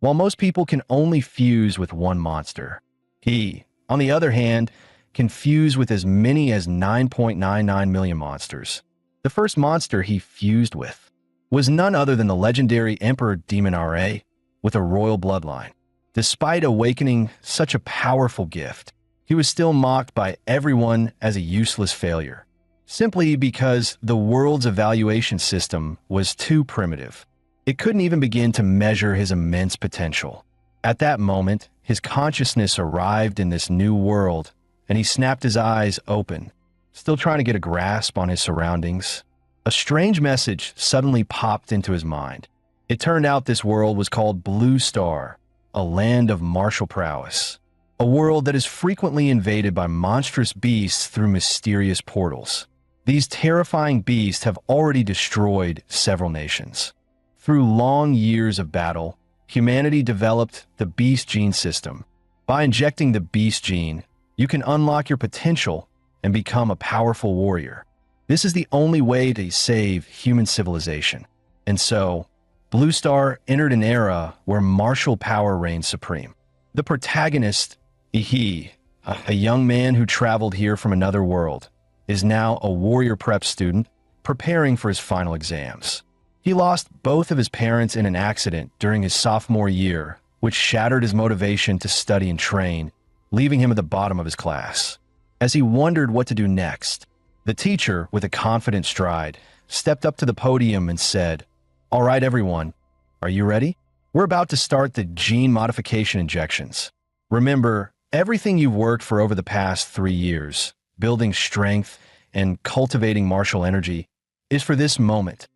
while most people can only fuse with one monster. He, on the other hand, can fuse with as many as 9.99 million monsters. The first monster he fused with was none other than the legendary Emperor Demon Ra with a royal bloodline. Despite awakening such a powerful gift, he was still mocked by everyone as a useless failure, simply because the world's evaluation system was too primitive. It couldn't even begin to measure his immense potential. At that moment, his consciousness arrived in this new world, and he snapped his eyes open, still trying to get a grasp on his surroundings. A strange message suddenly popped into his mind. It turned out this world was called Blue Star, a land of martial prowess. A world that is frequently invaded by monstrous beasts through mysterious portals. These terrifying beasts have already destroyed several nations. Through long years of battle, humanity developed the Beast Gene system. By injecting the Beast Gene, you can unlock your potential and become a powerful warrior. This is the only way to save human civilization. And so, Blue Star entered an era where martial power reigned supreme. The protagonist, Ecchi, a young man who traveled here from another world, is now a warrior prep student preparing for his final exams. He lost both of his parents in an accident during his sophomore year, which shattered his motivation to study and train, leaving him at the bottom of his class. As he wondered what to do next, the teacher, with a confident stride, stepped up to the podium and said, "All right, everyone, are you ready? We're about to start the gene modification injections. Remember, everything you've worked for over the past 3 years, building strength and cultivating martial energy, is for this moment."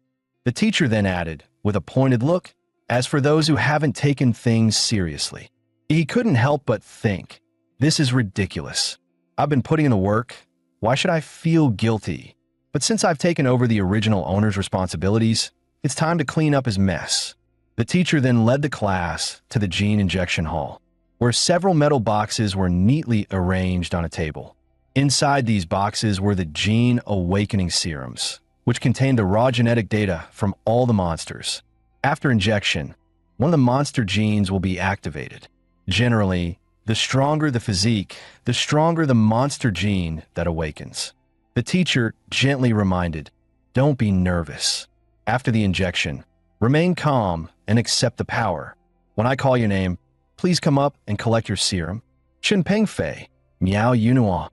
The teacher then added, with a pointed look, "As for those who haven't taken things seriously." He couldn't help but think, "This is ridiculous. I've been putting in the work. Why should I feel guilty? But since I've taken over the original owner's responsibilities, it's time to clean up his mess." The teacher then led the class to the gene injection hall, where several metal boxes were neatly arranged on a table. Inside these boxes were the gene awakening serums, which contained the raw genetic data from all the monsters. After injection, one of the monster genes will be activated. Generally, the stronger the physique, the stronger the monster gene that awakens. The teacher gently reminded, "Don't be nervous. After the injection, remain calm and accept the power. When I call your name, please come up and collect your serum. Chen Peng Fei, Miao Yunua."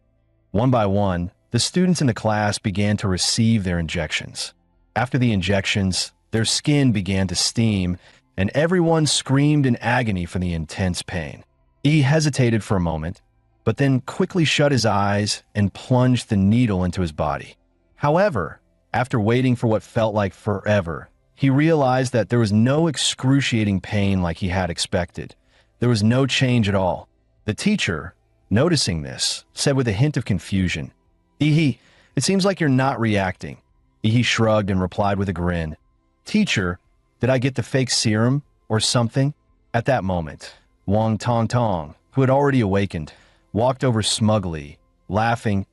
One by one, the students in the class began to receive their injections. After the injections, their skin began to steam, and everyone screamed in agony for the intense pain. He hesitated for a moment, but then quickly shut his eyes and plunged the needle into his body. However, after waiting for what felt like forever, he realized that there was no excruciating pain like he had expected. There was no change at all. The teacher, noticing this, said with a hint of confusion, "Ecchi, it seems like you're not reacting." Ecchi shrugged and replied with a grin, "Teacher, did I get the fake serum or something?" At that moment, Wang Tong Tong, who had already awakened, walked over smugly, laughing.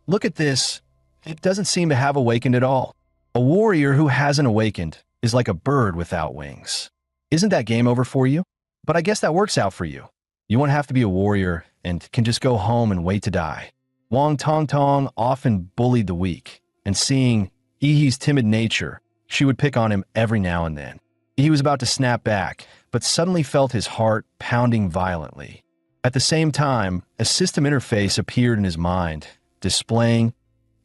"Look at this. It doesn't seem to have awakened at all. A warrior who hasn't awakened is like a bird without wings. Isn't that game over for you? But I guess that works out for you. You won't have to be a warrior and can just go home and wait to die." Wang Tong Tong often bullied the weak, and seeing Ecchi's timid nature, she would pick on him every now and then. He was about to snap back, but suddenly felt his heart pounding violently. At the same time, a system interface appeared in his mind, displaying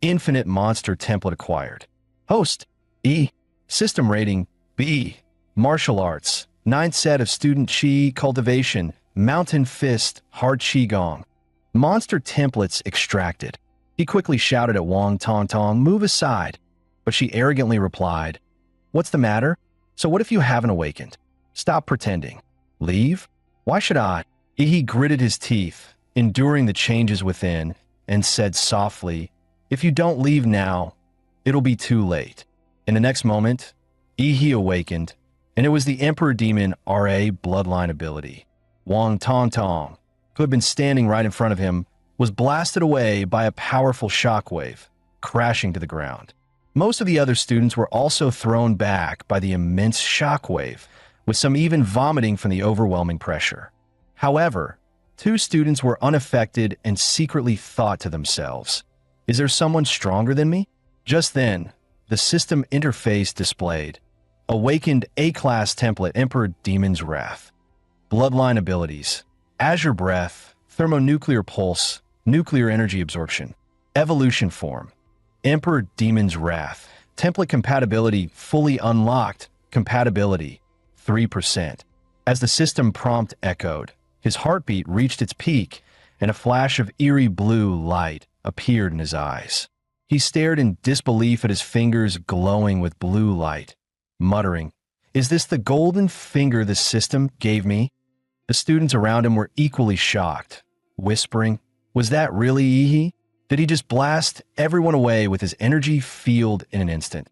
Infinite Monster Template acquired. Host, E. System rating, B. Martial Arts, 9th set of Student Chi Cultivation, Mountain Fist, Hard Qi Gong. Monster templates extracted. He quickly shouted at Wang Tong Tong, "Move aside." But she arrogantly replied, "What's the matter? So what if you haven't awakened? Stop pretending. Leave? Why should I?" He gritted his teeth, enduring the changes within, and said softly, "If you don't leave now, it'll be too late." In the next moment, Ecchi awakened, and it was the Emperor Demon Ra bloodline ability. Wang Tong Tong, who had been standing right in front of him, was blasted away by a powerful shockwave, crashing to the ground. Most of the other students were also thrown back by the immense shockwave, with some even vomiting from the overwhelming pressure. However, 2 students were unaffected and secretly thought to themselves, "Is there someone stronger than me?" Just then, the system interface displayed awakened A-class template Emperor Demon's Wrath. Bloodline abilities: Azure Breath, Thermonuclear Pulse, Nuclear Energy Absorption. Evolution form: Emperor Demon's Wrath. Template compatibility fully unlocked. Compatibility 3%. As the system prompt echoed, his heartbeat reached its peak, and a flash of eerie blue light appeared in his eyes. He stared in disbelief at his fingers glowing with blue light, muttering, "Is this the golden finger the system gave me?" The students around him were equally shocked, whispering, "Was that really Ihi? Did he just blast everyone away with his energy field in an instant?"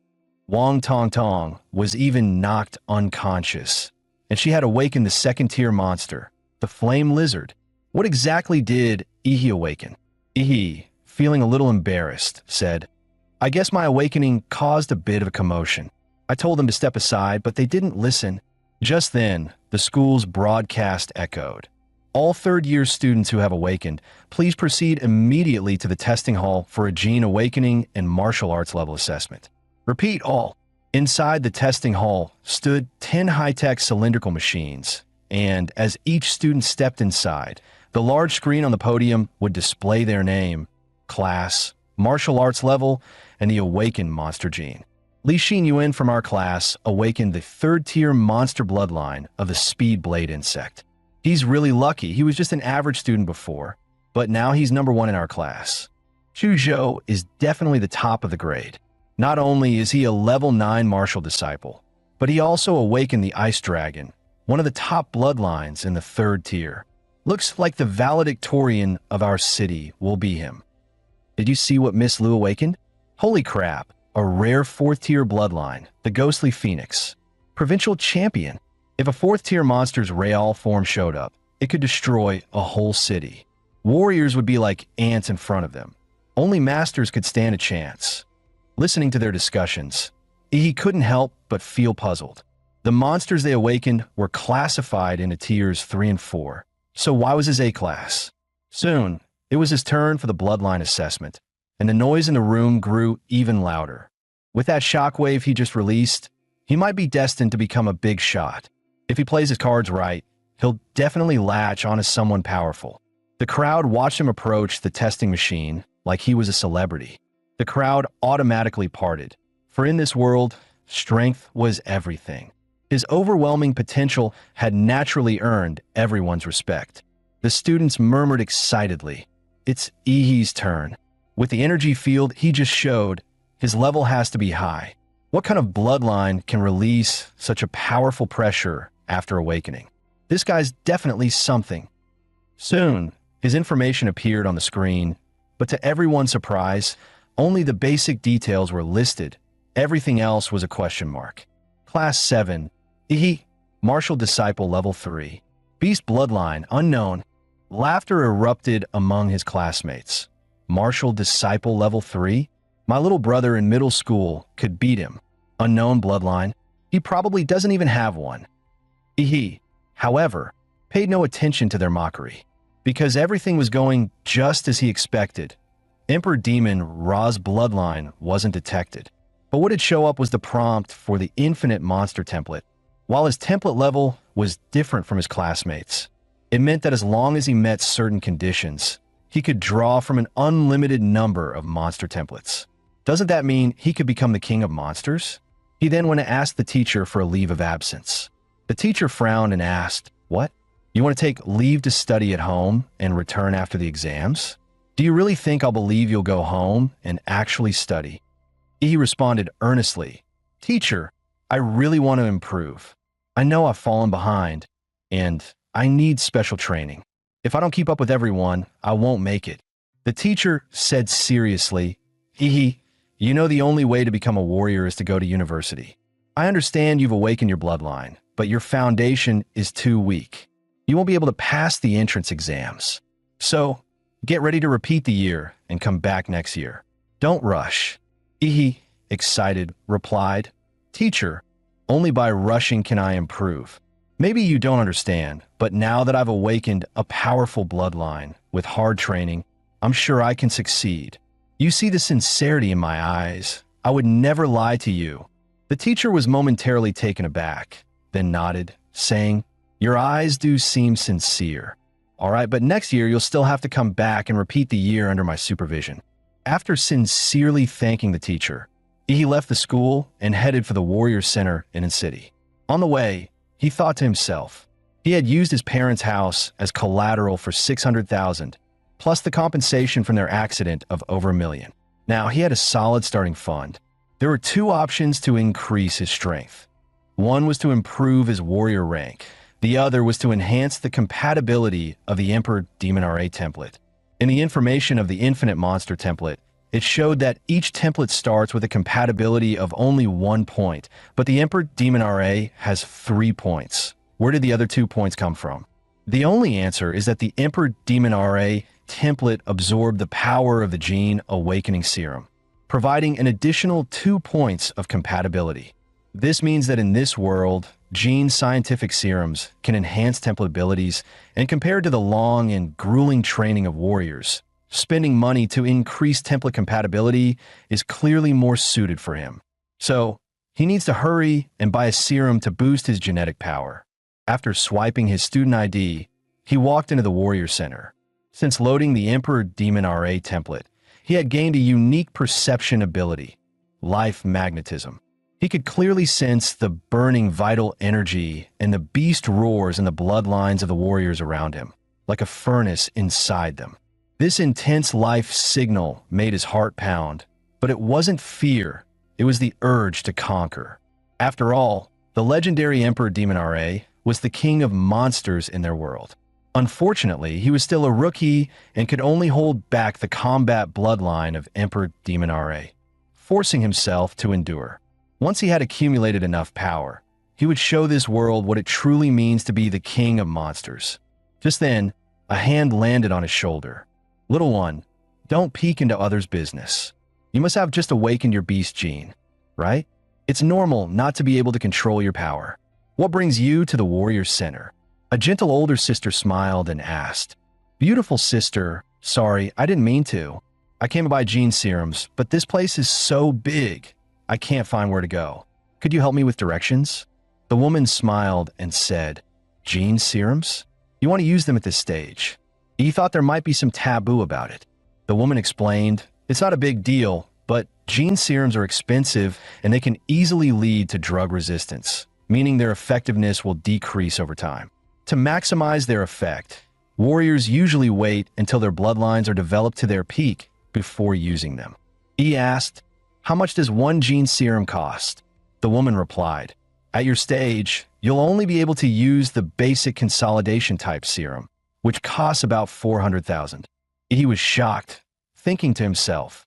Wang Tong Tong was even knocked unconscious, and she had awakened the second-tier monster, the Flame Lizard. What exactly did Ihi awaken? Ihi, feeling a little embarrassed, said, "I guess my awakening caused a bit of a commotion. I told them to step aside, but they didn't listen." Just then, the school's broadcast echoed. "All third-year students who have awakened, please proceed immediately to the testing hall for a gene awakening and martial arts level assessment. Repeat all." Inside the testing hall stood 10 high-tech cylindrical machines, and as each student stepped inside, the large screen on the podium would display their name, class, martial arts level, and the awakened monster gene. Li Xin Yuan from our class awakened the third-tier monster bloodline of the speed blade insect. He's really lucky. He was just an average student before, but now he's number 1 in our class. Chu Zhou is definitely the top of the grade. Not only is he a level 9 martial disciple, but he also awakened the Ice Dragon, one of the top bloodlines in the 3rd tier. Looks like the valedictorian of our city will be him. Did you see what Miss Lu awakened? Holy crap, a rare 4th tier bloodline, the Ghostly Phoenix. Provincial champion. If a 4th tier monster's Real form showed up, it could destroy a whole city. Warriors would be like ants in front of them. Only masters could stand a chance. Listening to their discussions, he couldn't help but feel puzzled. The monsters they awakened were classified into tiers 3 and 4. So why was his A-class? Soon, it was his turn for the bloodline assessment, and the noise in the room grew even louder. With that shockwave he just released, he might be destined to become a big shot. If he plays his cards right, he'll definitely latch onto someone powerful. The crowd watched him approach the testing machine like he was a celebrity. The crowd automatically parted, for in this world, strength was everything. His overwhelming potential had naturally earned everyone's respect. The students murmured excitedly, "It's Ihi's turn. With the energy field he just showed, his level has to be high. What kind of bloodline can release such a powerful pressure after awakening? This guy's definitely something." Soon, his information appeared on the screen, but to everyone's surprise, only the basic details were listed. Everything else was a question mark. Class 7, Ihi, Martial Disciple Level 3, Beast Bloodline Unknown. Laughter erupted among his classmates. Martial Disciple Level 3? My little brother in middle school could beat him. Unknown bloodline? He probably doesn't even have one. Ihi, however, paid no attention to their mockery, because everything was going just as he expected. Emperor Demon Ra's bloodline wasn't detected, but what did show up was the prompt for the infinite monster template. While his template level was different from his classmates, it meant that as long as he met certain conditions, he could draw from an unlimited number of monster templates. Doesn't that mean he could become the king of monsters? He then went to ask the teacher for a leave of absence. The teacher frowned and asked, "What? You want to take leave to study at home and return after the exams? Do you really think I'll believe you'll go home and actually study?" He responded earnestly, "Teacher, I really want to improve. I know I've fallen behind, and I need special training. If I don't keep up with everyone, I won't make it." The teacher said seriously, "Ihi, you know the only way to become a warrior is to go to university. I understand you've awakened your bloodline, but your foundation is too weak. You won't be able to pass the entrance exams. So, get ready to repeat the year and come back next year. Don't rush." Ihi, excited, replied, "Teacher, only by rushing can I improve. Maybe you don't understand, but now that I've awakened a powerful bloodline with hard training, I'm sure I can succeed. You see the sincerity in my eyes. I would never lie to you." The teacher was momentarily taken aback, then nodded, saying, "Your eyes do seem sincere. All right, but next year you'll still have to come back and repeat the year under my supervision." After sincerely thanking the teacher, he left the school and headed for the Warrior Center in the city. On the way, he thought to himself, he had used his parents' house as collateral for $600,000, plus the compensation from their accident of over $1 million. Now he had a solid starting fund. There were two options to increase his strength. One was to improve his warrior rank. The other was to enhance the compatibility of the Emperor Demon RA template. In the information of the Infinite Monster template, it showed that each template starts with a compatibility of only 1 point, but the Emperor Demon RA has 3 points. Where did the other 2 points come from? The only answer is that the Emperor Demon RA template absorbed the power of the Gene Awakening Serum, providing an additional 2 points of compatibility. This means that in this world, Gene scientific serums can enhance template abilities, and compared to the long and grueling training of warriors, spending money to increase template compatibility is clearly more suited for him. So, he needs to hurry and buy a serum to boost his genetic power. After swiping his student ID, he walked into the Warrior Center. Since loading the Emperor Demon RA template, he had gained a unique perception ability, life magnetism. He could clearly sense the burning vital energy and the beast roars in the bloodlines of the warriors around him, like a furnace inside them. This intense life signal made his heart pound, but it wasn't fear, it was the urge to conquer. After all, the legendary Emperor Demon RA was the king of monsters in their world. Unfortunately, he was still a rookie and could only hold back the combat bloodline of Emperor Demon RA, forcing himself to endure. Once he had accumulated enough power, he would show this world what it truly means to be the king of monsters. Just then, a hand landed on his shoulder. "Little one, don't peek into others' business. You must have just awakened your beast gene, right? It's normal not to be able to control your power. What brings you to the Warrior Center?" A gentle older sister smiled and asked, "Beautiful sister, sorry, I didn't mean to. I came to buy gene serums, but this place is so big. I can't find where to go. Could you help me with directions?" The woman smiled and said, "Gene serums? You want to use them at this stage." He thought there might be some taboo about it. The woman explained, "It's not a big deal, but gene serums are expensive and they can easily lead to drug resistance, meaning their effectiveness will decrease over time. To maximize their effect, warriors usually wait until their bloodlines are developed to their peak before using them." He asked, "How much does one gene serum cost?" The woman replied, "At your stage, you'll only be able to use the basic consolidation type serum, which costs about 400,000. He was shocked, thinking to himself,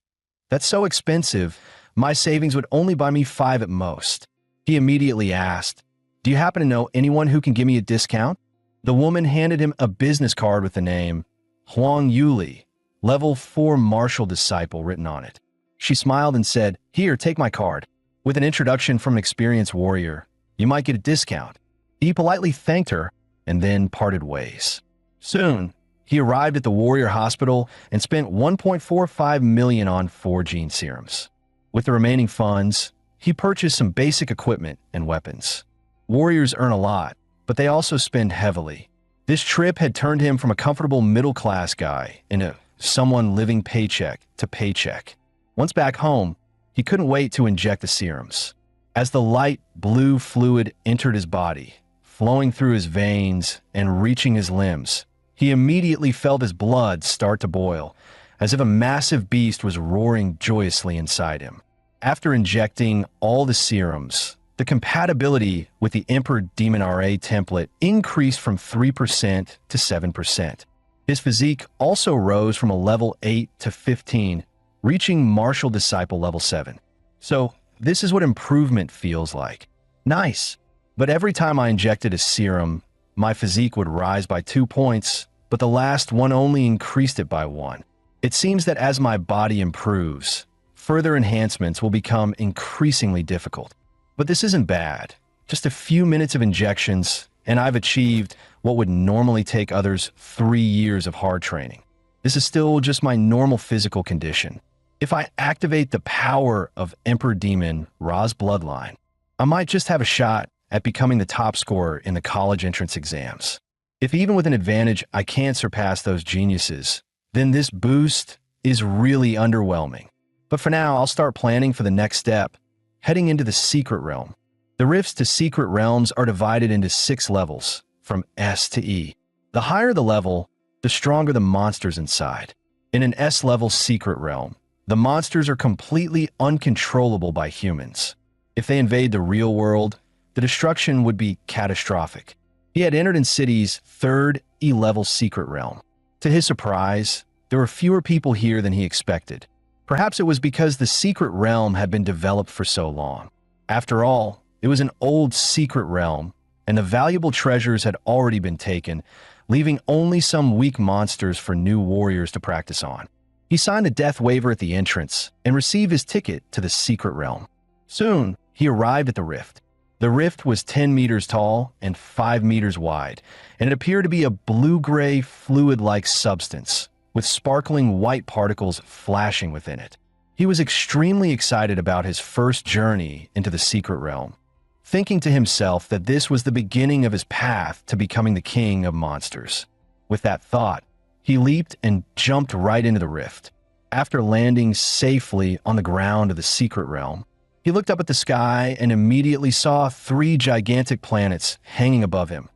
"That's so expensive, my savings would only buy me 5 at most." He immediately asked, "Do you happen to know anyone who can give me a discount?" The woman handed him a business card with the name Huang Yuli, level 4 martial disciple written on it. She smiled and said, "Here, take my card. With an introduction from an experienced warrior, you might get a discount." He politely thanked her and then parted ways. Soon, he arrived at the Warrior Hospital and spent 1.45 million on 4 gene serums. With the remaining funds, he purchased some basic equipment and weapons. Warriors earn a lot, but they also spend heavily. This trip had turned him from a comfortable middle-class guy into someone living paycheck to paycheck. Once back home, he couldn't wait to inject the serums. As the light blue fluid entered his body, flowing through his veins and reaching his limbs, he immediately felt his blood start to boil, as if a massive beast was roaring joyously inside him. After injecting all the serums, the compatibility with the Emperor Demon RA template increased from 3% to 7%. His physique also rose from a level 8 to 15, reaching Martial Disciple level 7. So, this is what improvement feels like. Nice. But every time I injected a serum, my physique would rise by 2 points, but the last one only increased it by 1. It seems that as my body improves, further enhancements will become increasingly difficult. But this isn't bad. Just a few minutes of injections, and I've achieved what would normally take others 3 years of hard training. This is still just my normal physical condition. If I activate the power of Emperor Demon Ra's bloodline, I might just have a shot at becoming the top scorer in the college entrance exams. If even with an advantage I can't surpass those geniuses, then this boost is really underwhelming. But for now, I'll start planning for the next step, heading into the secret realm. The rifts to secret realms are divided into 6 levels, from S to E. The higher the level, the stronger the monsters inside. In an S-level secret realm, the monsters are completely uncontrollable by humans. If they invade the real world, the destruction would be catastrophic. He had entered in City's 3rd E-level secret realm. To his surprise, there were fewer people here than he expected. Perhaps it was because the secret realm had been developed for so long. After all, it was an old secret realm, and the valuable treasures had already been taken, leaving only some weak monsters for new warriors to practice on. He signed a death waiver at the entrance and received his ticket to the secret realm. Soon, he arrived at the rift. The rift was 10 meters tall and 5 meters wide, and it appeared to be a blue-gray, fluid-like substance, with sparkling white particles flashing within it. He was extremely excited about his first journey into the secret realm, thinking to himself that this was the beginning of his path to becoming the king of monsters. With that thought, he leaped and jumped right into the rift. After landing safely on the ground of the secret realm, he looked up at the sky and immediately saw 3 gigantic planets hanging above him: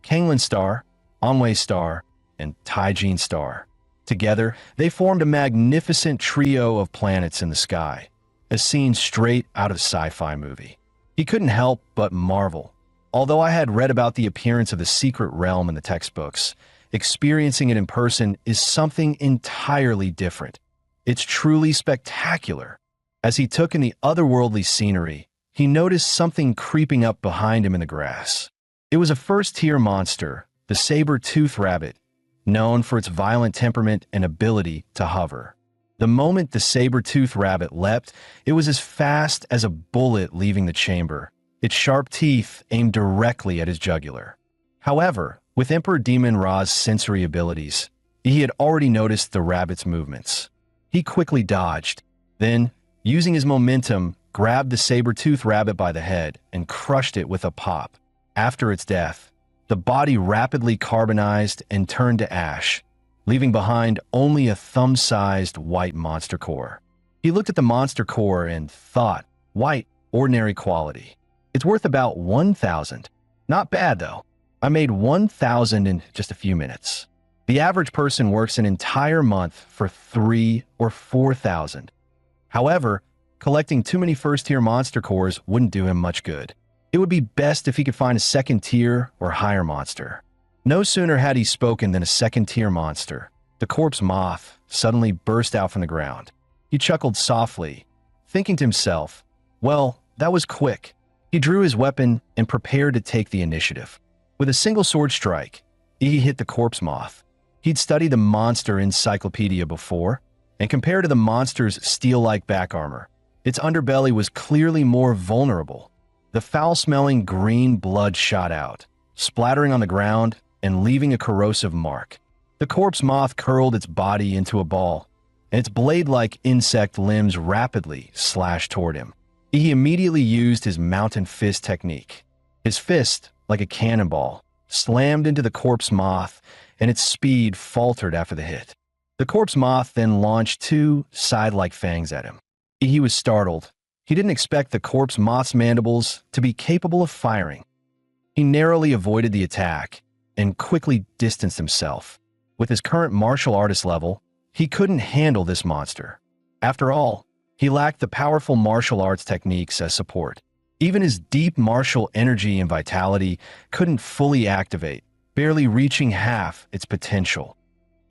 Kanglan Star, Onway Star, and Taijin Star. Together, they formed a magnificent trio of planets in the sky, a scene straight out of a sci-fi movie. He couldn't help but marvel. Although I had read about the appearance of the secret realm in the textbooks, experiencing it in person is something entirely different. It's truly spectacular. As he took in the otherworldly scenery, he noticed something creeping up behind him in the grass. It was a first-tier monster, the saber-toothed rabbit, known for its violent temperament and ability to hover. The moment the saber-toothed rabbit leapt, it was as fast as a bullet leaving the chamber, its sharp teeth aimed directly at his jugular. However, with Emperor Demon Ra's sensory abilities, he had already noticed the rabbit's movements. He quickly dodged, then, using his momentum, grabbed the saber-toothed rabbit by the head and crushed it with a pop. After its death, the body rapidly carbonized and turned to ash, leaving behind only a thumb-sized white monster core. He looked at the monster core and thought, white, ordinary quality. It's worth about 1,000. Not bad, though. I made 1,000 in just a few minutes. The average person works an entire month for 3 or 4,000. However, collecting too many first-tier monster cores wouldn't do him much good. It would be best if he could find a second-tier or higher monster. No sooner had he spoken than a second-tier monster, the corpse moth, suddenly burst out from the ground. He chuckled softly, thinking to himself, well, that was quick. He drew his weapon and prepared to take the initiative. With a single sword strike, he hit the corpse moth. He'd studied the monster encyclopedia before, and compared to the monster's steel-like back armor, its underbelly was clearly more vulnerable. The foul-smelling green blood shot out, splattering on the ground and leaving a corrosive mark. The corpse moth curled its body into a ball, and its blade-like insect limbs rapidly slashed toward him. He immediately used his mountain fist technique. His fist, like a cannonball, slammed into the corpse moth, and its speed faltered after the hit. The corpse moth then launched 2 side-like fangs at him. He was startled. He didn't expect the corpse moth's mandibles to be capable of firing. He narrowly avoided the attack and quickly distanced himself. With his current martial artist level, he couldn't handle this monster. After all, he lacked the powerful martial arts techniques as support. Even his deep martial energy and vitality couldn't fully activate, barely reaching half its potential.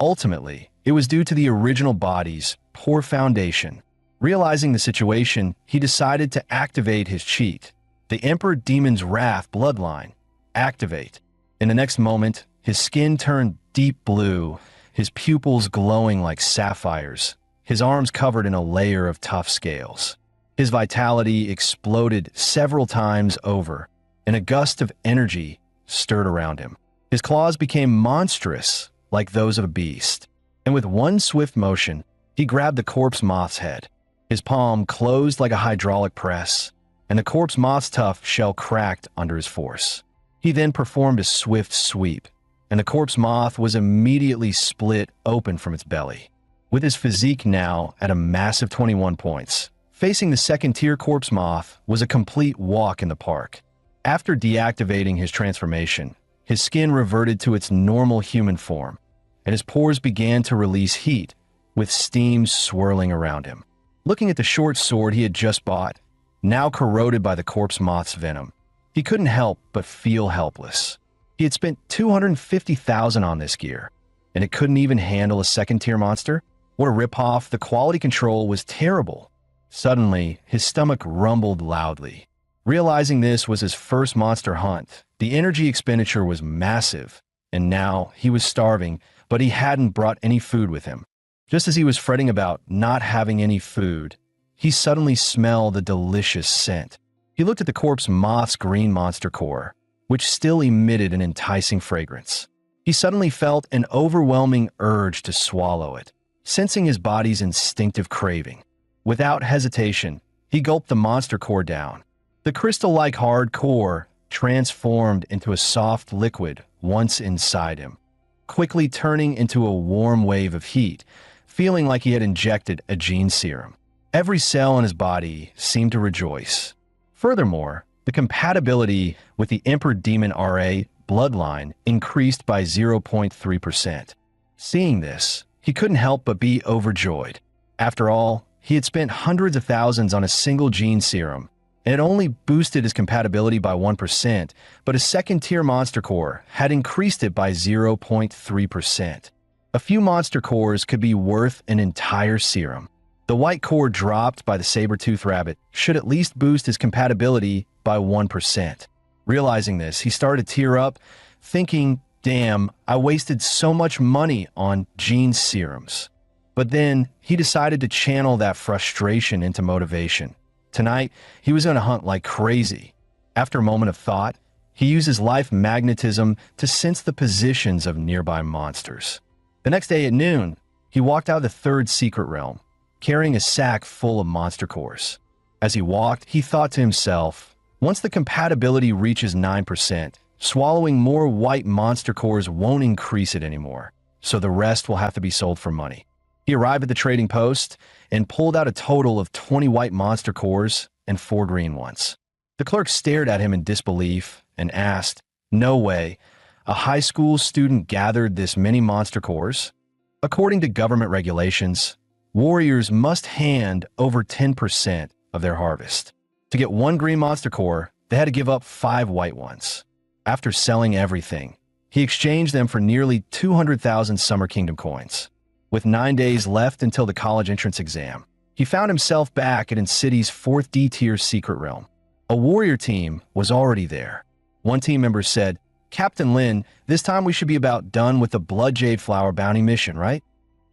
Ultimately, it was due to the original body's poor foundation. Realizing the situation, he decided to activate his cheat, the Emperor Demon's Wrath bloodline. Activate. In the next moment, his skin turned deep blue, his pupils glowing like sapphires, his arms covered in a layer of tough scales. His vitality exploded several times over. In a gust of energy, stirred around him. His claws became monstrous, like those of a beast, and with one swift motion, he grabbed the corpse moth's head. His palm closed like a hydraulic press, and the corpse moth's tough shell cracked under his force. He then performed a swift sweep, and the corpse moth was immediately split open from its belly. With his physique now at a massive 21 points, facing the second-tier corpse moth was a complete walk in the park. After deactivating his transformation, his skin reverted to its normal human form, and his pores began to release heat, with steam swirling around him. Looking at the short sword he had just bought, now corroded by the corpse moth's venom, he couldn't help but feel helpless. He had spent $250,000 on this gear, and it couldn't even handle a second-tier monster? What a ripoff! The quality control was terrible. Suddenly, his stomach rumbled loudly. Realizing this was his first monster hunt, the energy expenditure was massive, and now he was starving, but he hadn't brought any food with him. Just as he was fretting about not having any food, he suddenly smelled a delicious scent. He looked at the corpse moth's green monster core, which still emitted an enticing fragrance. He suddenly felt an overwhelming urge to swallow it, sensing his body's instinctive craving. Without hesitation, he gulped the monster core down. The crystal-like hard core transformed into a soft liquid once inside him, quickly turning into a warm wave of heat, feeling like he had injected a gene serum. Every cell in his body seemed to rejoice. Furthermore, the compatibility with the Emperor Demon RA bloodline increased by 0.3%. Seeing this, he couldn't help but be overjoyed. After all, he had spent hundreds of thousands on a single gene serum, and it only boosted his compatibility by 1%, but his second-tier monster core had increased it by 0.3%. A few monster cores could be worth an entire serum. The white core dropped by the saber-tooth rabbit should at least boost his compatibility by 1%. Realizing this, he started to tear up, thinking, damn, I wasted so much money on gene serums. But then, he decided to channel that frustration into motivation. Tonight, he was on a hunt like crazy. After a moment of thought, he used his life magnetism to sense the positions of nearby monsters. The next day at noon, he walked out of the third secret realm, carrying a sack full of monster cores. As he walked, he thought to himself, once the compatibility reaches 9%, swallowing more white monster cores won't increase it anymore, so the rest will have to be sold for money. He arrived at the trading post and pulled out a total of 20 white monster cores and 4 green ones. The clerk stared at him in disbelief and asked, "No way, a high school student gathered this many monster cores?" According to government regulations, warriors must hand over 10% of their harvest. To get 1 green monster core, they had to give up 5 white ones. After selling everything, he exchanged them for nearly 200,000 Summer Kingdom coins. With 9 days left until the college entrance exam, he found himself back at City's 4th D-tier secret realm. A warrior team was already there. One team member said, "Captain Lin, this time we should be about done with the Blood Jade Flower bounty mission, right?"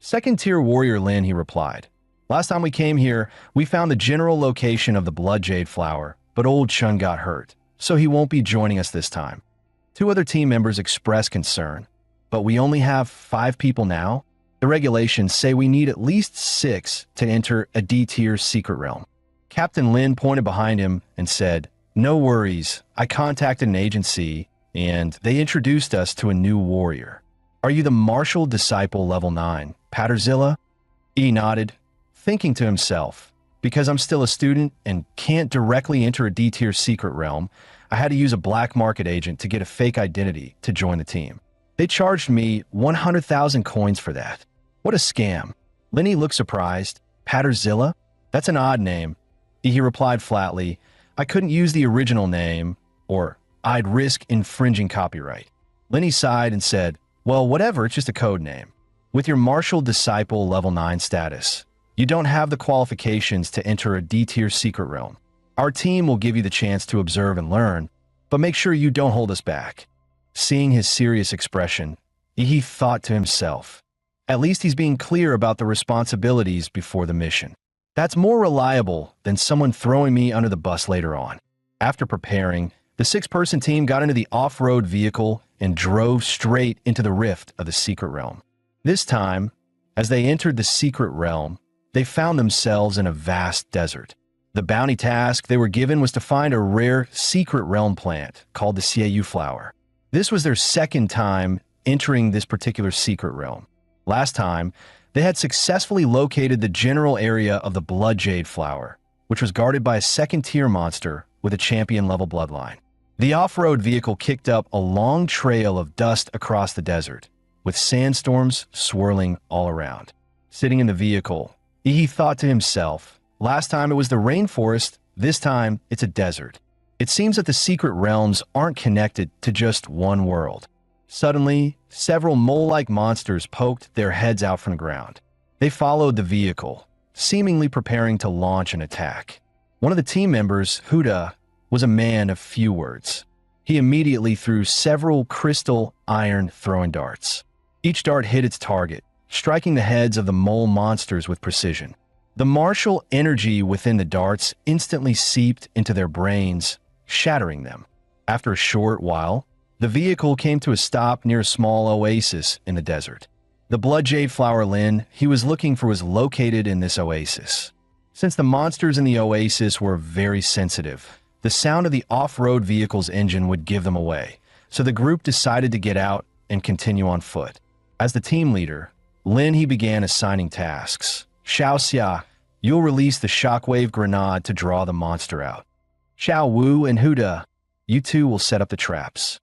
"Second-tier warrior Lin," he replied. "Last time we came here, we found the general location of the Blood Jade Flower, but old Chun got hurt, so he won't be joining us this time." 2 other team members expressed concern. "But we only have 5 people now? The regulations say we need at least 6 to enter a D-tier secret realm." Captain Lin pointed behind him and said, "No worries, I contacted an agency, and they introduced us to a new warrior. Are you the martial disciple level 9, Patterzilla?" E nodded, thinking to himself, because I'm still a student and can't directly enter a D-tier secret realm, I had to use a black market agent to get a fake identity to join the team. They charged me 100,000 coins for that. What a scam. Lenny looked surprised. "Patterzilla? That's an odd name." He replied flatly, "I couldn't use the original name, or I'd risk infringing copyright." Lenny sighed and said, "Well, whatever, it's just a code name. With your martial disciple level 9 status, you don't have the qualifications to enter a D-tier secret realm. Our team will give you the chance to observe and learn, but make sure you don't hold us back." Seeing his serious expression, he thought to himself, at least he's being clear about the responsibilities before the mission. That's more reliable than someone throwing me under the bus later on. After preparing, The six-person team got into the off-road vehicle and drove straight into the rift of the secret realm. This time, as they entered the secret realm, they found themselves in a vast desert. The bounty task they were given was to find a rare secret realm plant called the Xiaoyu flower. This was their second time entering this particular secret realm. Last time, they had successfully located the general area of the blood jade flower, which was guarded by a second-tier monster with a champion-level bloodline. The off-road vehicle kicked up a long trail of dust across the desert, with sandstorms swirling all around. Sitting in the vehicle, he thought to himself, last time it was the rainforest, this time it's a desert. It seems that the secret realms aren't connected to just one world. Suddenly, several mole-like monsters poked their heads out from the ground. They followed the vehicle, seemingly preparing to launch an attack. One of the team members, Huda, was a man of few words. He immediately threw several crystal iron throwing darts. Each dart hit its target, striking the heads of the mole monsters with precision. The martial energy within the darts instantly seeped into their brains, shattering them. After a short while, the vehicle came to a stop near a small oasis in the desert. The blood jade flower Lin he was looking for was located in this oasis. Since the monsters in the oasis were very sensitive, the sound of the off-road vehicle's engine would give them away, so the group decided to get out and continue on foot. As the team leader, Lin he began assigning tasks. Xiao Xia, you'll release the shockwave grenade to draw the monster out. Xiao Wu and Huda, you two will set up the traps.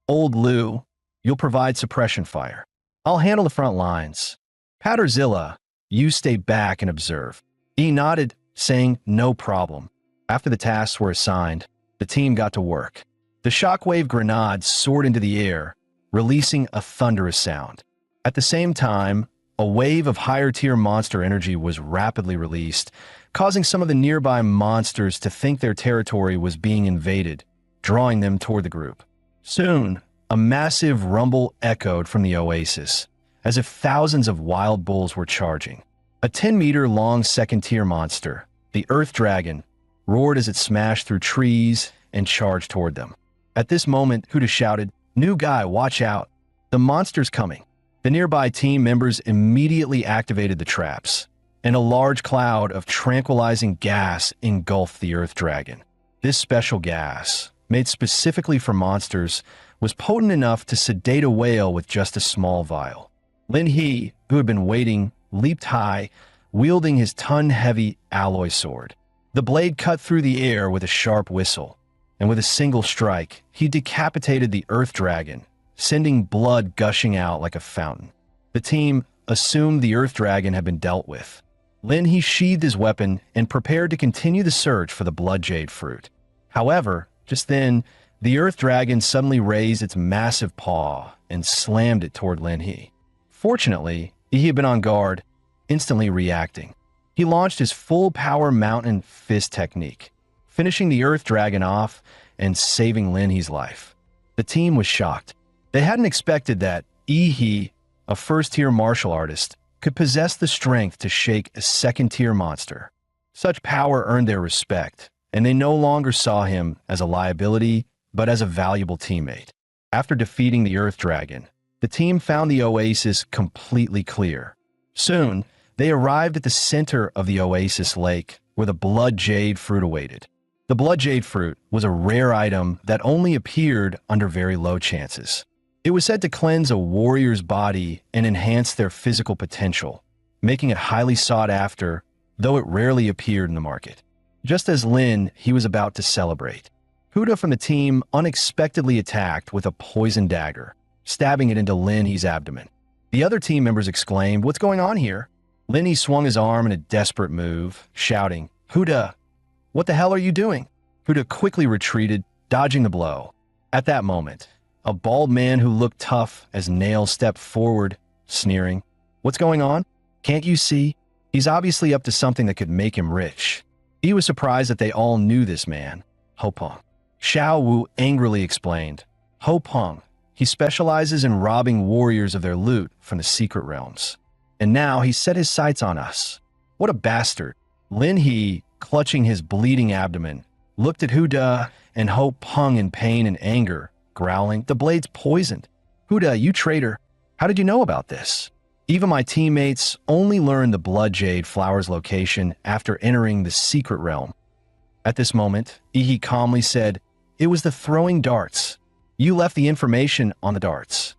Old Lu, you'll provide suppression fire. I'll handle the front lines. Patterzilla, you stay back and observe. He nodded, saying no problem. After the tasks were assigned, the team got to work. The shockwave grenade soared into the air, releasing a thunderous sound. At the same time, a wave of higher-tier monster energy was rapidly released, causing some of the nearby monsters to think their territory was being invaded, drawing them toward the group. Soon, a massive rumble echoed from the oasis, as if thousands of wild bulls were charging. A 10-meter-long second-tier monster, the Earth Dragon, roared as it smashed through trees and charged toward them. At this moment, Huda shouted, "New guy, watch out! The monster's coming!" The nearby team members immediately activated the traps, and a large cloud of tranquilizing gas engulfed the Earth Dragon. This special gas, made specifically for monsters, was potent enough to sedate a whale with just a small vial. Lin He, who had been waiting, leaped high, wielding his ton-heavy alloy sword. The blade cut through the air with a sharp whistle, and with a single strike, he decapitated the Earth Dragon, sending blood gushing out like a fountain. The team assumed the Earth Dragon had been dealt with. Lin He sheathed his weapon and prepared to continue the search for the blood jade fruit. However, just then, the Earth Dragon suddenly raised its massive paw and slammed it toward Lin He. Fortunately, he had been on guard, instantly reacting. He launched his full-power mountain fist technique, finishing the Earth Dragon off and saving Lin He's life. The team was shocked. They hadn't expected that He, a first-tier martial artist, could possess the strength to shake a second-tier monster. Such power earned their respect, and they no longer saw him as a liability, but as a valuable teammate. After defeating the Earth Dragon, the team found the oasis completely clear. Soon, they arrived at the center of the oasis lake, where the blood jade fruit awaited. The blood jade fruit was a rare item that only appeared under very low chances. It was said to cleanse a warrior's body and enhance their physical potential, making it highly sought after, though it rarely appeared in the market. Just as Lin he was about to celebrate, Huda from the team unexpectedly attacked with a poison dagger, stabbing it into Lin He's abdomen. The other team members exclaimed, "What's going on here?" Lin He swung his arm in a desperate move, shouting, "Huda, what the hell are you doing?" Huda quickly retreated, dodging the blow. At that moment, a bald man who looked tough as nails stepped forward, sneering, "What's going on? Can't you see? He's obviously up to something that could make him rich." He was surprised that they all knew this man, Ho Peng. Xiao Wu angrily explained, "Ho Peng, he specializes in robbing warriors of their loot from the secret realms. And now he set his sights on us. What a bastard." Lin He, clutching his bleeding abdomen, looked at Huda, and Hope hung in pain and anger, growling, "The blade's poisoned. Huda, you traitor. How did you know about this?" Even my teammates only learned the blood jade flower's location after entering the secret realm. At this moment, Ihi calmly said, "It was the throwing darts. You left the information on the darts."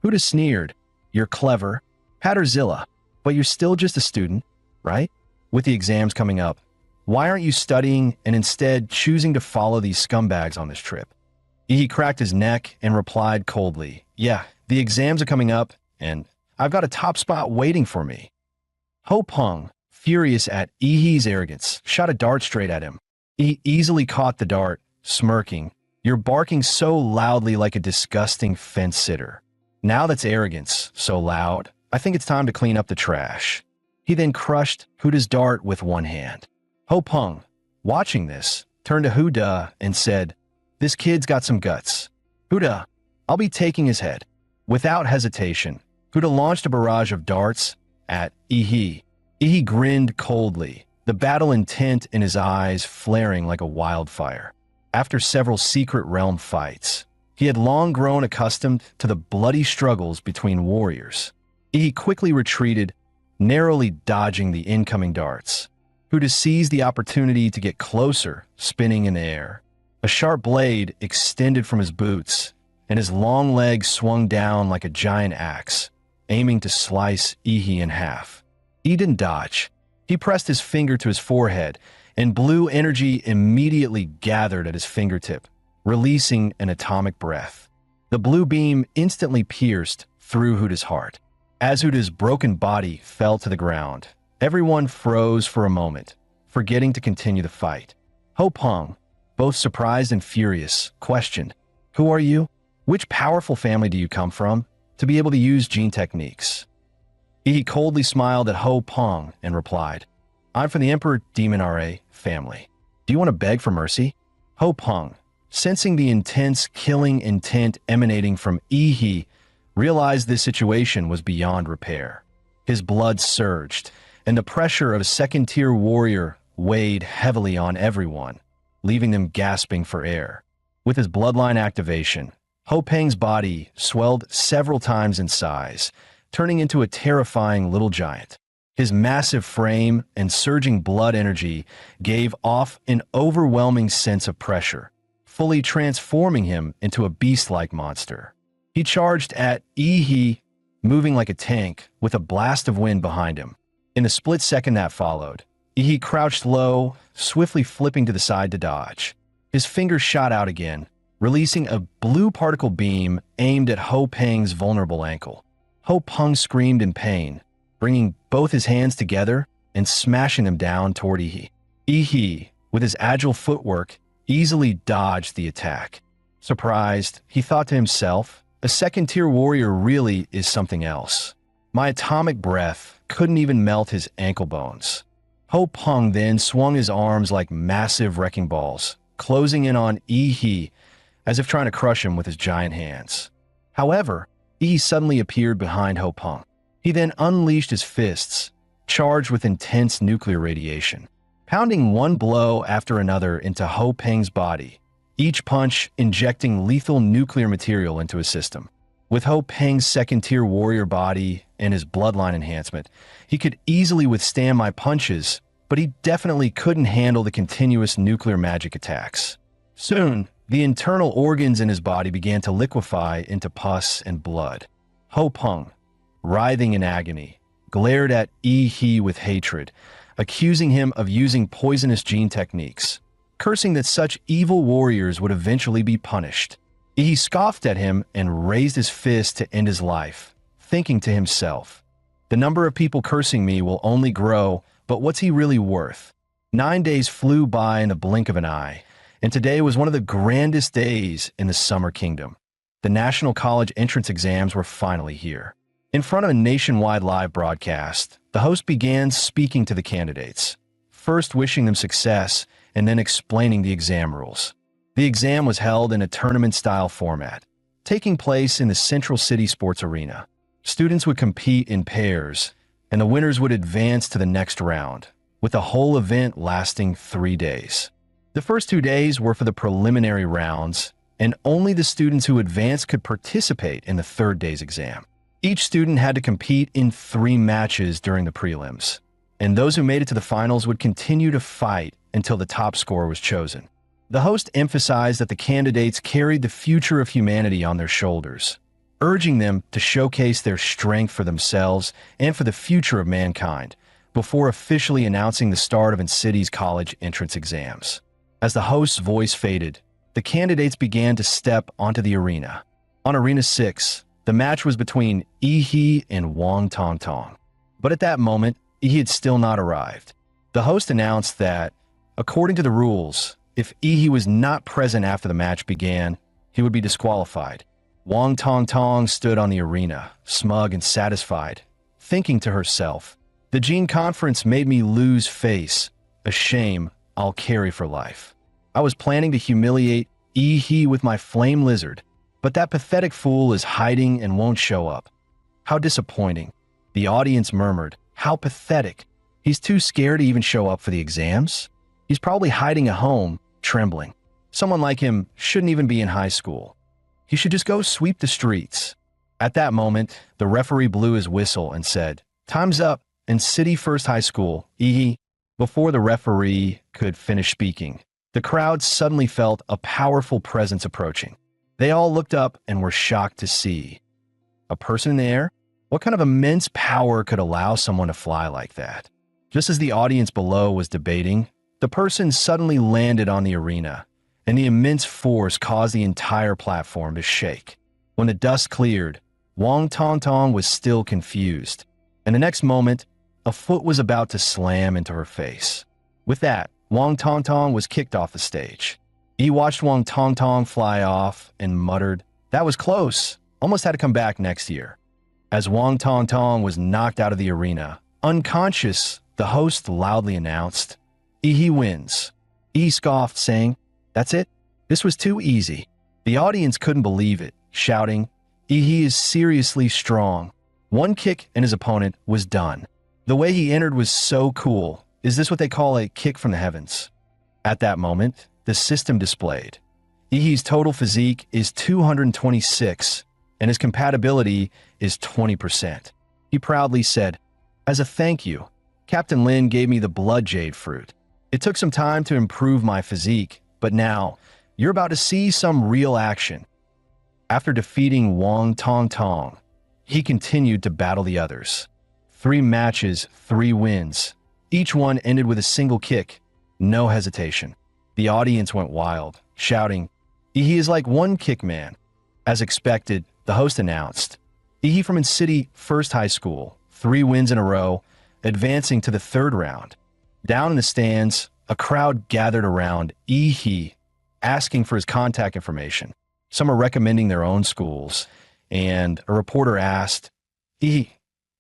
Huda sneered, "You're clever, Patterzilla, but you're still just a student, right? With the exams coming up, why aren't you studying and instead choosing to follow these scumbags on this trip?" He cracked his neck and replied coldly, "Yeah, the exams are coming up, and I've got a top spot waiting for me." Ho Peng, furious at Ihi's arrogance, shot a dart straight at him. He easily caught the dart, smirking, "You're barking so loudly like a disgusting fence-sitter. Now that's arrogance, so loud, I think it's time to clean up the trash." He then crushed Huda's dart with one hand. Ho Peng, watching this, turned to Huda and said, "This kid's got some guts. Huda, I'll be taking his head." Without hesitation, Huda launched a barrage of darts at Ihi. Ihi grinned coldly, the battle intent in his eyes flaring like a wildfire. After several secret realm fights, he had long grown accustomed to the bloody struggles between warriors. Ihi quickly retreated, narrowly dodging the incoming darts. Huda seized the opportunity to get closer, spinning in the air. A sharp blade extended from his boots, and his long legs swung down like a giant axe, aiming to slice Ihi in half. He didn't dodge. He pressed his finger to his forehead, and blue energy immediately gathered at his fingertip, releasing an atomic breath. The blue beam instantly pierced through Huda's heart. As Huda's broken body fell to the ground, everyone froze for a moment, forgetting to continue the fight. Ho Peng, both surprised and furious, questioned, "Who are you? Which powerful family do you come from to be able to use gene techniques?" He coldly smiled at Ho Peng and replied, "I'm from the Emperor Demon RA family. Do you want to beg for mercy?" Ho Peng, sensing the intense killing intent emanating from Ihi, realized this situation was beyond repair. His blood surged, and the pressure of a second-tier warrior weighed heavily on everyone, leaving them gasping for air. With his bloodline activation, Ho Peng's body swelled several times in size, turning into a terrifying little giant. His massive frame and surging blood energy gave off an overwhelming sense of pressure, fully transforming him into a beast-like monster. He charged at Ihi, moving like a tank with a blast of wind behind him. In the split second that followed, Ihi crouched low, swiftly flipping to the side to dodge. His fingers shot out again, releasing a blue particle beam aimed at Ho Peng's vulnerable ankle. Ho Peng screamed in pain, bringing both his hands together and smashing them down toward Ihi. Ihi, with his agile footwork, easily dodged the attack. Surprised, he thought to himself, "A second-tier warrior really is something else. My atomic breath couldn't even melt his ankle bones." Ho Peng then swung his arms like massive wrecking balls, closing in on Ihi as if trying to crush him with his giant hands. However, Ihi suddenly appeared behind Ho Peng. He then unleashed his fists, charged with intense nuclear radiation, pounding one blow after another into Ho Peng's body, each punch injecting lethal nuclear material into his system. With Ho Peng's second-tier warrior body and his bloodline enhancement, he could easily withstand my punches, but he definitely couldn't handle the continuous nuclear magic attacks. Soon, the internal organs in his body began to liquefy into pus and blood. Ho Peng, writhing in agony, glared at Ihi with hatred, accusing him of using poisonous gene techniques, cursing that such evil warriors would eventually be punished. He scoffed at him and raised his fist to end his life, thinking to himself, "The number of people cursing me will only grow, but what's he really worth?" 9 days flew by in the blink of an eye, and today was one of the grandest days in the Summer Kingdom. The National College entrance exams were finally here. In front of a nationwide live broadcast, the host began speaking to the candidates, first wishing them success and then explaining the exam rules. The exam was held in a tournament-style format, taking place in the Central City Sports Arena. Students would compete in pairs, and the winners would advance to the next round, with the whole event lasting 3 days. The first 2 days were for the preliminary rounds, and only the students who advanced could participate in the third day's exam. Each student had to compete in 3 matches during the prelims, and those who made it to the finals would continue to fight until the top scorer was chosen. The host emphasized that the candidates carried the future of humanity on their shoulders, urging them to showcase their strength for themselves and for the future of mankind before officially announcing the start of City's college entrance exams. As the host's voice faded, the candidates began to step onto the arena. On Arena 6, the match was between Ecchi and Wang Tong Tong. But at that moment, Ecchi had still not arrived. The host announced that, according to the rules, if Ecchi was not present after the match began, he would be disqualified. Wang Tong Tong stood on the arena, smug and satisfied, thinking to herself, "The Gene Conference made me lose face, a shame I'll carry for life. I was planning to humiliate Ecchi with my flame lizard, but that pathetic fool is hiding and won't show up. How disappointing." The audience murmured, "How pathetic. He's too scared to even show up for the exams. He's probably hiding at home, trembling. Someone like him shouldn't even be in high school. He should just go sweep the streets." At that moment, the referee blew his whistle and said, "Time's up in City First High School, Ecchi." Before the referee could finish speaking, the crowd suddenly felt a powerful presence approaching. They all looked up and were shocked to see a person in the air. What kind of immense power could allow someone to fly like that? Just as the audience below was debating, the person suddenly landed on the arena, and the immense force caused the entire platform to shake. When the dust cleared, Wang Tong Tong was still confused, and the next moment, a foot was about to slam into her face. With that, Wang Tong Tong was kicked off the stage. He watched Wang Tong Tong fly off and muttered, "That was close. Almost had to come back next year." As Wang Tong Tong was knocked out of the arena, unconscious, the host loudly announced, "Ecchi wins." Ecchi scoffed, saying, "That's it? This was too easy." The audience couldn't believe it, shouting, "Ecchi is seriously strong." One kick and his opponent was done. The way he entered was so cool. Is this what they call a kick from the heavens? At that moment, the system displayed. Ecchi's total physique is 226, and his compatibility is 20%. He proudly said, "As a thank you, Captain Lin gave me the blood jade fruit. It took some time to improve my physique, but now you're about to see some real action." After defeating Wang Tong Tong, he continued to battle the others. 3 matches, 3 wins. Each one ended with a single kick, no hesitation. The audience went wild, shouting, "Ecchi is like one kick man." As expected, the host announced, Ecchi from City First High School, 3 wins in a row, advancing to the 3rd round. Down in the stands, a crowd gathered around Ecchi, asking for his contact information. Some are recommending their own schools, and a reporter asked, "Ecchi,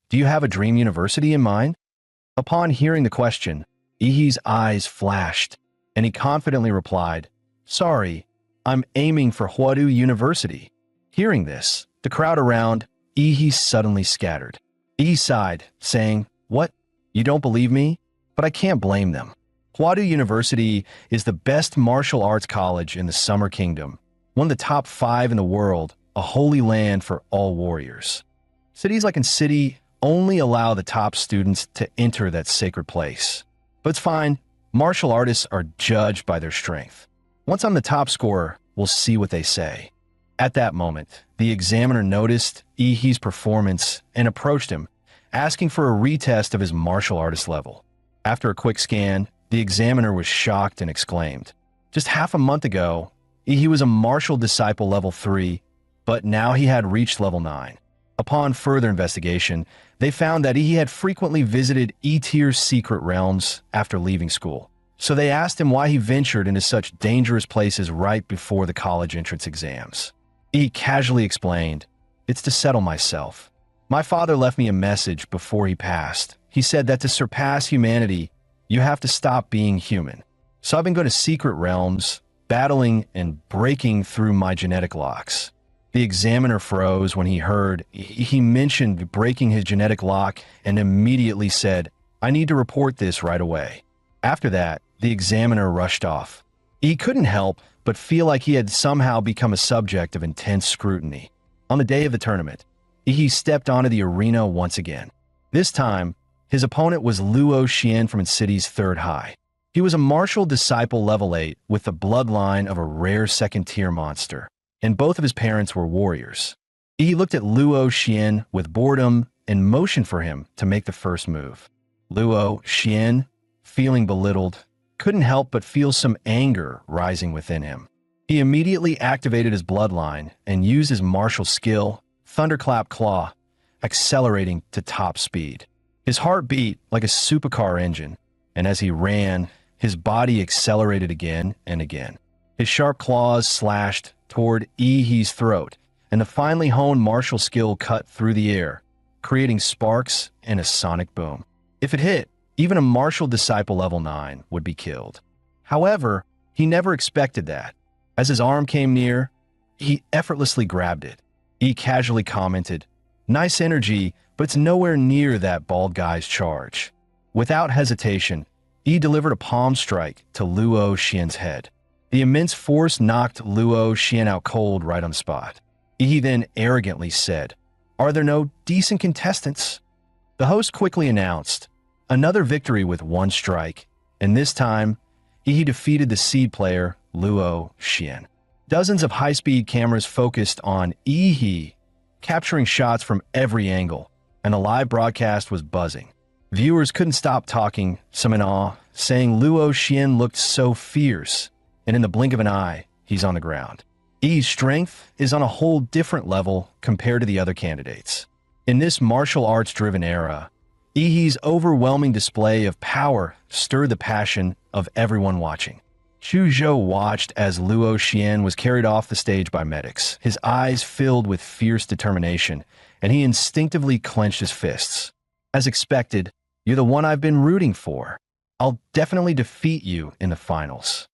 do you have a dream university in mind?" Upon hearing the question, Ecchi's eyes flashed, and he confidently replied, "Sorry, I'm aiming for Huadu University." Hearing this, the crowd around Ecchi suddenly scattered. Ecchi sighed, saying, "What? You don't believe me? But I can't blame them. Huadu University is the best martial arts college in the Summer Kingdom, one of the top 5 in the world, a holy land for all warriors. Cities like in City only allow the top students to enter that sacred place. But it's fine. Martial artists are judged by their strength. Once I'm the top scorer, we'll see what they say." At that moment, the examiner noticed Ecchi's performance and approached him, asking for a retest of his martial artist level. After a quick scan, the examiner was shocked and exclaimed, "Just half a month ago, Ecchi was a martial disciple level 3, but now he had reached level 9. Upon further investigation, they found that Ecchi had frequently visited E-tier secret realms after leaving school. So they asked him why he ventured into such dangerous places right before the college entrance exams. Ecchi casually explained, "It's to settle myself. My father left me a message before he passed. He said that to surpass humanity, you have to stop being human. So I've been going to secret realms, battling and breaking through my genetic locks." The examiner froze when he heard he mentioned breaking his genetic lock and immediately said, "I need to report this right away." After that, the examiner rushed off. He couldn't help but feel like he had somehow become a subject of intense scrutiny. On the day of the tournament, he stepped onto the arena once again. This time, his opponent was Luo Xian from its city's third high. He was a martial disciple level 8 with the bloodline of a rare second-tier monster, and both of his parents were warriors. He looked at Luo Xian with boredom and motioned for him to make the first move. Luo Xian, feeling belittled, couldn't help but feel some anger rising within him. He immediately activated his bloodline and used his martial skill, Thunderclap Claw, accelerating to top speed. His heart beat like a supercar engine, and as he ran, his body accelerated again and again. His sharp claws slashed toward He's throat, and the finely honed martial skill cut through the air, creating sparks and a sonic boom. If it hit, even a martial disciple level 9 would be killed. However, he never expected that. As his arm came near, he effortlessly grabbed it. He casually commented, "Nice energy, but it's nowhere near that bald guy's charge." Without hesitation, he delivered a palm strike to Luo Xian's head. The immense force knocked Luo Xian out cold right on the spot. He then arrogantly said, "Are there no decent contestants?" The host quickly announced, another victory with one strike, and this time, he defeated the seed player, Luo Xian. Dozens of high-speed cameras focused on He, capturing shots from every angle, and the live broadcast was buzzing. Viewers couldn't stop talking, some in awe, saying Luo Xian looked so fierce, and in the blink of an eye, he's on the ground. He's strength is on a whole different level compared to the other candidates. In this martial arts-driven era, He's overwhelming display of power stirred the passion of everyone watching. Xu Zhou watched as Luo Xian was carried off the stage by medics, his eyes filled with fierce determination, and he instinctively clenched his fists. As expected, "You're the one I've been rooting for. I'll definitely defeat you in the finals."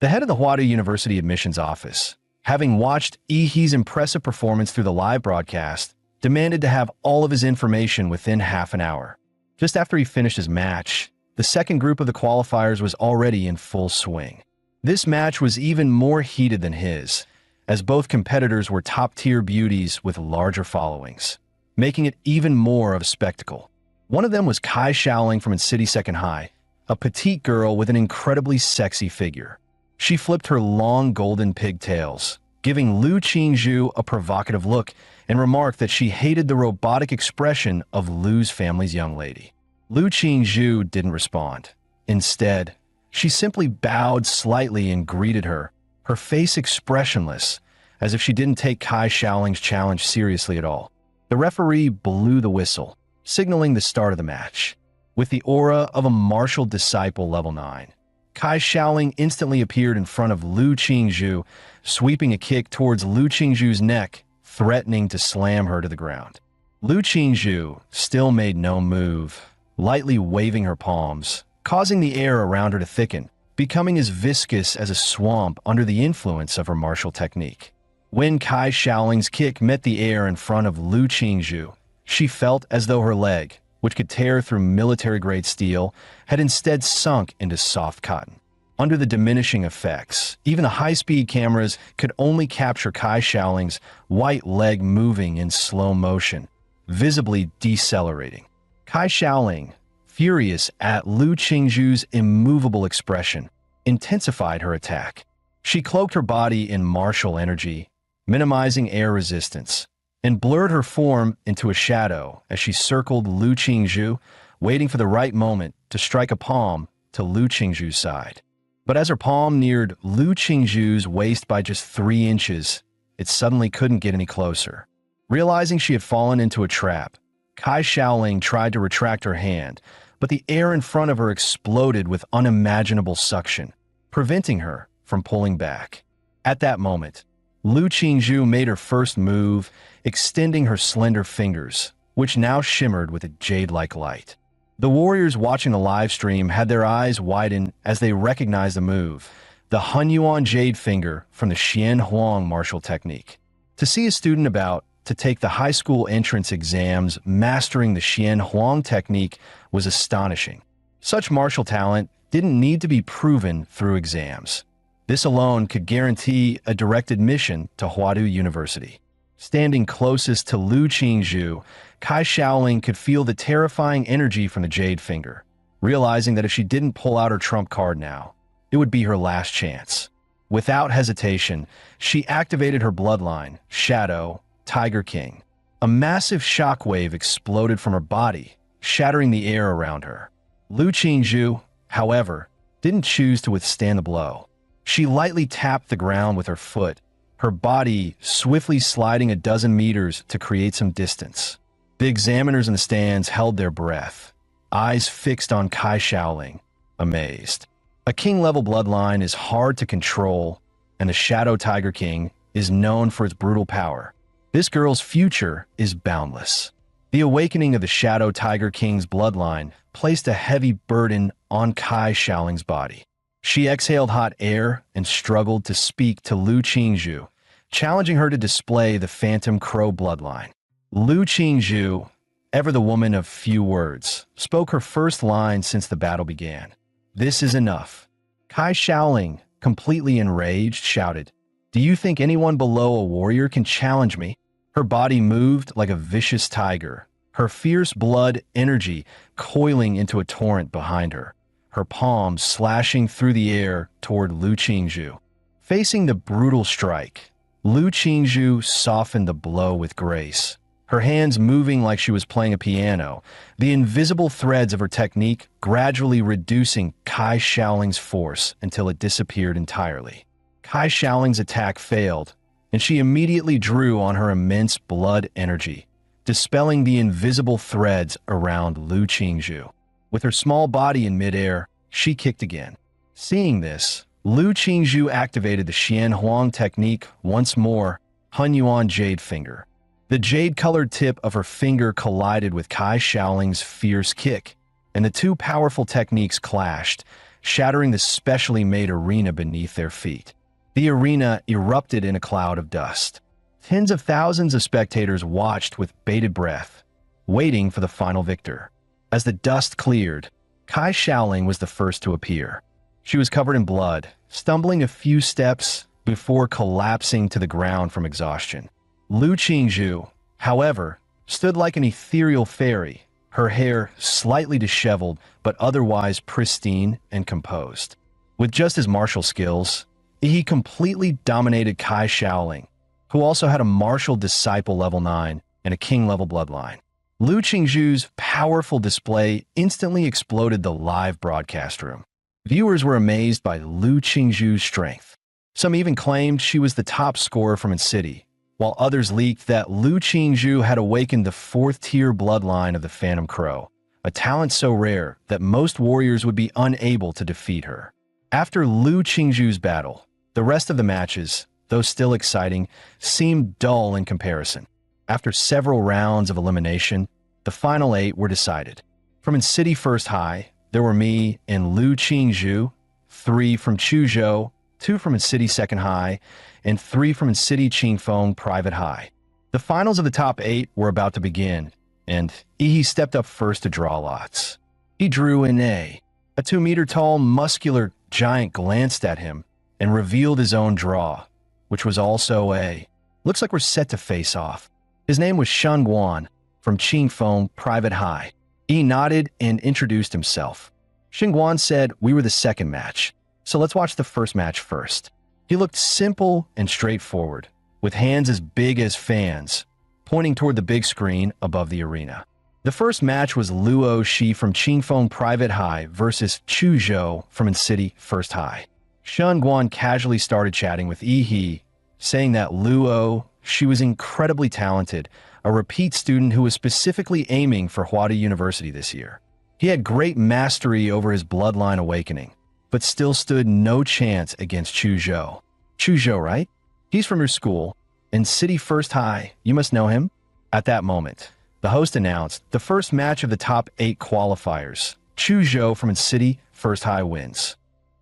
The head of the Huadu University admissions office, having watched He's impressive performance through the live broadcast, demanded to have all of his information within half an hour. Just after he finished his match, the second group of the qualifiers was already in full swing. This match was even more heated than his, as both competitors were top-tier beauties with larger followings, making it even more of a spectacle. One of them was Kai Shaoling from its city second high, a petite girl with an incredibly sexy figure. She flipped her long golden pigtails, giving Lu Qingzhu a provocative look, and remarked that she hated the robotic expression of Lu's family's young lady. Lu Qingzhu didn't respond. Instead, she simply bowed slightly and greeted her, her face expressionless, as if she didn't take Kai Shaoling's challenge seriously at all. The referee blew the whistle, signaling the start of the match. With the aura of a martial disciple level 9, Kai Shaoling instantly appeared in front of Lu Qingzhu, sweeping a kick towards Lu Qingzhu's neck, threatening to slam her to the ground. Lu Qingzhu still made no move, lightly waving her palms, causing the air around her to thicken, becoming as viscous as a swamp under the influence of her martial technique. When Kai Shaoling's kick met the air in front of Lu Qingzhu, she felt as though her leg, which could tear through military-grade steel, had instead sunk into soft cotton. Under the diminishing effects, even the high-speed cameras could only capture Kai Shaoling's white leg moving in slow motion, visibly decelerating. Kai Shaoling, furious at Lu Qingzhu's immovable expression, intensified her attack. She cloaked her body in martial energy, minimizing air resistance, and blurred her form into a shadow as she circled Lu Qingzhu, waiting for the right moment to strike a palm to Lu Qingzhu's side. But as her palm neared Lu Qingzhu's waist by just 3 inches, it suddenly couldn't get any closer. Realizing she had fallen into a trap, Kai Shaoling tried to retract her hand, but the air in front of her exploded with unimaginable suction, preventing her from pulling back. At that moment, Lu Qingzhu made her first move, extending her slender fingers, which now shimmered with a jade-like light. The warriors watching the live stream had their eyes widen as they recognized the move, the Hunyuan Jade Finger from the Xian Huang martial technique. To see a student about to take the high school entrance exams mastering the Xian Huang technique was astonishing. Such martial talent didn't need to be proven through exams. This alone could guarantee a direct admission to Huadu University. Standing closest to Lu Qingzhu, Kai Shaoling could feel the terrifying energy from the Jade Finger, realizing that if she didn't pull out her trump card now, it would be her last chance. Without hesitation, she activated her bloodline, Shadow, Tiger King. A massive shockwave exploded from her body, shattering the air around her. Lu Qingzhu, however, didn't choose to withstand the blow. She lightly tapped the ground with her foot, her body swiftly sliding a dozen meters to create some distance. The examiners in the stands held their breath, eyes fixed on Kai Shaoling, amazed. A king-level bloodline is hard to control, and the Shadow Tiger King is known for its brutal power. This girl's future is boundless. The awakening of the Shadow Tiger King's bloodline placed a heavy burden on Kai Shaoling's body. She exhaled hot air and struggled to speak to Lu Qingzhu, challenging her to display the Phantom Crow bloodline. Lu Qingzhu, ever the woman of few words, spoke her first line since the battle began. "This is enough." Kai Shaoling, completely enraged, shouted, "Do you think anyone below a warrior can challenge me?" Her body moved like a vicious tiger, her fierce blood energy coiling into a torrent behind her, her palms slashing through the air toward Lu Qingzhu. Facing the brutal strike, Lu Qingzhu softened the blow with grace, her hands moving like she was playing a piano, the invisible threads of her technique gradually reducing Kai Shaoling's force until it disappeared entirely. Kai Shaoling's attack failed, and she immediately drew on her immense blood energy, dispelling the invisible threads around Lu Qingzhu. With her small body in midair, she kicked again. Seeing this, Lu Qingzhu activated the Xian Huang technique once more, Hun Yuan Jade Finger. The jade-colored tip of her finger collided with Kai Shaoling's fierce kick, and the two powerful techniques clashed, shattering the specially made arena beneath their feet. The arena erupted in a cloud of dust. Tens of thousands of spectators watched with bated breath, waiting for the final victor. As the dust cleared, Kai Shaoling was the first to appear. She was covered in blood, stumbling a few steps before collapsing to the ground from exhaustion. Lu Qingzhu, however, stood like an ethereal fairy, her hair slightly disheveled but otherwise pristine and composed. With just his martial skills, he completely dominated Kai Shaoling, who also had a martial disciple level 9 and a king level bloodline. Lu Qingzhu's powerful display instantly exploded the live broadcast room. Viewers were amazed by Lu Qingzhu's strength. Some even claimed she was the top scorer from its city, while others leaked that Lu Qingzhu had awakened the fourth-tier bloodline of the Phantom Crow, a talent so rare that most warriors would be unable to defeat her. After Lu Qingzhu's battle, the rest of the matches, though still exciting, seemed dull in comparison. After several rounds of elimination, the final 8 were decided. From in City First High, there were me and Lu Qingzhu, 3 from Chuzhou, 2 from in City Second High, and 3 from in City Qingfeng Private High. The finals of the top 8 were about to begin, and Yi stepped up first to draw lots. He drew in A. A 2-meter-tall, muscular giant glanced at him and revealed his own draw, which was also A. "Looks like we're set to face off." His name was Shun Guan from Qingfeng Private High. He nodded and introduced himself. Shin Guan said we were the second match, so let's watch the first match first. He looked simple and straightforward, with hands as big as fans, pointing toward the big screen above the arena. The first match was Luo Shi from Qingfeng Private High versus Chuzhou from City First High. Shun Guan casually started chatting with Yi, saying that Luo Shi was incredibly talented, a repeat student who was specifically aiming for Huadu University this year. He had great mastery over his bloodline awakening, but still stood no chance against Chuzhou. Chuzhou, right? He's from your school, in City First High. You must know him. At that moment, the host announced the first match of the top 8 qualifiers. Chuzhou from City First High wins.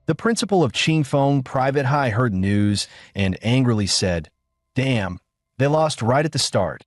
The principal of Qingfeng Private High heard news and angrily said, "Damn, they lost right at the start."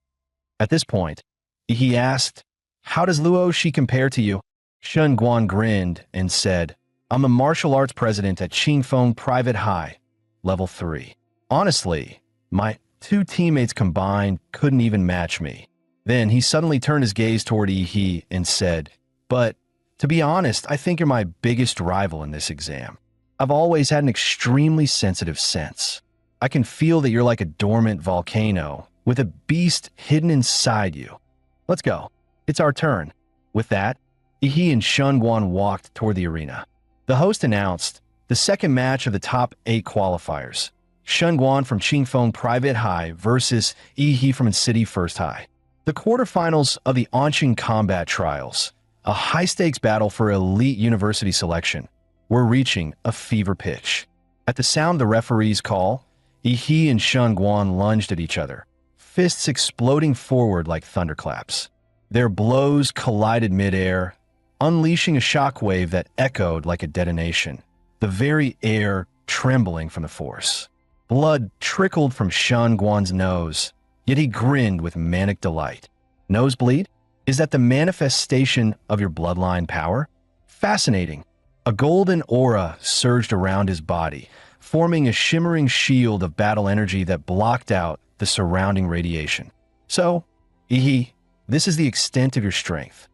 At this point, he asked, "How does Luo Shi compare to you?" Shun Guan grinned and said, "I'm a martial arts president at Qingfeng Private High, level 3. Honestly, my 2 teammates combined couldn't even match me. Then he suddenly turned his gaze toward Ihi and said, "But, to be honest, I think you're my biggest rival in this exam. I've always had an extremely sensitive sense. I can feel that you're like a dormant volcano with a beast hidden inside you. Let's go. It's our turn." With that, Ihi and Shunguan walked toward the arena. The host announced the second match of the top 8 qualifiers. Shunguan from Qingfeng Private High versus Ihi from City First High. The quarterfinals of the Anqing Combat Trials, a high-stakes battle for elite university selection, were reaching a fever pitch. At the sound of the referee's call, Ihi and Shunguan lunged at each other, fists exploding forward like thunderclaps. Their blows collided midair, unleashing a shockwave that echoed like a detonation, the very air trembling from the force. Blood trickled from Shunguan's nose, yet he grinned with manic delight. Nosebleed? Is that the manifestation of your bloodline power? Fascinating. A golden aura surged around his body, forming a shimmering shield of battle energy that blocked out the surrounding radiation. "So, Ihi, this is the extent of your strength."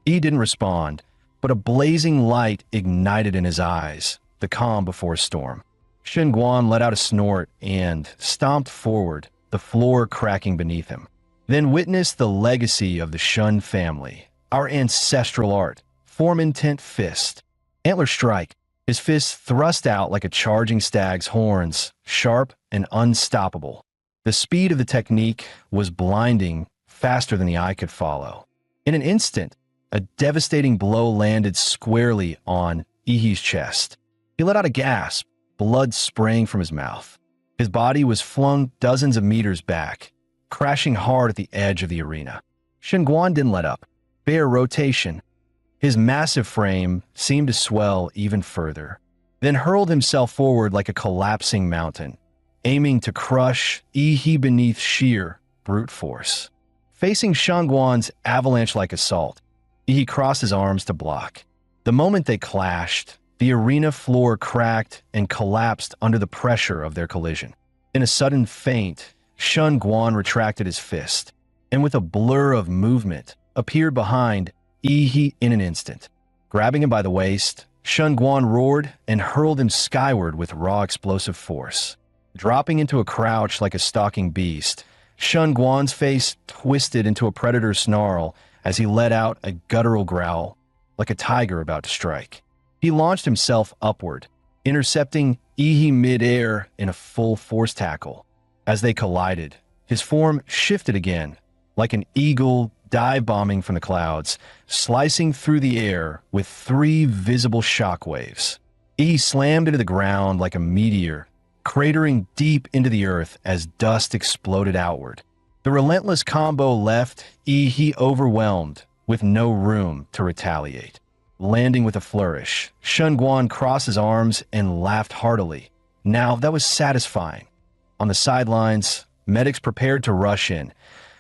He didn't respond, but a blazing light ignited in his eyes, the calm before a storm. Shunguan let out a snort and stomped forward, the floor cracking beneath him. Then witnessed the legacy of the Shun family, our ancestral art, form intent fist. Antler strike, his fist thrust out like a charging stag's horns, sharp and unstoppable. The speed of the technique was blinding, faster than the eye could follow. In an instant, a devastating blow landed squarely on Ihi's chest. He let out a gasp, blood spraying from his mouth. His body was flung dozens of meters back, crashing hard at the edge of the arena. Shunguan didn't let up. Bare rotation. His massive frame seemed to swell even further, then hurled himself forward like a collapsing mountain, aiming to crush Ihi beneath sheer brute force. Facing Shunguan's avalanche-like assault, Ihi crossed his arms to block. The moment they clashed, the arena floor cracked and collapsed under the pressure of their collision. In a sudden feint, Shunguan retracted his fist, and with a blur of movement, appeared behind Ihi in an instant. Grabbing him by the waist, Shunguan roared and hurled him skyward with raw explosive force. Dropping into a crouch like a stalking beast, Shunguan's face twisted into a predator's snarl as he let out a guttural growl, like a tiger about to strike. He launched himself upward, intercepting Ihi mid-air in a full force tackle. As they collided, his form shifted again, like an eagle dive-bombing from the clouds, slicing through the air with 3 visible shockwaves. Ihi slammed into the ground like a meteor, cratering deep into the earth as dust exploded outward. The relentless combo left Ihi overwhelmed, with no room to retaliate. Landing with a flourish, Shunguan crossed his arms and laughed heartily. Now that was satisfying. On the sidelines, medics prepared to rush in.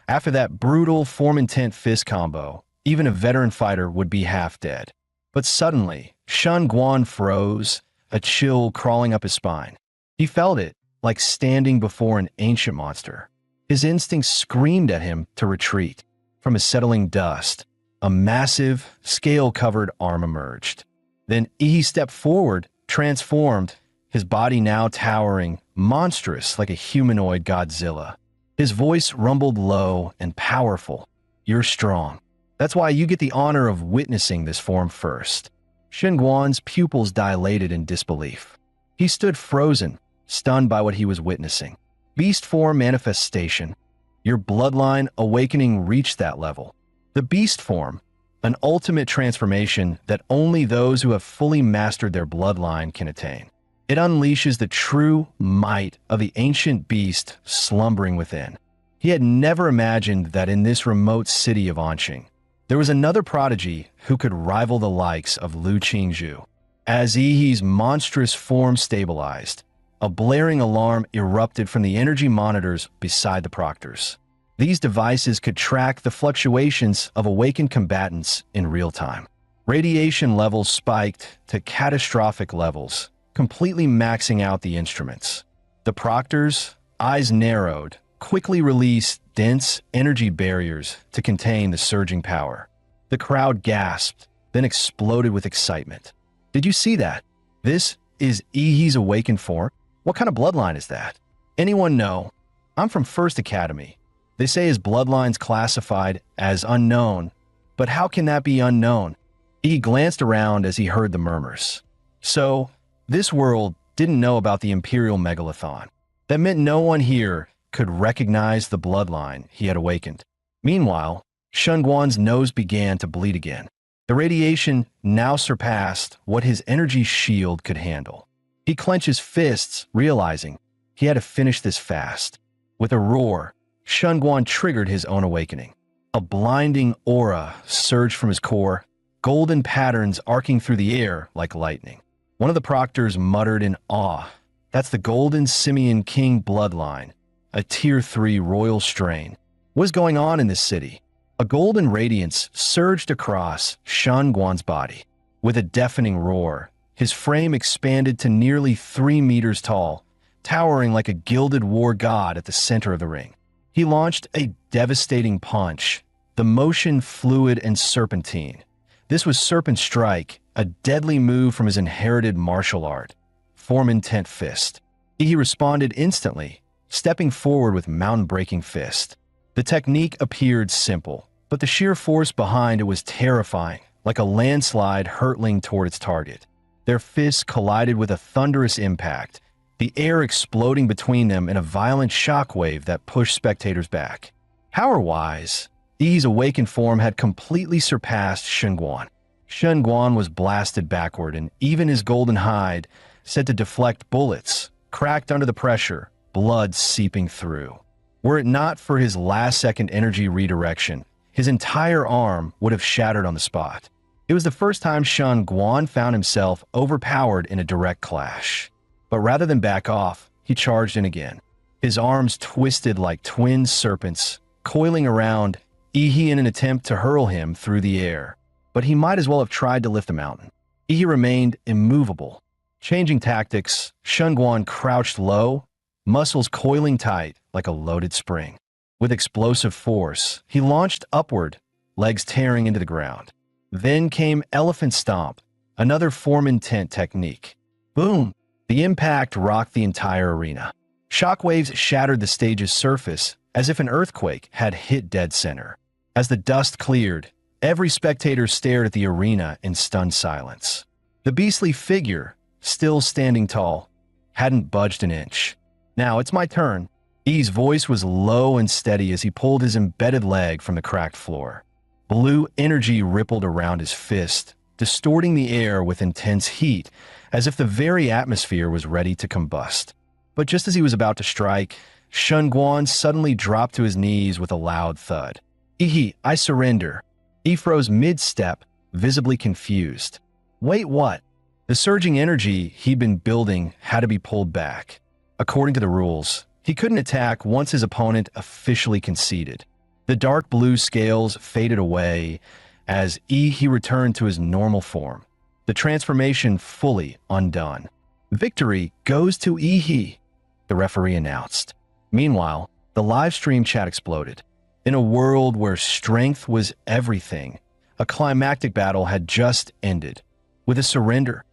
After that brutal form-intent fist combo, even a veteran fighter would be half dead. But suddenly, Shunguan froze, a chill crawling up his spine. He felt it, like standing before an ancient monster. His instincts screamed at him to retreat. From his settling dust, a massive, scale-covered arm emerged. Then Ihi stepped forward, transformed, his body now towering, monstrous like a humanoid Godzilla. His voice rumbled low and powerful. "You're strong. That's why you get the honor of witnessing this form first." Shunguan's pupils dilated in disbelief. He stood frozen, stunned by what he was witnessing. Beast form manifestation. Your bloodline awakening reached that level. The beast form, an ultimate transformation that only those who have fully mastered their bloodline can attain. It unleashes the true might of the ancient beast slumbering within. He had never imagined that in this remote city of Anqing, there was another prodigy who could rival the likes of Lu Qingzhu. As Ihi's monstrous form stabilized, a blaring alarm erupted from the energy monitors beside the proctors. These devices could track the fluctuations of awakened combatants in real time. Radiation levels spiked to catastrophic levels, completely maxing out the instruments. The proctors, eyes narrowed, quickly released dense energy barriers to contain the surging power. The crowd gasped, then exploded with excitement. Did you see that? This is Ihi's awakened form? What kind of bloodline is that? Anyone know? I'm from First Academy. They say his bloodline's classified as unknown, but how can that be unknown? He glanced around as he heard the murmurs. So, this world didn't know about the Imperial Megalithon. That meant no one here could recognize the bloodline he had awakened. Meanwhile, Shunguan's nose began to bleed again. The radiation now surpassed what his energy shield could handle. He clenched his fists, realizing he had to finish this fast. With a roar, Shunguan triggered his own awakening. A blinding aura surged from his core, golden patterns arcing through the air like lightning. One of the proctors muttered in awe, "That's the Golden Simian King bloodline, a Tier 3 royal strain. What's going on in this city?" A golden radiance surged across Shunguan's body. With a deafening roar, his frame expanded to nearly 3 meters tall, towering like a gilded war god at the center of the ring. He launched a devastating punch, the motion fluid and serpentine. This was Serpent Strike, a deadly move from his inherited martial art, Form Intent Fist. He responded instantly, stepping forward with mountain-breaking fist. The technique appeared simple, but the sheer force behind it was terrifying, like a landslide hurtling toward its target. Their fists collided with a thunderous impact, the air exploding between them in a violent shockwave that pushed spectators back. Power-wise, I's awakened form had completely surpassed Shunguan. Shunguan was blasted backward, and even his golden hide, said to deflect bullets, cracked under the pressure, blood seeping through. Were it not for his last-second energy redirection, his entire arm would have shattered on the spot. It was the first time Shunguan found himself overpowered in a direct clash. But rather than back off, he charged in again. His arms twisted like twin serpents, coiling around Ihi in an attempt to hurl him through the air. But he might as well have tried to lift a mountain. Ihi remained immovable. Changing tactics, Shunguan crouched low, muscles coiling tight like a loaded spring. With explosive force, he launched upward, legs tearing into the ground. Then came Elephant Stomp, another Form Intent technique. Boom! The impact rocked the entire arena. Shockwaves shattered the stage's surface as if an earthquake had hit dead center. As the dust cleared, every spectator stared at the arena in stunned silence. The beastly figure, still standing tall, hadn't budged an inch. "Now it's my turn." I's voice was low and steady as he pulled his embedded leg from the cracked floor. Blue energy rippled around his fist, distorting the air with intense heat, as if the very atmosphere was ready to combust. But just as he was about to strike, Shunguan suddenly dropped to his knees with a loud thud. "Ihi, I surrender." He froze mid-step, visibly confused. Wait, what? The surging energy he'd been building had to be pulled back. According to the rules, he couldn't attack once his opponent officially conceded. The dark blue scales faded away as Ihi returned to his normal form, the transformation fully undone. "Victory goes to Ihi," the referee announced. Meanwhile, the live stream chat exploded. In a world where strength was everything, a climactic battle had just ended. With a surrender,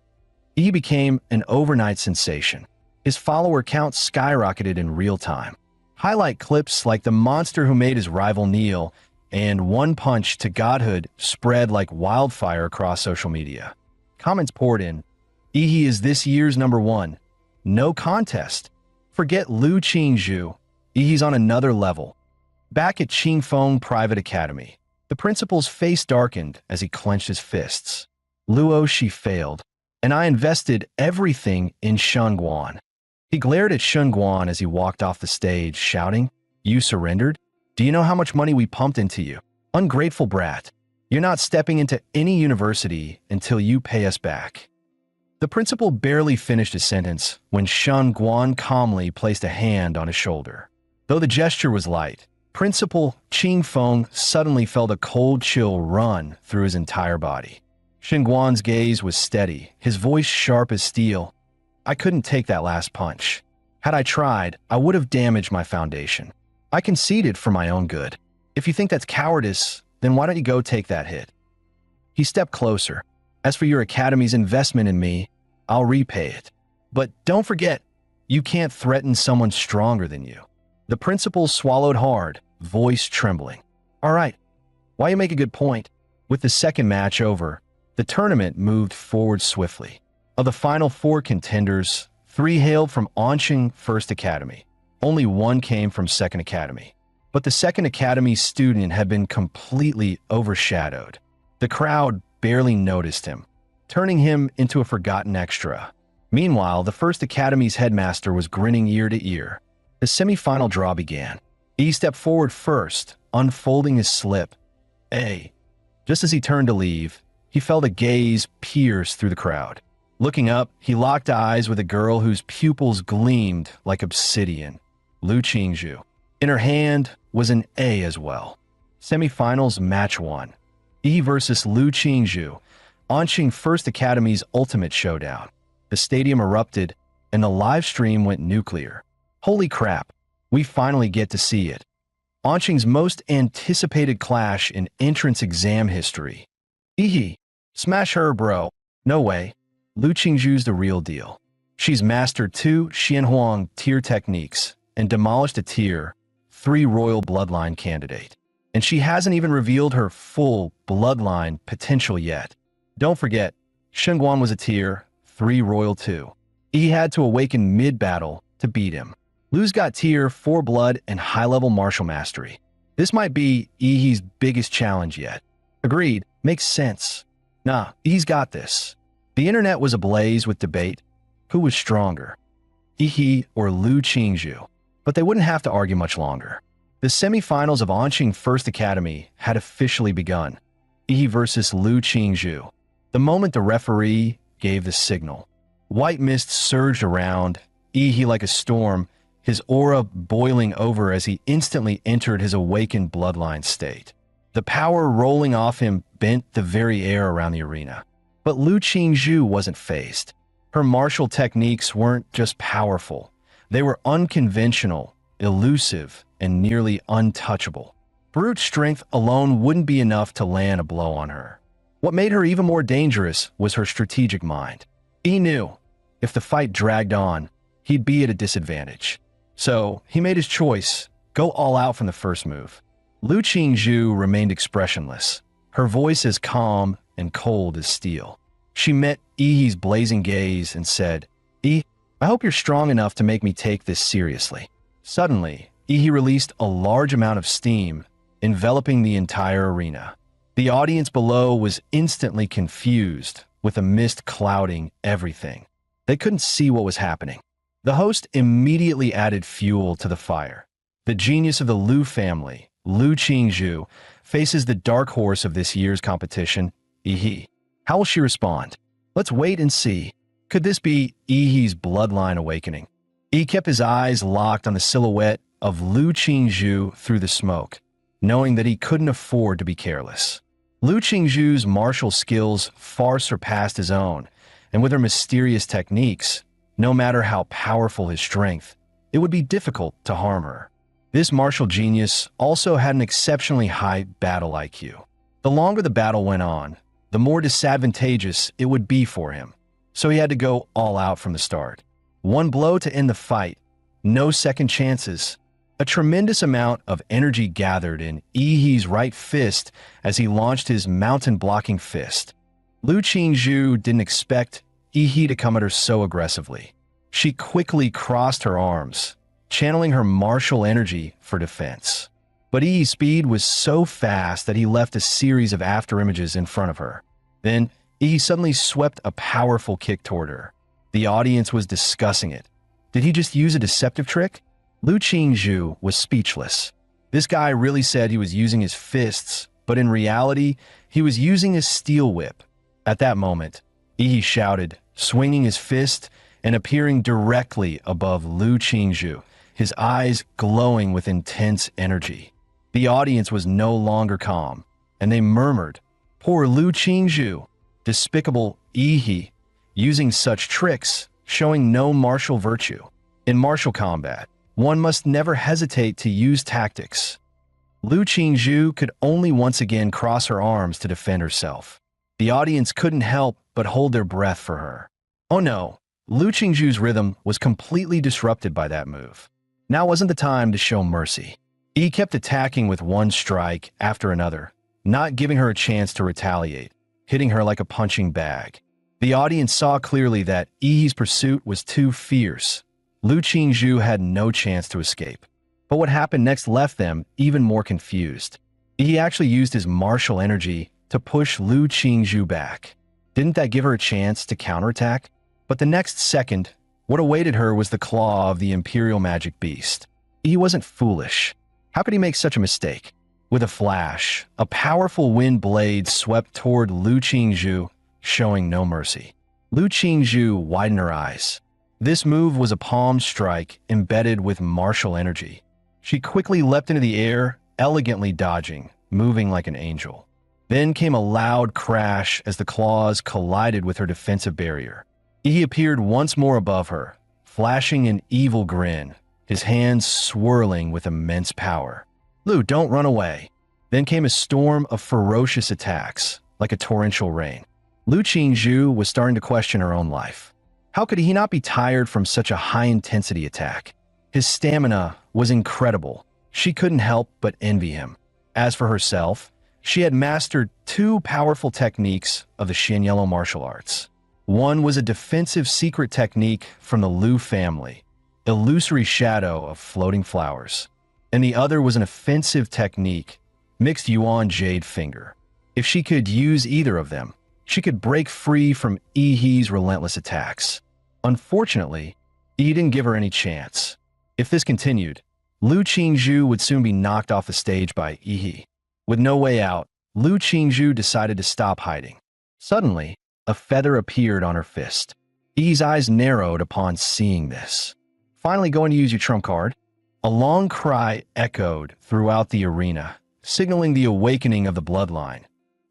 Ihi became an overnight sensation. His follower count skyrocketed in real time. Highlight clips like the monster who made his rival kneel and one punch to godhood spread like wildfire across social media. Comments poured in. "Ihi is this year's #1. No contest. Forget Lu Qingzhu. Ihi's on another level." Back at Qingfeng Private Academy, the principal's face darkened as he clenched his fists. "Luo, she failed, and I invested everything in Shunguan." He glared at Shunguan as he walked off the stage, shouting, "You surrendered? Do you know how much money we pumped into you? Ungrateful brat. You're not stepping into any university until you pay us back." The principal barely finished his sentence when Shunguan calmly placed a hand on his shoulder. Though the gesture was light, Principal Qingfeng suddenly felt a cold chill run through his entire body. Shunguan's gaze was steady, his voice sharp as steel. "I couldn't take that last punch. Had I tried, I would have damaged my foundation. I conceded for my own good. If you think that's cowardice, then why don't you go take that hit? He stepped closer. As for your academy's investment in me, I'll repay it. But don't forget, you can't threaten someone stronger than you. The principal swallowed hard, voice trembling. All right, why you make a good point. With the second match over, the tournament moved forward swiftly. Of the final 4 contenders, 3 hailed from Onshing First Academy. Only 1 came from Second Academy. But the Second Academy student had been completely overshadowed. The crowd barely noticed him, turning him into a forgotten extra. Meanwhile, the First Academy's headmaster was grinning ear to ear. The semi-final draw began. He stepped forward first, unfolding his slip. Just as he turned to leave, he felt a gaze pierce through the crowd. Looking up, he locked eyes with a girl whose pupils gleamed like obsidian, Lu Qingzhu. In her hand was an A as well. Semifinals match 1. E versus Lu Qingzhu, Onshing First Academy's ultimate showdown. The stadium erupted, and the live stream went nuclear. Holy crap, we finally get to see it. Onshing's most anticipated clash in entrance exam history. Smash her, bro. No way. Lu Qingzhu's the real deal. She's mastered 2 Xianhuang tier techniques and demolished a tier 3 royal bloodline candidate. And she hasn't even revealed her full bloodline potential yet. Don't forget, Shengguan was a tier 3 royal too. He had to awaken mid-battle to beat him. Lu's got tier 4 blood and high-level martial mastery. This might be Yi's biggest challenge yet. Agreed, makes sense. Nah, Yi's got this. The internet was ablaze with debate. Who was stronger, Yi or Lu Qingzhu? But they wouldn't have to argue much longer. The semifinals of Onshing First Academy had officially begun. Yi versus Lu Qingzhu. The moment the referee gave the signal, white mist surged around, Yi like a storm, his aura boiling over as he instantly entered his awakened bloodline state. The power rolling off him bent the very air around the arena. But Lu Qingzhu wasn't phased. Her martial techniques weren't just powerful. They were unconventional, elusive, and nearly untouchable. Brute strength alone wouldn't be enough to land a blow on her. What made her even more dangerous was her strategic mind. He knew, if the fight dragged on, he'd be at a disadvantage. So he made his choice, go all out from the first move. Lu Qingzhu remained expressionless, her voice as calm and cold as steel. She met Yi's blazing gaze and said, I hope you're strong enough to make me take this seriously. Suddenly, Yi released a large amount of steam, enveloping the entire arena. The audience below was instantly confused, with a mist clouding everything. They couldn't see what was happening. The host immediately added fuel to the fire. The genius of the Lu family, Lu Qingzhu, faces the dark horse of this year's competition, Yi. How will she respond? Let's wait and see. Could this be Yi's bloodline awakening? Yi kept his eyes locked on the silhouette of Lu Qingzhu through the smoke, knowing that he couldn't afford to be careless. Lu Qingzhu's martial skills far surpassed his own, and with her mysterious techniques, no matter how powerful his strength, it would be difficult to harm her. This martial genius also had an exceptionally high battle IQ. The longer the battle went on, the more disadvantageous it would be for him, so he had to go all out from the start. One blow to end the fight, no second chances. A tremendous amount of energy gathered in Yi's right fist as he launched his mountain-blocking fist. Lu Qingzhu didn't expect Yi to come at her so aggressively. She quickly crossed her arms, channeling her martial energy for defense. But Yi's speed was so fast that he left a series of afterimages in front of her. Then, Yi suddenly swept a powerful kick toward her. The audience was discussing it. Did he just use a deceptive trick? Lu Qingzhu was speechless. This guy really said he was using his fists, but in reality, he was using his steel whip. At that moment, Yi shouted, swinging his fist and appearing directly above Lu Qingzhu, his eyes glowing with intense energy. The audience was no longer calm, and they murmured, "Poor Lu Qingzhu, despicable Yi, using such tricks, showing no martial virtue." In martial combat, one must never hesitate to use tactics. Lu Qingzhu could only once again cross her arms to defend herself. The audience couldn't help but hold their breath for her. Oh no, Lu Qingzhu's rhythm was completely disrupted by that move. Now wasn't the time to show mercy. He kept attacking with one strike after another, not giving her a chance to retaliate, hitting her like a punching bag. The audience saw clearly that Yi's pursuit was too fierce. Lu Qingzhu had no chance to escape. But what happened next left them even more confused. He actually used his martial energy to push Lu Qingzhu back. Didn't that give her a chance to counterattack? But the next second, what awaited her was the claw of the Imperial Magic Beast. He wasn't foolish. How could he make such a mistake? With a flash, a powerful wind blade swept toward Lu Qingzhu, showing no mercy. Lu Qingzhu widened her eyes. This move was a palm strike embedded with martial energy. She quickly leapt into the air, elegantly dodging, moving like an angel. Then came a loud crash as the claws collided with her defensive barrier. He appeared once more above her, flashing an evil grin, his hands swirling with immense power. Lu, don't run away. Then came a storm of ferocious attacks, like a torrential rain. Lu Qingzhu was starting to question her own life. How could he not be tired from such a high-intensity attack? His stamina was incredible. She couldn't help but envy him. As for herself, she had mastered two powerful techniques of the Shin Yellow martial arts. One was a defensive secret technique from the Lu family, illusory shadow of floating flowers. And the other was an offensive technique, mixed Yuan Jade Finger. If she could use either of them, she could break free from Yi's relentless attacks. Unfortunately, Yi didn't give her any chance. If this continued, Lu Qingzhu would soon be knocked off the stage by Yi. With no way out, Lu Qingzhu decided to stop hiding. Suddenly, a feather appeared on her fist. Yi's eyes narrowed upon seeing this. Finally going to use your trump card? A long cry echoed throughout the arena, signaling the awakening of the bloodline,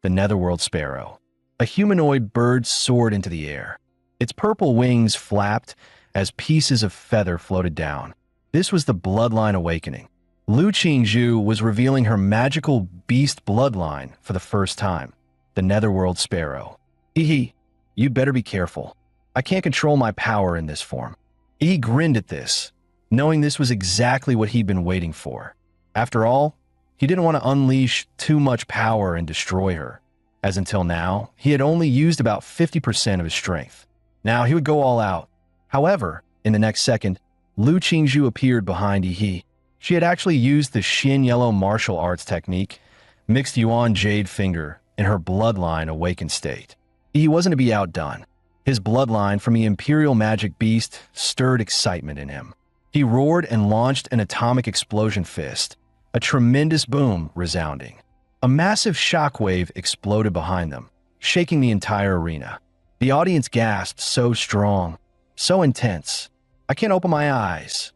the Netherworld Sparrow. A humanoid bird soared into the air. Its purple wings flapped as pieces of feather floated down. This was the bloodline awakening. Lu Qingzhu was revealing her magical beast bloodline for the first time, the Netherworld Sparrow. Yi, you better be careful. I can't control my power in this form. Yi grinned at this, knowing this was exactly what he'd been waiting for. After all, he didn't want to unleash too much power and destroy her, as until now, he had only used about 50% of his strength. Now he would go all out. However, in the next second, Lu Qingzhu appeared behind Yi. She had actually used the Shin Yellow martial arts technique, mixed Yuan Jade Finger, in her bloodline awakened state. He wasn't to be outdone. His bloodline from the Imperial Magic Beast stirred excitement in him. He roared and launched an atomic explosion fist, a tremendous boom resounding. A massive shockwave exploded behind them, shaking the entire arena. The audience gasped, so strong, so intense. I can't open my eyes.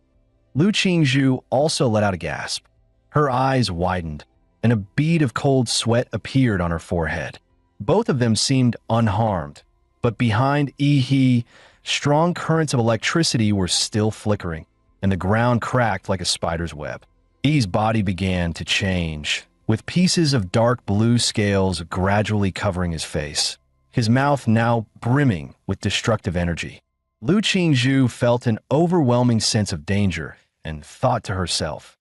Lu Qingzhu also let out a gasp. Her eyes widened, and a bead of cold sweat appeared on her forehead. Both of them seemed unharmed, but behind Yi, strong currents of electricity were still flickering, and the ground cracked like a spider's web. Yi's body began to change, with pieces of dark blue scales gradually covering his face, his mouth now brimming with destructive energy. Lu Qingzhu felt an overwhelming sense of danger and thought to herself,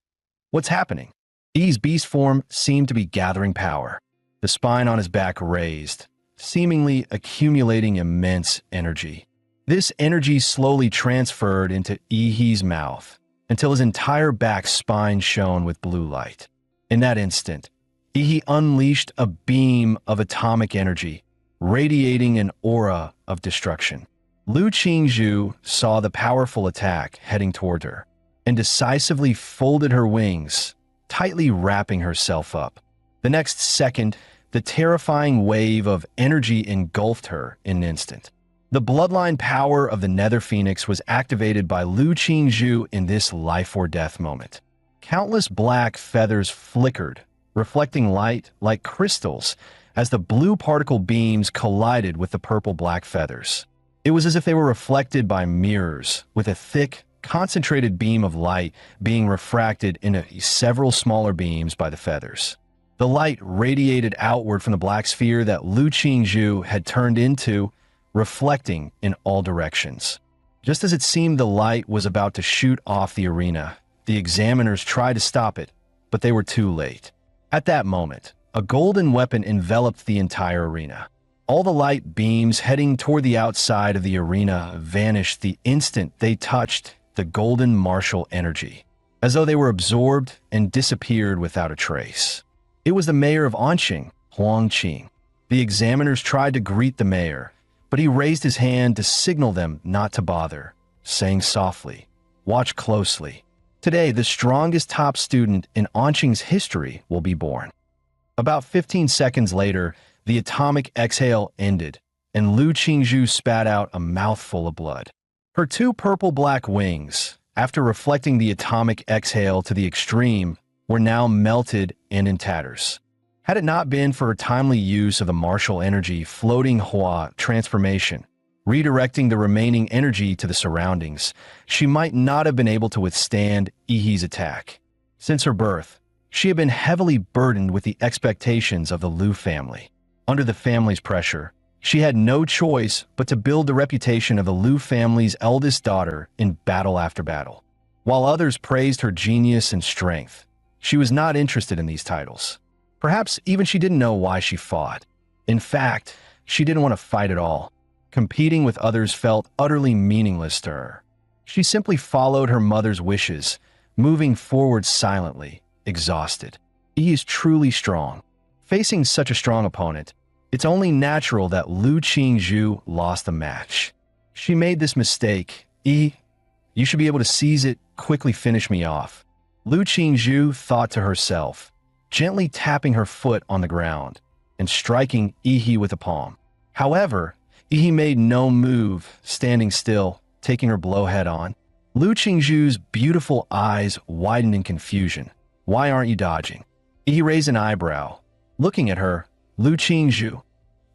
"What's happening?" Yi's beast form seemed to be gathering power, the spine on his back raised, seemingly accumulating immense energy. This energy slowly transferred into Yi's mouth until his entire back spine shone with blue light. In that instant, Yi unleashed a beam of atomic energy, radiating an aura of destruction. Lu Qingzhu saw the powerful attack heading toward her and decisively folded her wings, tightly wrapping herself up. The next second, the terrifying wave of energy engulfed her in an instant. The bloodline power of the Nether Phoenix was activated by Lu Qingzhu in this life-or-death moment. Countless black feathers flickered, reflecting light like crystals as the blue particle beams collided with the purple-black feathers. It was as if they were reflected by mirrors with a thick, concentrated beam of light being refracted into several smaller beams by the feathers. The light radiated outward from the black sphere that Lu Qingzhu had turned into, reflecting in all directions. Just as it seemed the light was about to shoot off the arena, the examiners tried to stop it, but they were too late. At that moment, a golden weapon enveloped the entire arena. All the light beams heading toward the outside of the arena vanished the instant they touched the golden martial energy, as though they were absorbed and disappeared without a trace. It was the mayor of Anqing, Huang Qing. The examiners tried to greet the mayor, but he raised his hand to signal them not to bother, saying softly, "Watch closely. Today, the strongest top student in Anqing's history will be born." About 15 seconds later, the atomic exhale ended, and Lu Qingzhu spat out a mouthful of blood. Her two purple-black wings, after reflecting the atomic exhale to the extreme, were now melted and in tatters. Had it not been for her timely use of the martial energy floating Hua transformation, redirecting the remaining energy to the surroundings, she might not have been able to withstand Yi's attack. Since her birth, she had been heavily burdened with the expectations of the Lu family. Under the family's pressure, she had no choice but to build the reputation of the Lu family's eldest daughter in battle after battle. While others praised her genius and strength, she was not interested in these titles. Perhaps even she didn't know why she fought. In fact, she didn't want to fight at all. Competing with others felt utterly meaningless to her. She simply followed her mother's wishes, moving forward silently, exhausted. Yi is truly strong. Facing such a strong opponent, it's only natural that Lu Qingzhu lost the match. She made this mistake. Yi, you should be able to seize it, quickly finish me off. Lu Qingzhu thought to herself, gently tapping her foot on the ground and striking Yi with a palm. However, Yi made no move, standing still, taking her blow head on. Lu Qingzhu's beautiful eyes widened in confusion. Why aren't you dodging? Yi raised an eyebrow. Looking at her, Lu Qingzhu,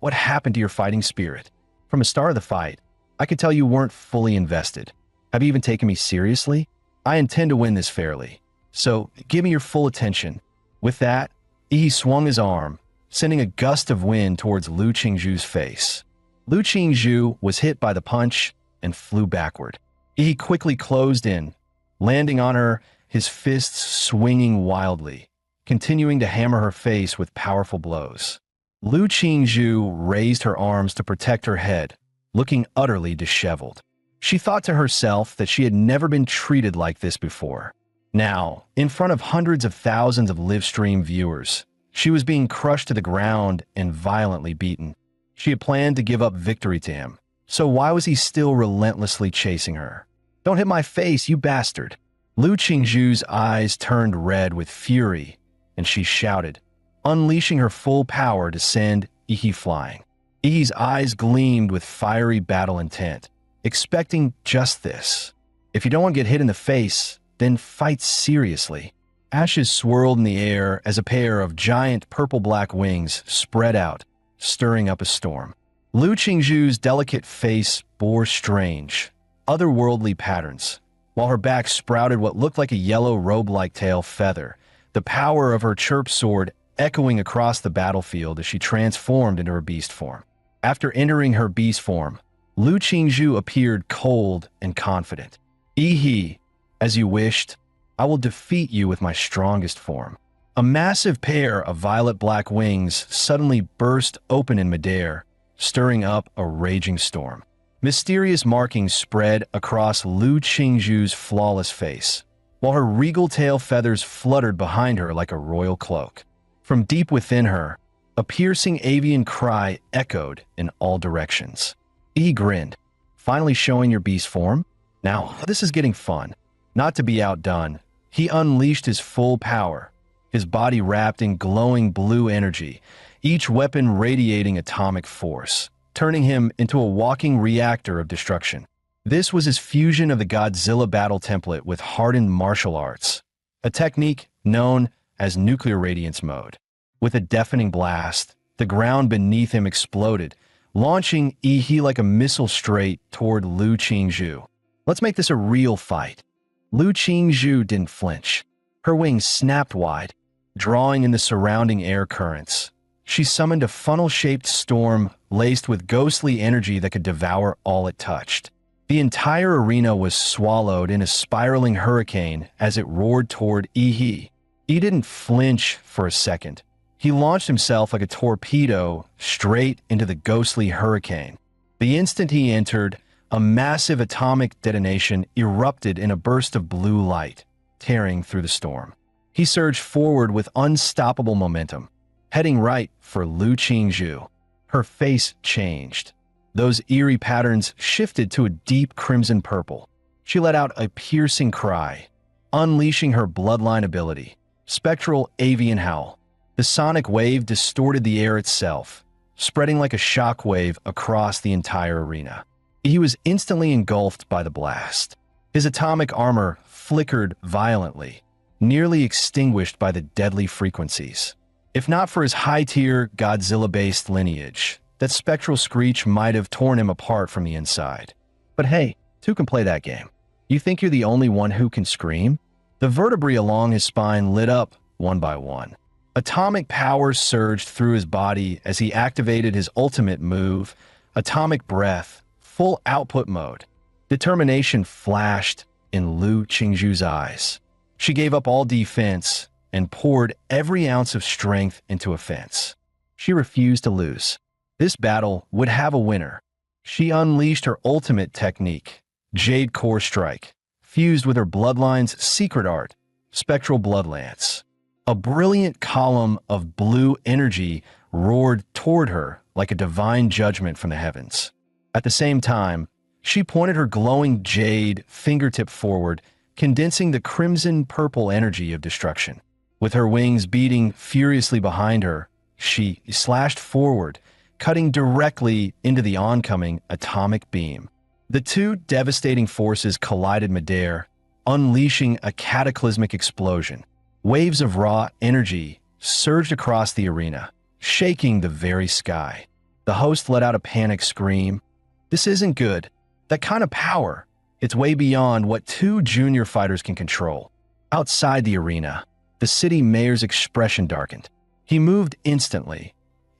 what happened to your fighting spirit? From the start of the fight, I could tell you weren't fully invested. Have you even taken me seriously? I intend to win this fairly, so give me your full attention. With that, Yi swung his arm, sending a gust of wind towards Lu Qingzhu's face. Lu Qingzhu was hit by the punch and flew backward. Yi quickly closed in, landing on her, his fists swinging wildly, continuing to hammer her face with powerful blows. Lu Qingzhu raised her arms to protect her head, looking utterly disheveled. She thought to herself that she had never been treated like this before. Now, in front of hundreds of thousands of live-stream viewers, she was being crushed to the ground and violently beaten. She had planned to give up victory to him, so why was he still relentlessly chasing her? Don't hit my face, you bastard! Lu Qingzhu's eyes turned red with fury, and she shouted, unleashing her full power to send Yi flying. Yi's eyes gleamed with fiery battle intent, expecting just this. If you don't want to get hit in the face, then fight seriously. Ashes swirled in the air as a pair of giant purple-black wings spread out, stirring up a storm. Lu Qingzhu's delicate face bore strange, otherworldly patterns, while her back sprouted what looked like a yellow robe-like tail feather, the power of her chirp sword echoing across the battlefield as she transformed into her beast form. After entering her beast form, Lu Qingzhu appeared cold and confident. Yi, as you wished, I will defeat you with my strongest form. A massive pair of violet-black wings suddenly burst open in midair, stirring up a raging storm. Mysterious markings spread across Lu Qingzhu's flawless face, while her regal tail feathers fluttered behind her like a royal cloak. From deep within her, a piercing avian cry echoed in all directions. Yi grinned, finally showing your beast form? Now, this is getting fun. Not to be outdone, he unleashed his full power, his body wrapped in glowing blue energy, each weapon radiating atomic force, turning him into a walking reactor of destruction. This was his fusion of the Godzilla battle template with hardened martial arts, a technique known as nuclear radiance mode. With a deafening blast, the ground beneath him exploded, launching Yi like a missile straight toward Lu Qingzhu. Let's make this a real fight. Lu Qingzhu didn't flinch. Her wings snapped wide, drawing in the surrounding air currents. She summoned a funnel-shaped storm laced with ghostly energy that could devour all it touched. The entire arena was swallowed in a spiraling hurricane as it roared toward Yi. He didn't flinch for a second. He launched himself like a torpedo straight into the ghostly hurricane. The instant he entered, a massive atomic detonation erupted in a burst of blue light, tearing through the storm. He surged forward with unstoppable momentum, heading right for Lu Qingzhu. Her face changed. Those eerie patterns shifted to a deep crimson purple. She let out a piercing cry, unleashing her bloodline ability, Spectral Avian Howl. The sonic wave distorted the air itself, spreading like a shockwave across the entire arena. He was instantly engulfed by the blast. His atomic armor flickered violently, nearly extinguished by the deadly frequencies. If not for his high-tier, Godzilla-based lineage, that spectral screech might have torn him apart from the inside. But hey, two can play that game. You think you're the only one who can scream? The vertebrae along his spine lit up one by one. Atomic power surged through his body as he activated his ultimate move, Atomic Breath, full output mode. Determination flashed in Lu Qingzhu's eyes. She gave up all defense and poured every ounce of strength into offense. She refused to lose. This battle would have a winner. She unleashed her ultimate technique, Jade Core Strike, fused with her bloodline's secret art, Spectral Blood Lance. A brilliant column of blue energy roared toward her like a divine judgment from the heavens. At the same time, she pointed her glowing jade fingertip forward, condensing the crimson-purple energy of destruction. With her wings beating furiously behind her, she slashed forward, cutting directly into the oncoming atomic beam. The two devastating forces collided midair, unleashing a cataclysmic explosion. Waves of raw energy surged across the arena, shaking the very sky. The host let out a panicked scream. This isn't good. That kind of power, it's way beyond what two junior fighters can control. Outside the arena, the city mayor's expression darkened. He moved instantly.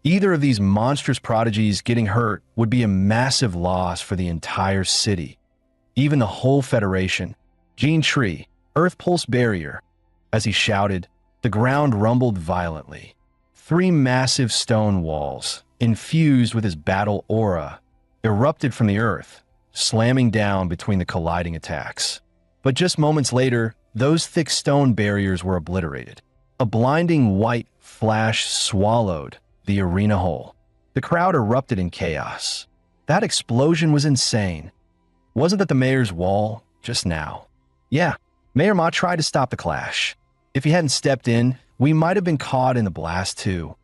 Either of these monstrous prodigies getting hurt would be a massive loss for the entire city, even the whole Federation. Gene Tree, Earth Pulse Barrier. As he shouted, the ground rumbled violently. 3 massive stone walls, infused with his battle aura, erupted from the earth, slamming down between the colliding attacks. But just moments later, those thick stone barriers were obliterated. A blinding white flash swallowed the arena whole. The crowd erupted in chaos. That explosion was insane. Wasn't that the mayor's wall just now? Yeah, Mayor Ma tried to stop the clash. If he hadn't stepped in, we might have been caught in the blast too.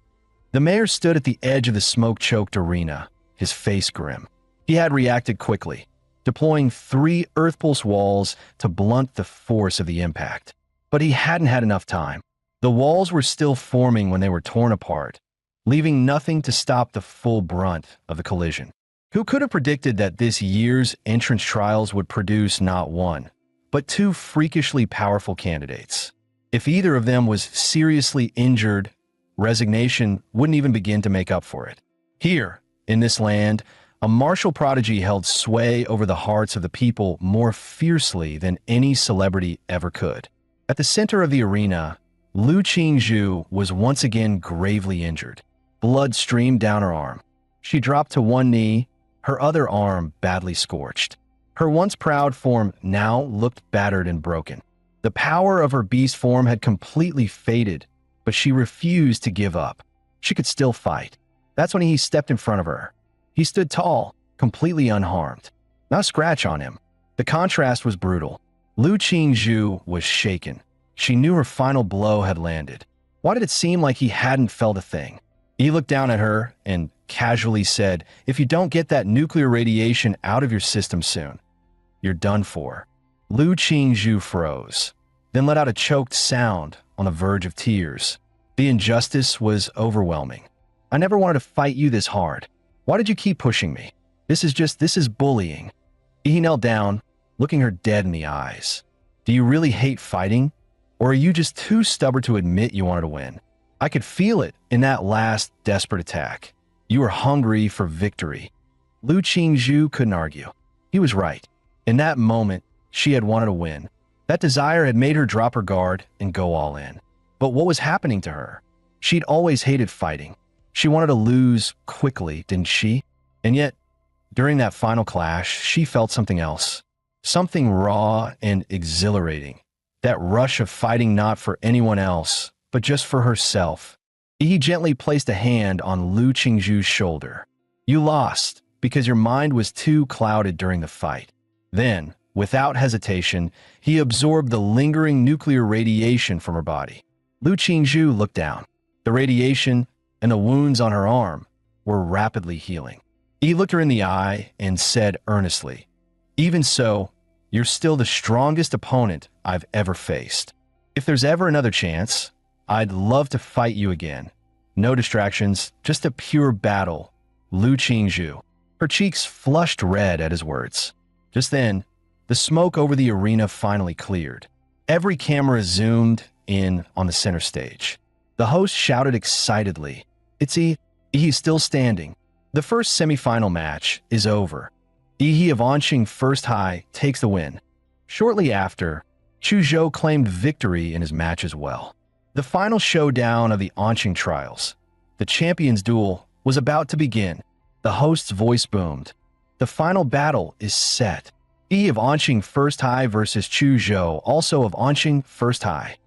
The mayor stood at the edge of the smoke-choked arena, his face grim. He had reacted quickly, deploying 3 Earth Pulse walls to blunt the force of the impact. But he hadn't had enough time. The walls were still forming when they were torn apart, leaving nothing to stop the full brunt of the collision. Who could have predicted that this year's entrance trials would produce not 1, but 2 freakishly powerful candidates? If either of them was seriously injured, resignation wouldn't even begin to make up for it. Here, in this land, a martial prodigy held sway over the hearts of the people more fiercely than any celebrity ever could. At the center of the arena, Lu Qingzhu was once again gravely injured. Blood streamed down her arm. She dropped to one knee, her other arm badly scorched. Her once proud form now looked battered and broken. The power of her beast form had completely faded, but she refused to give up. She could still fight. That's when he stepped in front of her. He stood tall, completely unharmed. Not a scratch on him. The contrast was brutal. Lu Qingzhu was shaken. She knew her final blow had landed. Why did it seem like he hadn't felt a thing? He looked down at her and casually said, "If you don't get that nuclear radiation out of your system soon, you're done for." Lu Qingzhu froze, then let out a choked sound on the verge of tears. The injustice was overwhelming. I never wanted to fight you this hard. Why did you keep pushing me? This is bullying. He knelt down, looking her dead in the eyes. Do you really hate fighting? Or are you just too stubborn to admit you wanted to win? I could feel it in that last desperate attack. You were hungry for victory. Lu Qingzhu couldn't argue. He was right. In that moment, she had wanted to win. That desire had made her drop her guard and go all in. But what was happening to her? She'd always hated fighting. She wanted to lose quickly, didn't she? And yet, during that final clash, she felt something else. Something raw and exhilarating. That rush of fighting not for anyone else, but just for herself. He gently placed a hand on Lu Qingzhu's shoulder. You lost because your mind was too clouded during the fight. Then, without hesitation, he absorbed the lingering nuclear radiation from her body. Lu Qingzhu looked down. The radiation and the wounds on her arm were rapidly healing. He looked her in the eye and said earnestly, "Even so, you're still the strongest opponent I've ever faced. If there's ever another chance, I'd love to fight you again. No distractions, just a pure battle." Lu Qingzhu. Her cheeks flushed red at his words. Just then, the smoke over the arena finally cleared. Every camera zoomed in on the center stage. The host shouted excitedly, He's still standing. The first semifinal match is over. He of Anqing First High takes the win. Shortly after, Chu Zhou claimed victory in his match as well. The final showdown of the Anqing trials, the champions' duel, was about to begin. The host's voice boomed. The final battle is set. He of Anqing First High versus Chu Zhou, also of Anqing First High.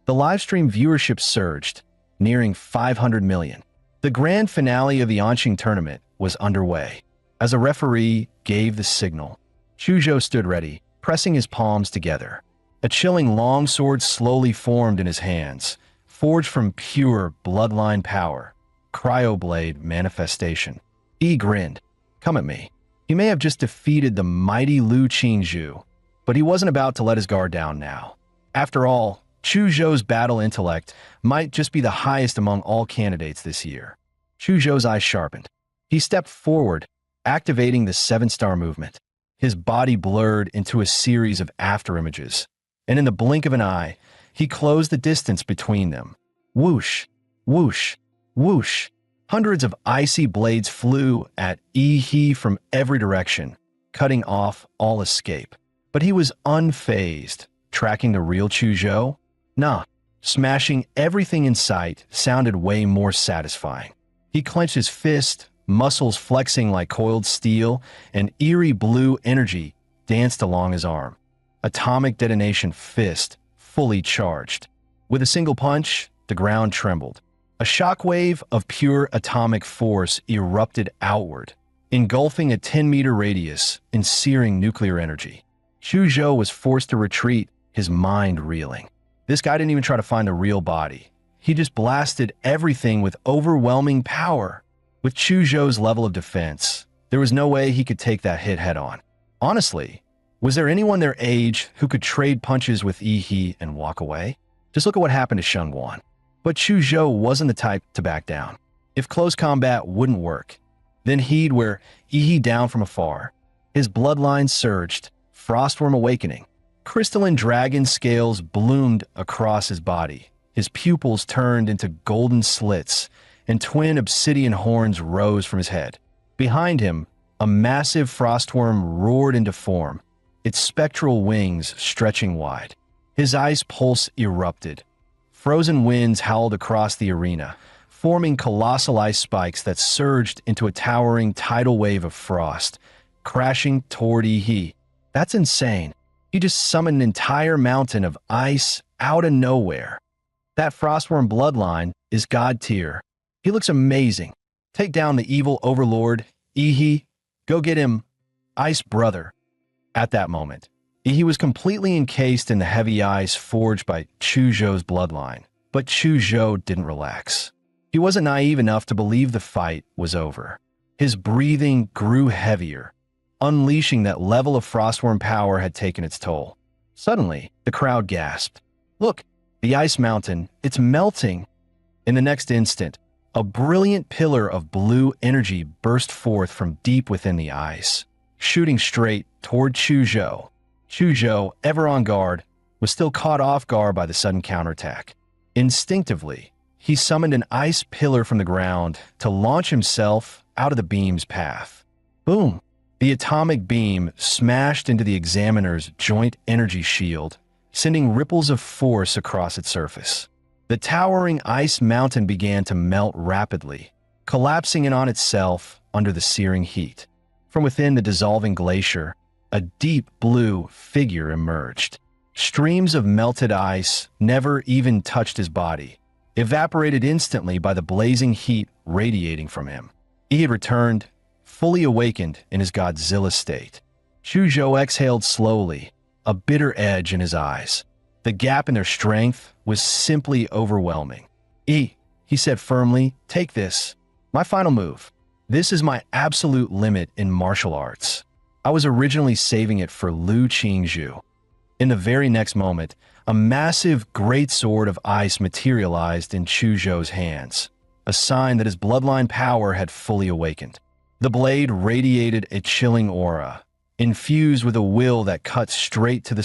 The livestream viewership surged, nearing 500 million. The grand finale of the Anqing tournament was underway. As a referee gave the signal, Chu Zhou stood ready, pressing his palms together. A chilling longsword slowly formed in his hands, forged from pure bloodline power. Cryoblade manifestation. He grinned. Come at me. He may have just defeated the mighty Lu Qingzhu, but he wasn't about to let his guard down now. After all, Chu Zhou's battle intellect might just be the highest among all candidates this year. Chu Zhou's eyes sharpened. He stepped forward, activating the 7-star movement. His body blurred into a series of afterimages, and in the blink of an eye, he closed the distance between them. Whoosh, whoosh, whoosh. Hundreds of icy blades flew at He from every direction, cutting off all escape. But he was unfazed, tracking the real Chu Zhou. Nah, smashing everything in sight sounded way more satisfying. He clenched his fist, muscles flexing like coiled steel, and eerie blue energy danced along his arm. Atomic detonation fist, fully charged. With a single punch, the ground trembled. A shockwave of pure atomic force erupted outward, engulfing a 10-meter radius in searing nuclear energy. Chu Zhou was forced to retreat, his mind reeling. This guy didn't even try to find a real body. He just blasted everything with overwhelming power. With Chu Zhou's level of defense, there was no way he could take that hit head-on. Honestly, was there anyone their age who could trade punches with He and walk away? Just look at what happened to Shengguan. But Chu Zhou wasn't the type to back down. If close combat wouldn't work, then he'd wear He down from afar. His bloodline surged, frostworm awakening. Crystalline dragon scales bloomed across his body. His pupils turned into golden slits, and twin obsidian horns rose from his head. Behind him, a massive frostworm roared into form, its spectral wings stretching wide. His ice pulse erupted. Frozen winds howled across the arena, forming colossal ice spikes that surged into a towering tidal wave of frost, crashing toward He. That's insane. He just summoned an entire mountain of ice out of nowhere. That frostworm bloodline is god tier. He looks amazing. Take down the evil overlord, He. Go get him, Ice Brother. At that moment, He was completely encased in the heavy ice forged by Chu Zhou's bloodline. But Chu Zhou didn't relax. He wasn't naive enough to believe the fight was over. His breathing grew heavier, unleashing that level of frostworm power had taken its toll. Suddenly, the crowd gasped. Look, the ice mountain, it's melting. In the next instant, a brilliant pillar of blue energy burst forth from deep within the ice, shooting straight toward Chu Zhou. Chuzhou, ever on guard, was still caught off guard by the sudden counterattack. Instinctively, he summoned an ice pillar from the ground to launch himself out of the beam's path. Boom! The atomic beam smashed into the examiner's joint energy shield, sending ripples of force across its surface. The towering ice mountain began to melt rapidly, collapsing in on itself under the searing heat. From within the dissolving glacier, a deep blue figure emerged. Streams of melted ice never even touched his body, evaporated instantly by the blazing heat radiating from him. He had returned, fully awakened in his Godzilla state. Chuzhou exhaled slowly, a bitter edge in his eyes. The gap in their strength was simply overwhelming. He said firmly, "Take this. My final move. This is my absolute limit in martial arts. I was originally saving it for Lu Qingzhu." In the very next moment, a massive great sword of ice materialized in Chuzhou's hands, a sign that his bloodline power had fully awakened. The blade radiated a chilling aura, infused with a will that cut straight to the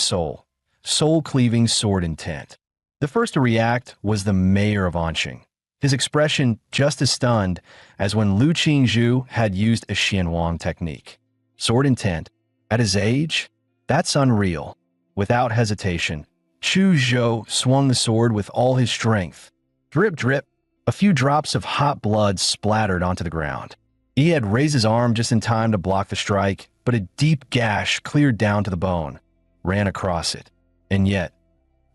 soul-cleaving sword intent. The first to react was the mayor of Anqing, his expression just as stunned as when Lu Qingzhu had used a Xianwang technique. Sword intent? At his age? That's unreal. Without hesitation, Chuzhou swung the sword with all his strength. Drip, drip, a few drops of hot blood splattered onto the ground. He had raised his arm just in time to block the strike, but a deep gash cleared down to the bone, ran across it. And yet,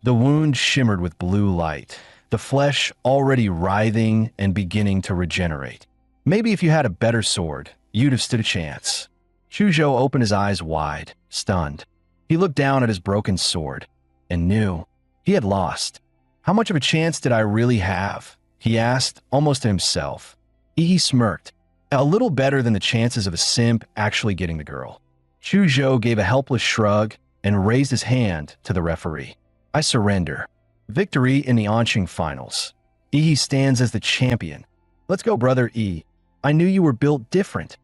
the wound shimmered with blue light, the flesh already writhing and beginning to regenerate. Maybe if you had a better sword, you'd have stood a chance. Chuzhou opened his eyes wide, stunned. He looked down at his broken sword and knew he had lost. How much of a chance did I really have? He asked, almost to himself. He smirked. A little better than the chances of a simp actually getting the girl. Chuzhou gave a helpless shrug and raised his hand to the referee. I surrender. Victory in the Anqing finals. He stands as the champion. Let's go, brother E. I knew you were built different.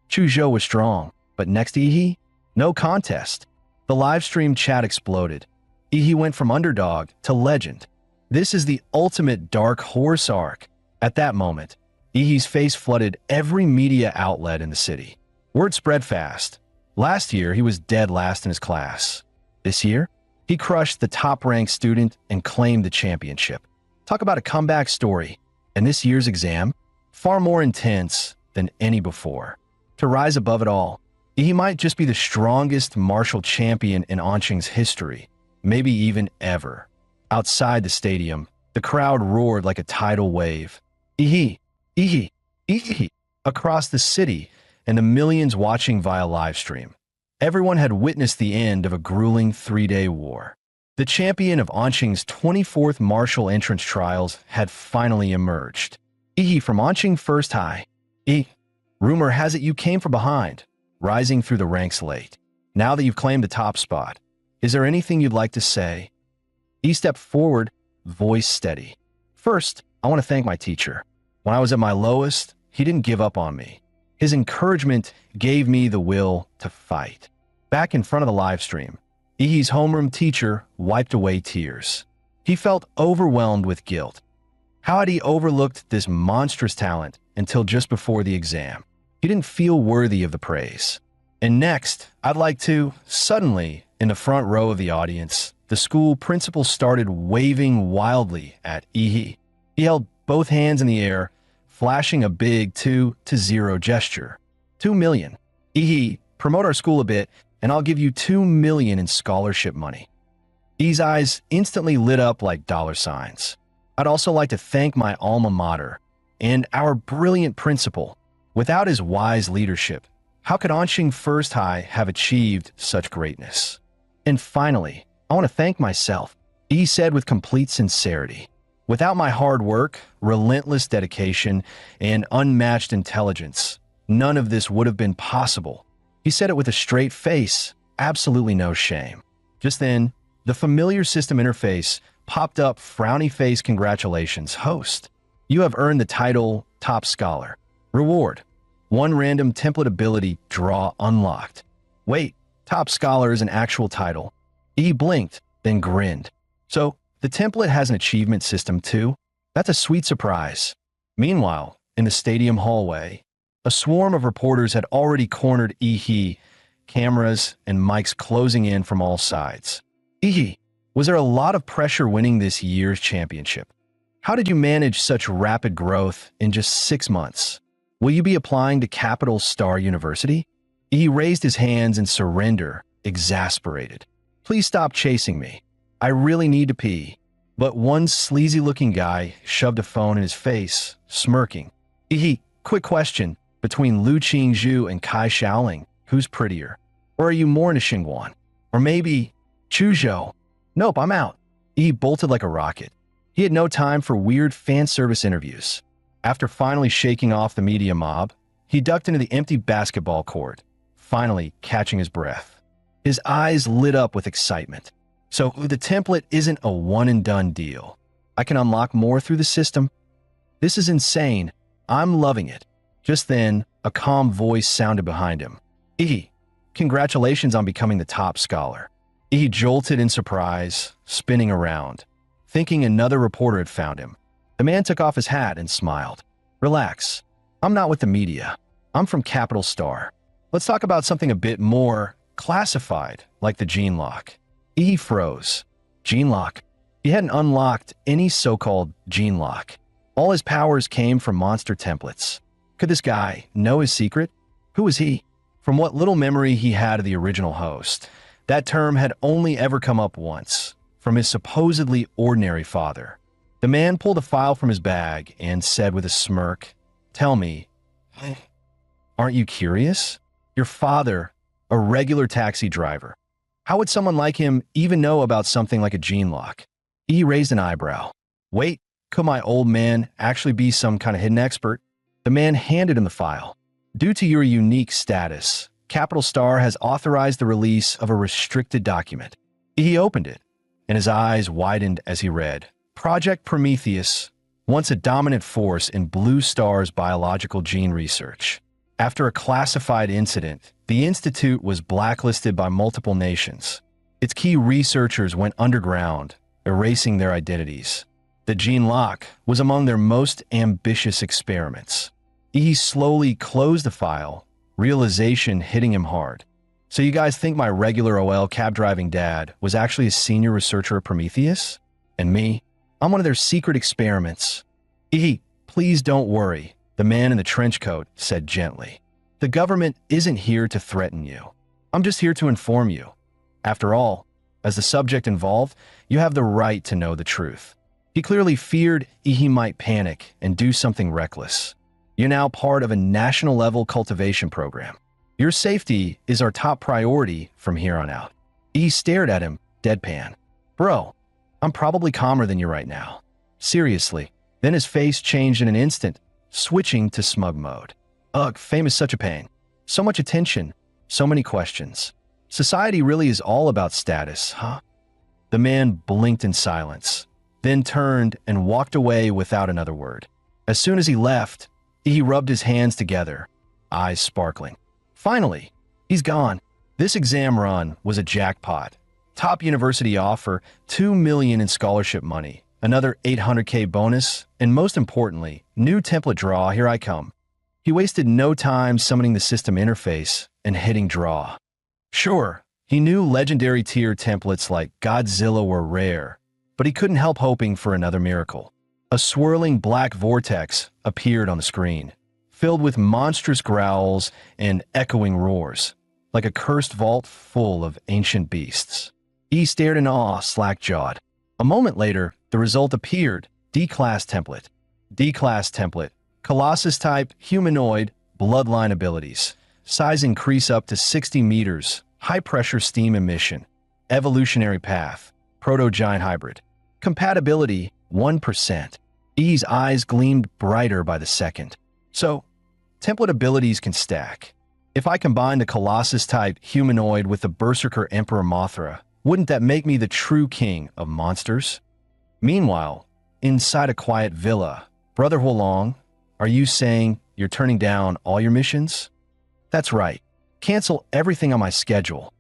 Chuzhou was strong, but next to He, no contest. The livestream chat exploded. He went from underdog to legend. This is the ultimate dark horse arc. At that moment, Ihi's face flooded every media outlet in the city. Word spread fast. Last year, he was dead last in his class. This year, he crushed the top-ranked student and claimed the championship. Talk about a comeback story. And this year's exam, far more intense than any before. To rise above it all, he might just be the strongest martial champion in Anqing's history, maybe even ever. Outside the stadium, the crowd roared like a tidal wave. Ihi, Ihi, Ihi, across the city and the millions watching via livestream. Everyone had witnessed the end of a grueling 3-day war. The champion of Anqing's 24th martial entrance trials had finally emerged. Ihi from Anqing First High. Rumor has it you came from behind, rising through the ranks late. Now that you've claimed the top spot, is there anything you'd like to say? He stepped forward, voice steady. First, I want to thank my teacher. When I was at my lowest, he didn't give up on me. His encouragement gave me the will to fight. Back in front of the live stream, Ihi's homeroom teacher wiped away tears. He felt overwhelmed with guilt. How had he overlooked this monstrous talent until just before the exam? He didn't feel worthy of the praise. And next, I'd like to, suddenly, in the front row of the audience, the school principal started waving wildly at Ihi. He held both hands in the air, flashing a big 2-0 gesture. 2 million. Ihi, promote our school a bit, and I'll give you 2 million in scholarship money. Ihi's eyes instantly lit up like dollar signs. I'd also like to thank my alma mater and our brilliant principal. Without his wise leadership, how could Anqing First High have achieved such greatness? And finally, I want to thank myself, he said with complete sincerity. Without my hard work, relentless dedication, and unmatched intelligence, none of this would have been possible. He said it with a straight face, absolutely no shame. Just then, the familiar system interface popped up, frowny face, congratulations, host. You have earned the title Top Scholar. Reward: 1 random template ability draw unlocked. Wait, Top Scholar is an actual title. He blinked, then grinned. So, the template has an achievement system too? That's a sweet surprise. Meanwhile, in the stadium hallway, a swarm of reporters had already cornered Ecchi, cameras and mics closing in from all sides. Ecchi, was there a lot of pressure winning this year's championship? How did you manage such rapid growth in just 6 months? Will you be applying to Capital Star University? He raised his hands in surrender, exasperated. Please stop chasing me. I really need to pee. But one sleazy-looking guy shoved a phone in his face, smirking. Quick question. Between Lu Qingzhu and Kai Shaoling, who's prettier? Or are you more into Xingguan? Or maybe Chuzhou? Nope, I'm out. He bolted like a rocket. He had no time for weird fan service interviews. After finally shaking off the media mob, he ducked into the empty basketball court, finally catching his breath. His eyes lit up with excitement. So the template isn't a one-and-done deal. I can unlock more through the system. This is insane. I'm loving it. Just then, a calm voice sounded behind him. Congratulations on becoming the top scholar. He jolted in surprise, spinning around, thinking another reporter had found him. The man took off his hat and smiled. Relax. I'm not with the media. I'm from Capital Star. Let's talk about something a bit more classified, like the gene lock. He froze. Gene lock. He hadn't unlocked any so-called gene lock. All his powers came from monster templates. Could this guy know his secret? Who was he? From what little memory he had of the original host, that term had only ever come up once, from his supposedly ordinary father. The man pulled a file from his bag and said with a smirk, Tell me, aren't you curious? Your father, a regular taxi driver. How would someone like him even know about something like a gene lock? He raised an eyebrow. Wait, could my old man actually be some kind of hidden expert? The man handed him the file. Due to your unique status, Capital Star has authorized the release of a restricted document. He opened it, and his eyes widened as he read. Project Prometheus, once a dominant force in Blue Star's biological gene research. After a classified incident, the institute was blacklisted by multiple nations. Its key researchers went underground, erasing their identities. The gene lock was among their most ambitious experiments. He slowly closed the file, realization hitting him hard. So you guys think my regular OL cab-driving dad was actually a senior researcher at Prometheus? And me? I'm one of their secret experiments. Please don't worry, the man in the trench coat said gently. The government isn't here to threaten you. I'm just here to inform you. After all, as the subject involved, you have the right to know the truth. He clearly feared he might panic and do something reckless. You're now part of a national-level cultivation program. Your safety is our top priority from here on out. He stared at him, deadpan. Bro, I'm probably calmer than you right now. Seriously. Then his face changed in an instant, switching to smug mode. Ugh, fame is such a pain. So much attention, so many questions. Society really is all about status, huh? The man blinked in silence, then turned and walked away without another word. As soon as he left, he rubbed his hands together, eyes sparkling. Finally, he's gone. This exam run was a jackpot. Top university offer, $2 million in scholarship money, another $800K bonus, and most importantly, new template draw, here I come. He wasted no time summoning the system interface and hitting draw. Sure, he knew legendary tier templates like Godzilla were rare, but he couldn't help hoping for another miracle. A swirling black vortex appeared on the screen, filled with monstrous growls and echoing roars, like a cursed vault full of ancient beasts. He stared in awe, slack-jawed. A moment later, the result appeared. D-class template. D-class template. Colossus type, humanoid, bloodline abilities. Size increase up to 60 meters. High-pressure steam emission. Evolutionary path. Proto-giant hybrid. Compatibility, 1%. E's eyes gleamed brighter by the second. So, template abilities can stack. If I combine the Colossus-type humanoid with the Berserker Emperor Mothra, wouldn't that make me the true king of monsters? Meanwhile, inside a quiet villa, Brother Huolong, are you saying you're turning down all your missions? That's right. Cancel everything on my schedule.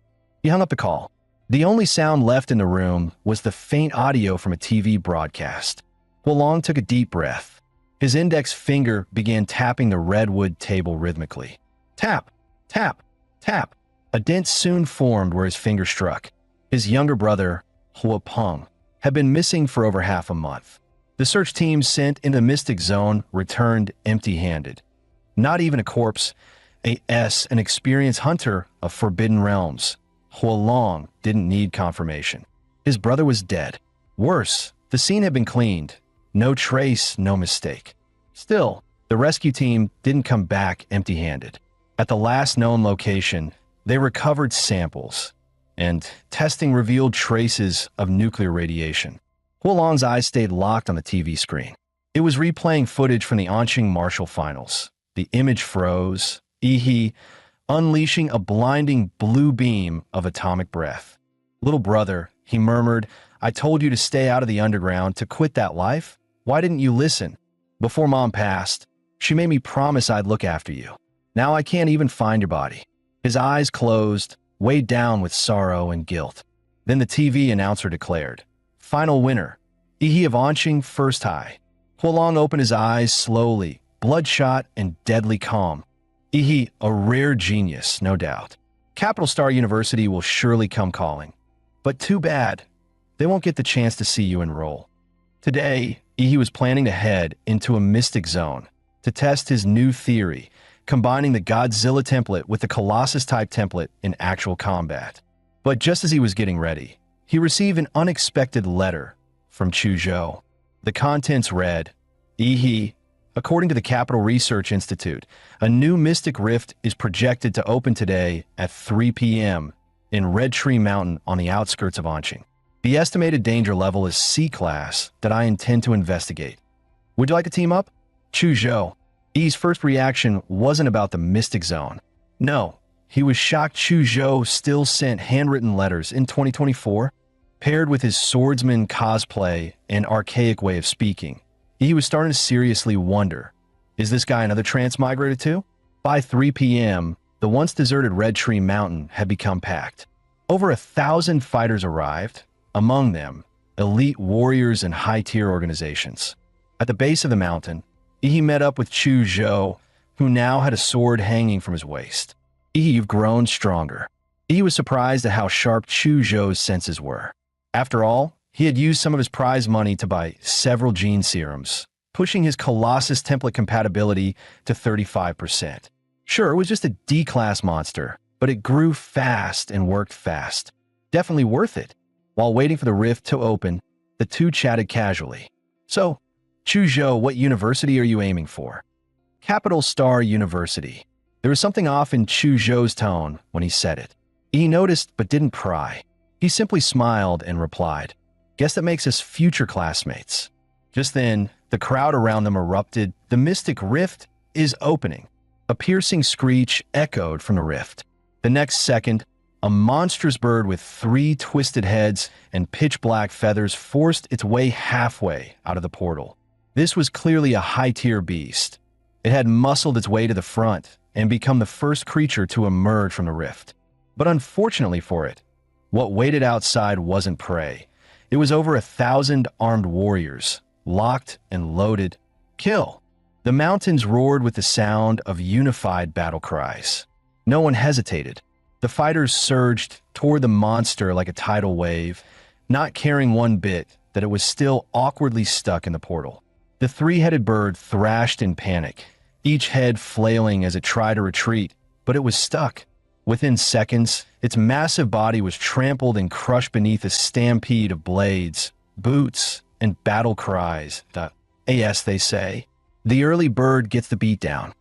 He hung up the call. The only sound left in the room was the faint audio from a TV broadcast. Huolong took a deep breath. His index finger began tapping the redwood table rhythmically. Tap, tap, tap. A dent soon formed where his finger struck. His younger brother, Huopeng, had been missing for over half a month. The search team sent into the Mystic Zone returned empty-handed. Not even a corpse, an experienced hunter of forbidden realms. Huolong didn't need confirmation. His brother was dead. Worse, the scene had been cleaned. No trace, no mistake. Still, the rescue team didn't come back empty-handed. At the last known location, they recovered samples, and testing revealed traces of nuclear radiation. Huolong's eyes stayed locked on the TV screen. It was replaying footage from the Anqing Martial Finals. The image froze, Ecchi unleashing a blinding blue beam of atomic breath. Little brother, he murmured, I told you to stay out of the underground, to quit that life. Why didn't you listen? Before Mom passed, she made me promise I'd look after you. Now I can't even find your body. His eyes closed, weighed down with sorrow and guilt. Then the TV announcer declared, Final winner, Ecchi of Anqing first high. Huolong opened his eyes slowly, bloodshot and deadly calm. Ecchi, a rare genius, no doubt. Capital Star University will surely come calling. But too bad, they won't get the chance to see you enroll. Today, Ecchi was planning to head into a mystic zone to test his new theory, combining the Godzilla template with the Colossus-type template in actual combat. But just as he was getting ready, he received an unexpected letter from Chuzhou. The contents read, Ecchi, according to the Capital Research Institute, a new mystic rift is projected to open today at 3 p.m. in Red Tree Mountain on the outskirts of Anqing. The estimated danger level is C-class that I intend to investigate. Would you like to team up? Chuzhou. Ecchi's first reaction wasn't about the Mystic Zone. No, he was shocked Chuzhou still sent handwritten letters in 2024, paired with his swordsman cosplay and archaic way of speaking. Ecchi was starting to seriously wonder, is this guy another transmigrator too? By 3 p.m., the once deserted Red Tree Mountain had become packed. Over 1,000 fighters arrived, among them, elite warriors and high-tier organizations. At the base of the mountain, Ecchi met up with Chuzhou, who now had a sword hanging from his waist. Ecchi, you've grown stronger. Ecchi was surprised at how sharp Chuzhou's senses were. After all, he had used some of his prize money to buy several gene serums, pushing his Colossus template compatibility to 35%. Sure, it was just a D-class monster, but it grew fast and worked fast. Definitely worth it. While waiting for the rift to open, the two chatted casually. So, Chuzhou, what university are you aiming for? Capital Star University. There was something off in Chuzhou's tone when he said it. He noticed but didn't pry. He simply smiled and replied, Guess that makes us future classmates. Just then, the crowd around them erupted. The mystic rift is opening. A piercing screech echoed from the rift. The next second, a monstrous bird with 3 twisted heads and pitch-black feathers forced its way halfway out of the portal. This was clearly a high-tier beast. It had muscled its way to the front and become the first creature to emerge from the rift. But unfortunately for it, what waited outside wasn't prey. It was over 1,000 armed warriors, locked and loaded. Kill! The mountains roared with the sound of unified battle cries. No one hesitated. The fighters surged toward the monster like a tidal wave, not caring one bit that it was still awkwardly stuck in the portal. The 3-headed bird thrashed in panic, each head flailing as it tried to retreat, but it was stuck. Within seconds, its massive body was trampled and crushed beneath a stampede of blades, boots, and battle cries. As they say, the early bird gets the beatdown.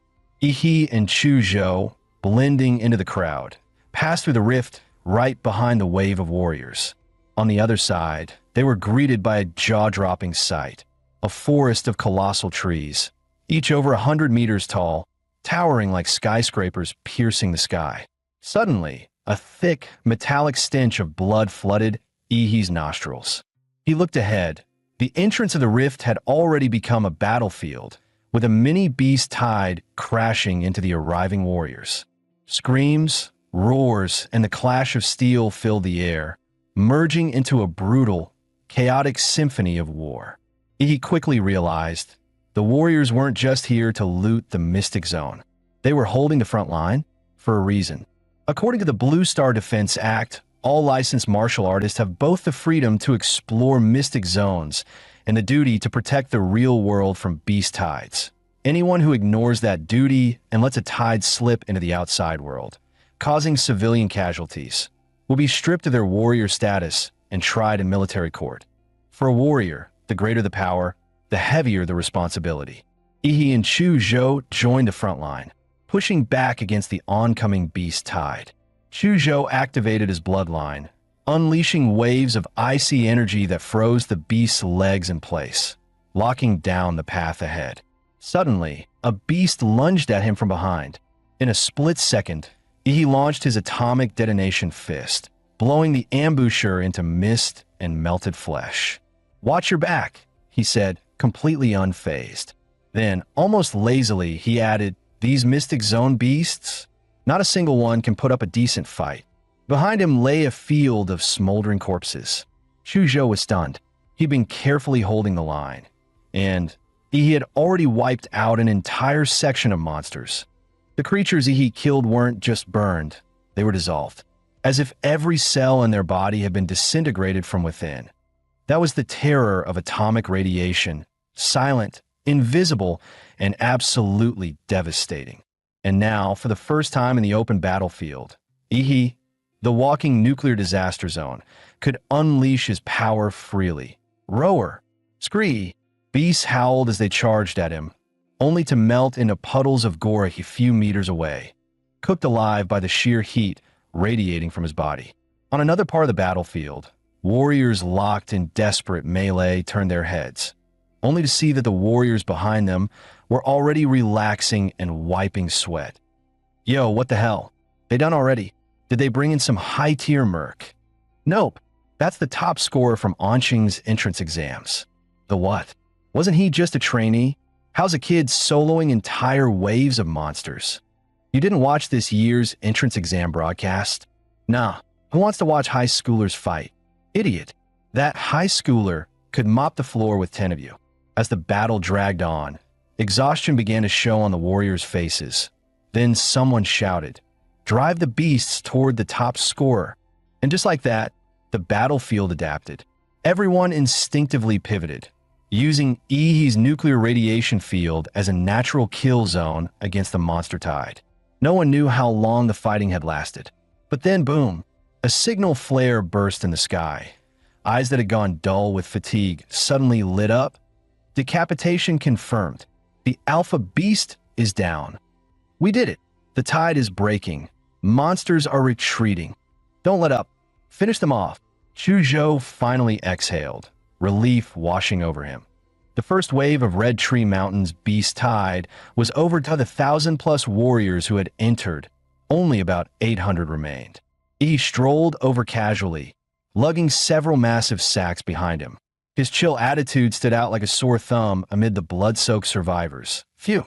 Ecchi and Chuzhou, blending into the crowd, passed through the rift right behind the wave of warriors. On the other side, they were greeted by a jaw-dropping sight, a forest of colossal trees, each over 100 meters tall, towering like skyscrapers piercing the sky. Suddenly, a thick, metallic stench of blood flooded Ecchi's nostrils. He looked ahead. The entrance of the rift had already become a battlefield, with a mini beast tide crashing into the arriving warriors. Screams, Roars and the clash of steel filled the air, merging into a brutal, chaotic symphony of war. He quickly realized the warriors weren't just here to loot the Mystic Zone. They were holding the front line for a reason. According to the Blue Star Defense Act, all licensed martial artists have both the freedom to explore mystic zones and the duty to protect the real world from beast tides. Anyone who ignores that duty and lets a tide slip into the outside world, causing civilian casualties, will be stripped of their warrior status and tried in military court. For a warrior, the greater the power, the heavier the responsibility. Ihi and Chu Zhou joined the front line, pushing back against the oncoming beast tide. Chu Zhou activated his bloodline, unleashing waves of icy energy that froze the beast's legs in place, locking down the path ahead. Suddenly, a beast lunged at him from behind. In a split second, Ihi launched his atomic detonation fist, blowing the ambusher into mist and melted flesh. "Watch your back," he said, completely unfazed. Then, almost lazily, he added, "These Mystic Zone beasts? Not a single one can put up a decent fight." Behind him lay a field of smoldering corpses. Chu Zhou was stunned. He'd been carefully holding the line, and he had already wiped out an entire section of monsters. The creatures he killed weren't just burned, they were dissolved, as if every cell in their body had been disintegrated from within. That was the terror of atomic radiation, silent, invisible, and absolutely devastating. And now, for the first time in the open battlefield, Ihi, the walking nuclear disaster zone, could unleash his power freely. Roar! Scree! Beasts howled as they charged at him, only to melt into puddles of gore a few meters away, cooked alive by the sheer heat radiating from his body. On another part of the battlefield, warriors locked in desperate melee turned their heads, only to see that the warriors behind them were already relaxing and wiping sweat. Yo, what the hell? They done already? Did they bring in some high-tier merc? Nope, that's the top scorer from Anqing's entrance exams. The what? Wasn't he just a trainee? How's a kid soloing entire waves of monsters? You didn't watch this year's entrance exam broadcast? Nah, who wants to watch high schoolers fight? Idiot. That high schooler could mop the floor with 10 of you. As the battle dragged on, exhaustion began to show on the warriors' faces. Then someone shouted, "Drive the beasts toward the top scorer." And just like that, the battlefield adapted. Everyone instinctively pivoted, using Ihi's nuclear radiation field as a natural kill zone against the monster tide. No one knew how long the fighting had lasted. But then, boom, a signal flare burst in the sky. Eyes that had gone dull with fatigue suddenly lit up. Decapitation confirmed. The alpha beast is down. We did it. The tide is breaking. Monsters are retreating. Don't let up. Finish them off. Chu Zhou finally exhaled, relief washing over him. The first wave of Red Tree Mountain's beast tide was over to the 1,000+ warriors who had entered. Only about 800 remained. He strolled over casually, lugging several massive sacks behind him. His chill attitude stood out like a sore thumb amid the blood-soaked survivors. Phew.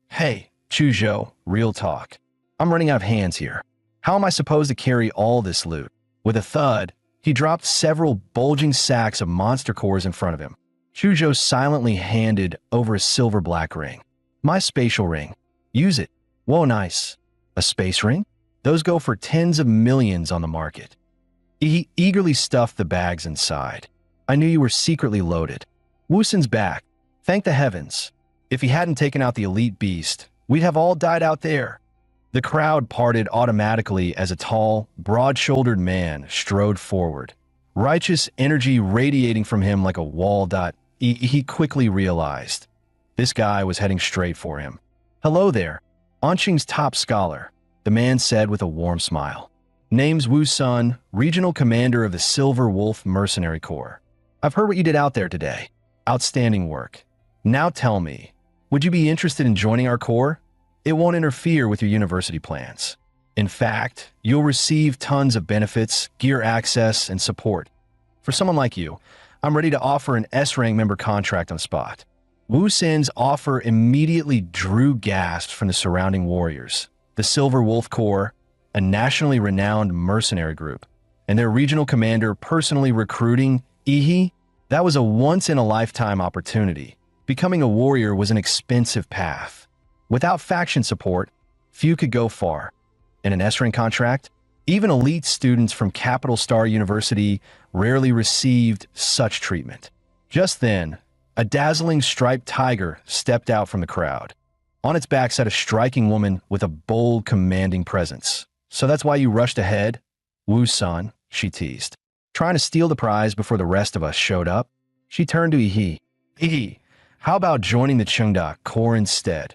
Hey, Chu Zhou, real talk. I'm running out of hands here. How am I supposed to carry all this loot? With a thud, he dropped several bulging sacks of monster cores in front of him. Chu Zhou silently handed over a silver black ring. My spatial ring. Use it. Whoa, nice. A space ring? Those go for tens of millions on the market. He eagerly stuffed the bags inside. I knew you were secretly loaded. Wusen's back. Thank the heavens. If he hadn't taken out the elite beast, we'd have all died out there. The crowd parted automatically as a tall, broad-shouldered man strode forward, righteous energy radiating from him like a wall. He quickly realized this guy was heading straight for him. Hello there, Anqing's top scholar, the man said with a warm smile. Name's Wu Sun, regional commander of the Silver Wolf Mercenary Corps. I've heard what you did out there today. Outstanding work. Now tell me, would you be interested in joining our corps? It won't interfere with your university plans. In fact, you'll receive tons of benefits, gear access, and support. For someone like you, I'm ready to offer an S-rank member contract on spot. Wu San's offer immediately drew gasps from the surrounding warriors. The Silver Wolf Corps, a nationally renowned mercenary group, and their regional commander personally recruiting Ihi. That was a once-in-a-lifetime opportunity. Becoming a warrior was an expensive path. Without faction support, few could go far. In an S-rank contract, even elite students from Capital Star University rarely received such treatment. Just then, a dazzling striped tiger stepped out from the crowd. On its back sat a striking woman with a bold, commanding presence. "So that's why you rushed ahead? Woo-san," she teased. "Trying to steal the prize before the rest of us showed up?" She turned to Ihi. "Ihi, how about joining the Chungda Corps instead?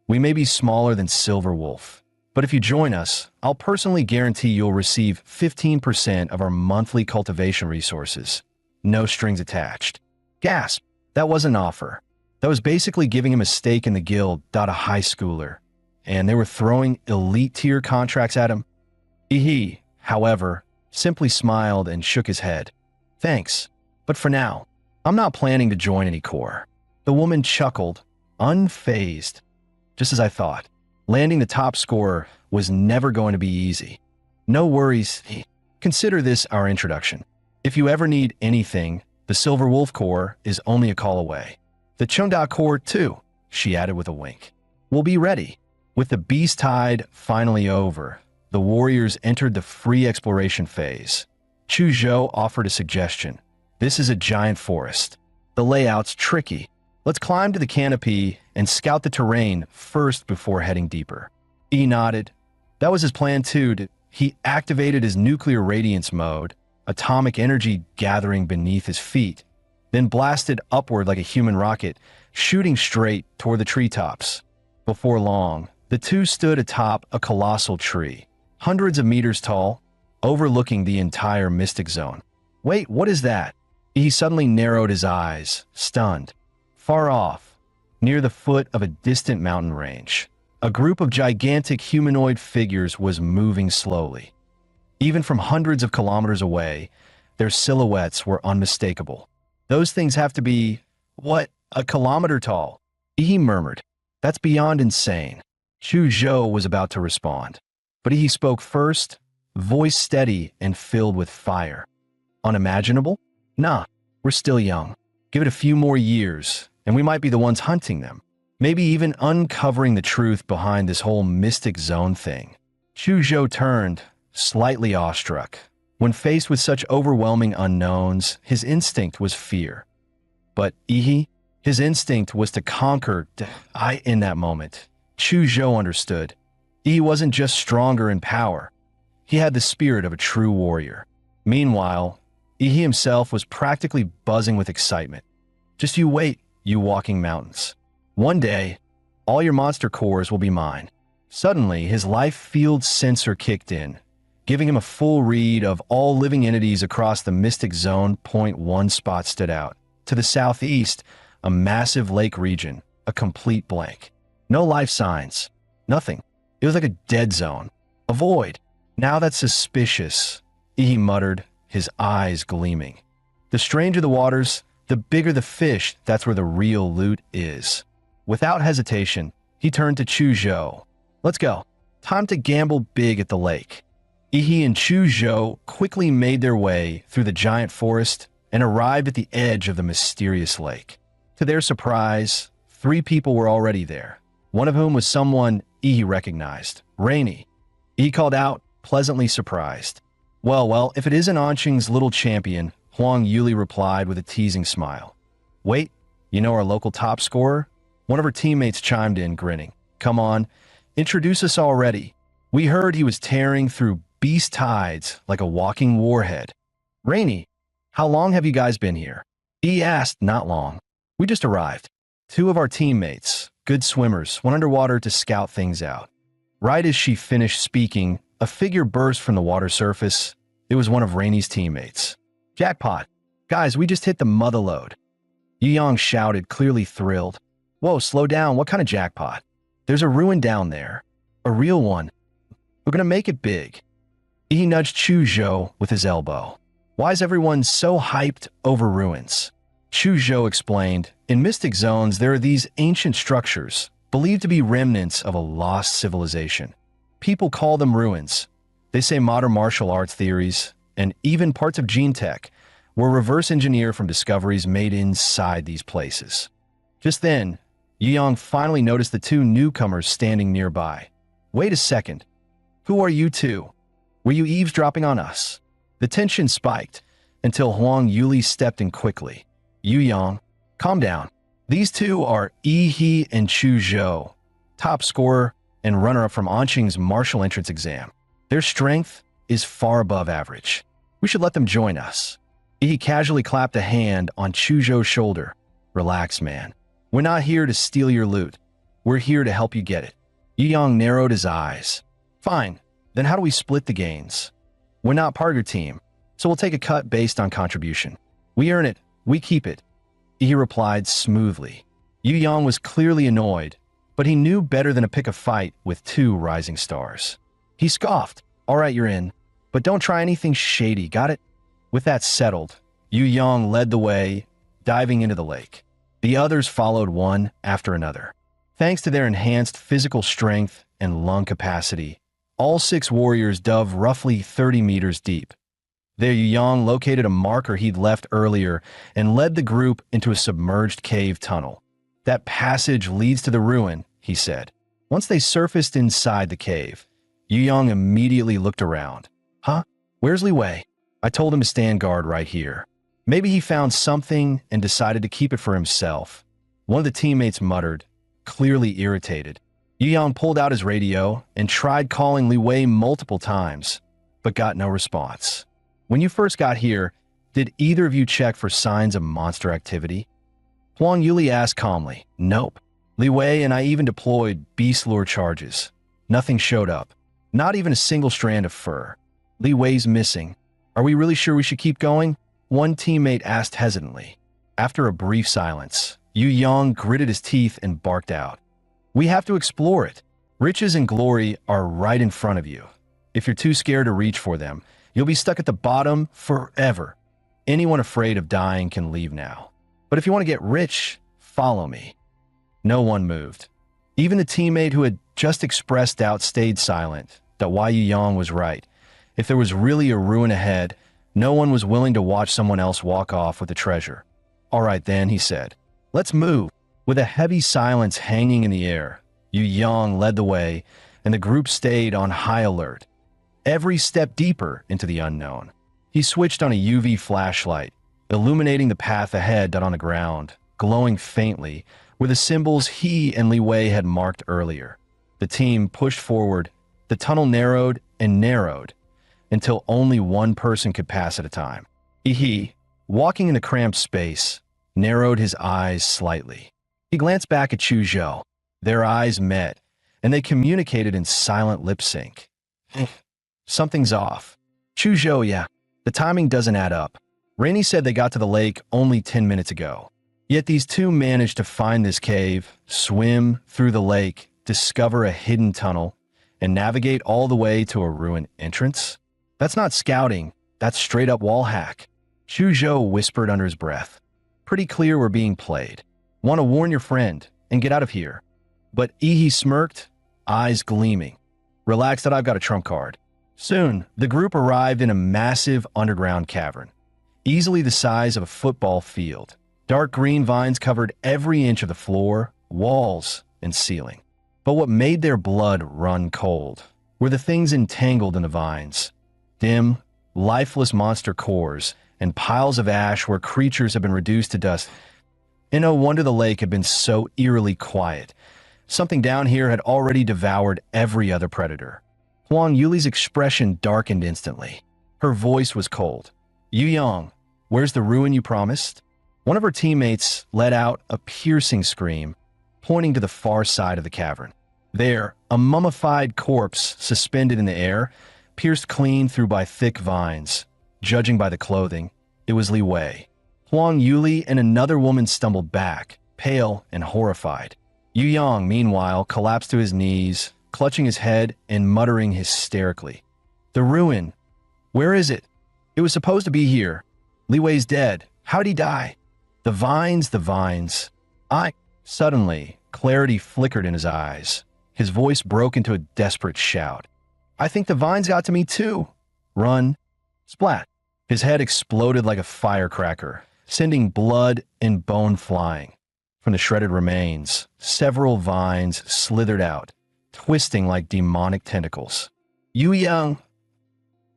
We may be smaller than Silver Wolf, but if you join us, I'll personally guarantee you'll receive 15% of our monthly cultivation resources. No strings attached." Gasp! That wasn't an offer. That was basically giving him a stake in the guild. A high schooler. And they were throwing elite-tier contracts at him. Ihi, however, simply smiled and shook his head. "Thanks, but for now, I'm not planning to join any corps." The woman chuckled, unfazed. "Just as I thought. Landing the top scorer was never going to be easy. No worries. Consider this our introduction. If you ever need anything, the Silver Wolf Corps is only a call away. The Chungda Corps, too," she added with a wink. "We'll be ready." With the beast tide finally over, the warriors entered the free exploration phase. Chu Zhou offered a suggestion. "This is a giant forest. The layout's tricky. Let's climb to the canopy and scout the terrain first before heading deeper." He nodded. That was his plan too. He activated his nuclear radiance mode, atomic energy gathering beneath his feet, then blasted upward like a human rocket, shooting straight toward the treetops. Before long, the two stood atop a colossal tree, hundreds of meters tall, overlooking the entire mystic zone. "Wait, what is that?" He suddenly narrowed his eyes, stunned. Far off, near the foot of a distant mountain range, a group of gigantic humanoid figures was moving slowly. Even from hundreds of kilometers away, their silhouettes were unmistakable. "Those things have to be, what, a kilometer tall?" He murmured. "That's beyond insane." Chu Zhou was about to respond, but he spoke first, voice steady and filled with fire. "Unimaginable? Nah, we're still young. Give it a few more years, and we might be the ones hunting them. Maybe even uncovering the truth behind this whole mystic zone thing." Chu Zhou turned, slightly awestruck. When faced with such overwhelming unknowns, his instinct was fear. But Ihi, his instinct was to conquer. In that moment, Chu Zhou understood. He wasn't just stronger in power. He had the spirit of a true warrior. Meanwhile, Ihi himself was practically buzzing with excitement. "Just you wait, you walking mountains. One day, all your monster cores will be mine." Suddenly, his life field sensor kicked in, giving him a full read of all living entities across the mystic zone. One spot stood out. To the southeast, a massive lake region, a complete blank. No life signs, nothing. It was like a dead zone, a void. "Now that's suspicious," he muttered, his eyes gleaming. "The stranger the waters, the bigger the fish. That's where the real loot is." Without hesitation, he turned to Chu Zhou. "Let's go. Time to gamble big at the lake." Ihi and Chu Zhou quickly made their way through the giant forest and arrived at the edge of the mysterious lake. To their surprise, 3 people were already there, one of whom was someone Ihi recognized, Rainy. He called out, pleasantly surprised. Well, if it isn't Anqing's little champion," Huang Yuli replied with a teasing smile. "Wait, you know our local top scorer?" One of her teammates chimed in, grinning. "Come on, introduce us already. We heard he was tearing through beast tides like a walking warhead." "Rainy, how long have you guys been here?" He asked. "Not long. We just arrived. 2 of our teammates, good swimmers, went underwater to scout things out." Right as she finished speaking, a figure burst from the water surface. It was one of Rainy's teammates. "Jackpot. Guys, we just hit the mother lode." Yang shouted, clearly thrilled. "Whoa, slow down. What kind of jackpot?" "There's a ruin down there. A real one. We're gonna make it big." He nudged Chu Zhou with his elbow. "Why is everyone so hyped over ruins?" Chu Zhou explained, "In mystic zones, there are these ancient structures, believed to be remnants of a lost civilization. People call them ruins, They say modern martial arts theories, and even parts of gene tech, were reverse engineered from discoveries made inside these places. Just then, Yu Yang finally noticed the two newcomers standing nearby. Wait a second. Who are you two? Were you eavesdropping on us? The tension spiked until Huang Yuli stepped in quickly. Yu Yang, calm down. These two are Yi and Chu Zhou, top scorer and runner-up from Anqing's martial entrance exam. Their strength is far above average. We should let them join us. Yi casually clapped a hand on Chu Zhou's shoulder. Relax, man. We're not here to steal your loot. We're here to help you get it. Yu Yang narrowed his eyes. Fine, then how do we split the gains? We're not part of your team, so we'll take a cut based on contribution. We earn it, we keep it. He replied smoothly. Yu Yang was clearly annoyed, but he knew better than to pick a fight with two rising stars. He scoffed. All right, you're in, but don't try anything shady, got it? With that settled, Yu Yang led the way, diving into the lake. The others followed one after another. Thanks to their enhanced physical strength and lung capacity, all 6 warriors dove roughly 30 meters deep. There, Yu Yang located a marker he'd left earlier and led the group into a submerged cave tunnel. That passage leads to the ruin, he said. Once they surfaced inside the cave, Yu Yang immediately looked around. Huh? Where's Li Wei? I told him to stand guard right here. Maybe he found something and decided to keep it for himself. One of the teammates muttered, clearly irritated. Yu Yang pulled out his radio and tried calling Li Wei multiple times, but got no response. When you first got here, did either of you check for signs of monster activity? Huang Yuli asked calmly. Nope. Li Wei and I even deployed beast lure charges. Nothing showed up. Not even a single strand of fur. Li Wei's missing. Are we really sure we should keep going? One teammate asked hesitantly. After a brief silence, Yu Yang gritted his teeth and barked out. We have to explore it. Riches and glory are right in front of you. If you're too scared to reach for them, you'll be stuck at the bottom forever. Anyone afraid of dying can leave now. But if you want to get rich, follow me. No one moved. Even the teammate who had just expressed doubt stayed silent that Yu Yang was right. If there was really a ruin ahead, no one was willing to watch someone else walk off with the treasure. All right then, he said. Let's move. With a heavy silence hanging in the air, Yu Yang led the way, and the group stayed on high alert. Every step deeper into the unknown. He switched on a UV flashlight, illuminating the path ahead on the ground, glowing faintly, were the symbols he and Li Wei had marked earlier. The team pushed forward, the tunnel narrowed and narrowed, until only one person could pass at a time. He, walking in the cramped space, narrowed his eyes slightly. He glanced back at Chu Zhou. Their eyes met, and they communicated in silent lip sync. Something's off. Chu Zhou, yeah, the timing doesn't add up. Rainey said they got to the lake only 10 minutes ago. Yet these two managed to find this cave, swim through the lake, discover a hidden tunnel, and navigate all the way to a ruined entrance? That's not scouting, that's straight up wall hack. Chu Zhou whispered under his breath. Pretty clear we're being played. Want to warn your friend and get out of here. But Yi smirked, eyes gleaming. Relax that I've got a trump card. Soon, the group arrived in a massive underground cavern, easily the size of a football field. Dark green vines covered every inch of the floor, walls, and ceiling. But what made their blood run cold were the things entangled in the vines. Dim, lifeless monster cores and piles of ash where creatures had been reduced to dust. And no wonder the lake had been so eerily quiet. Something down here had already devoured every other predator. Huang Yuli's expression darkened instantly. Her voice was cold. Yu Yang, where's the ruin you promised? One of her teammates let out a piercing scream, pointing to the far side of the cavern. There, a mummified corpse suspended in the air, pierced clean through by thick vines. Judging by the clothing, it was Li Wei. Huang Yuli and another woman stumbled back, pale and horrified. Yu Yang, meanwhile, collapsed to his knees, clutching his head and muttering hysterically. The ruin. Where is it? It was supposed to be here. Li Wei's dead. How'd he die? The vines, the vines. Suddenly, clarity flickered in his eyes. His voice broke into a desperate shout. I think the vines got to me too. Run. Splat. His head exploded like a firecracker, sending blood and bone flying. From the shredded remains, several vines slithered out, twisting like demonic tentacles. "You young!"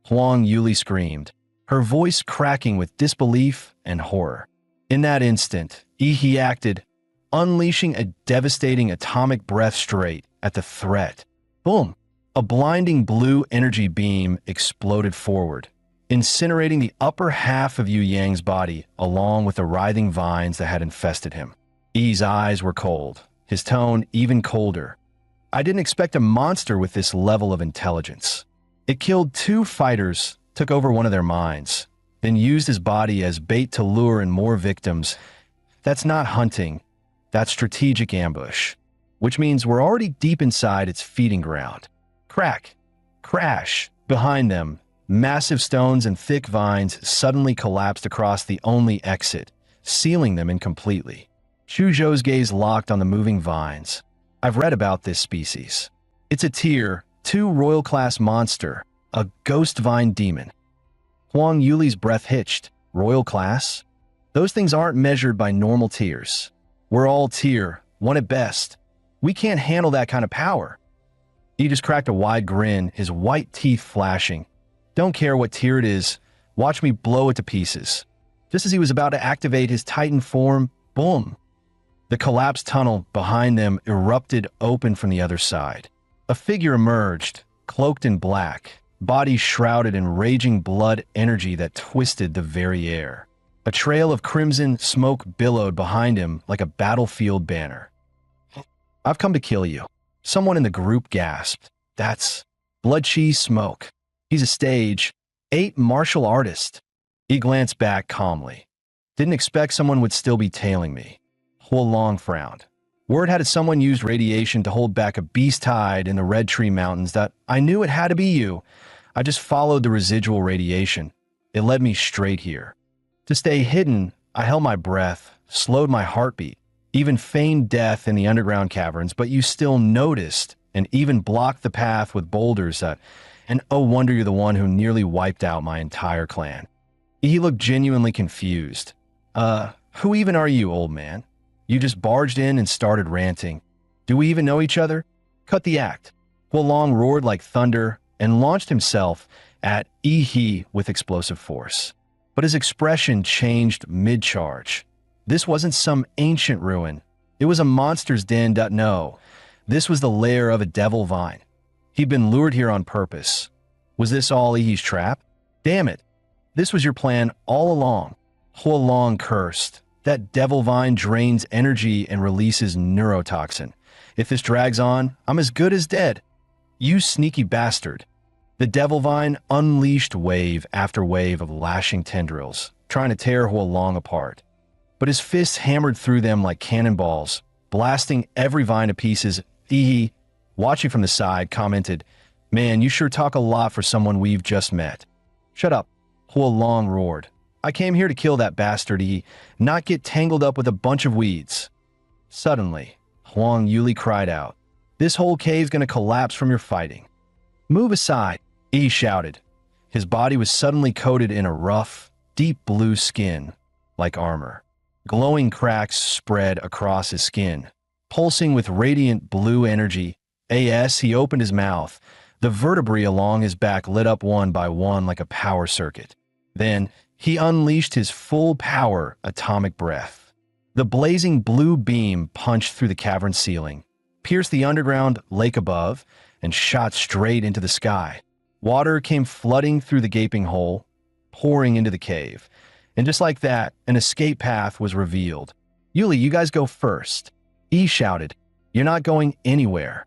Huang Yuli screamed, her voice cracking with disbelief and horror. In that instant, Yi acted, unleashing a devastating atomic breath straight at the threat. Boom! A blinding blue energy beam exploded forward, incinerating the upper half of Yu Yang's body along with the writhing vines that had infested him. Yi's eyes were cold, his tone even colder. I didn't expect a monster with this level of intelligence. It killed 2 fighters, took over one of their minds, then used his body as bait to lure in more victims. That's not hunting, that's strategic ambush, which means we're already deep inside its feeding ground. Crack, crash, behind them, massive stones and thick vines suddenly collapsed across the only exit, sealing them incompletely. Chuzhou's gaze locked on the moving vines. I've read about this species. It's a tier 2 royal class monster, a ghost vine demon. Huang Yuli's breath hitched. Royal class? Those things aren't measured by normal tiers. We're all tier 1 at best. We can't handle that kind of power. He just cracked a wide grin, his white teeth flashing. Don't care what tier it is, watch me blow it to pieces. Just as he was about to activate his titan form, boom! The collapsed tunnel behind them erupted open from the other side. A figure emerged, cloaked in black, body shrouded in raging blood energy that twisted the very air. A trail of crimson smoke billowed behind him like a battlefield banner. "I've come to kill you." Someone in the group gasped. "That's Blood-Chi Smoke. He's a stage 8 martial artist." He glanced back calmly. "Didn't expect someone would still be tailing me." Huolong frowned. "Word had it someone used radiation to hold back a beast tide in the Red Tree Mountains that I knew it had to be you. I just followed the residual radiation. It led me straight here. To stay hidden, I held my breath, slowed my heartbeat, even feigned death in the underground caverns, but you still noticed and even blocked the path with boulders and oh wonder you're the one who nearly wiped out my entire clan." He looked genuinely confused. Who even are you, old man? You just barged in and started ranting. Do we even know each other? Cut the act." Huolong roared like thunder and launched himself at Yi with explosive force. But his expression changed mid-charge. This wasn't some ancient ruin. It was a monster's den. No, this was the lair of a devil vine. He'd been lured here on purpose. Was this all Yi's trap? Damn it. This was your plan all along. Huolong cursed. That devil vine drains energy and releases neurotoxin. If this drags on, I'm as good as dead. You sneaky bastard. The devil vine unleashed wave after wave of lashing tendrils, trying to tear Huolong apart. But his fists hammered through them like cannonballs, blasting every vine to pieces. Yi, watching from the side, commented, "Man, you sure talk a lot for someone we've just met." "Shut up," Huolong roared. "I came here to kill that bastard, Yi, not get tangled up with a bunch of weeds." Suddenly, Huang Yuli cried out, "This whole cave's gonna collapse from your fighting." "Move aside," Yi shouted. His body was suddenly coated in a rough, deep blue skin, like armor. Glowing cracks spread across his skin, pulsing with radiant blue energy. As he opened his mouth, the vertebrae along his back lit up one by one like a power circuit. Then, he unleashed his full power atomic breath. The blazing blue beam punched through the cavern ceiling, pierced the underground lake above, and shot straight into the sky. Water came flooding through the gaping hole, pouring into the cave. And just like that, an escape path was revealed. "Yuli, you guys go first." Yi shouted, "You're not going anywhere."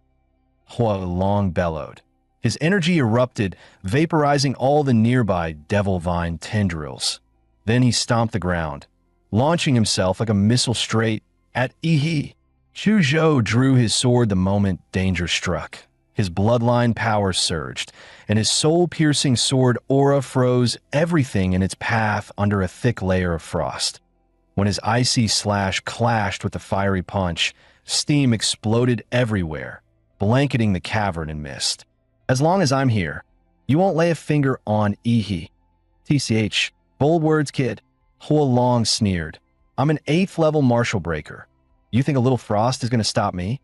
Huolong bellowed. His energy erupted, vaporizing all the nearby devil vine tendrils. Then he stomped the ground, launching himself like a missile straight at Yi. Chuzhou drew his sword the moment danger struck. His bloodline power surged, and his soul-piercing sword aura froze everything in its path under a thick layer of frost. When his icy slash clashed with the fiery punch, steam exploded everywhere, blanketing the cavern in mist. As long as I'm here, you won't lay a finger on Ihi. TCH, bold words, kid. Hua Long sneered. I'm an 8th level martial breaker. You think a little frost is going to stop me?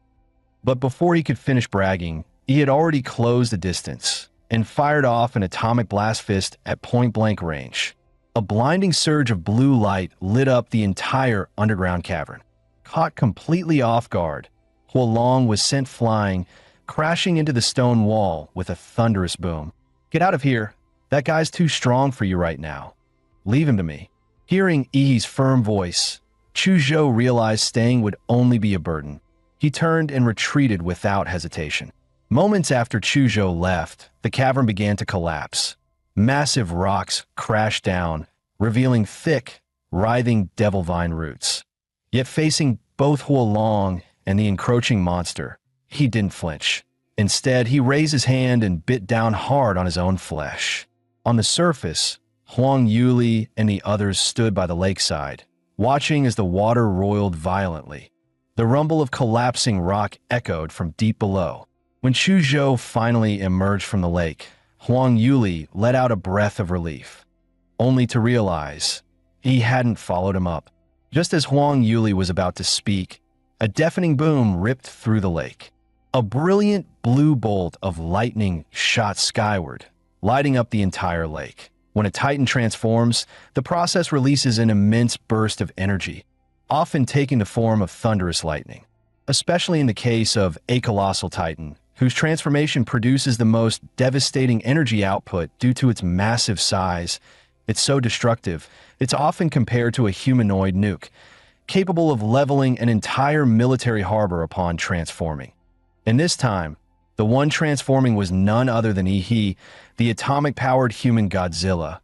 But before he could finish bragging, he had already closed the distance and fired off an atomic blast fist at point-blank range. A blinding surge of blue light lit up the entire underground cavern. Caught completely off guard, Hua Long was sent flying, crashing into the stone wall with a thunderous boom. Get out of here. That guy's too strong for you right now. Leave him to me. Hearing Ihi's firm voice, Chuzhou realized staying would only be a burden. He turned and retreated without hesitation. Moments after Chuzhou left, the cavern began to collapse. Massive rocks crashed down, revealing thick, writhing devil vine roots. Yet facing both Hua Long and the encroaching monster, he didn't flinch. Instead, he raised his hand and bit down hard on his own flesh. On the surface, Huang Yuli and the others stood by the lakeside, watching as the water roiled violently. The rumble of collapsing rock echoed from deep below. When Chuzhou finally emerged from the lake, Huang Yuli let out a breath of relief, only to realize he hadn't followed him up. Just as Huang Yuli was about to speak, a deafening boom ripped through the lake. A brilliant blue bolt of lightning shot skyward, lighting up the entire lake. When a titan transforms, the process releases an immense burst of energy, often taking the form of thunderous lightning. Especially in the case of a colossal titan, whose transformation produces the most devastating energy output due to its massive size. It's so destructive, it's often compared to a humanoid nuke, capable of leveling an entire military harbor upon transforming. And this time, the one transforming was none other than Ihi, the atomic-powered human Godzilla.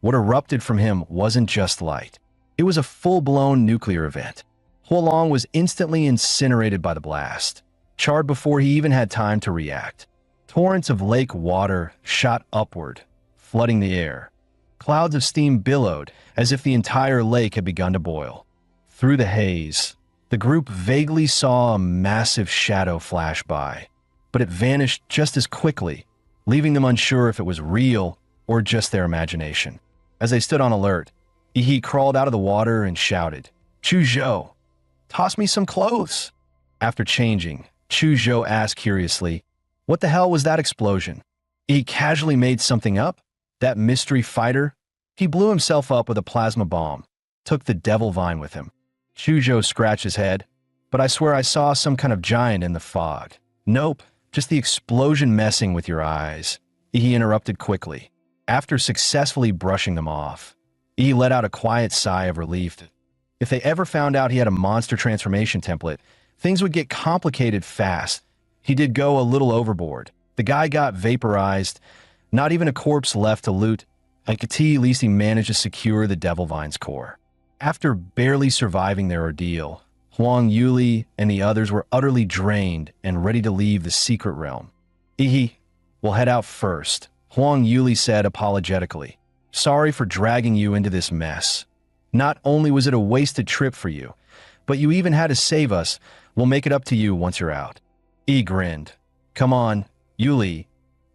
What erupted from him wasn't just light. It was a full-blown nuclear event. Hua Long was instantly incinerated by the blast, charred before he even had time to react. Torrents of lake water shot upward, flooding the air. Clouds of steam billowed as if the entire lake had begun to boil. Through the haze, the group vaguely saw a massive shadow flash by, but it vanished just as quickly, leaving them unsure if it was real or just their imagination. As they stood on alert, Ihi crawled out of the water and shouted, "Chuzhou, toss me some clothes." After changing, Chuzhou asked curiously, "What the hell was that explosion?" He casually made something up? That mystery fighter? He blew himself up with a plasma bomb, took the devil vine with him. Chuzhou scratched his head, "But I swear I saw some kind of giant in the fog." "Nope, just the explosion messing with your eyes," he interrupted quickly. After successfully brushing them off, he let out a quiet sigh of relief. If they ever found out he had a monster transformation template, things would get complicated fast. He did go a little overboard. The guy got vaporized, not even a corpse left to loot. At at least he managed to secure the Devil Vine's core. After barely surviving their ordeal, Huang Yuli and the others were utterly drained and ready to leave the secret realm. "Ihi, we'll head out first," Huang Yuli said apologetically. "Sorry for dragging you into this mess. Not only was it a wasted trip for you, but you even had to save us. We'll make it up to you once you're out." He grinned. "Come on, Yuli.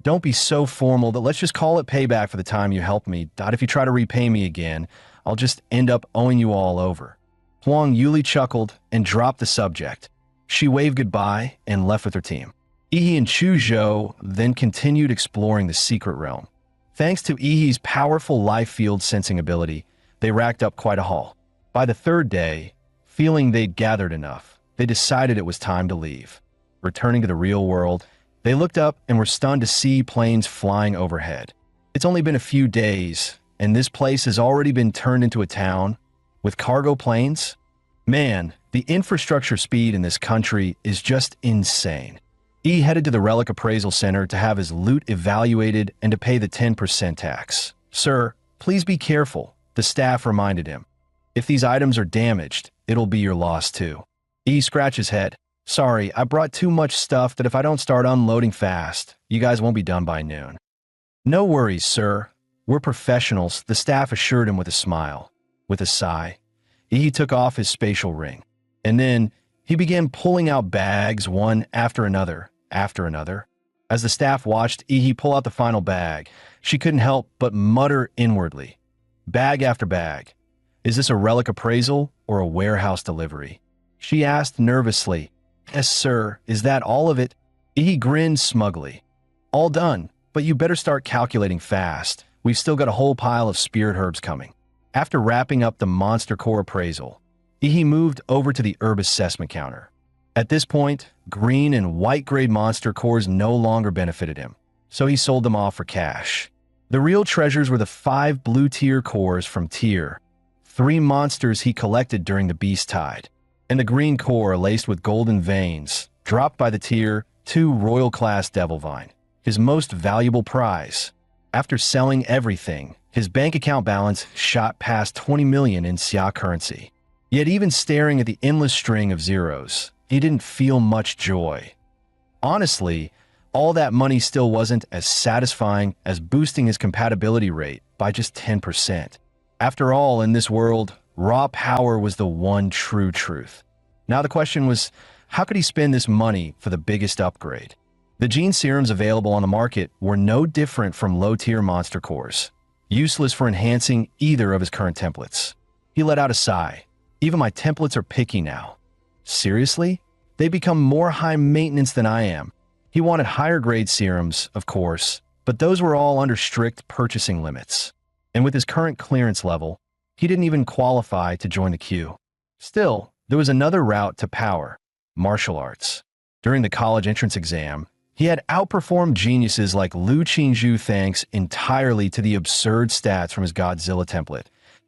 Don't be so formal that let's just call it payback for the time you helped me. If you try to repay me again, I'll just end up owing you all over." Huang Yuli chuckled and dropped the subject. She waved goodbye and left with her team. Ihi and Chuzhou then continued exploring the secret realm. Thanks to Ihi's powerful life field sensing ability, they racked up quite a haul. By the third day, feeling they'd gathered enough, they decided it was time to leave. Returning to the real world, they looked up and were stunned to see planes flying overhead. It's only been a few days, and this place has already been turned into a town with cargo planes. Man, the infrastructure speed in this country is just insane. He headed to the Relic Appraisal Center to have his loot evaluated and to pay the 10% tax. "Sir, please be careful," the staff reminded him. "If these items are damaged, it'll be your loss too." He scratched his head. "Sorry, I brought too much stuff that if I don't start unloading fast, you guys won't be done by noon." "No worries, sir. We're professionals," the staff assured him with a smile. With a sigh, he took off his spatial ring, and then he began pulling out bags one after another, after another. As the staff watched Ihi pull out the final bag, she couldn't help but mutter inwardly. Bag after bag. Is this a relic appraisal or a warehouse delivery? She asked nervously. Yes, sir. Is that all of it? Ihi grinned smugly. All done, but you better start calculating fast. We've still got a whole pile of spirit herbs coming. After wrapping up the monster core appraisal, Ihi moved over to the herb assessment counter. At this point, green and white grade monster cores no longer benefited him, so he sold them off for cash. The real treasures were the 5 blue tier cores from tier 3 monsters he collected during the beast tide, and the green core laced with golden veins, dropped by the tier 2 royal class devil vine, his most valuable prize. After selling everything, his bank account balance shot past 20 million in Xia currency. Yet even staring at the endless string of zeros, he didn't feel much joy. Honestly, all that money still wasn't as satisfying as boosting his compatibility rate by just 10%. After all, in this world, raw power was the one true truth. Now the question was, how could he spend this money for the biggest upgrade? The gene serums available on the market were no different from low-tier monster cores, useless for enhancing either of his current templates. He let out a sigh. Even my templates are picky now. Seriously? They become more high maintenance than I am. He wanted higher grade serums, of course, but those were all under strict purchasing limits. And with his current clearance level, he didn't even qualify to join the queue. Still, there was another route to power: martial arts. During the college entrance exam, he had outperformed geniuses like Lu Qingzhu thanks entirely to the absurd stats from his Godzilla template.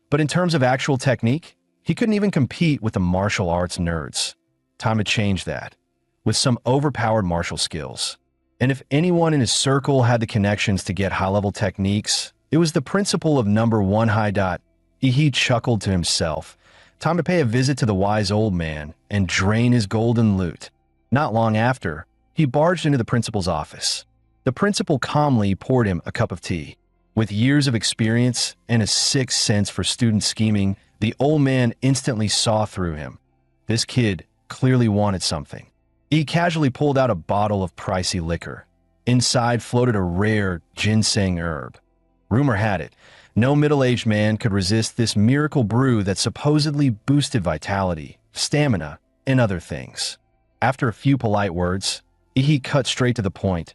But in terms of actual technique, he couldn't even compete with the martial arts nerds. Time to change that, with some overpowered martial skills. And if anyone in his circle had the connections to get high-level techniques, it was the principal of number 1 high dot. He chuckled to himself. Time to pay a visit to the wise old man and drain his golden loot. Not long after, he barged into the principal's office. The principal calmly poured him a cup of tea. With years of experience and a sixth sense for student scheming, the old man instantly saw through him. This kid clearly wanted something. He casually pulled out a bottle of pricey liquor. Inside floated a rare ginseng herb. Rumor had it, no middle-aged man could resist this miracle brew that supposedly boosted vitality, stamina, and other things. After a few polite words, he cut straight to the point.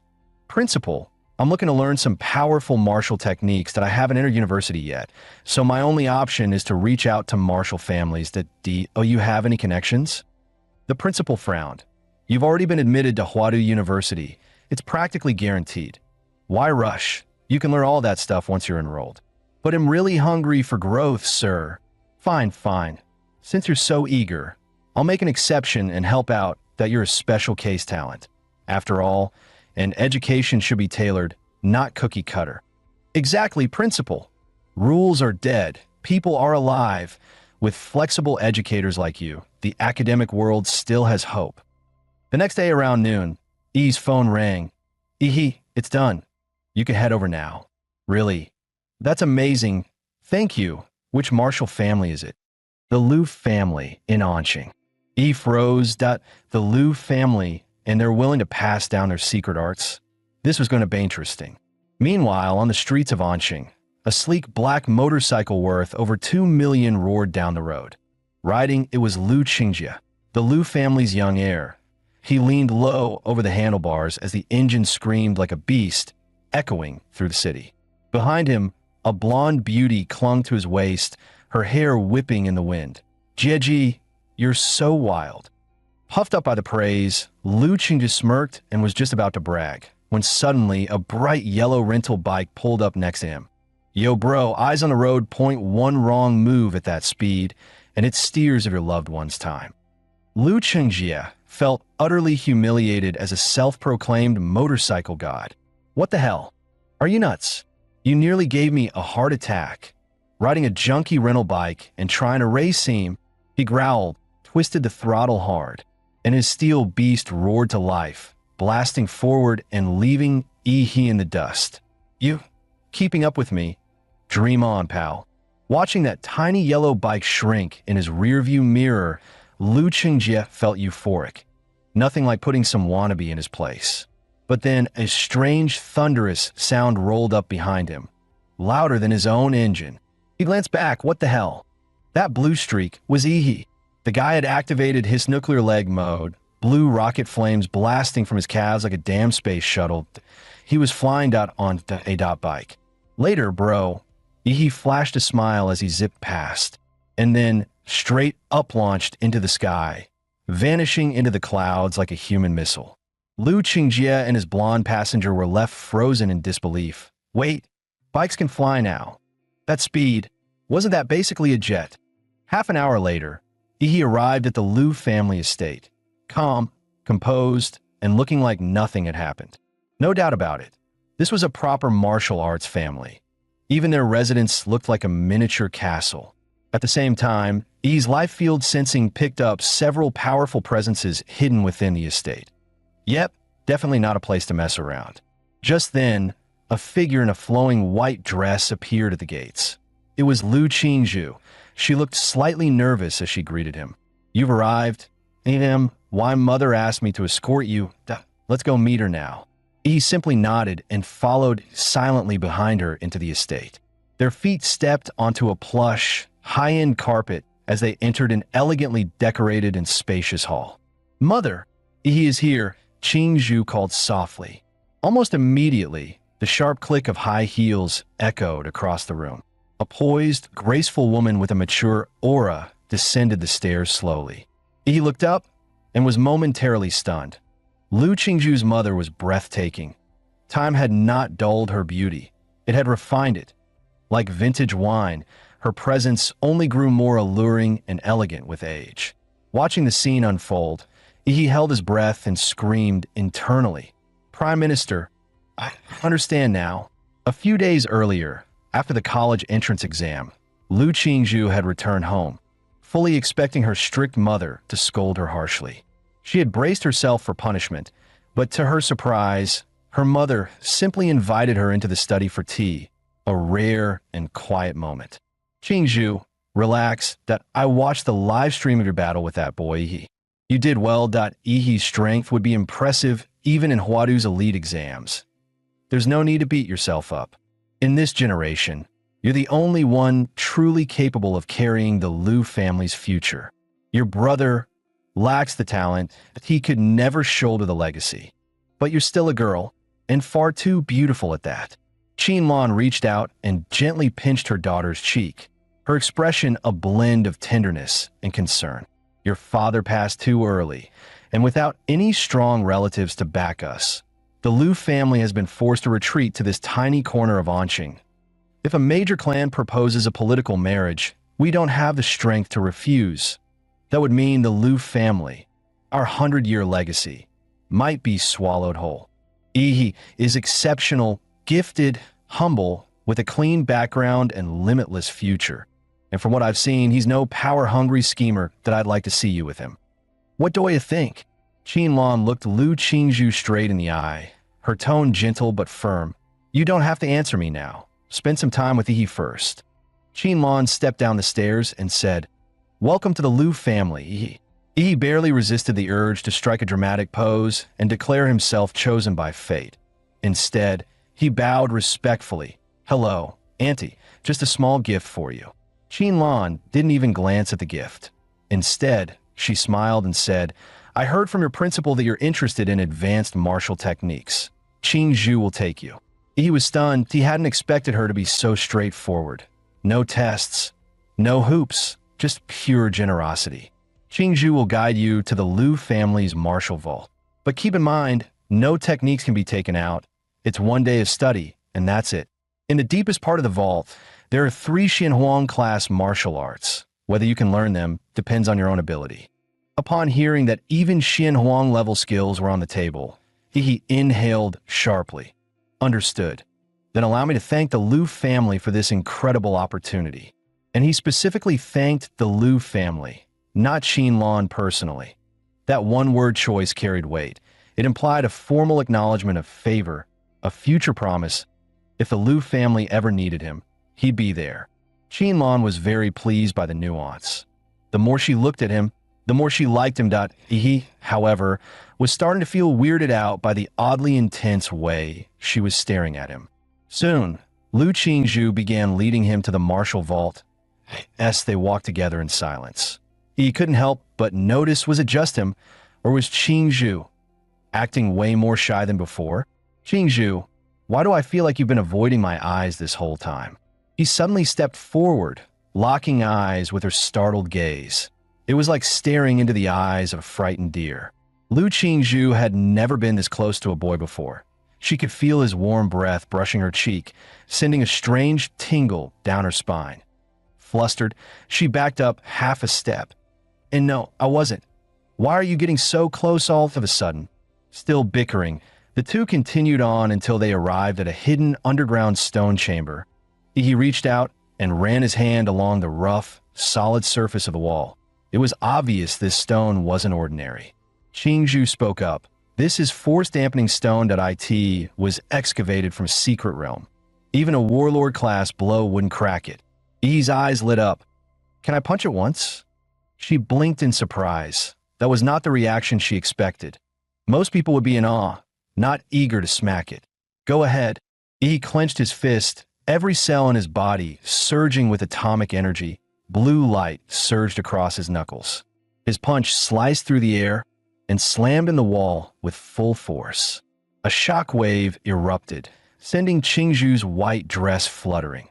Principal, I'm looking to learn some powerful martial techniques that I haven't entered university yet, so my only option is to reach out to martial families that you have any connections? The principal frowned. You've already been admitted to Huadu University. It's practically guaranteed. Why rush? You can learn all that stuff once you're enrolled. But I'm really hungry for growth, sir. Fine. Since you're so eager, I'll make an exception and help out that you're a special case talent. After all, an education should be tailored, not cookie cutter. Exactly, principal. Rules are dead. People are alive. With flexible educators like you, the academic world still has hope. The next day around noon, E's phone rang. It's done. You can head over now. Really? That's amazing. Thank you. Which martial family is it? The Liu family in Anqing. E froze. The Liu family, and they're willing to pass down their secret arts? This was going to be interesting. Meanwhile, on the streets of Anqing, a sleek black motorcycle worth over 2 million roared down the road. Riding, it was Lu Qingjie, the Liu family's young heir. He leaned low over the handlebars as the engine screamed like a beast, echoing through the city. Behind him, a blonde beauty clung to his waist, her hair whipping in the wind. Jieji, you're so wild. Puffed up by the praise, Lu Qingjie smirked and was just about to brag, when suddenly a bright yellow rental bike pulled up next to him. Yo bro, eyes on the road point one wrong move at that speed, and it steers of your loved one's time. Lu Qingjie felt utterly humiliated as a self-proclaimed motorcycle god. What the hell? Are you nuts? You nearly gave me a heart attack. Riding a junky rental bike and trying to race him, he growled, twisted the throttle hard, and his steel beast roared to life, blasting forward and leaving he in the dust. You, keeping up with me? Dream on, pal. Watching that tiny yellow bike shrink in his rearview mirror, Lu Qingjie felt euphoric. Nothing like putting some wannabe in his place. But then a strange, thunderous sound rolled up behind him, louder than his own engine. He glanced back. What the hell? That blue streak was Ihi. The guy had activated his nuclear leg mode, blue rocket flames blasting from his calves like a damn space shuttle. He was flying on a bike. Later, bro, Ihi flashed a smile as he zipped past, and then straight up-launched into the sky, vanishing into the clouds like a human missile. Lu Qingjie and his blonde passenger were left frozen in disbelief. Wait, bikes can fly now. That speed, wasn't that basically a jet? Half an hour later, Ihi arrived at the Lu family estate, calm, composed, and looking like nothing had happened. No doubt about it, this was a proper martial arts family. Even their residence looked like a miniature castle. At the same time, Ihi's life field sensing picked up several powerful presences hidden within the estate. Yep, definitely not a place to mess around. Just then, a figure in a flowing white dress appeared at the gates. It was Lu Qingzhu. She looked slightly nervous as she greeted him. You've arrived? Why mother asked me to escort you. Let's go meet her now. He simply nodded and followed silently behind her into the estate. Their feet stepped onto a plush, high-end carpet as they entered an elegantly decorated and spacious hall. Mother, he is here, Qingzhu called softly. Almost immediately, the sharp click of high heels echoed across the room. A poised, graceful woman with a mature aura descended the stairs slowly. He looked up and was momentarily stunned. Lu Qingzhu's mother was breathtaking. Time had not dulled her beauty. It had refined it. Like vintage wine, her presence only grew more alluring and elegant with age. Watching the scene unfold, he held his breath and screamed internally. Prime Minister, I understand now. A few days earlier, after the college entrance exam, Lu Qingzhu had returned home, fully expecting her strict mother to scold her harshly. She had braced herself for punishment, but to her surprise, her mother simply invited her into the study for tea, a rare and quiet moment. Qingzhu, relax, that I watched the live stream of your battle with that boy, Ihi. You did well. Ihi's strength would be impressive even in Huadu's elite exams. There's no need to beat yourself up. In this generation, you're the only one truly capable of carrying the Lu family's future. Your brother lacks the talent, but he could never shoulder the legacy. But you're still a girl, and far too beautiful at that. Qinlan reached out and gently pinched her daughter's cheek, her expression a blend of tenderness and concern. Your father passed too early, and without any strong relatives to back us, the Lu family has been forced to retreat to this tiny corner of Anqing. If a major clan proposes a political marriage, we don't have the strength to refuse. That would mean the Lu family, our 100-year legacy, might be swallowed whole. Ihi is exceptional, gifted, humble, with a clean background and limitless future. And from what I've seen, he's no power-hungry schemer that I'd like to see you with him. What do you think? Qinlan looked Lu Qingzhu straight in the eye, her tone gentle but firm. You don't have to answer me now. Spend some time with Ihi first. Qinlan stepped down the stairs and said, Welcome to the Lu family, Ihi. Ihi barely resisted the urge to strike a dramatic pose and declare himself chosen by fate. Instead, he bowed respectfully. Hello, Auntie, just a small gift for you. Qinlan didn't even glance at the gift. Instead, she smiled and said, I heard from your principal that you're interested in advanced martial techniques. Qingzhu will take you. He was stunned. He hadn't expected her to be so straightforward. No tests, no hoops, just pure generosity. Qingzhu will guide you to the Lu family's martial vault. But keep in mind, no techniques can be taken out. It's 1 day of study, and that's it. In the deepest part of the vault, there are 3 Xianhuang-class martial arts. Whether you can learn them depends on your own ability. Upon hearing that even Xianhuang-level skills were on the table, he inhaled sharply. Understood. Then allow me to thank the Lu family for this incredible opportunity. And he specifically thanked the Lu family, not Qinlan personally. That one-word choice carried weight. It implied a formal acknowledgement of favor, a future promise. If the Lu family ever needed him, he'd be there. Qinlan was very pleased by the nuance. The more she looked at him, The more she liked him. He, however, was starting to feel weirded out by the oddly intense way she was staring at him. Soon, Lu Qingzhu began leading him to the martial vault as they walked together in silence. He couldn't help but notice, was it just him, or was Qingzhu acting way more shy than before? Qingzhu, why do I feel like you've been avoiding my eyes this whole time? He suddenly stepped forward, locking eyes with her startled gaze. It was like staring into the eyes of a frightened deer. Lu Qingzhu had never been this close to a boy before. She could feel his warm breath brushing her cheek, sending a strange tingle down her spine. Flustered, she backed up half a step. And no, I wasn't. Why are you getting so close all of a sudden? Still bickering, the two continued on until they arrived at a hidden underground stone chamber. He reached out and ran his hand along the rough, solid surface of the wall. It was obvious this stone wasn't ordinary. Qingzhu spoke up. This is force-dampening stone that IT was excavated from a secret realm. Even a warlord-class blow wouldn't crack it. Yi's eyes lit up. Can I punch it once? She blinked in surprise. That was not the reaction she expected. Most people would be in awe, not eager to smack it. Go ahead. Yi clenched his fist, every cell in his body surging with atomic energy. Blue light surged across his knuckles. His punch sliced through the air and slammed in the wall with full force. A shockwave erupted, sending Qingzhu's white dress fluttering.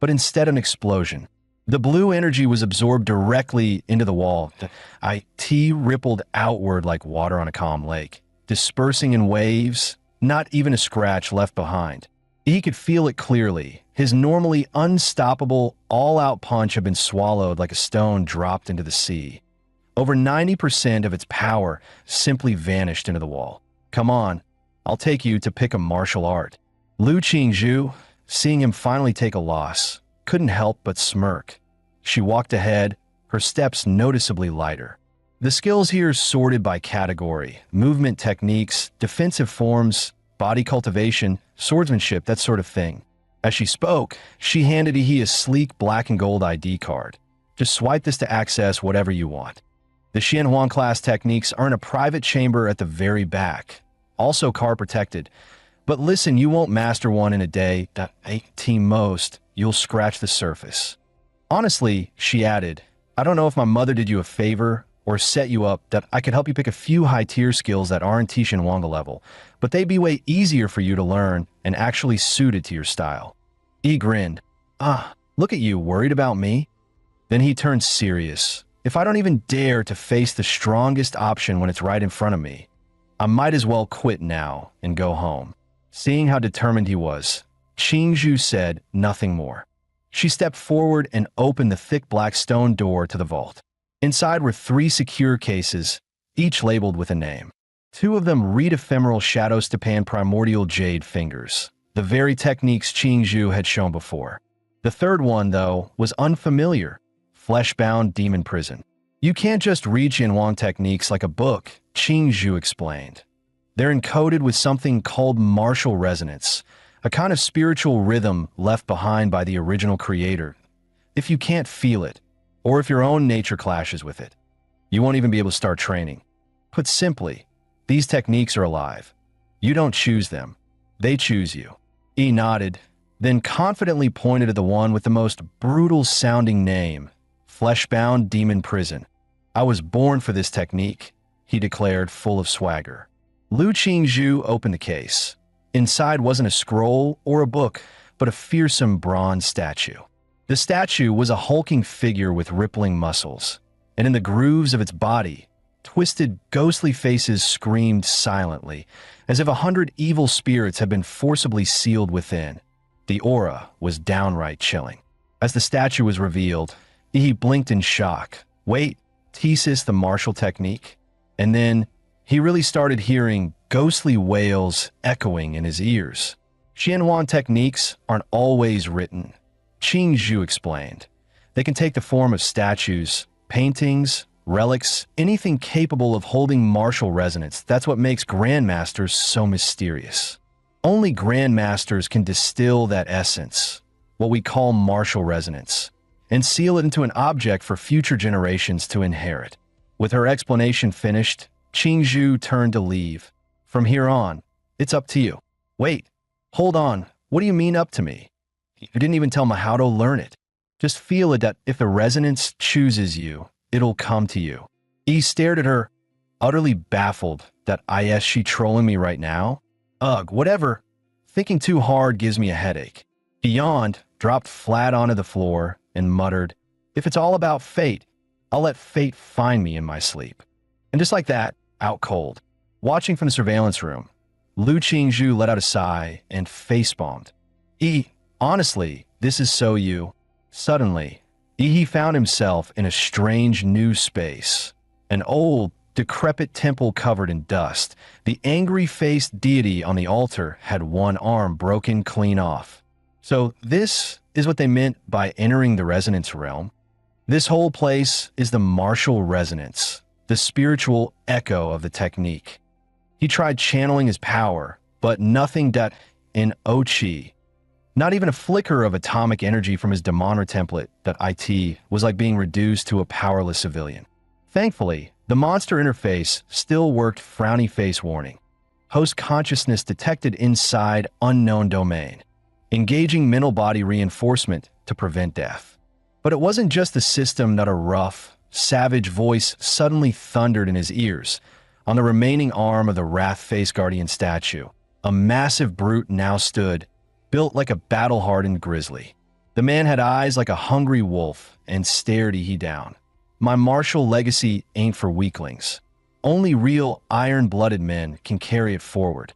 But instead of an explosion, the blue energy was absorbed directly into the wall. The IT rippled outward like water on a calm lake, dispersing in waves, not even a scratch left behind. He could feel it clearly. His normally unstoppable, all-out punch had been swallowed like a stone dropped into the sea. Over 90% of its power simply vanished into the wall. Come on, I'll take you to pick a martial art. Lu Qingzhu, seeing him finally take a loss, couldn't help but smirk. She walked ahead, her steps noticeably lighter. The skills here sorted by category, movement techniques, defensive forms, body cultivation, swordsmanship, that sort of thing. As she spoke, she handed Yi a sleek black and gold ID card. Just swipe this to access whatever you want. The Xianhuan class techniques are in a private chamber at the very back, also card protected. But listen, you won't master one in a day. 18 most, you'll scratch the surface. Honestly, she added, I don't know if my mother did you a favor or set you up that I could help you pick a few high-tier skills that aren't Xinhuanga level, but they'd be way easier for you to learn and actually suited to your style. Yi grinned. Look at you, worried about me? Then he turned serious. If I don't even dare to face the strongest option when it's right in front of me, I might as well quit now and go home. Seeing how determined he was, Qingzhu said nothing more. She stepped forward and opened the thick black stone door to the vault. Inside were 3 secure cases, each labeled with a name. 2 of them read ephemeral shadow stepan primordial jade fingers, the very techniques Qingzhu had shown before. The third one, though, was unfamiliar, flesh-bound demon prison. You can't just read Xianhuang techniques like a book, Qingzhu explained. They're encoded with something called martial resonance, a kind of spiritual rhythm left behind by the original creator. If you can't feel it, or if your own nature clashes with it, you won't even be able to start training. Put simply, these techniques are alive. You don't choose them. They choose you. Yi nodded, then confidently pointed at the one with the most brutal-sounding name, Fleshbound Demon Prison. I was born for this technique, he declared, full of swagger. Lu Qingzhu opened the case. Inside wasn't a scroll or a book, but a fearsome bronze statue. The statue was a hulking figure with rippling muscles, and in the grooves of its body, twisted, ghostly faces screamed silently, as if 100 evil spirits had been forcibly sealed within. The aura was downright chilling. As the statue was revealed, he blinked in shock. Wait, Thesis the martial technique? And then he really started hearing ghostly wails echoing in his ears. Xianhuan techniques aren't always written, Qingzhu explained. They can take the form of statues, paintings, relics, anything capable of holding martial resonance. That's what makes grandmasters so mysterious. Only grandmasters can distill that essence, what we call martial resonance, and seal it into an object for future generations to inherit. With her explanation finished, Qingzhu turned to leave. From here on, it's up to you. Wait, hold on. What do you mean up to me? You didn't even tell me how to learn it. Just feel it that if the resonance chooses you, it'll come to you. He stared at her, utterly baffled that is she trolling me right now? Ugh, whatever. Thinking too hard gives me a headache. He yawned, dropped flat onto the floor, and muttered, if it's all about fate, I'll let fate find me in my sleep. And just like that, out cold. Watching from the surveillance room, Lu Qingzhu let out a sigh and facepalmed. Honestly, this is so you. Suddenly, he found himself in a strange new space. An old, decrepit temple covered in dust. The angry-faced deity on the altar had one arm broken clean off. So this is what they meant by entering the resonance realm. This whole place is the martial resonance, the spiritual echo of the technique. He tried channeling his power, but nothing that in ecchi. Not even a flicker of atomic energy from his Demonra template that it was like being reduced to a powerless civilian. Thankfully, the monster interface still worked frowny face warning. Host consciousness detected inside unknown domain, engaging mental body reinforcement to prevent death. But it wasn't just the system that a rough, savage voice suddenly thundered in his ears. On the remaining arm of the Wrath Face Guardian statue, a massive brute now stood, built like a battle-hardened grizzly. The man had eyes like a hungry wolf and stared he down. My martial legacy ain't for weaklings. Only real iron-blooded men can carry it forward.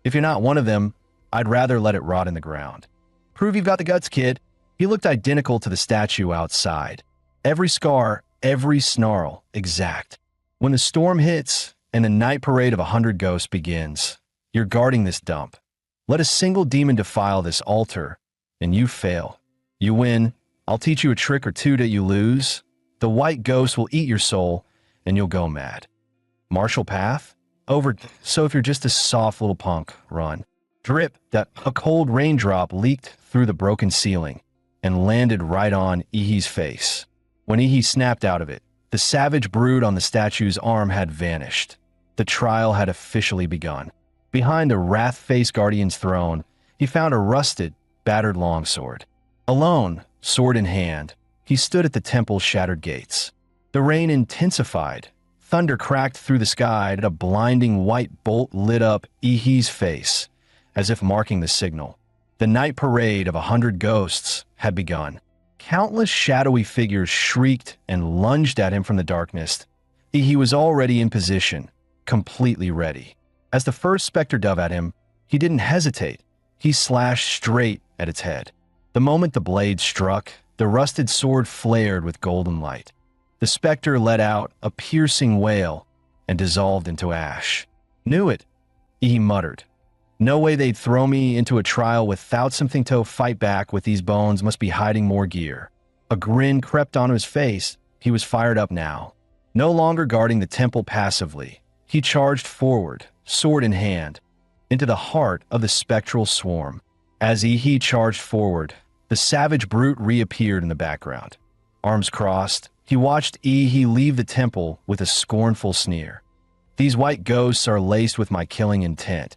If you're not one of them, I'd rather let it rot in the ground. Prove you've got the guts, kid. He looked identical to the statue outside. Every scar, every snarl, exact. When the storm hits and the night parade of 100 ghosts begins, you're guarding this dump. Let a single demon defile this altar, and you fail. You win, I'll teach you a trick or two that you lose. The white ghost will eat your soul, and you'll go mad. Martial path? Over. So if you're just a soft little punk, run. Drip, that a cold raindrop leaked through the broken ceiling and landed right on Ihi's face. When Ihi snapped out of it, the savage brood on the statue's arm had vanished. The trial had officially begun. Behind the Wrath Face Guardian's throne, he found a rusted, battered longsword. Alone, sword in hand, he stood at the temple's shattered gates. The rain intensified. Thunder cracked through the sky and a blinding white bolt lit up Ihi's face, as if marking the signal. The night parade of 100 ghosts had begun. Countless shadowy figures shrieked and lunged at him from the darkness. He was already in position, completely ready. As the first specter dove at him, he didn't hesitate. He slashed straight at its head. The moment the blade struck, the rusted sword flared with golden light. The specter let out a piercing wail and dissolved into ash. Knew it, he muttered. No way they'd throw me into a trial without something to fight back with. These bones must be hiding more gear. A grin crept onto his face. He was fired up now. No longer guarding the temple passively, he charged forward, sword in hand, into the heart of the spectral swarm. As he charged forward, the savage brute reappeared in the background. Arms crossed, he watched Ihi leave the temple with a scornful sneer. These white ghosts are laced with my killing intent,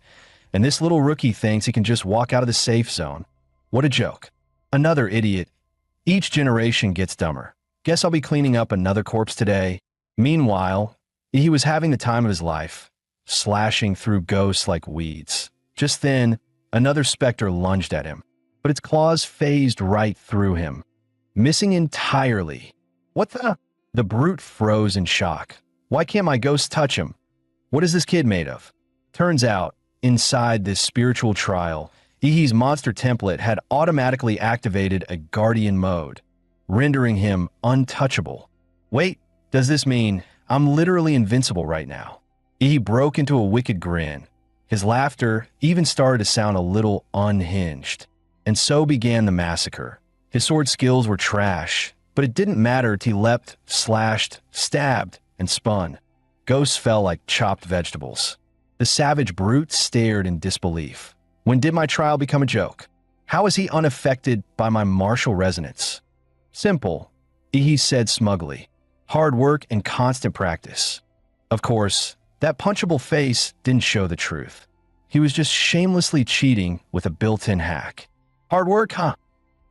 and this little rookie thinks he can just walk out of the safe zone. What a joke. Another idiot. Each generation gets dumber. Guess I'll be cleaning up another corpse today. Meanwhile, he was having the time of his life, slashing through ghosts like weeds. Just then, another specter lunged at him, but its claws phased right through him, missing entirely. What the? The brute froze in shock. Why can't my ghost touch him? What is this kid made of? Turns out, inside this spiritual trial, Ihi's monster template had automatically activated a guardian mode, rendering him untouchable. Wait, does this mean I'm literally invincible right now? Ihi broke into a wicked grin. His laughter even started to sound a little unhinged. And so began the massacre. His sword skills were trash, but it didn't matter. He leapt, slashed, stabbed, and spun. Ghosts fell like chopped vegetables. The savage brute stared in disbelief. When did my trial become a joke? How is he unaffected by my martial resonance? Simple, Ihi said smugly. hard work, and constant practice. Of course, that punchable face didn't show the truth. He was just shamelessly cheating with a built-in hack. Hard work, huh?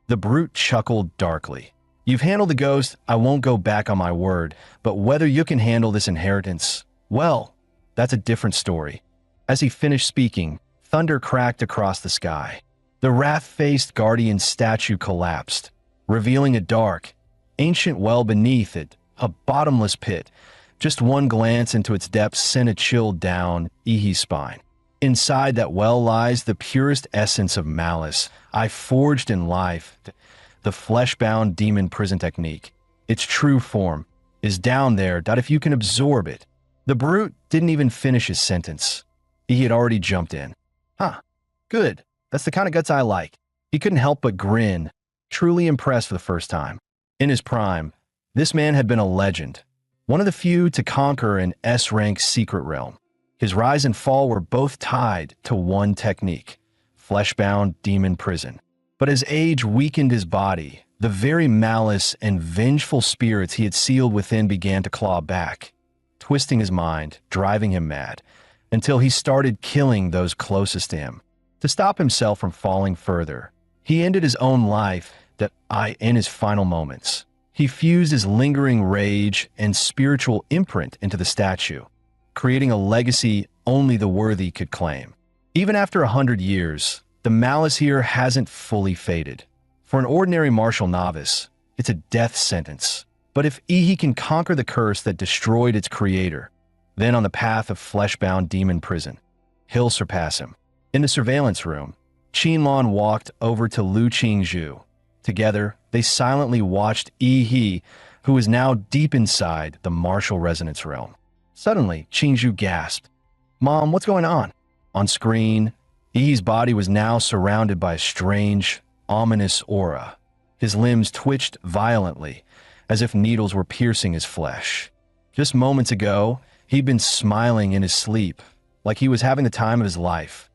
The brute chuckled darkly. You've handled the ghost, I won't go back on my word, but whether you can handle this inheritance, well, that's a different story. As he finished speaking, thunder cracked across the sky. The wrath-faced guardian statue collapsed, revealing a dark, ancient well beneath it, a bottomless pit. Just one glance into its depths sent a chill down Ihi's spine. Inside that well lies the purest essence of malice I forged in life, the flesh-bound demon prison technique. Its true form is down there, that if you can absorb it. The brute didn't even finish his sentence. He had already jumped in. Huh, good. That's the kind of guts I like. He couldn't help but grin, truly impressed for the first time. In his prime, this man had been a legend, one of the few to conquer an S-rank secret realm. His rise and fall were both tied to one technique, flesh-bound demon prison. But as age weakened his body, the very malice and vengeful spirits he had sealed within began to claw back, twisting his mind, driving him mad, until he started killing those closest to him. To stop himself from falling further, he ended his own life in his final moments. He fused his lingering rage and spiritual imprint into the statue, creating a legacy only the worthy could claim. Even after 100 years, the malice here hasn't fully faded. For an ordinary martial novice, it's a death sentence. But if Ihi can conquer the curse that destroyed its creator, then on the path of flesh-bound demon prison, he'll surpass him. In the surveillance room, Qinlan walked over to Lu Qingzhu. Together, they silently watched Ihi, who was now deep inside the martial resonance realm. Suddenly, Qingzhu gasped, "Mom, what's going on?" On screen, Ihi's body was now surrounded by a strange, ominous aura. His limbs twitched violently, as if needles were piercing his flesh. Just moments ago, he'd been smiling in his sleep, like he was having the time of his life.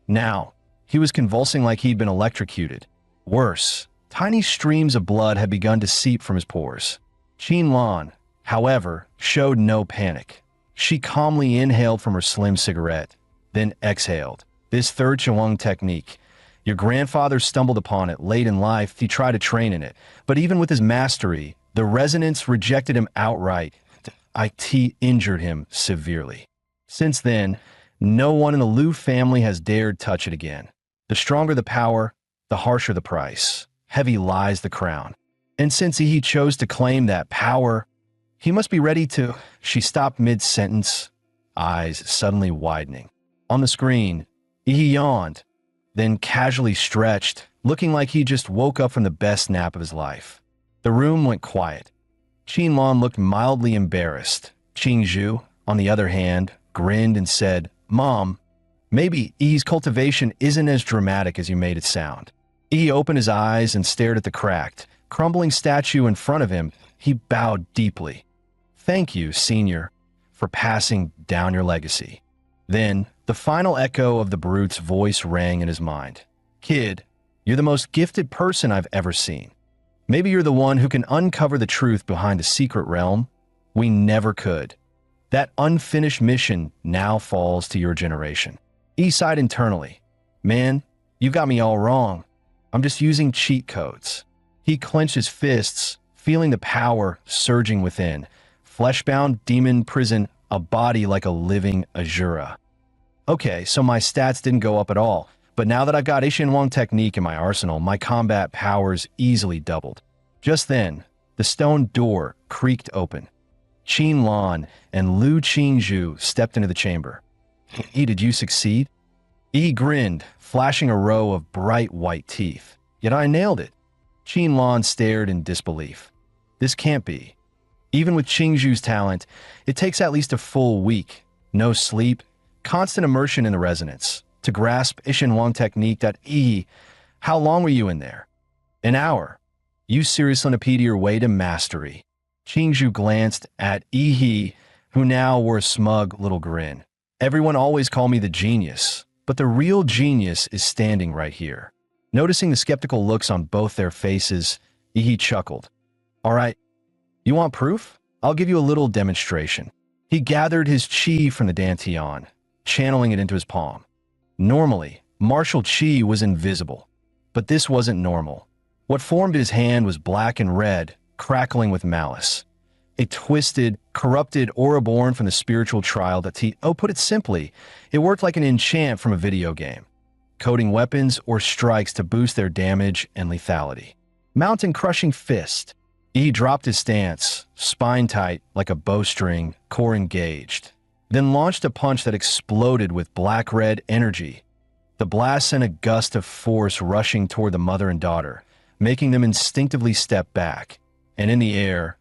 Now, he was convulsing like he'd been electrocuted. Worse, tiny streams of blood had begun to seep from his pores. Qinlan, however, showed no panic. She calmly inhaled from her slim cigarette, then exhaled. This third Chewang technique. Your grandfather stumbled upon it late in life. He tried to train in it. But even with his mastery, the resonance rejected him outright. It injured him severely. Since then, no one in the Liu family has dared touch it again. The stronger the power, the harsher the price. Heavy lies the crown. And since he chose to claim that power, he must be ready to... She stopped mid-sentence, eyes suddenly widening. On the screen, he yawned, then casually stretched, looking like he just woke up from the best nap of his life. The room went quiet. Qinlan looked mildly embarrassed. Qingzhu, on the other hand, grinned and said, "Mom, maybe Ihi's cultivation isn't as dramatic as you made it sound." Ihi opened his eyes and stared at the cracked, crumbling statue in front of him. He bowed deeply. "Thank you, Senior, for passing down your legacy." Then, the final echo of the brute's voice rang in his mind. "Kid, you're the most gifted person I've ever seen. Maybe you're the one who can uncover the truth behind a secret realm we never could. That unfinished mission now falls to your generation." He sighed internally. "Man, you got me all wrong. I'm just using cheat codes." He clenched his fists, feeling the power surging within. Flesh-bound demon prison, a body like a living Azura. Okay, so my stats didn't go up at all, but now that I've got Ishinwang technique in my arsenal, my combat powers easily doubled. Just then, the stone door creaked open. Qinlan and Lu Qingzhu stepped into the chamber. Did you succeed?" He grinned, flashing a row of bright white teeth. "Yet I nailed it." Qinlan stared in disbelief. This can't be. Even with Qingzhu's talent, it takes at least a full week. No sleep, constant immersion in the resonance. To grasp Ishinwang technique. How long were you in there? "An hour. You seriously impeded your way to mastery." Qingzhu glanced at Ihi, who now wore a smug little grin. "Everyone always called me the genius, but the real genius is standing right here." Noticing the skeptical looks on both their faces, Ihi chuckled. "All right, you want proof? I'll give you a little demonstration. He gathered his chi from the dantian, channeling it into his palm. Normally, martial chi was invisible, but this wasn't normal. What formed his hand was black and red, crackling with malice. A twisted, corrupted aura born from the spiritual trial that put it simply, it worked like an enchant from a video game, coding weapons or strikes to boost their damage and lethality. Mountain-crushing fist. He dropped his stance, spine tight like a bowstring, core engaged, then launched a punch that exploded with black-red energy. The blast sent a gust of force rushing toward the mother and daughter, making them instinctively step back, and in the air,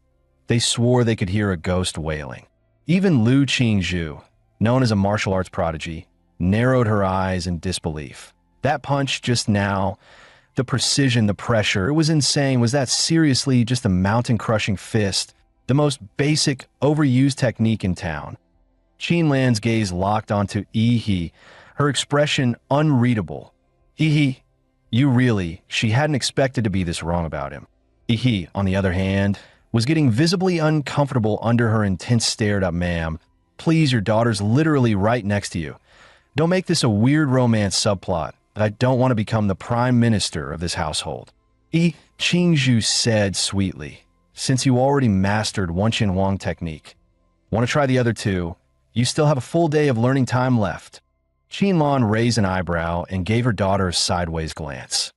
they swore they could hear a ghost wailing. Even Lu Qingzhu, known as a martial arts prodigy, narrowed her eyes in disbelief. That punch just now, the precision, the pressure, it was insane. Was that seriously just a mountain-crushing fist, the most basic, overused technique in town? Qin Lan's gaze locked onto Yi, her expression unreadable. Yi, you really, she hadn't expected to be this wrong about him. Yi, on the other hand, was getting visibly uncomfortable under her intense stare. Ma'am, please, your daughter's literally right next to you. Don't make this a weird romance subplot. I don't want to become the prime minister of this household. Qingzhu said sweetly, since you already mastered Wenqin Wang technique. Want to try the other two? You still have a full day of learning time left. Qin Lan raised an eyebrow and gave her daughter a sideways glance.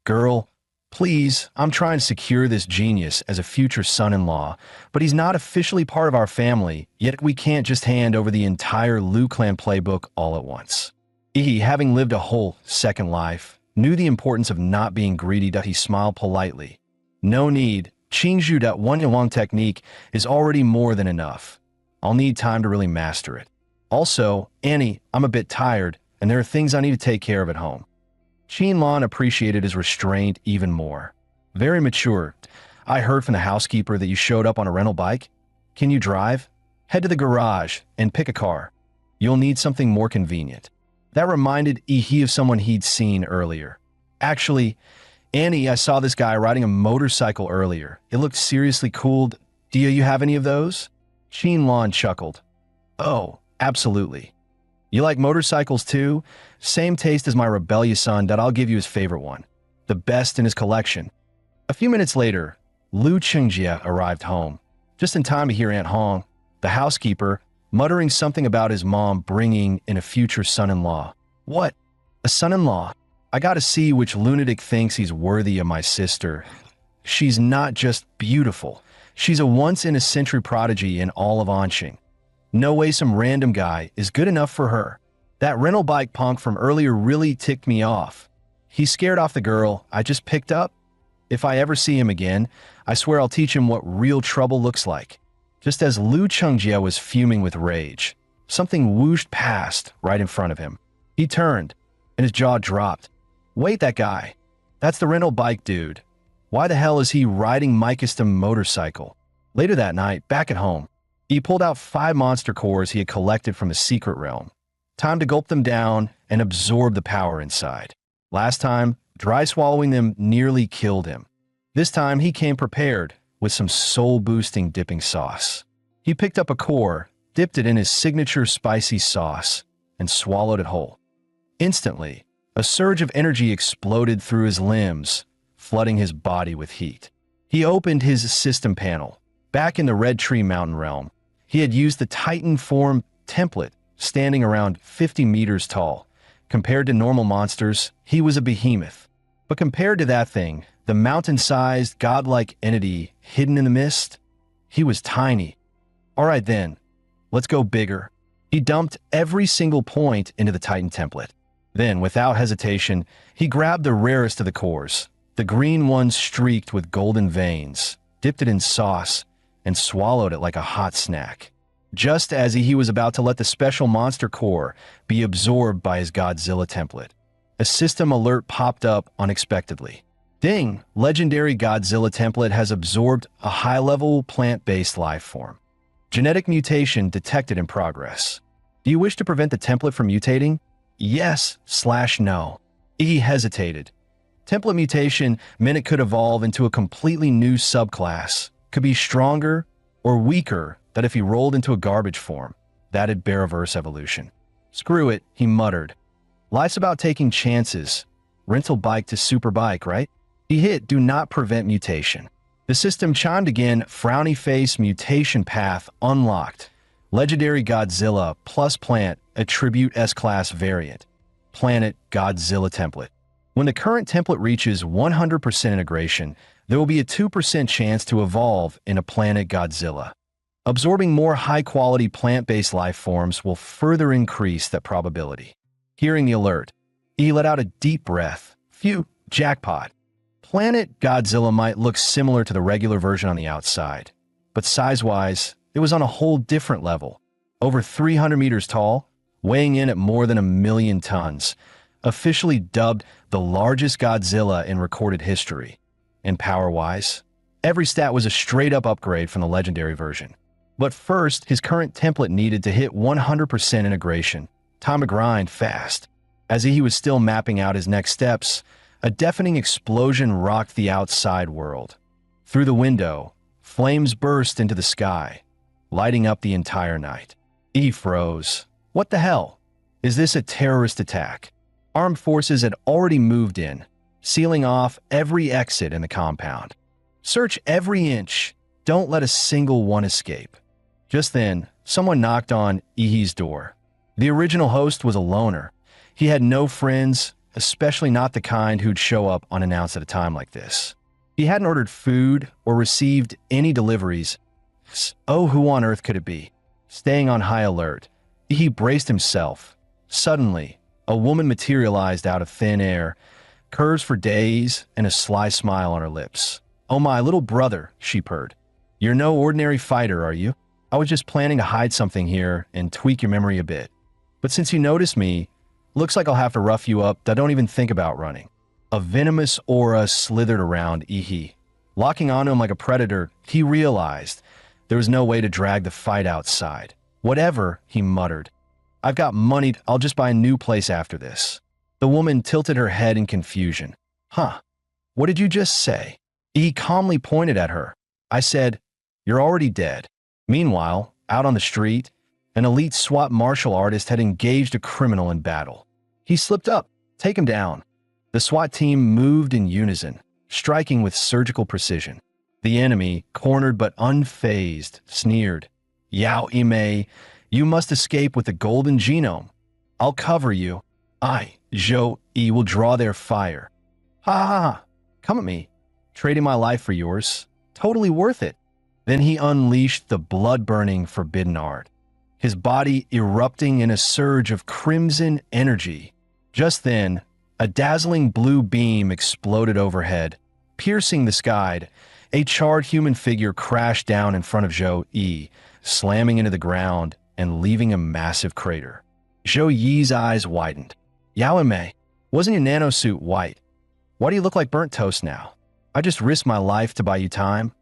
Girl, please, I'm trying to secure this genius as a future son-in-law, but he's not officially part of our family, yet we can't just hand over the entire Liu Clan playbook all at once. He, having lived a whole second life, knew the importance of not being greedy. He smiled politely. No need. Qingzhu Wenqin Wang technique is already more than enough. I'll need time to really master it. Also, Annie, I'm a bit tired, and there are things I need to take care of at home. Qin Lan appreciated his restraint even more. Very mature. I heard from the housekeeper that you showed up on a rental bike. Can you drive? Head to the garage and pick a car. You'll need something more convenient. That reminded Yi of someone he'd seen earlier. Actually, Annie, I saw this guy riding a motorcycle earlier. It looked seriously cool. Do you have any of those? Qin Lan chuckled. Oh, absolutely. You like motorcycles too? Same taste as my rebellious son. I'll give you his favorite one. The best in his collection. A few minutes later, Lu Qingjie arrived home, just in time to hear Aunt Hong, the housekeeper, muttering something about his mom bringing in a future son-in-law. What? A son-in-law? I gotta see which lunatic thinks he's worthy of my sister. She's not just beautiful. She's a once-in-a-century prodigy in all of Anqing. No way some random guy is good enough for her. That rental bike punk from earlier really ticked me off. He scared off the girl I just picked up. If I ever see him again, I swear I'll teach him what real trouble looks like. Just as Lu Qingjie was fuming with rage, something whooshed past right in front of him. He turned, and his jaw dropped. Wait, that guy. That's the rental bike dude. Why the hell is he riding my custom motorcycle? Later that night, back at home, he pulled out 5 monster cores he had collected from the secret realm. Time to gulp them down and absorb the power inside. Last time, dry swallowing them nearly killed him. This time, he came prepared with some soul-boosting dipping sauce. He picked up a core, dipped it in his signature spicy sauce, and swallowed it whole. Instantly, a surge of energy exploded through his limbs, flooding his body with heat. He opened his system panel. Back in the Red Tree Mountain realm, he had used the Titan form template, standing around 50 meters tall. Compared to normal monsters, he was a behemoth. But compared to that thing, the mountain-sized, godlike entity hidden in the mist, he was tiny. All right then, let's go bigger. He dumped every single point into the Titan template. Then, without hesitation, he grabbed the rarest of the cores, the green one streaked with golden veins, dipped it in sauce, and swallowed it like a hot snack. Just as he was about to let the special monster core be absorbed by his Godzilla template, a system alert popped up unexpectedly. Ding! Legendary Godzilla template has absorbed a high-level plant-based life form. Genetic mutation detected in progress. Do you wish to prevent the template from mutating? Yes/no. He hesitated. Template mutation meant it could evolve into a completely new subclass, could be stronger or weaker that if he rolled into a garbage form, that'd bear a verse evolution. Screw it, he muttered. Life's about taking chances. Rental bike to super bike, right? He hit do not prevent mutation. The system chimed again, frowny face, mutation path unlocked. Legendary Godzilla plus plant, attribute S-class variant. Planet Godzilla template. When the current template reaches 100% integration, there will be a 2% chance to evolve in a planet Godzilla. Absorbing more high-quality plant-based life forms will further increase that probability. Hearing the alert, he let out a deep breath. Phew, jackpot. Planet Godzilla might look similar to the regular version on the outside, but size-wise, it was on a whole different level. Over 300 meters tall, weighing in at more than 1 million tons, officially dubbed the largest Godzilla in recorded history. And power-wise, every stat was a straight-up upgrade from the legendary version. But first, his current template needed to hit 100% integration. Time to grind fast. As he was still mapping out his next steps, a deafening explosion rocked the outside world. Through the window, flames burst into the sky, lighting up the entire night. He froze. What the hell? Is this a terrorist attack? Armed forces had already moved in, sealing off every exit in the compound. Search every inch. Don't let a single one escape. Just then, someone knocked on Ihi's door. The original host was a loner. He had no friends, especially not the kind who'd show up unannounced at a time like this. He hadn't ordered food or received any deliveries. Oh, who on earth could it be? Staying on high alert, he braced himself. Suddenly, a woman materialized out of thin air, curves for days and a sly smile on her lips. Oh, my little brother, she purred. You're no ordinary fighter, are you? I was just planning to hide something here and tweak your memory a bit. But since you noticed me, looks like I'll have to rough you up. Don't even think about running. A venomous aura slithered around Ihi. Locking onto him like a predator, he realized there was no way to drag the fight outside. Whatever, he muttered. I've got money. I'll just buy a new place after this. The woman tilted her head in confusion. Huh? What did you just say? He calmly pointed at her. I said, you're already dead. Meanwhile, out on the street, an elite SWAT martial artist had engaged a criminal in battle. He slipped up. Take him down. The SWAT team moved in unison, striking with surgical precision. The enemy, cornered but unfazed, sneered. Yao Ime, you must escape with the golden genome. I'll cover you. I, Zhou Yi, will draw their fire. Ha ha ha. Come at me. Trading my life for yours. Totally worth it. Then he unleashed the blood-burning forbidden art, his body erupting in a surge of crimson energy. Just then, a dazzling blue beam exploded overhead, piercing the sky. A charred human figure crashed down in front of Zhou Yi, slamming into the ground and leaving a massive crater. Zhou Yi's eyes widened. Yao Mei, wasn't your nanosuit white? Why do you look like burnt toast now? I just risked my life to buy you time.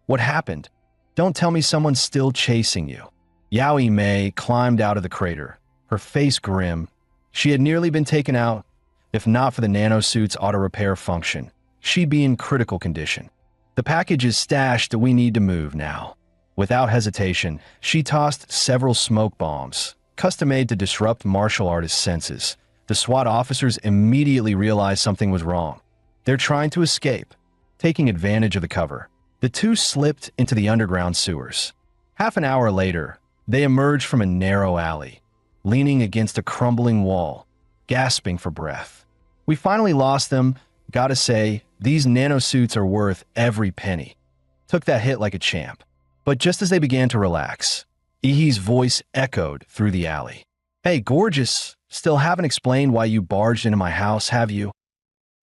What happened? Don't tell me someone's still chasing you. Yao Mei climbed out of the crater, her face grim. She had nearly been taken out. If not for the nanosuit's auto-repair function, she'd be in critical condition. The package is stashed. We need to move now. Without hesitation, she tossed several smoke bombs, custom-made to disrupt martial artists' senses. The SWAT officers immediately realized something was wrong. They're trying to escape, taking advantage of the cover. The two slipped into the underground sewers. Half an hour later, they emerged from a narrow alley, leaning against a crumbling wall, gasping for breath. We finally lost them. Gotta say, these nanosuits are worth every penny. Took that hit like a champ. But just as they began to relax, Ihi's voice echoed through the alley. Hey, gorgeous. Still haven't explained why you barged into my house, have you?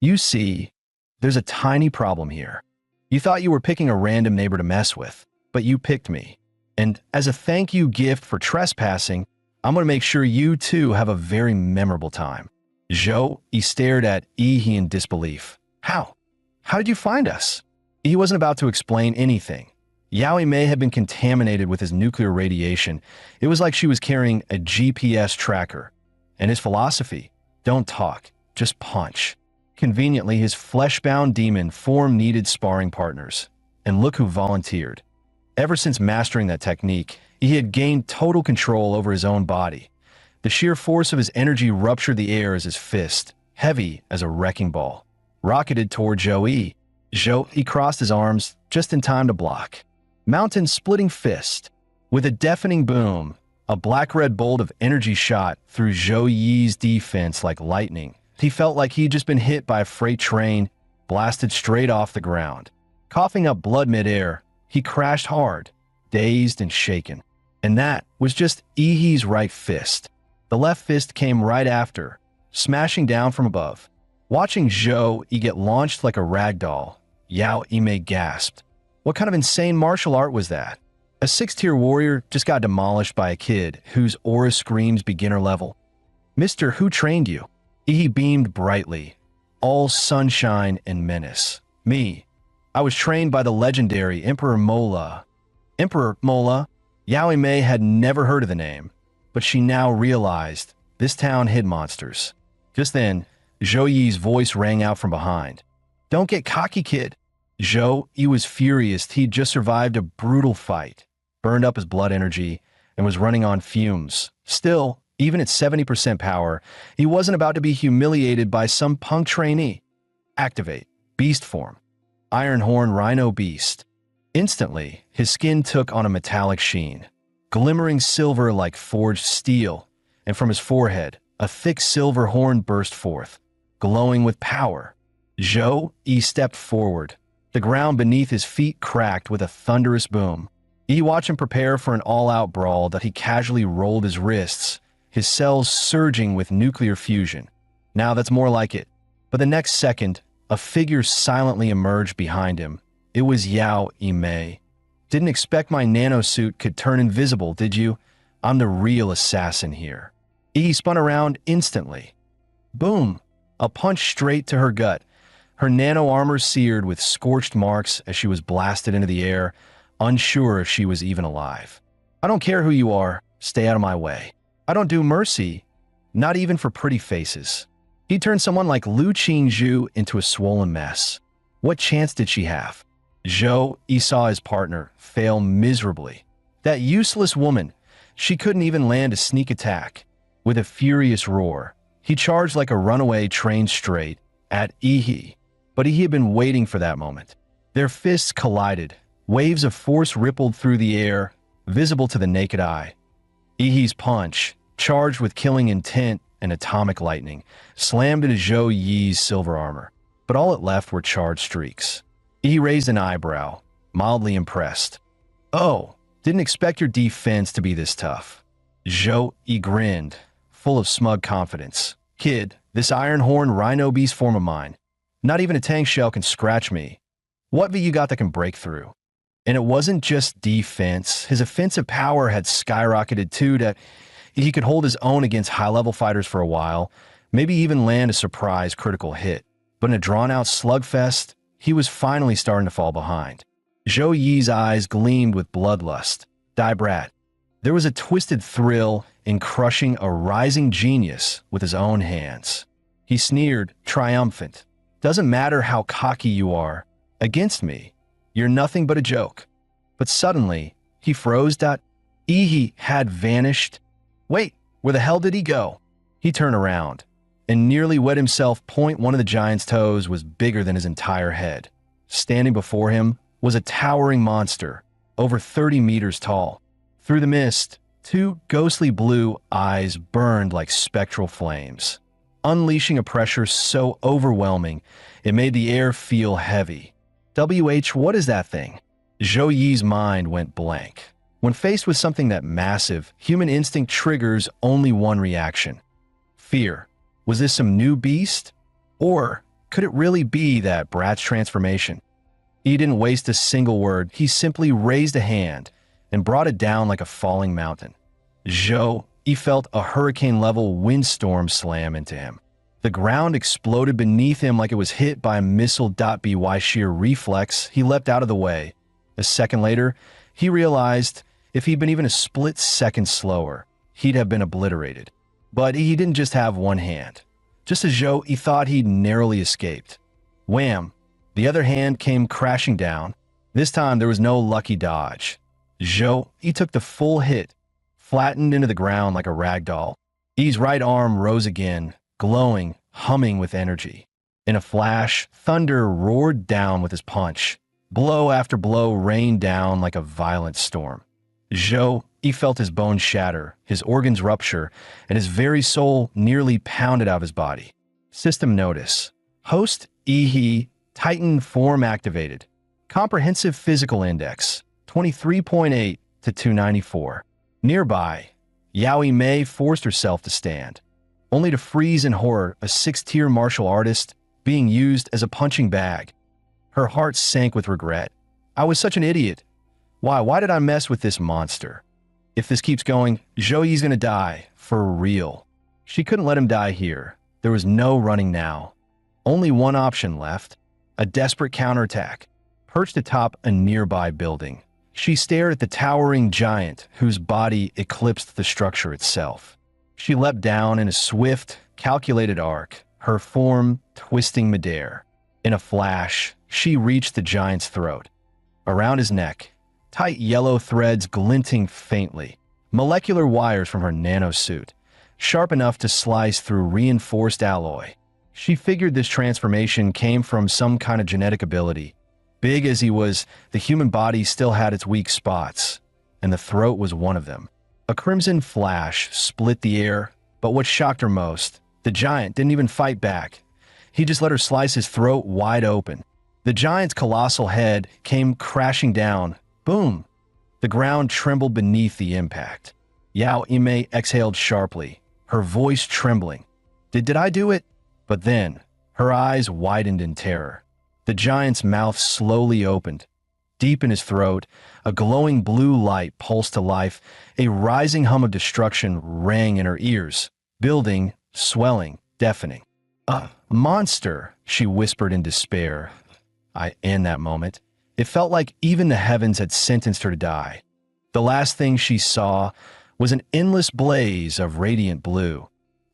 You see, there's a tiny problem here. You thought you were picking a random neighbor to mess with, but you picked me. And as a thank you gift for trespassing, I'm going to make sure you too have a very memorable time. Zhou, he stared at Ihi in disbelief. How? How did you find us? He wasn't about to explain anything. Yao Mei had been contaminated with his nuclear radiation. It was like she was carrying a GPS tracker. And his philosophy, don't talk, just punch. Conveniently, his flesh-bound demon form needed sparring partners. And look who volunteered. Ever since mastering that technique, he had gained total control over his own body. The sheer force of his energy ruptured the air as his fist, heavy as a wrecking ball, rocketed toward Zhou-Yi. Zhou-Yi crossed his arms just in time to block. Mountain-splitting fist. With a deafening boom, a black-red bolt of energy shot through Zhou-Yi's defense like lightning. He felt like he'd just been hit by a freight train, blasted straight off the ground. Coughing up blood midair, he crashed hard, dazed and shaken. And that was just Ihi's right fist. The left fist came right after, smashing down from above. Watching Zhou-Yi get launched like a rag doll, Yao Ime gasped. What kind of insane martial art was that? A 6-tier warrior just got demolished by a kid whose aura screams beginner level. Mister, who trained you? Ihi beamed brightly, all sunshine and menace. Me. I was trained by the legendary Emperor Mola. Emperor Mola? Yao Ime had never heard of the name, but she now realized this town hid monsters. Just then, Zhou-Yi's voice rang out from behind. Don't get cocky, kid. Zhou-Yi was furious. He'd just survived a brutal fight, burned up his blood energy, and was running on fumes. Still, even at 70% power, he wasn't about to be humiliated by some punk trainee. Activate. Beast form. Iron Horn Rhino Beast. Instantly, his skin took on a metallic sheen, glimmering silver like forged steel, and from his forehead, a thick silver horn burst forth, glowing with power. Zhou-Yi stepped forward. The ground beneath his feet cracked with a thunderous boom. He watched him prepare for an all-out brawl that he casually rolled his wrists, his cells surging with nuclear fusion. Now that's more like it. But the next second, a figure silently emerged behind him. It was Yao Ime. Didn't expect my nanosuit could turn invisible, did you? I'm the real assassin here. He spun around instantly. Boom! A punch straight to her gut. Her nano armor seared with scorched marks as she was blasted into the air, unsure if she was even alive. I don't care who you are, stay out of my way. I don't do mercy, not even for pretty faces. He turned someone like Lu Qingzhu into a swollen mess. What chance did she have? Zhou-Yi saw his partner fail miserably. That useless woman, she couldn't even land a sneak attack. With a furious roar, he charged like a runaway trained straight at Ihi. But he had been waiting for that moment. Their fists collided. Waves of force rippled through the air, visible to the naked eye. Ihi's punch, charged with killing intent and atomic lightning, slammed into Zhou-Yi's silver armor. But all it left were charred streaks. He raised an eyebrow, mildly impressed. Oh, didn't expect your defense to be this tough. Zhou-Yi grinned, full of smug confidence. Kid, this iron horn rhino beast form of mine, not even a tank shell can scratch me. What have you got that can break through? And it wasn't just defense. His offensive power had skyrocketed too, that he could hold his own against high-level fighters for a while, maybe even land a surprise critical hit. But in a drawn-out slugfest, he was finally starting to fall behind. Zhou-Yi's eyes gleamed with bloodlust. Die brat. There was a twisted thrill in crushing a rising genius with his own hands. He sneered, triumphant. Doesn't matter how cocky you are. Against me, you're nothing but a joke. But suddenly, he froze. Ihi had vanished. Wait, where the hell did he go? He turned around and nearly wet himself. One of the giant's toes was bigger than his entire head. Standing before him was a towering monster, over 30 meters tall. Through the mist, two ghostly blue eyes burned like spectral flames, unleashing a pressure so overwhelming it made the air feel heavy. What is that thing? Zhou-Yi's mind went blank. When faced with something that massive, human instinct triggers only one reaction. Fear. Was this some new beast? Or could it really be that brat's transformation? He didn't waste a single word. He simply raised a hand and brought it down like a falling mountain. Zhou-Yi felt a hurricane-level windstorm slam into him. The ground exploded beneath him like it was hit by a missile. By sheer reflex, he leapt out of the way. A second later, he realized if he'd been even a split second slower, he'd have been obliterated. But he didn't just have one hand. Just as Zhou-Yi thought he'd narrowly escaped. Wham! The other hand came crashing down. This time there was no lucky dodge. He took the full hit, flattened into the ground like a rag doll. E's right arm rose again, glowing, humming with energy. In a flash, thunder roared down with his punch. Blow after blow rained down like a violent storm. He felt his bones shatter, his organs rupture, and his very soul nearly pounded out of his body. System notice. Host He Titan form activated. Comprehensive physical index 23.8 to 294. Nearby, Yaoi forced herself to stand, only to freeze in horror, a 6-tier martial artist being used as a punching bag. Her heart sank with regret. I was such an idiot. Why did I mess with this monster? If this keeps going, Zhouyi's gonna die, for real. She couldn't let him die here. There was no running now. Only one option left, a desperate counterattack. Perched atop a nearby building, she stared at the towering giant whose body eclipsed the structure itself. She leapt down in a swift, calculated arc, her form twisting midair. In a flash, she reached the giant's throat. Around his neck, tight yellow threads glinting faintly, molecular wires from her nanosuit, sharp enough to slice through reinforced alloy. She figured this transformation came from some kind of genetic ability. Big as he was, the human body still had its weak spots, and the throat was one of them. A crimson flash split the air, but what shocked her most, the giant didn't even fight back. He just let her slice his throat wide open. The giant's colossal head came crashing down. Boom! The ground trembled beneath the impact. Yaoi exhaled sharply, her voice trembling. Did I do it? But then, her eyes widened in terror. The giant's mouth slowly opened. Deep in his throat, a glowing blue light pulsed to life. A rising hum of destruction rang in her ears, building, swelling, deafening. A monster, she whispered in despair. In that moment, it felt like even the heavens had sentenced her to die. The last thing she saw was an endless blaze of radiant blue.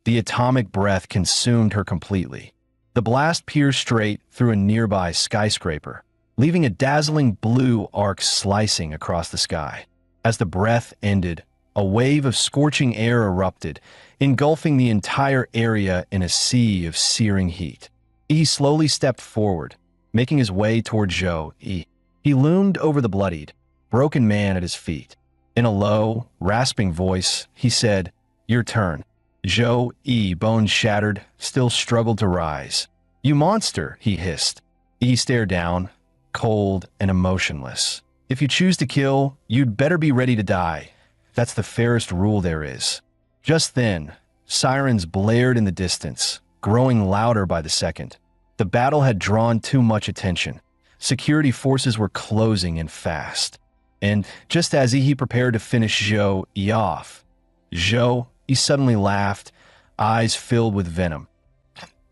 The atomic breath consumed her completely. The blast pierced straight through a nearby skyscraper, leaving a dazzling blue arc slicing across the sky. As the breath ended, a wave of scorching air erupted, engulfing the entire area in a sea of searing heat. He slowly stepped forward, making his way toward Zhou. He loomed over the bloodied, broken man at his feet. In a low, rasping voice, he said, "Your turn." Zhou, bones shattered, still struggled to rise. "You monster," he hissed. He stared down, cold and emotionless. "If you choose to kill, you'd better be ready to die. That's the fairest rule there is." Just then, sirens blared in the distance, growing louder by the second. The battle had drawn too much attention. Security forces were closing in fast. And just as he prepared to finish Zhou off, he suddenly laughed, eyes filled with venom.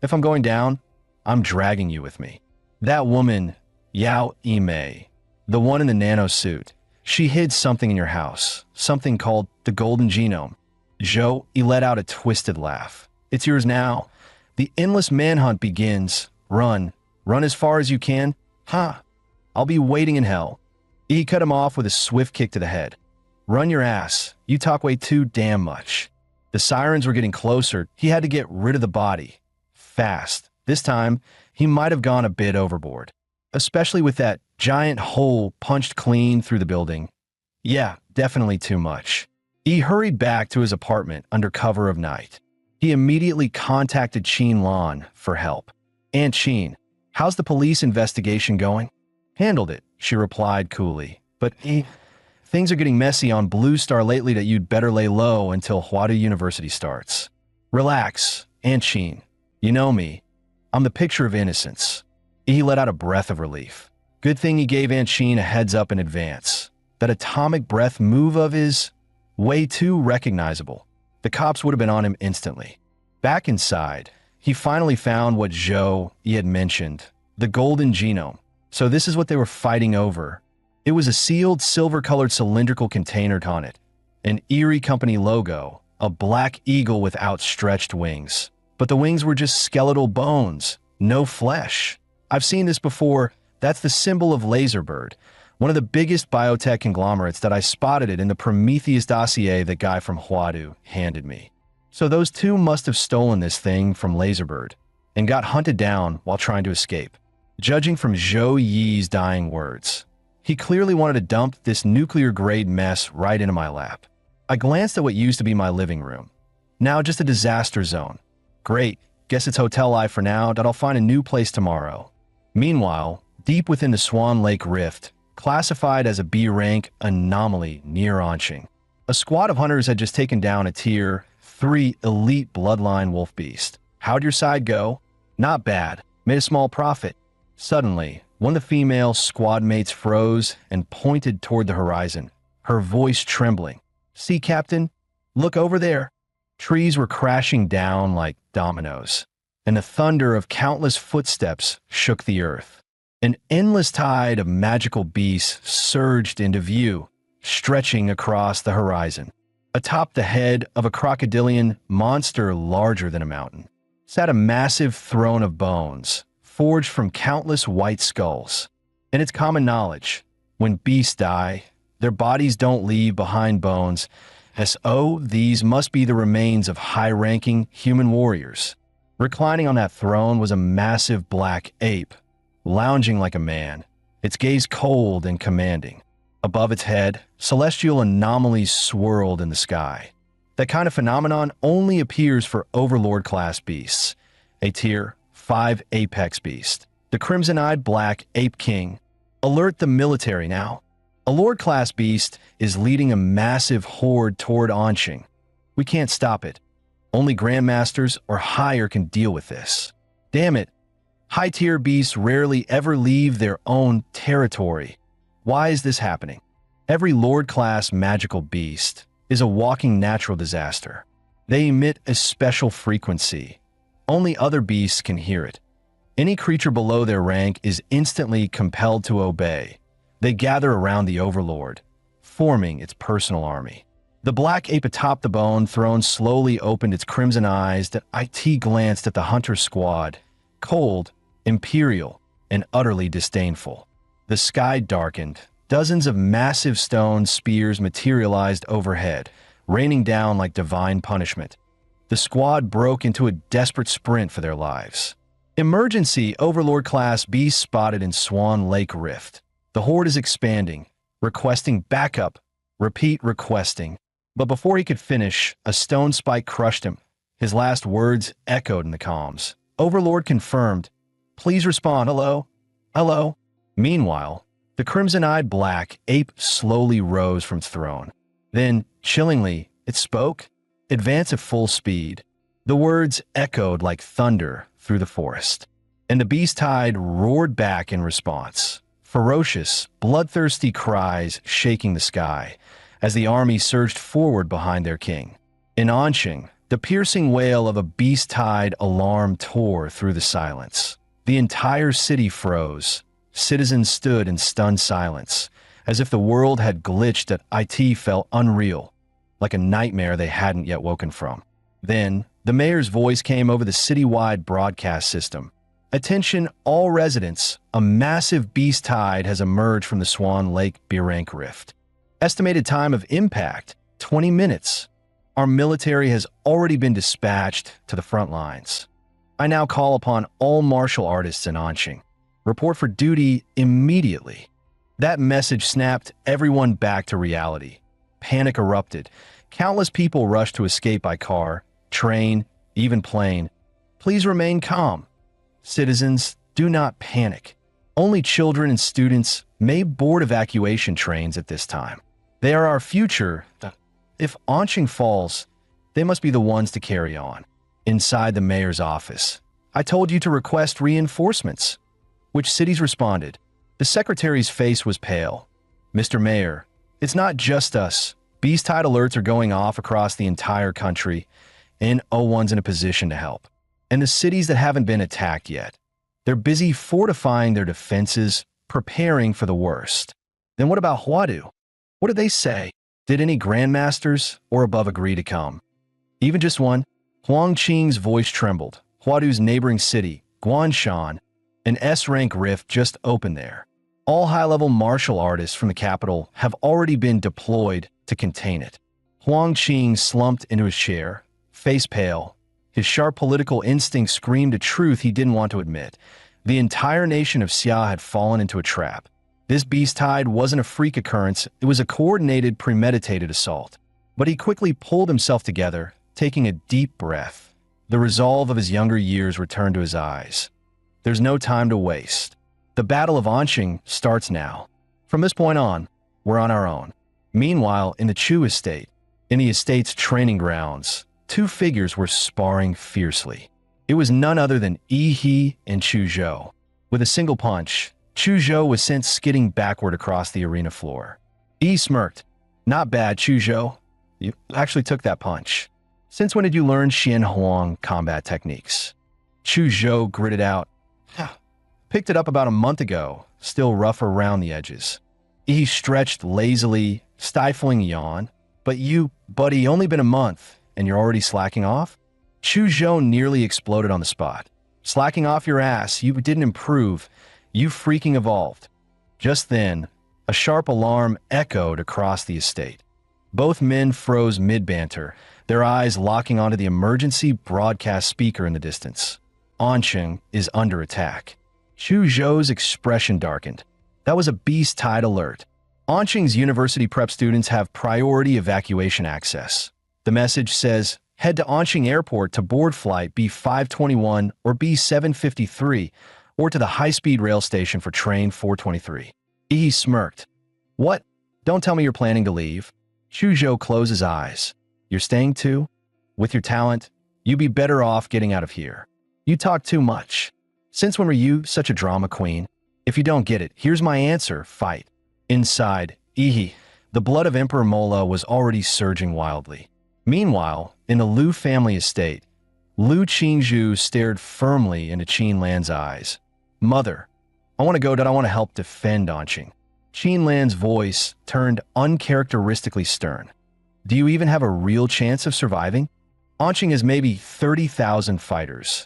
"If I'm going down, I'm dragging you with me." That woman, Yaoi, the one in the nanosuit, she hid something in your house, something called the golden genome. Zhou let out a twisted laugh. "It's yours now. The endless manhunt begins. Run as far as you can. I'll be waiting in hell." He cut him off with a swift kick to the head. "Run your ass. You talk way too damn much." The sirens were getting closer. He had to get rid of the body. Fast. This time, he might have gone a bit overboard. Especially with that giant hole punched clean through the building. Yeah, definitely too much. He hurried back to his apartment under cover of night. He immediately contacted Qin Lan for help. "Aunt Qin, how's the police investigation going?" "Handled it," she replied coolly. "But things are getting messy on Blue Star lately that you'd better lay low until Huadu University starts." "Relax, Aunt Qin. You know me. I'm the picture of innocence." He let out a breath of relief. Good thing he gave Aunt Qin a heads up in advance. That atomic breath move of his, way too recognizable. The cops would have been on him instantly. Back inside, he finally found what Zhou had mentioned, the golden genome. So this is what they were fighting over. It was a sealed, silver-colored cylindrical container on it, an eerie company logo, a black eagle with outstretched wings. But the wings were just skeletal bones, no flesh. I've seen this before. That's the symbol of Laserbird, One of the biggest biotech conglomerates that I spotted it in the Prometheus dossier that guy from Huadu handed me. So those two must have stolen this thing from Laserbird and got hunted down while trying to escape. Judging from Zhou Yi's dying words, he clearly wanted to dump this nuclear-grade mess right into my lap. I glanced at what used to be my living room. Now just a disaster zone. Great, guess it's hotel life for now that I'll find a new place tomorrow. Meanwhile, deep within the Swan Lake Rift, classified as a B-rank anomaly near Anqing, a squad of hunters had just taken down a Tier 3 elite bloodline wolf beast. How'd your side go? Not bad. Made a small profit. Suddenly, one of the female squad mates froze and pointed toward the horizon, her voice trembling. See, Captain? Look over there. Trees were crashing down like dominoes, and the thunder of countless footsteps shook the earth. An endless tide of magical beasts surged into view, stretching across the horizon. Atop the head of a crocodilian monster larger than a mountain sat a massive throne of bones, forged from countless white skulls. And it's common knowledge, when beasts die, their bodies don't leave behind bones, as these must be the remains of high-ranking human warriors. Reclining on that throne was a massive black ape, lounging like a man, its gaze cold and commanding. Above its head, celestial anomalies swirled in the sky. That kind of phenomenon only appears for Overlord-class beasts, a Tier 5 apex beast. The crimson-eyed black ape king. Alert the military now. A Lord-class beast is leading a massive horde toward Anqing. We can't stop it. Only Grandmasters or higher can deal with this. Damn it. High-tier beasts rarely ever leave their own territory. Why is this happening? Every Lord-class magical beast is a walking natural disaster. They emit a special frequency. Only other beasts can hear it. Any creature below their rank is instantly compelled to obey. They gather around the Overlord, forming its personal army. The black ape atop the bone throne slowly opened its crimson eyes that IT glanced at the hunter squad, cold, imperial, and utterly disdainful. The sky darkened. Dozens of massive stone spears materialized overhead, raining down like divine punishment. The squad broke into a desperate sprint for their lives. Emergency Overlord-class beast spotted in Swan Lake Rift. The horde is expanding, requesting backup. Repeat requesting. But before he could finish, a stone spike crushed him. His last words echoed in the comms. Overlord confirmed. Please respond. Hello? Hello? Meanwhile, the crimson-eyed black ape slowly rose from its throne. Then, chillingly, it spoke. Advance at full speed. The words echoed like thunder through the forest. And the beast tide roared back in response. Ferocious, bloodthirsty cries shaking the sky as the army surged forward behind their king. In Anqing, the piercing wail of a beast-tide alarm tore through the silence. The entire city froze. Citizens stood in stunned silence, as if the world had glitched that IT felt unreal, like a nightmare they hadn't yet woken from. Then, the mayor's voice came over the citywide broadcast system. Attention all residents, a massive beast tide has emerged from the Swan Lake B-rank rift. Estimated time of impact, 20 minutes. Our military has already been dispatched to the front lines. I now call upon all martial artists in Anqing. Report for duty immediately. That message snapped everyone back to reality. Panic erupted. Countless people rushed to escape by car, train, even plane. Please remain calm. Citizens, do not panic. Only children and students may board evacuation trains at this time. They are our future. If Anqing falls, they must be the ones to carry on. Inside the mayor's office, I told you to request reinforcements. Which cities responded? The secretary's face was pale. Mr. Mayor, it's not just us. Beast tide alerts are going off across the entire country, and O1's in a position to help. And the cities that haven't been attacked yet, they're busy fortifying their defenses, preparing for the worst. Then what about Huadu? What did they say? Did any grandmasters or above agree to come? Even just one? Huangqing's voice trembled. Huadu's neighboring city, Guanshan, an S-rank rift just opened there. All high-level martial artists from the capital have already been deployed to contain it. Huang Qing slumped into his chair, face pale. His sharp political instinct screamed a truth he didn't want to admit. The entire nation of Xia had fallen into a trap. This beast tide wasn't a freak occurrence, it was a coordinated, premeditated assault. But he quickly pulled himself together, taking a deep breath. The resolve of his younger years returned to his eyes. There's no time to waste. The Battle of Anqing starts now. From this point on, we're on our own. Meanwhile, in the Chu estate, in the estate's training grounds, two figures were sparring fiercely. It was none other than Yi and Chu Zhou. With a single punch, Chu Zhou was sent skidding backward across the arena floor. Yi smirked. Not bad, Chu Zhou. You actually took that punch. Since when did you learn Xian Huang combat techniques? Chu Zhou gritted out. Picked it up about a month ago, still rough around the edges. He stretched lazily, stifling a yawn. But you, buddy, only been a month, and you're already slacking off? Chu Zhou nearly exploded on the spot. Slacking off your ass, you didn't improve. You freaking evolved. Just then, a sharp alarm echoed across the estate. Both men froze mid-banter, their eyes locking onto the emergency broadcast speaker in the distance. Anqing is under attack. Chu Zhou's expression darkened. That was a beast tide alert. Anqing's university prep students have priority evacuation access. The message says, head to Anqing Airport to board flight B521 or B753, or to the high-speed rail station for train 423. He smirked. What? Don't tell me you're planning to leave. Chu Zhou closed his eyes. You're staying too? With your talent, you'd be better off getting out of here. You talk too much. Since when were you such a drama queen? If you don't get it, here's my answer, fight. Inside, the blood of Emperor Mola was already surging wildly. Meanwhile, in the Lu family estate, Lu Qingzhu stared firmly into Qin Lan's eyes. Mother, I want to go, I want to help defend Anqing. Qin Lan's voice turned uncharacteristically stern. Do you even have a real chance of surviving? Anqing has maybe 30,000 fighters.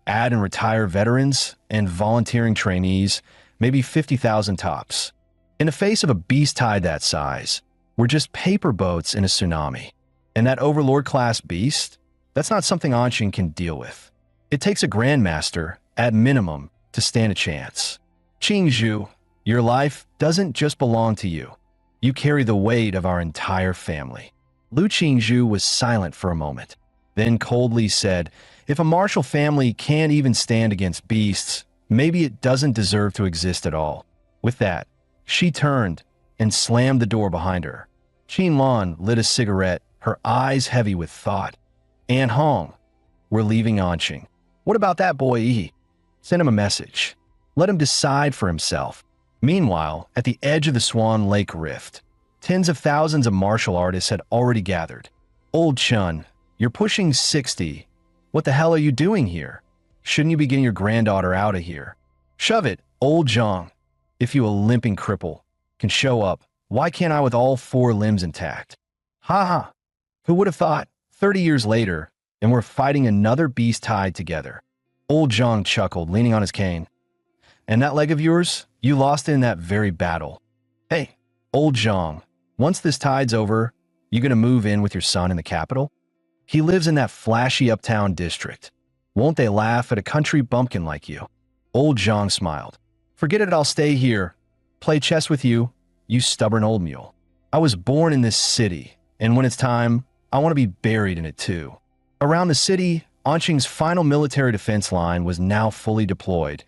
Add and retire veterans and volunteering trainees, maybe 50,000 tops. In the face of a beast tide that size, we're just paper boats in a tsunami. And that overlord-class beast? That's not something Anqing can deal with. It takes a grandmaster, at minimum, to stand a chance. Qingzhu, your life doesn't just belong to you. You carry the weight of our entire family. Lu Qingzhu was silent for a moment, then coldly said, if a martial family can't even stand against beasts, maybe it doesn't deserve to exist at all. With that, she turned and slammed the door behind her. Qin Lan lit a cigarette, her eyes heavy with thought. An Hong, we're leaving Anqing. What about that boy Yi? Send him a message. Let him decide for himself. Meanwhile, at the edge of the Swan Lake Rift, tens of thousands of martial artists had already gathered. Old Chun, you're pushing 60. What the hell are you doing here? Shouldn't you be getting your granddaughter out of here? Shove it, old Zhang. If you a limping cripple can show up, why can't I with all 4 limbs intact? Ha ha. Who would have thought? 30 years later, and we're fighting another beast tide together. Old Zhang chuckled, leaning on his cane. And that leg of yours, you lost it in that very battle. Hey, old Zhang, once this tide's over, you gonna move in with your son in the capital? He lives in that flashy uptown district. Won't they laugh at a country bumpkin like you? Old Zhang smiled. Forget it, I'll stay here. Play chess with you, you stubborn old mule. I was born in this city, and when it's time, I want to be buried in it too. Around the city, Anqing's final military defense line was now fully deployed.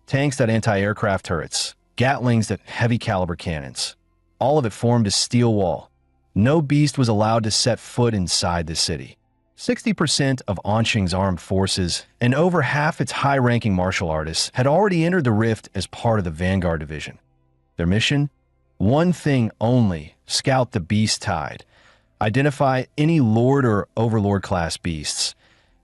Tanks that anti-aircraft turrets, Gatlings that heavy caliber cannons. All of it formed a steel wall. No beast was allowed to set foot inside the city. 60% of Anqing's armed forces and over half its high-ranking martial artists had already entered the rift as part of the Vanguard Division. Their mission? One thing only, scout the beast tide. Identify any lord or overlord-class beasts.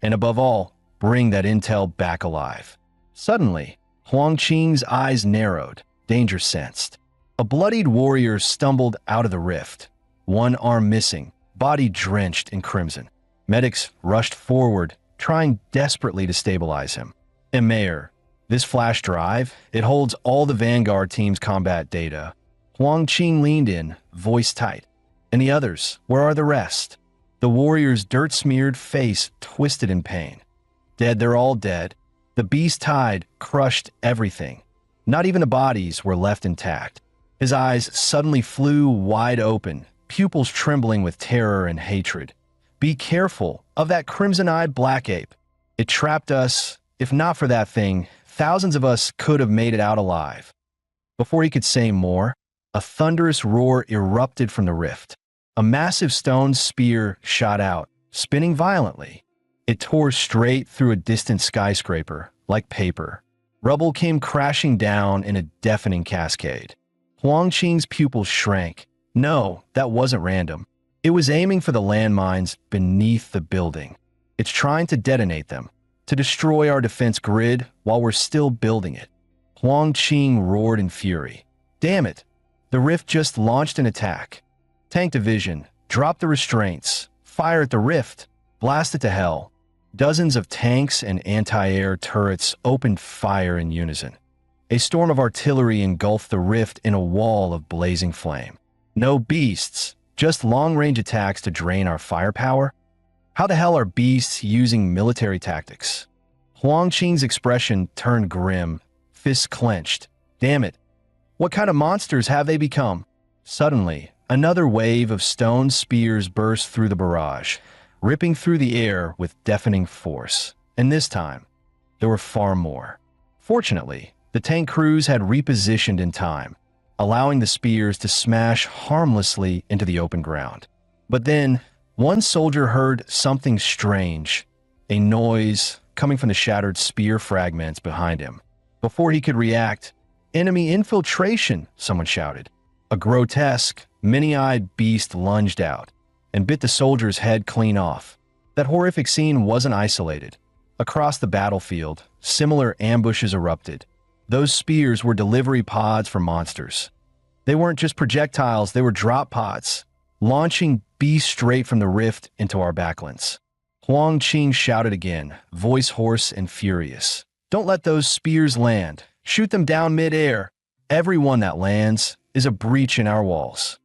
And above all, bring that intel back alive. Suddenly, Huang Qing's eyes narrowed, danger sensed. A bloodied warrior stumbled out of the rift, one arm missing, body drenched in crimson. Medics rushed forward, trying desperately to stabilize him. Emir, This flash drive, it holds all the Vanguard team's combat data. Huang Qing leaned in, voice tight. And the others, where are the rest? The warrior's dirt-smeared face twisted in pain. Dead, they're all dead. The beast tide crushed everything. Not even the bodies were left intact. His eyes suddenly flew wide open, pupils trembling with terror and hatred. Be careful of that crimson-eyed black ape. It trapped us. If not for that thing, thousands of us could have made it out alive. Before he could say more, a thunderous roar erupted from the rift. A massive stone spear shot out, spinning violently. It tore straight through a distant skyscraper, like paper. Rubble came crashing down in a deafening cascade. Huang Qing's pupils shrank. No, that wasn't random. It was aiming for the landmines beneath the building. It's trying to detonate them, to destroy our defense grid while we're still building it. Huang Qing roared in fury. Damn it! The rift just launched an attack. Tank division, drop the restraints, fire at the rift, blast it to hell. Dozens of tanks and anti-air turrets opened fire in unison. A storm of artillery engulfed the rift in a wall of blazing flame. No beasts, just long-range attacks to drain our firepower? How the hell are beasts using military tactics? Huang Qing's expression turned grim, fists clenched. Damn it. What kind of monsters have they become? Suddenly, another wave of stone spears burst through the barrage, ripping through the air with deafening force. And this time, there were far more. Fortunately, the tank crews had repositioned in time, allowing the spears to smash harmlessly into the open ground. But then, one soldier heard something strange, a noise coming from the shattered spear fragments behind him. Before he could react, "Enemy infiltration," someone shouted. A grotesque, many-eyed beast lunged out and bit the soldier's head clean off. That horrific scene wasn't isolated. Across the battlefield, similar ambushes erupted. Those spears were delivery pods for monsters. They weren't just projectiles, they were drop pods, launching beasts straight from the rift into our backlands. Huang Qing shouted again, voice hoarse and furious. "Don't let those spears land. Shoot them down mid-air. Everyone that lands is a breach in our walls."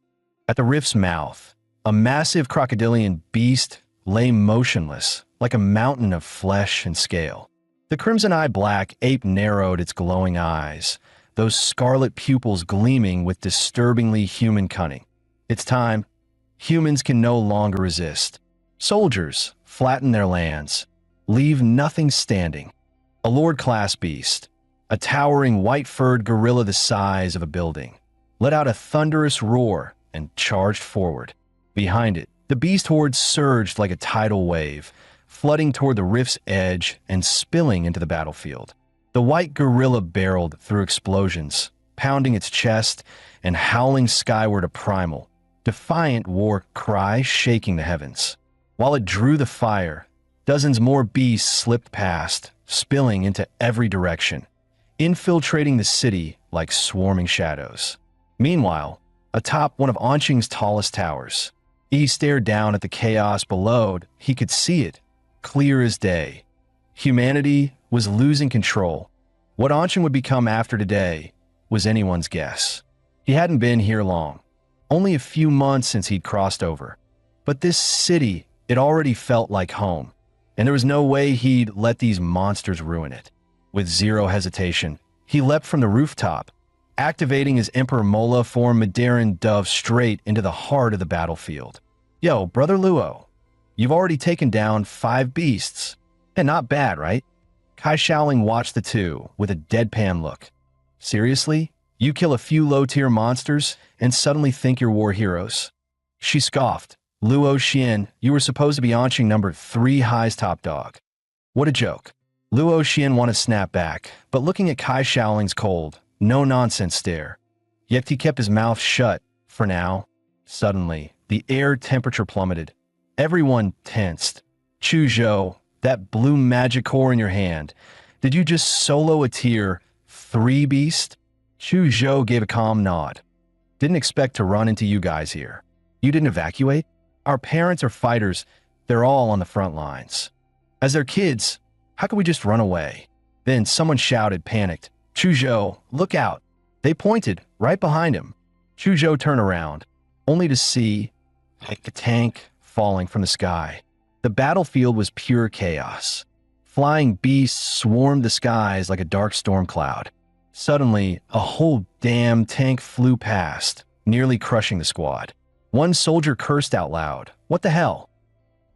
At the rift's mouth, a massive crocodilian beast lay motionless, like a mountain of flesh and scale. The crimson-eyed black ape narrowed its glowing eyes, those scarlet pupils gleaming with disturbingly human cunning. It's time. Humans can no longer resist. Soldiers, flatten their lands. Leave nothing standing. A lord-class beast, a towering white-furred gorilla the size of a building, let out a thunderous roar and charged forward. Behind it, the beast horde surged like a tidal wave, flooding toward the rift's edge and spilling into the battlefield. The white gorilla barreled through explosions, pounding its chest and howling skyward a primal, defiant war cry shaking the heavens. While it drew the fire, dozens more beasts slipped past, spilling into every direction, infiltrating the city like swarming shadows. Meanwhile, atop one of Anqing's tallest towers, he stared down at the chaos below. He could see it, clear as day. Humanity was losing control. What Anqing would become after today was anyone's guess. He hadn't been here long, only a few months since he'd crossed over. But this city, it already felt like home, and there was no way he'd let these monsters ruin it. With zero hesitation, he leapt from the rooftop, activating his Emperor Mola form Mandarin dove straight into the heart of the battlefield. "Yo, Brother Luo, you've already taken down 5 beasts. And not bad, right?" Kai Shaoling watched the two with a deadpan look. "Seriously? You kill a few low-tier monsters and suddenly think you're war heroes?" She scoffed. "Luo Xian, you were supposed to be Anqing number 3 high's top dog." What a joke. Luo Xian wanted to snap back, but looking at Kai Shaoling's cold, no-nonsense stare. Yet he kept his mouth shut, for now. Suddenly, the air temperature plummeted. Everyone tensed. "Chu Zhou, that blue magic core in your hand, did you just solo a tier 3 beast?" Chu Zhou gave a calm nod. "Didn't expect to run into you guys here. You didn't evacuate? Our parents are fighters. They're all on the front lines. As their kids, how could we just run away?" Then someone shouted, panicked, "Chuzhou, look out!" They pointed right behind him. Chuzhou turned around, only to see a tank falling from the sky. The battlefield was pure chaos. Flying beasts swarmed the skies like a dark storm cloud. Suddenly, a whole damn tank flew past, nearly crushing the squad. One soldier cursed out loud, "What the hell?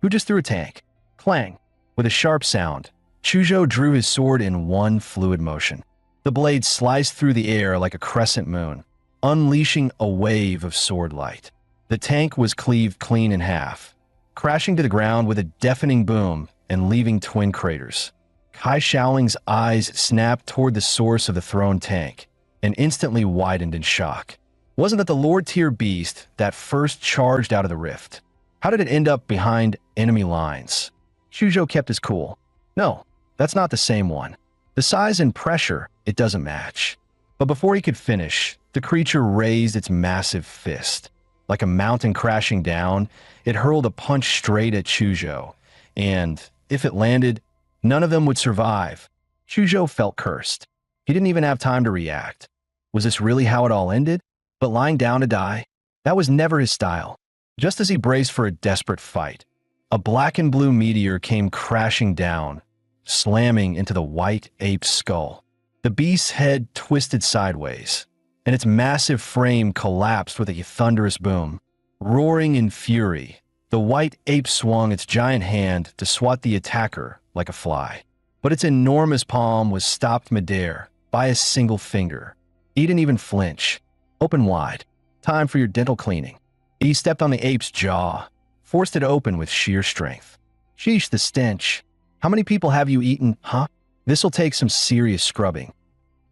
Who just threw a tank?" Clang! With a sharp sound, Chuzhou drew his sword in one fluid motion. The blade sliced through the air like a crescent moon, unleashing a wave of sword light. The tank was cleaved clean in half, crashing to the ground with a deafening boom and leaving twin craters. Kai Shaoling's eyes snapped toward the source of the thrown tank and instantly widened in shock. Wasn't it the Lord-tier beast that first charged out of the rift? How did it end up behind enemy lines? Chuzhou kept his cool. "No, that's not the same one. The size and pressure, it doesn't match." But before he could finish, the creature raised its massive fist. Like a mountain crashing down, it hurled a punch straight at Chuzhou, and if it landed, none of them would survive. Chuzhou felt cursed. He didn't even have time to react. Was this really how it all ended? But lying down to die? That was never his style. Just as he braced for a desperate fight, a black and blue meteor came crashing down, slamming into the white ape's skull. The beast's head twisted sideways, and its massive frame collapsed with a thunderous boom. Roaring in fury, the white ape swung its giant hand to swat the attacker like a fly. But its enormous palm was stopped midair by a single finger. He didn't even flinch. "Open wide. Time for your dental cleaning." He stepped on the ape's jaw, forced it open with sheer strength. Sheesh, the stench. "How many people have you eaten, huh? This'll take some serious scrubbing."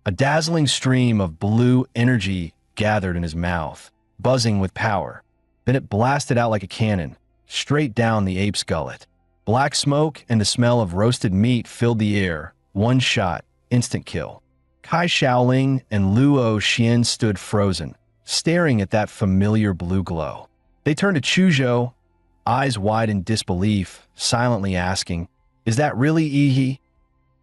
A dazzling stream of blue energy gathered in his mouth, buzzing with power. Then it blasted out like a cannon, straight down the ape's gullet. Black smoke and the smell of roasted meat filled the air. One shot, instant kill. Kai Shaoling and Luo Xian stood frozen, staring at that familiar blue glow. They turned to Chuzhou, eyes wide in disbelief, silently asking, "Is that really Ihi?"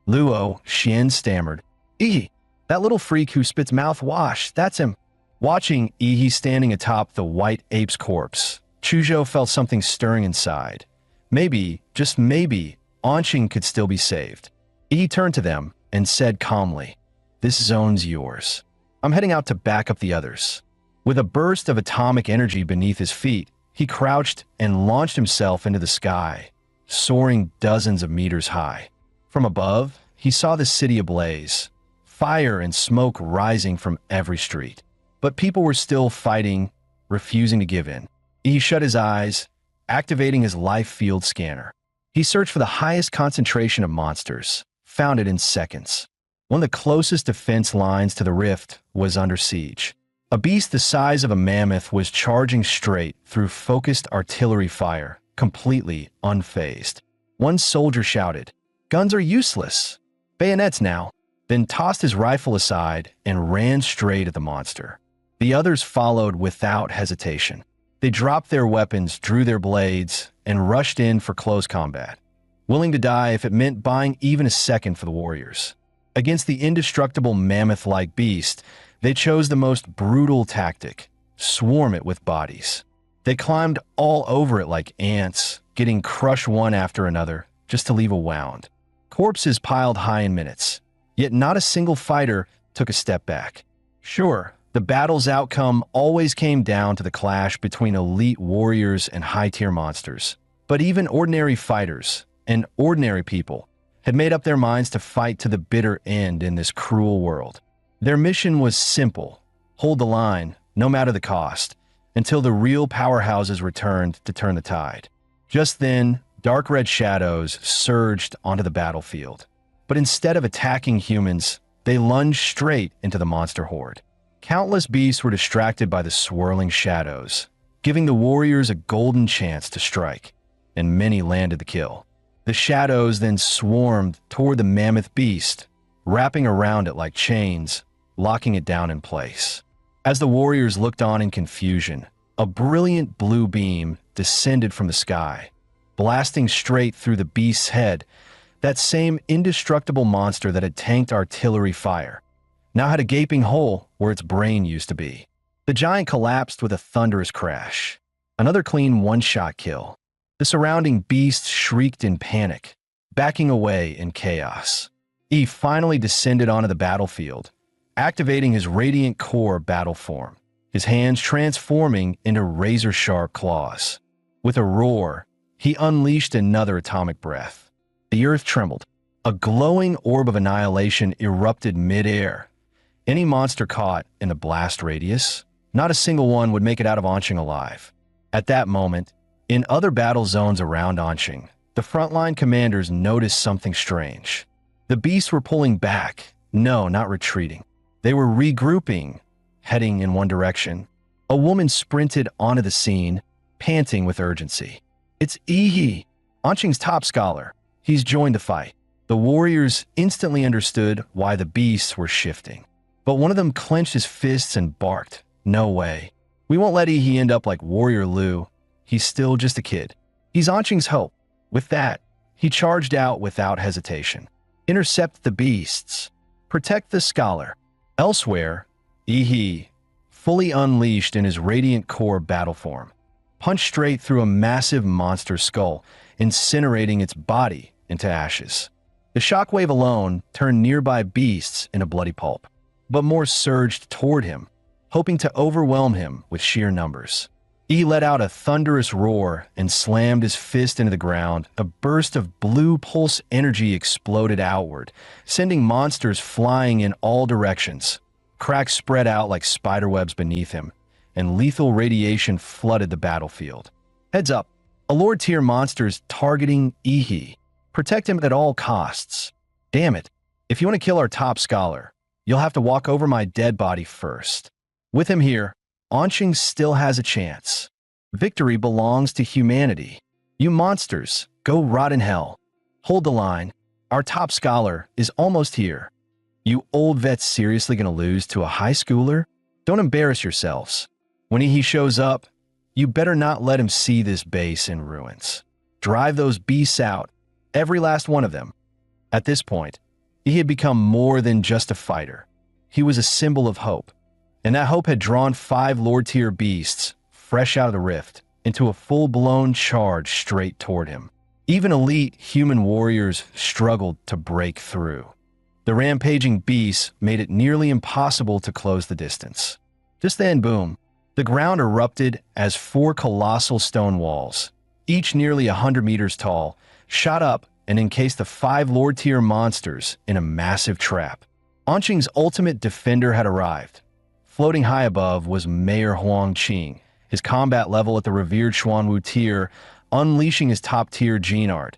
Luo Xian stammered, "Ihi, that little freak who spits mouthwash, that's him." Watching Ihi standing atop the white ape's corpse, Chuzhou felt something stirring inside. Maybe, just maybe, Anqing could still be saved. Ihi turned to them and said calmly, "This zone's yours. I'm heading out to back up the others." With a burst of atomic energy beneath his feet, he crouched and launched himself into the sky, soaring dozens of meters high. From above, he saw the city ablaze, fire and smoke rising from every street. But people were still fighting, refusing to give in. He shut his eyes, activating his life field scanner. He searched for the highest concentration of monsters, found it in seconds. One of the closest defense lines to the rift was under siege. A beast the size of a mammoth was charging straight through focused artillery fire, completely unfazed. One soldier shouted, "Guns are useless. Bayonets now," then tossed his rifle aside and ran straight at the monster. The others followed without hesitation. They dropped their weapons, drew their blades, and rushed in for close combat, willing to die if it meant buying even a second for the warriors. Against the indestructible mammoth-like beast, they chose the most brutal tactic: swarm it with bodies. They climbed all over it like ants, getting crushed one after another, just to leave a wound. Corpses piled high in minutes, yet not a single fighter took a step back. Sure, the battle's outcome always came down to the clash between elite warriors and high-tier monsters. But even ordinary fighters and ordinary people had made up their minds to fight to the bitter end in this cruel world. Their mission was simple: hold the line, no matter the cost, until the real powerhouses returned to turn the tide. Just then, dark red shadows surged onto the battlefield. But instead of attacking humans, they lunged straight into the monster horde. Countless beasts were distracted by the swirling shadows, giving the warriors a golden chance to strike, and many landed the kill. The shadows then swarmed toward the mammoth beast, wrapping around it like chains, locking it down in place. As the warriors looked on in confusion, a brilliant blue beam descended from the sky, blasting straight through the beast's head That same indestructible monster that had tanked artillery fire now had a gaping hole where its brain used to be. The giant collapsed with a thunderous crash. Another clean one-shot kill. The surrounding beasts shrieked in panic, backing away in chaos. He finally descended onto the battlefield, activating his radiant core battle form, his hands transforming into razor-sharp claws. With a roar, he unleashed another atomic breath. The earth trembled. A glowing orb of annihilation erupted mid-air. Any monster caught in the blast radius, not a single one would make it out of Anqing alive. At that moment, in other battle zones around Anqing, the frontline commanders noticed something strange. The beasts were pulling back. No, not retreating. They were regrouping, heading in one direction. A woman sprinted onto the scene, panting with urgency. It's Ecchi, Anqing's top scholar. He's joined the fight. The warriors instantly understood why the beasts were shifting. But one of them clenched his fists and barked, "No way. We won't let Ecchi end up like Warrior Lu. He's still just a kid. He's Anqing's hope." With that, he charged out without hesitation. Intercept the beasts. Protect the scholar. Elsewhere, Ecchi, fully unleashed in his radiant core battle form, punched straight through a massive monster skull, incinerating its body into ashes. The shockwave alone turned nearby beasts into bloody pulp, but more surged toward him, hoping to overwhelm him with sheer numbers. He let out a thunderous roar and slammed his fist into the ground. A burst of blue pulse energy exploded outward, sending monsters flying in all directions. Cracks spread out like spiderwebs beneath him, and lethal radiation flooded the battlefield. Heads up, a Lord-tier monster's targeting Ecchi. Protect him at all costs. Damn it, if you want to kill our top scholar, you'll have to walk over my dead body first. With him here, Anqing still has a chance. Victory belongs to humanity. You monsters, go rot in hell. Hold the line. Our top scholar is almost here. You old vets seriously gonna lose to a high schooler? Don't embarrass yourselves. When he shows up, you better not let him see this base in ruins. Drive those beasts out, every last one of them. At this point, he had become more than just a fighter. He was a symbol of hope. And that hope had drawn 5 Lord-tier beasts, fresh out of the rift, into a full-blown charge straight toward him. Even elite human warriors struggled to break through. The rampaging beasts made it nearly impossible to close the distance. Just then, boom, the ground erupted as 4 colossal stone walls, each nearly 100 meters tall, shot up and encased the 5 Lord-tier monsters in a massive trap. Anqing's ultimate defender had arrived. Floating high above was Mayor Huang Qing, his combat level at the revered Xuanwu tier, unleashing his top-tier gene art.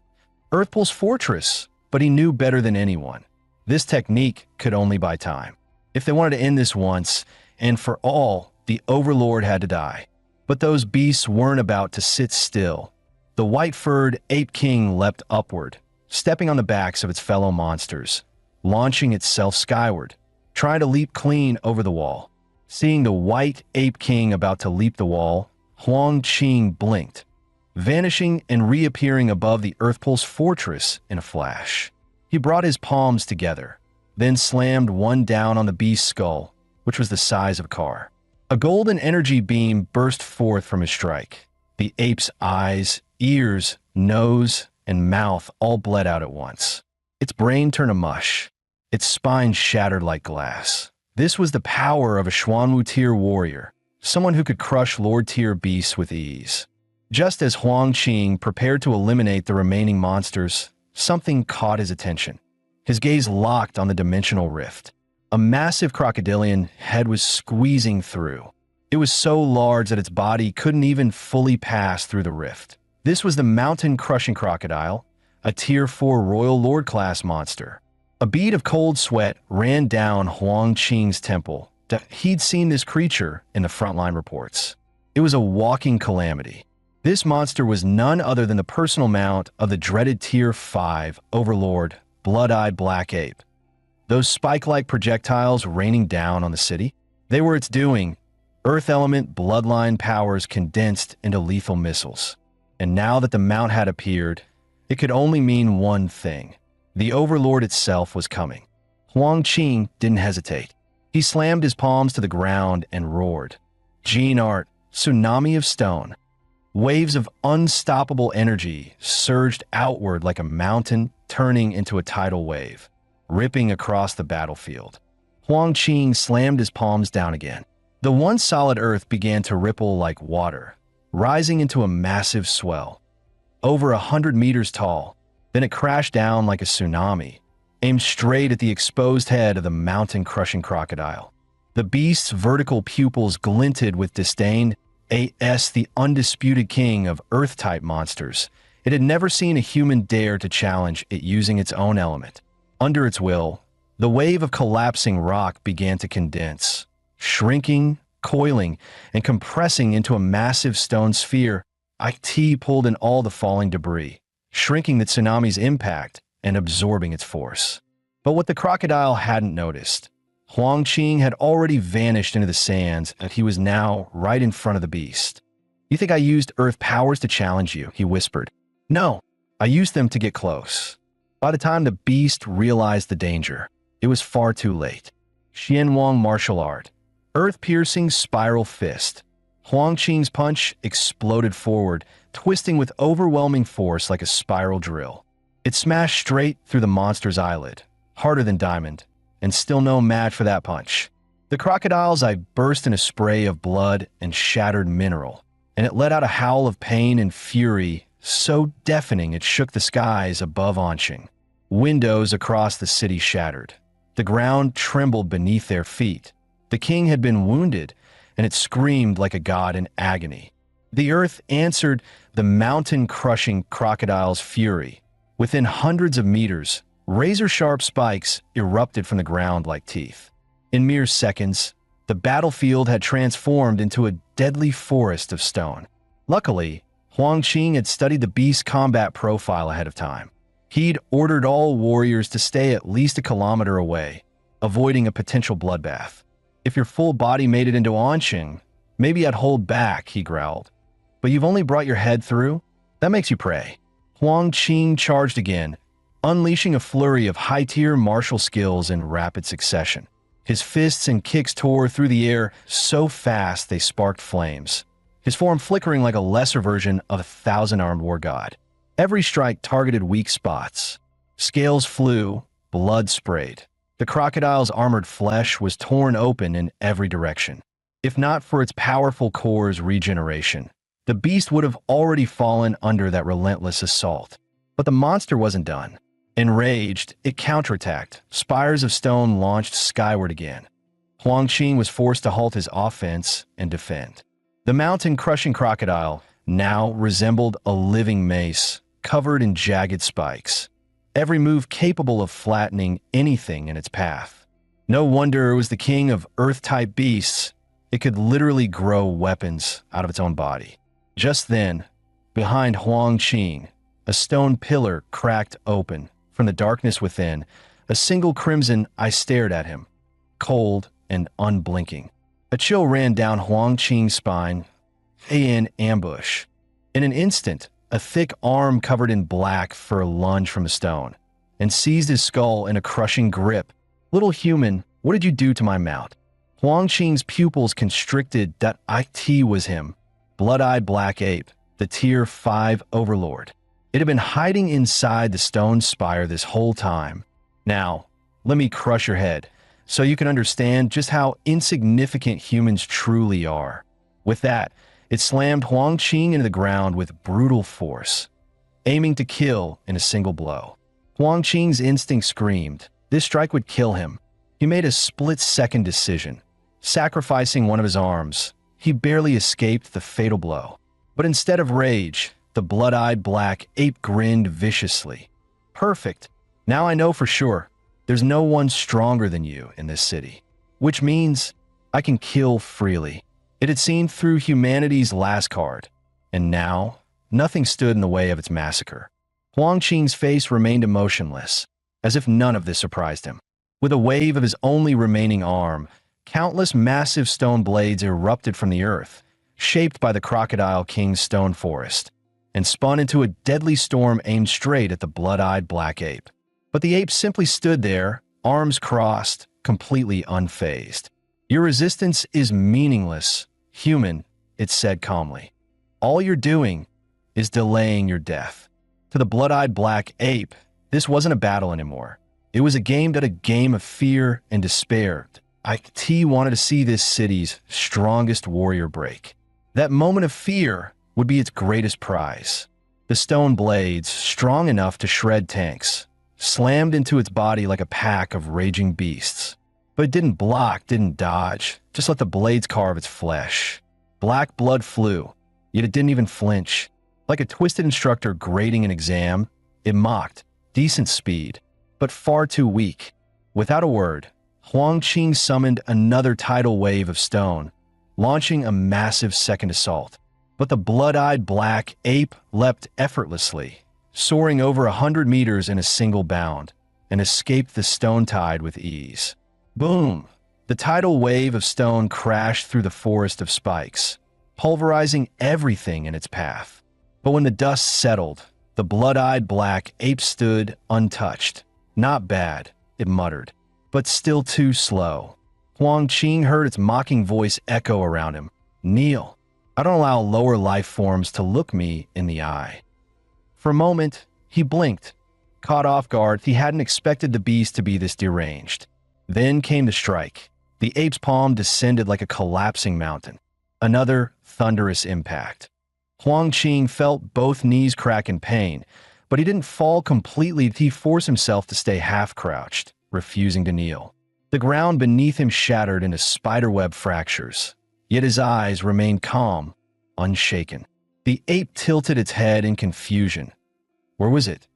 Earthpulse Fortress, but he knew better than anyone. This technique could only buy time. If they wanted to end this once and for all, the Overlord had to die. But those beasts weren't about to sit still. The white-furred Ape King leapt upward, stepping on the backs of its fellow monsters, launching itself skyward, trying to leap clean over the wall. Seeing the white Ape King about to leap the wall, Huang Qing blinked, vanishing and reappearing above the Earthpulse Fortress in a flash. He brought his palms together, then slammed one down on the beast's skull, which was the size of a car. A golden energy beam burst forth from his strike. The ape's eyes, ears, nose, and mouth all bled out at once. Its brain turned to mush. Its spine shattered like glass. This was the power of a Xuanwu tier warrior, someone who could crush Lord-tier beasts with ease. Just as Huang Qing prepared to eliminate the remaining monsters, something caught his attention. His gaze locked on the dimensional rift. A massive crocodilian head was squeezing through. It was so large that its body couldn't even fully pass through the rift. This was the mountain-crushing crocodile, a Tier 4 Royal Lord class monster. A bead of cold sweat ran down Huang Qing's temple. He'd seen this creature in the frontline reports. It was a walking calamity. This monster was none other than the personal mount of the dreaded Tier 5 Overlord, Blood-Eyed Black Ape. Those spike-like projectiles raining down on the city, they were its doing. Earth element bloodline powers condensed into lethal missiles. And now that the mount had appeared, it could only mean one thing. The overlord itself was coming. Huang Qing didn't hesitate. He slammed his palms to the ground and roared. Gene art, tsunami of stone. Waves of unstoppable energy surged outward like a mountain turning into a tidal wave, ripping across the battlefield. Huang Qing slammed his palms down again. The once solid earth began to ripple like water, rising into a massive swell. Over 100 meters tall, then it crashed down like a tsunami, aimed straight at the exposed head of the mountain-crushing crocodile. The beast's vertical pupils glinted with disdain. The undisputed king of earth-type monsters. It had never seen a human dare to challenge it using its own element. Under its will, the wave of collapsing rock began to condense, shrinking, coiling, and compressing into a massive stone sphere. It pulled in all the falling debris, shrinking the tsunami's impact and absorbing its force. But what the crocodile hadn't noticed, Huang Qing had already vanished into the sands, and he was now right in front of the beast. "You think I used earth powers to challenge you?" he whispered. "No, I used them to get close." By the time the beast realized the danger, it was far too late. Xianwang martial art. Earth-piercing spiral fist. Huang Qing's punch exploded forward, twisting with overwhelming force like a spiral drill. It smashed straight through the monster's eyelid, harder than diamond, and still no match for that punch. The crocodile's eye burst in a spray of blood and shattered mineral, and it let out a howl of pain and fury so deafening it shook the skies above Anqing. Windows across the city shattered. The ground trembled beneath their feet. The king had been wounded, and it screamed like a god in agony. The earth answered the mountain-crushing crocodile's fury. Within hundreds of meters, razor-sharp spikes erupted from the ground like teeth. In mere seconds, the battlefield had transformed into a deadly forest of stone. Luckily, Huang Qing had studied the beast's combat profile ahead of time. He'd ordered all warriors to stay at least a kilometer away, avoiding a potential bloodbath. "If your full body made it into Anqing, maybe I'd hold back," he growled. "But you've only brought your head through? That makes you pray." Huang Qing charged again, unleashing a flurry of high-tier martial skills in rapid succession. His fists and kicks tore through the air so fast they sparked flames, his form flickering like a lesser version of a thousand-armed war god. Every strike targeted weak spots. Scales flew, blood sprayed. The crocodile's armored flesh was torn open in every direction. If not for its powerful core's regeneration, the beast would have already fallen under that relentless assault. But the monster wasn't done. Enraged, it counterattacked. Spires of stone launched skyward again. Huang Qing was forced to halt his offense and defend. The mountain-crushing crocodile now resembled a living mace, covered in jagged spikes. Every move capable of flattening anything in its path. No wonder it was the king of earth-type beasts. It could literally grow weapons out of its own body. Just then, behind Huang Qing, a stone pillar cracked open. From the darkness within, a single crimson eye stared at him, cold and unblinking. A chill ran down Huang Qing's spine. In ambush. In an instant, a thick arm covered in black fur lunged from a stone and seized his skull in a crushing grip. "Little human, what did you do to my mount?" Huang Qing's pupils constricted. That it was him, blood-eyed black ape, the Tier 5 overlord. It had been hiding inside the stone spire this whole time. "Now, let me crush your head, so you can understand just how insignificant humans truly are." With that, it slammed Huang Qing into the ground with brutal force, aiming to kill in a single blow. Huang Qing's instinct screamed. This strike would kill him. He made a split-second decision. Sacrificing one of his arms, he barely escaped the fatal blow. But instead of rage, the blood-eyed black ape grinned viciously. "Perfect. Now I know for sure. There's no one stronger than you in this city. Which means I can kill freely." It had seen through humanity's last card, and now nothing stood in the way of its massacre. Huang Qing's face remained emotionless, as if none of this surprised him. With a wave of his only remaining arm, countless massive stone blades erupted from the earth, shaped by the Crocodile King's stone forest, and spun into a deadly storm aimed straight at the blood-eyed black ape. But the ape simply stood there, arms crossed, completely unfazed. Your resistance is meaningless, human, it said calmly. All you're doing is delaying your death. To the blood-eyed black ape, this wasn't a battle anymore. It was a game of fear and despair. It wanted to see this city's strongest warrior break. That moment of fear would be its greatest prize. The stone blades, strong enough to shred tanks, slammed into its body like a pack of raging beasts. But it didn't block, didn't dodge, just let the blades carve its flesh. Black blood flew, yet it didn't even flinch. Like a twisted instructor grading an exam, it mocked, decent speed, but far too weak. Without a word, Huang Qing summoned another tidal wave of stone, launching a massive second assault. But the blood-eyed black ape leapt effortlessly, soaring over 100 meters in a single bound, and escaped the stone tide with ease. Boom! The tidal wave of stone crashed through the forest of spikes, pulverizing everything in its path. But when the dust settled, the blood-eyed black ape stood untouched. Not bad, it muttered, but still too slow. Huang Qing heard its mocking voice echo around him. Kneel. I don't allow lower life forms to look me in the eye. For a moment, he blinked. Caught off guard, he hadn't expected the beast to be this deranged. Then came the strike. The ape's palm descended like a collapsing mountain. Another thunderous impact. Huang Qing felt both knees crack in pain, but he didn't fall completely. He forced himself to stay half-crouched, refusing to kneel. The ground beneath him shattered into spiderweb fractures, yet his eyes remained calm, unshaken. The ape tilted its head in confusion. Where was it?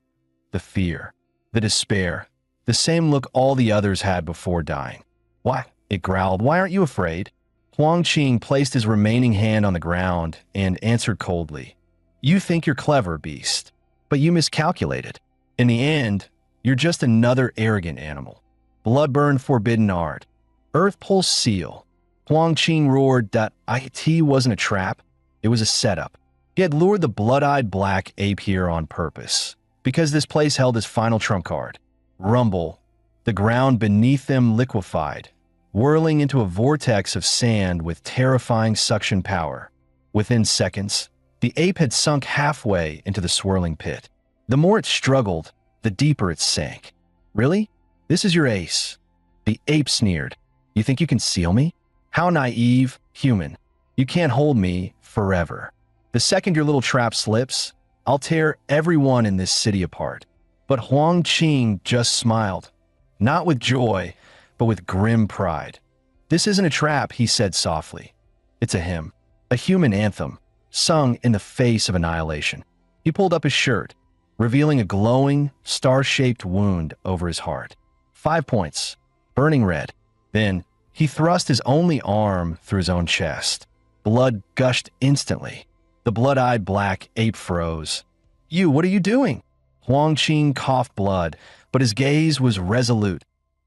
The fear, the despair, the same look all the others had before dying. Why? It growled. Why aren't you afraid? Huang Qing placed his remaining hand on the ground and answered coldly. You think you're clever, beast, but you miscalculated. In the end, you're just another arrogant animal. Bloodburn forbidden art. Earth pulse seal. Huang Qing roared that it wasn't a trap, it was a setup. He had lured the blood-eyed black ape here on purpose, because this place held his final trump card. Rumble. The ground beneath them liquefied, whirling into a vortex of sand with terrifying suction power. Within seconds, the ape had sunk halfway into the swirling pit. The more it struggled, the deeper it sank. Really? This is your ace? The ape sneered. You think you can seal me? How naive, human. You can't hold me forever. The second your little trap slips, I'll tear everyone in this city apart. But Huang Qing just smiled. Not with joy, but with grim pride. This isn't a trap, he said softly. It's a hymn, a human anthem, sung in the face of annihilation. He pulled up his shirt, revealing a glowing, star-shaped wound over his heart. 5 points, burning red. Then, he thrust his only arm through his own chest. Blood gushed instantly. The blood-eyed black ape froze. You, what are you doing? Huang Qing coughed blood, but his gaze was resolute.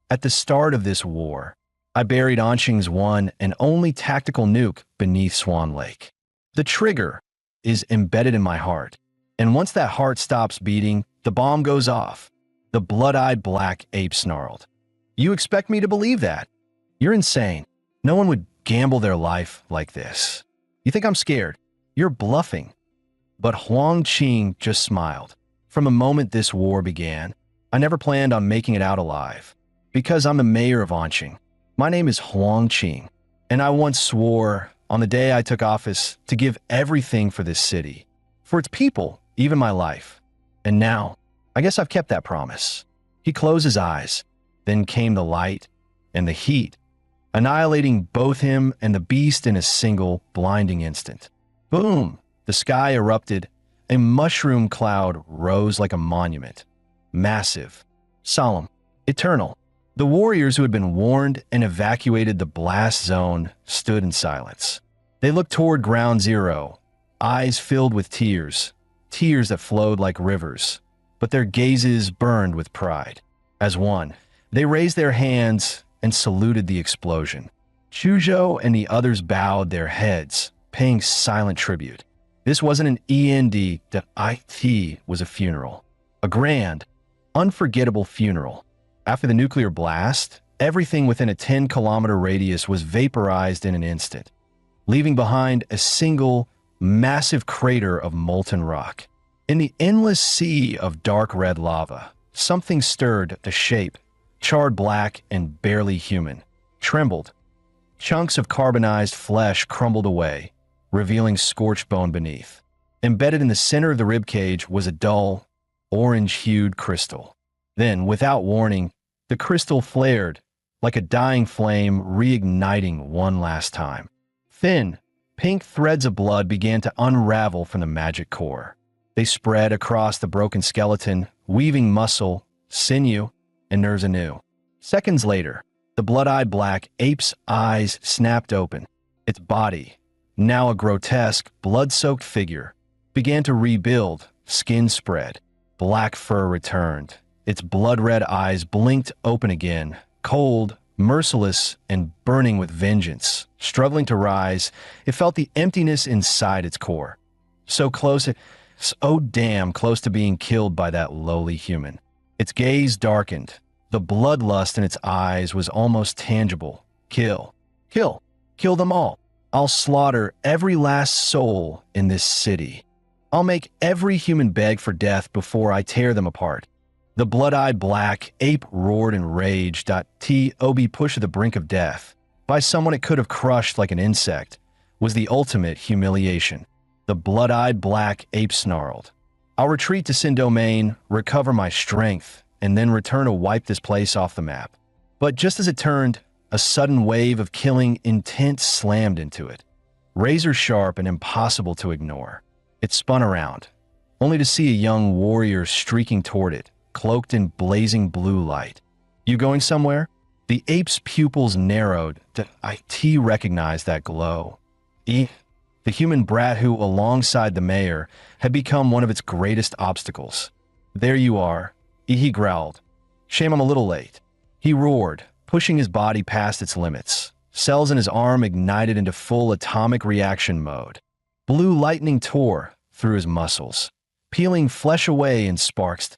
At the start of this war, I buried Anqing's one and only tactical nuke beneath Swan Lake. The trigger is embedded in my heart, and once that heart stops beating, the bomb goes off. The blood-eyed black ape snarled. You expect me to believe that? You're insane. No one would gamble their life like this. You think I'm scared? You're bluffing. But Huang Qing just smiled. From the moment this war began, I never planned on making it out alive. Because I'm the mayor of Anqing. My name is Huang Qing, and I once swore, on the day I took office, to give everything for this city. For its people, even my life. And now, I guess I've kept that promise. He closed his eyes. Then came the light and the heat, annihilating both him and the beast in a single, blinding instant. Boom! The sky erupted. A mushroom cloud rose like a monument. Massive, solemn, eternal. The warriors who had been warned and evacuated the blast zone stood in silence. They looked toward Ground Zero, eyes filled with tears, tears that flowed like rivers, but their gazes burned with pride. As one, they raised their hands and saluted the explosion. Chuzhou and the others bowed their heads, paying silent tribute. This wasn't an END, that IT was a funeral. A grand, unforgettable funeral. After the nuclear blast, everything within a 10-kilometer radius was vaporized in an instant, leaving behind a single, massive crater of molten rock. In the endless sea of dark red lava, something stirred, a shape, charred black and barely human, trembled. Chunks of carbonized flesh crumbled away, revealing scorched bone beneath. Embedded in the center of the ribcage was a dull, orange-hued crystal. Then, without warning, the crystal flared, like a dying flame reigniting one last time. Thin, pink threads of blood began to unravel from the magic core. They spread across the broken skeleton, weaving muscle, sinew, and nerves anew. Seconds later, the blood-eyed black ape's eyes snapped open. Its body, now a grotesque, blood-soaked figure, began to rebuild. Skin spread. Black fur returned. Its blood-red eyes blinked open again, cold, merciless, and burning with vengeance. Struggling to rise, it felt the emptiness inside its core. So damn close to being killed by that lowly human. Its gaze darkened. The bloodlust in its eyes was almost tangible. Kill. Kill. Kill them all. I'll slaughter every last soul in this city. I'll make every human beg for death before I tear them apart. The blood-eyed black ape roared in rage. Tob pushed to the brink of death, by someone it could have crushed like an insect, was the ultimate humiliation. The blood-eyed black ape snarled. I'll retreat to Sin Domain, recover my strength, and then return to wipe this place off the map. But just as it turned, a sudden wave of killing intent slammed into it. Razor sharp and impossible to ignore. It spun around, only to see a young warrior streaking toward it, cloaked in blazing blue light. You going somewhere? The ape's pupils narrowed. It recognized that glow. The human brat who, alongside the mayor, had become one of its greatest obstacles. There you are, he growled. Shame I'm a little late. He roared, pushing his body past its limits. Cells in his arm ignited into full atomic reaction mode. Blue lightning tore through his muscles, peeling flesh away in sparks.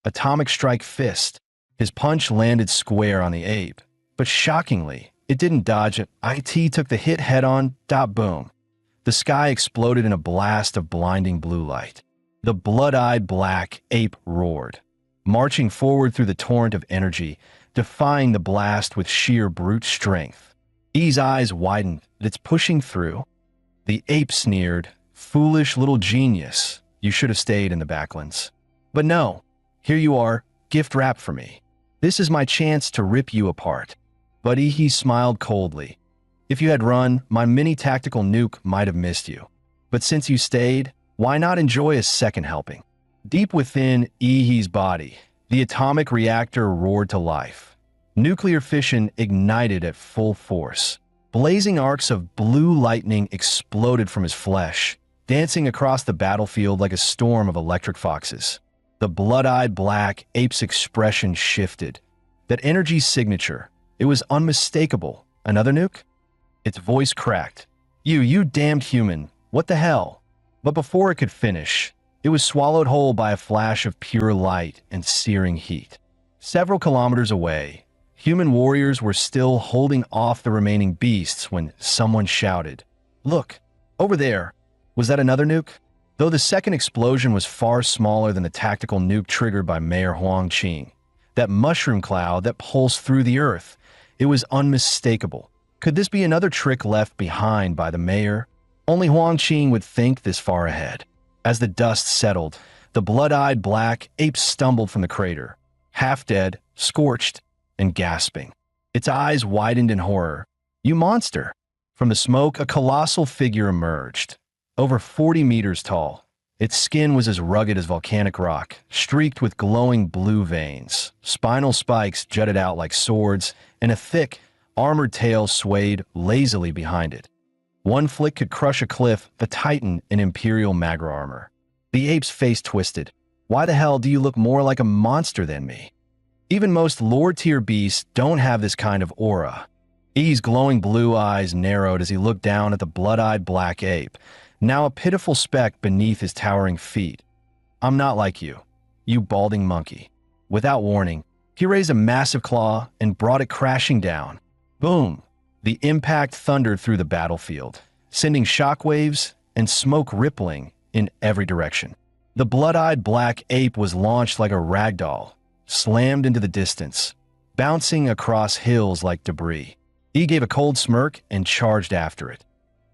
Atomic strike fist. His punch landed square on the ape, but shockingly, it didn't dodge it. It took the hit head-on. Boom. The sky exploded in a blast of blinding blue light. The blood-eyed black ape roared, marching forward through the torrent of energy, defying the blast with sheer brute strength. E's eyes widened. It's pushing through. The ape sneered, "Foolish little genius. You should have stayed in the backlands." But no, here you are, gift wrapped for me. This is my chance to rip you apart. But he smiled coldly. If you had run, my mini tactical nuke might have missed you. But since you stayed, why not enjoy a second helping? Deep within Ihi's body, the atomic reactor roared to life. Nuclear fission ignited at full force. Blazing arcs of blue lightning exploded from his flesh, dancing across the battlefield like a storm of electric foxes. The blood-eyed black ape's expression shifted. That energy signature, it was unmistakable. Another nuke? Its voice cracked. You damned human. What the hell? But before it could finish, it was swallowed whole by a flash of pure light and searing heat. Several kilometers away, human warriors were still holding off the remaining beasts when someone shouted, "Look, over there." Was that another nuke? Though the second explosion was far smaller than the tactical nuke triggered by Mayor Huang Qing, that mushroom cloud that pulsed through the earth, it was unmistakable. Could this be another trick left behind by the mayor? Only Huang Qing would think this far ahead. As the dust settled, the blood-eyed black ape stumbled from the crater, half dead, scorched, and gasping. Its eyes widened in horror. "You monster!" From the smoke, a colossal figure emerged, over 40 meters tall. Its skin was as rugged as volcanic rock, streaked with glowing blue veins. Spinal spikes jutted out like swords, and a thick, armored tail swayed lazily behind it. One flick could crush a cliff, the titan in imperial magra armor. The ape's face twisted. "Why the hell do you look more like a monster than me?" Even most lord-tier beasts don't have this kind of aura. E's glowing blue eyes narrowed as he looked down at the blood-eyed black ape, now a pitiful speck beneath his towering feet. "I'm not like you, you balding monkey. Without warning, he raised a massive claw and brought it crashing down. Boom! The impact thundered through the battlefield, sending shockwaves and smoke rippling in every direction. The blood-eyed black ape was launched like a ragdoll, slammed into the distance, bouncing across hills like debris. He gave a cold smirk and charged after it.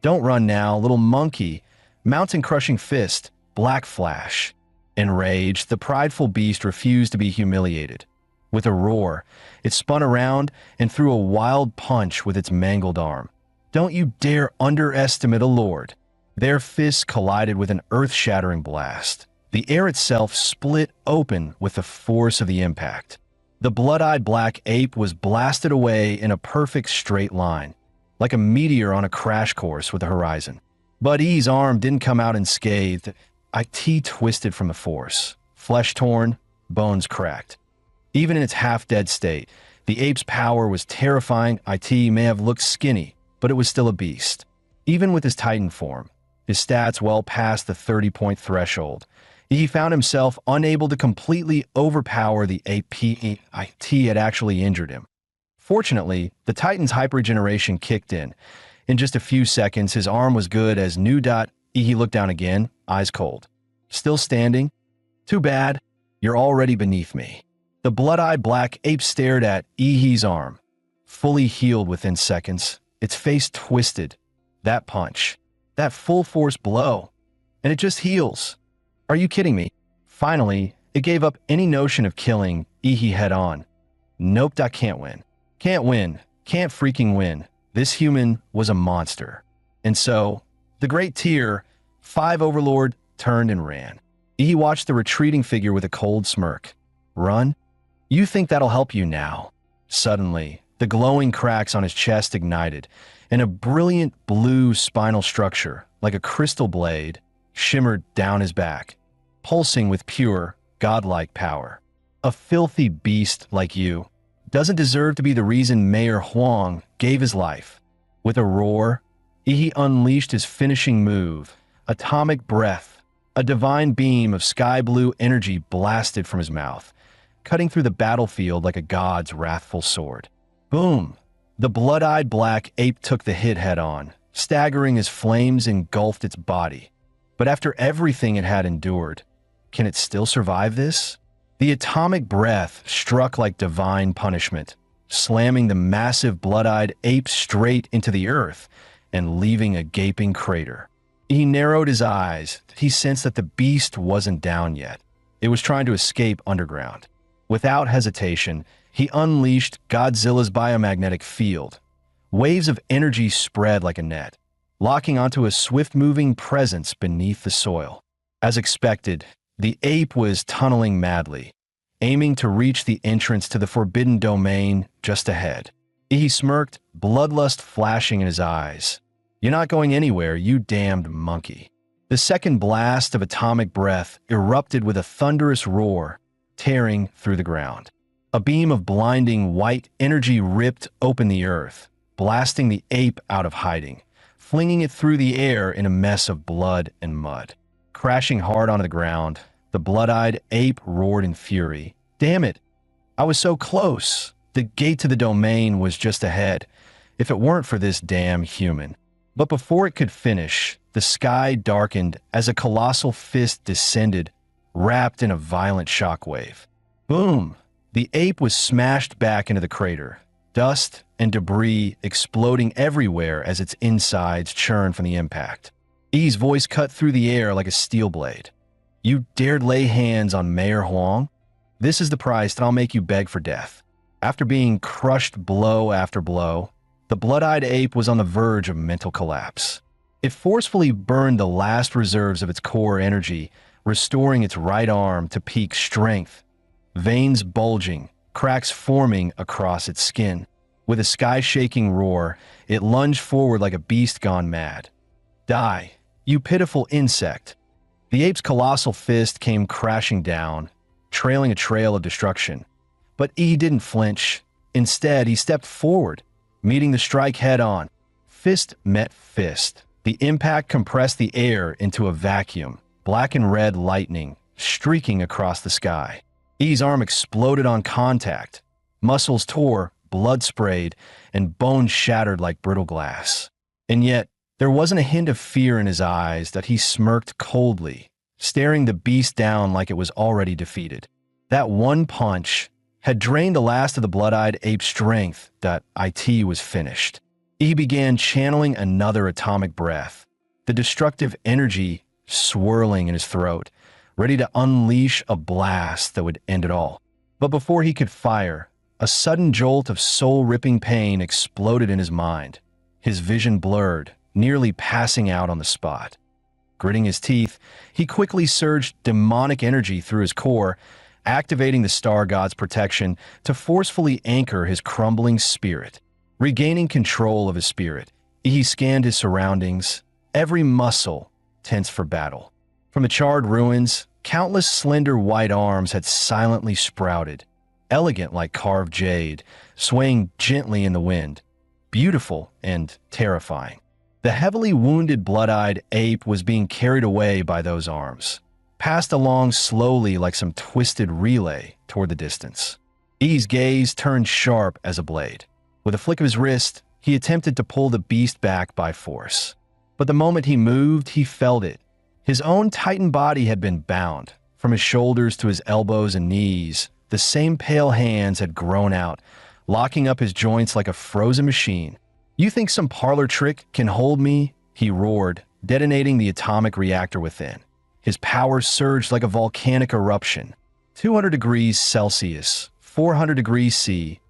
Don't run now, little monkey, mountain-crushing fist, black flash. Enraged, the prideful beast refused to be humiliated. With a roar, it spun around and threw a wild punch with its mangled arm. Don't you dare underestimate a lord. Their fists collided with an earth-shattering blast. The air itself split open with the force of the impact. The blood-eyed black ape was blasted away in a perfect straight line, like a meteor on a crash course with the horizon. But E's arm didn't come out unscathed. It twisted from the force, flesh torn, bones cracked. Even in its half-dead state, the ape's power was terrifying. It may have looked skinny, but it was still a beast. Even with his titan form, his stats well past the 30-point threshold, he found himself unable to completely overpower the ape. It had actually injured him. Fortunately, the Titan's hypergeneration kicked in. In just a few seconds, his arm was good as new. He looked down again, eyes cold. Still standing? Too bad. You're already beneath me. The blood-eyed black ape stared at Ihi's arm, fully healed within seconds, its face twisted. That punch, that full-force blow, and it just heals. Are you kidding me? Finally, it gave up any notion of killing Ihi head-on. Nope, I can't win. Can't win. Can't freaking win. This human was a monster. And so, the Great Tier 5 Overlord turned and ran. Ihi watched the retreating figure with a cold smirk. Run? You think that'll help you now? Suddenly, the glowing cracks on his chest ignited, and a brilliant blue spinal structure, like a crystal blade, shimmered down his back, pulsing with pure, godlike power. A filthy beast like you doesn't deserve to be the reason Mayor Huang gave his life. With a roar, he unleashed his finishing move, atomic breath. A divine beam of sky blue energy blasted from his mouth, cutting through the battlefield like a god's wrathful sword. Boom! The blood-eyed black ape took the hit head-on, staggering as flames engulfed its body. But after everything it had endured, can it still survive this? The atomic breath struck like divine punishment, slamming the massive blood-eyed ape straight into the earth and leaving a gaping crater. He narrowed his eyes. He sensed that the beast wasn't down yet. It was trying to escape underground. Without hesitation, he unleashed Godzilla's biomagnetic field. Waves of energy spread like a net, locking onto a swift-moving presence beneath the soil. As expected, the ape was tunneling madly, aiming to reach the entrance to the forbidden domain just ahead. He smirked, bloodlust flashing in his eyes. You're not going anywhere, you damned monkey. The second blast of atomic breath erupted with a thunderous roar, tearing through the ground. A beam of blinding white energy ripped open the earth, blasting the ape out of hiding, flinging it through the air in a mess of blood and mud. Crashing hard onto the ground, the blood-eyed ape roared in fury. Damn it! I was so close! The gate to the domain was just ahead, if it weren't for this damn human. But before it could finish, the sky darkened as a colossal fist descended, wrapped in a violent shockwave. Boom! The ape was smashed back into the crater, dust and debris exploding everywhere as its insides churned from the impact. E's voice cut through the air like a steel blade. You dared lay hands on Mayor Huang? This is the price that I'll make you beg for death. After being crushed blow after blow, the blood-eyed ape was on the verge of mental collapse. It forcefully burned the last reserves of its core energy, restoring its right arm to peak strength. Veins bulging, cracks forming across its skin. With a sky-shaking roar, it lunged forward like a beast gone mad. Die, you pitiful insect. The ape's colossal fist came crashing down, trailing a trail of destruction. But E didn't flinch. Instead, he stepped forward, meeting the strike head-on. Fist met fist. The impact compressed the air into a vacuum, black and red lightning streaking across the sky. E's arm exploded on contact. Muscles tore, blood sprayed, and bones shattered like brittle glass. And yet, there wasn't a hint of fear in his eyes that he smirked coldly, staring the beast down like it was already defeated. That one punch had drained the last of the blood-eyed ape's strength that it was finished. He began channeling another atomic breath, the destructive energy swirling in his throat, ready to unleash a blast that would end it all. But before he could fire, a sudden jolt of soul-ripping pain exploded in his mind. His vision blurred, nearly passing out on the spot. Gritting his teeth, he quickly surged demonic energy through his core, activating the star god's protection to forcefully anchor his crumbling spirit. Regaining control of his spirit, he scanned his surroundings, every muscle tense for battle. From the charred ruins, countless slender white arms had silently sprouted, elegant like carved jade, swaying gently in the wind, beautiful and terrifying. The heavily wounded blood-eyed ape was being carried away by those arms, passed along slowly like some twisted relay toward the distance. E's gaze turned sharp as a blade. With a flick of his wrist, he attempted to pull the beast back by force. But the moment he moved, he felt it. His own titan body had been bound. From his shoulders to his elbows and knees, the same pale hands had grown out, locking up his joints like a frozen machine. "You think some parlor trick can hold me?" he roared, detonating the atomic reactor within. His power surged like a volcanic eruption. 200 degrees Celsius, 400 degrees C,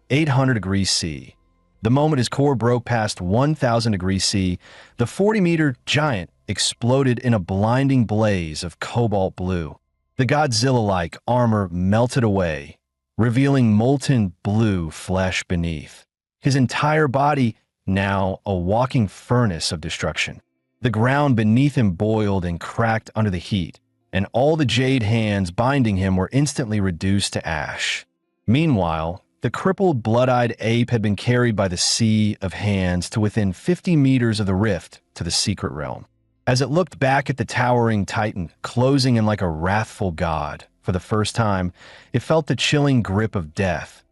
800 degrees C. The moment his core broke past 1000 degrees C, the 40-meter giant exploded in a blinding blaze of cobalt blue. The Godzilla-like armor melted away, revealing molten blue flesh beneath. His entire body now a walking furnace of destruction. The ground beneath him boiled and cracked under the heat, and all the jade hands binding him were instantly reduced to ash. Meanwhile, the crippled, blood-eyed ape had been carried by the sea of hands to within 50 meters of the rift to the secret realm. As it looked back at the towering titan, closing in like a wrathful god, for the first time, it felt the chilling grip of death.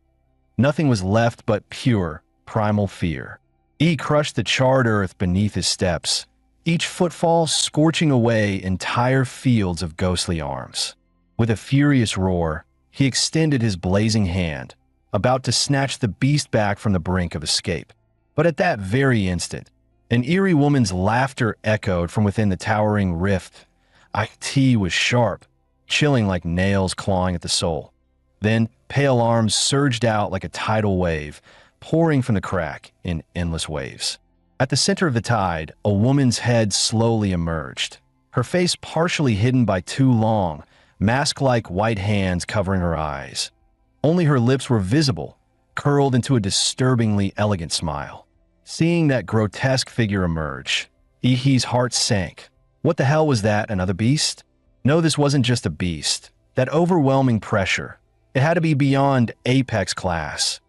Nothing was left but pure, primal fear. E crushed the charred earth beneath his steps, each footfall scorching away entire fields of ghostly arms. With a furious roar, he extended his blazing hand, about to snatch the beast back from the brink of escape. But at that very instant, an eerie woman's laughter echoed from within the towering rift. It was sharp, chilling like nails clawing at the soul. Then, pale arms surged out like a tidal wave, pouring from the crack in endless waves. At the center of the tide, a woman's head slowly emerged, her face partially hidden by two long, mask-like white hands covering her eyes. Only her lips were visible, curled into a disturbingly elegant smile. Seeing that grotesque figure emerge, Ihi's heart sank. What the hell was that, another beast? No, this wasn't just a beast. That overwhelming pressure. It had to be beyond apex class.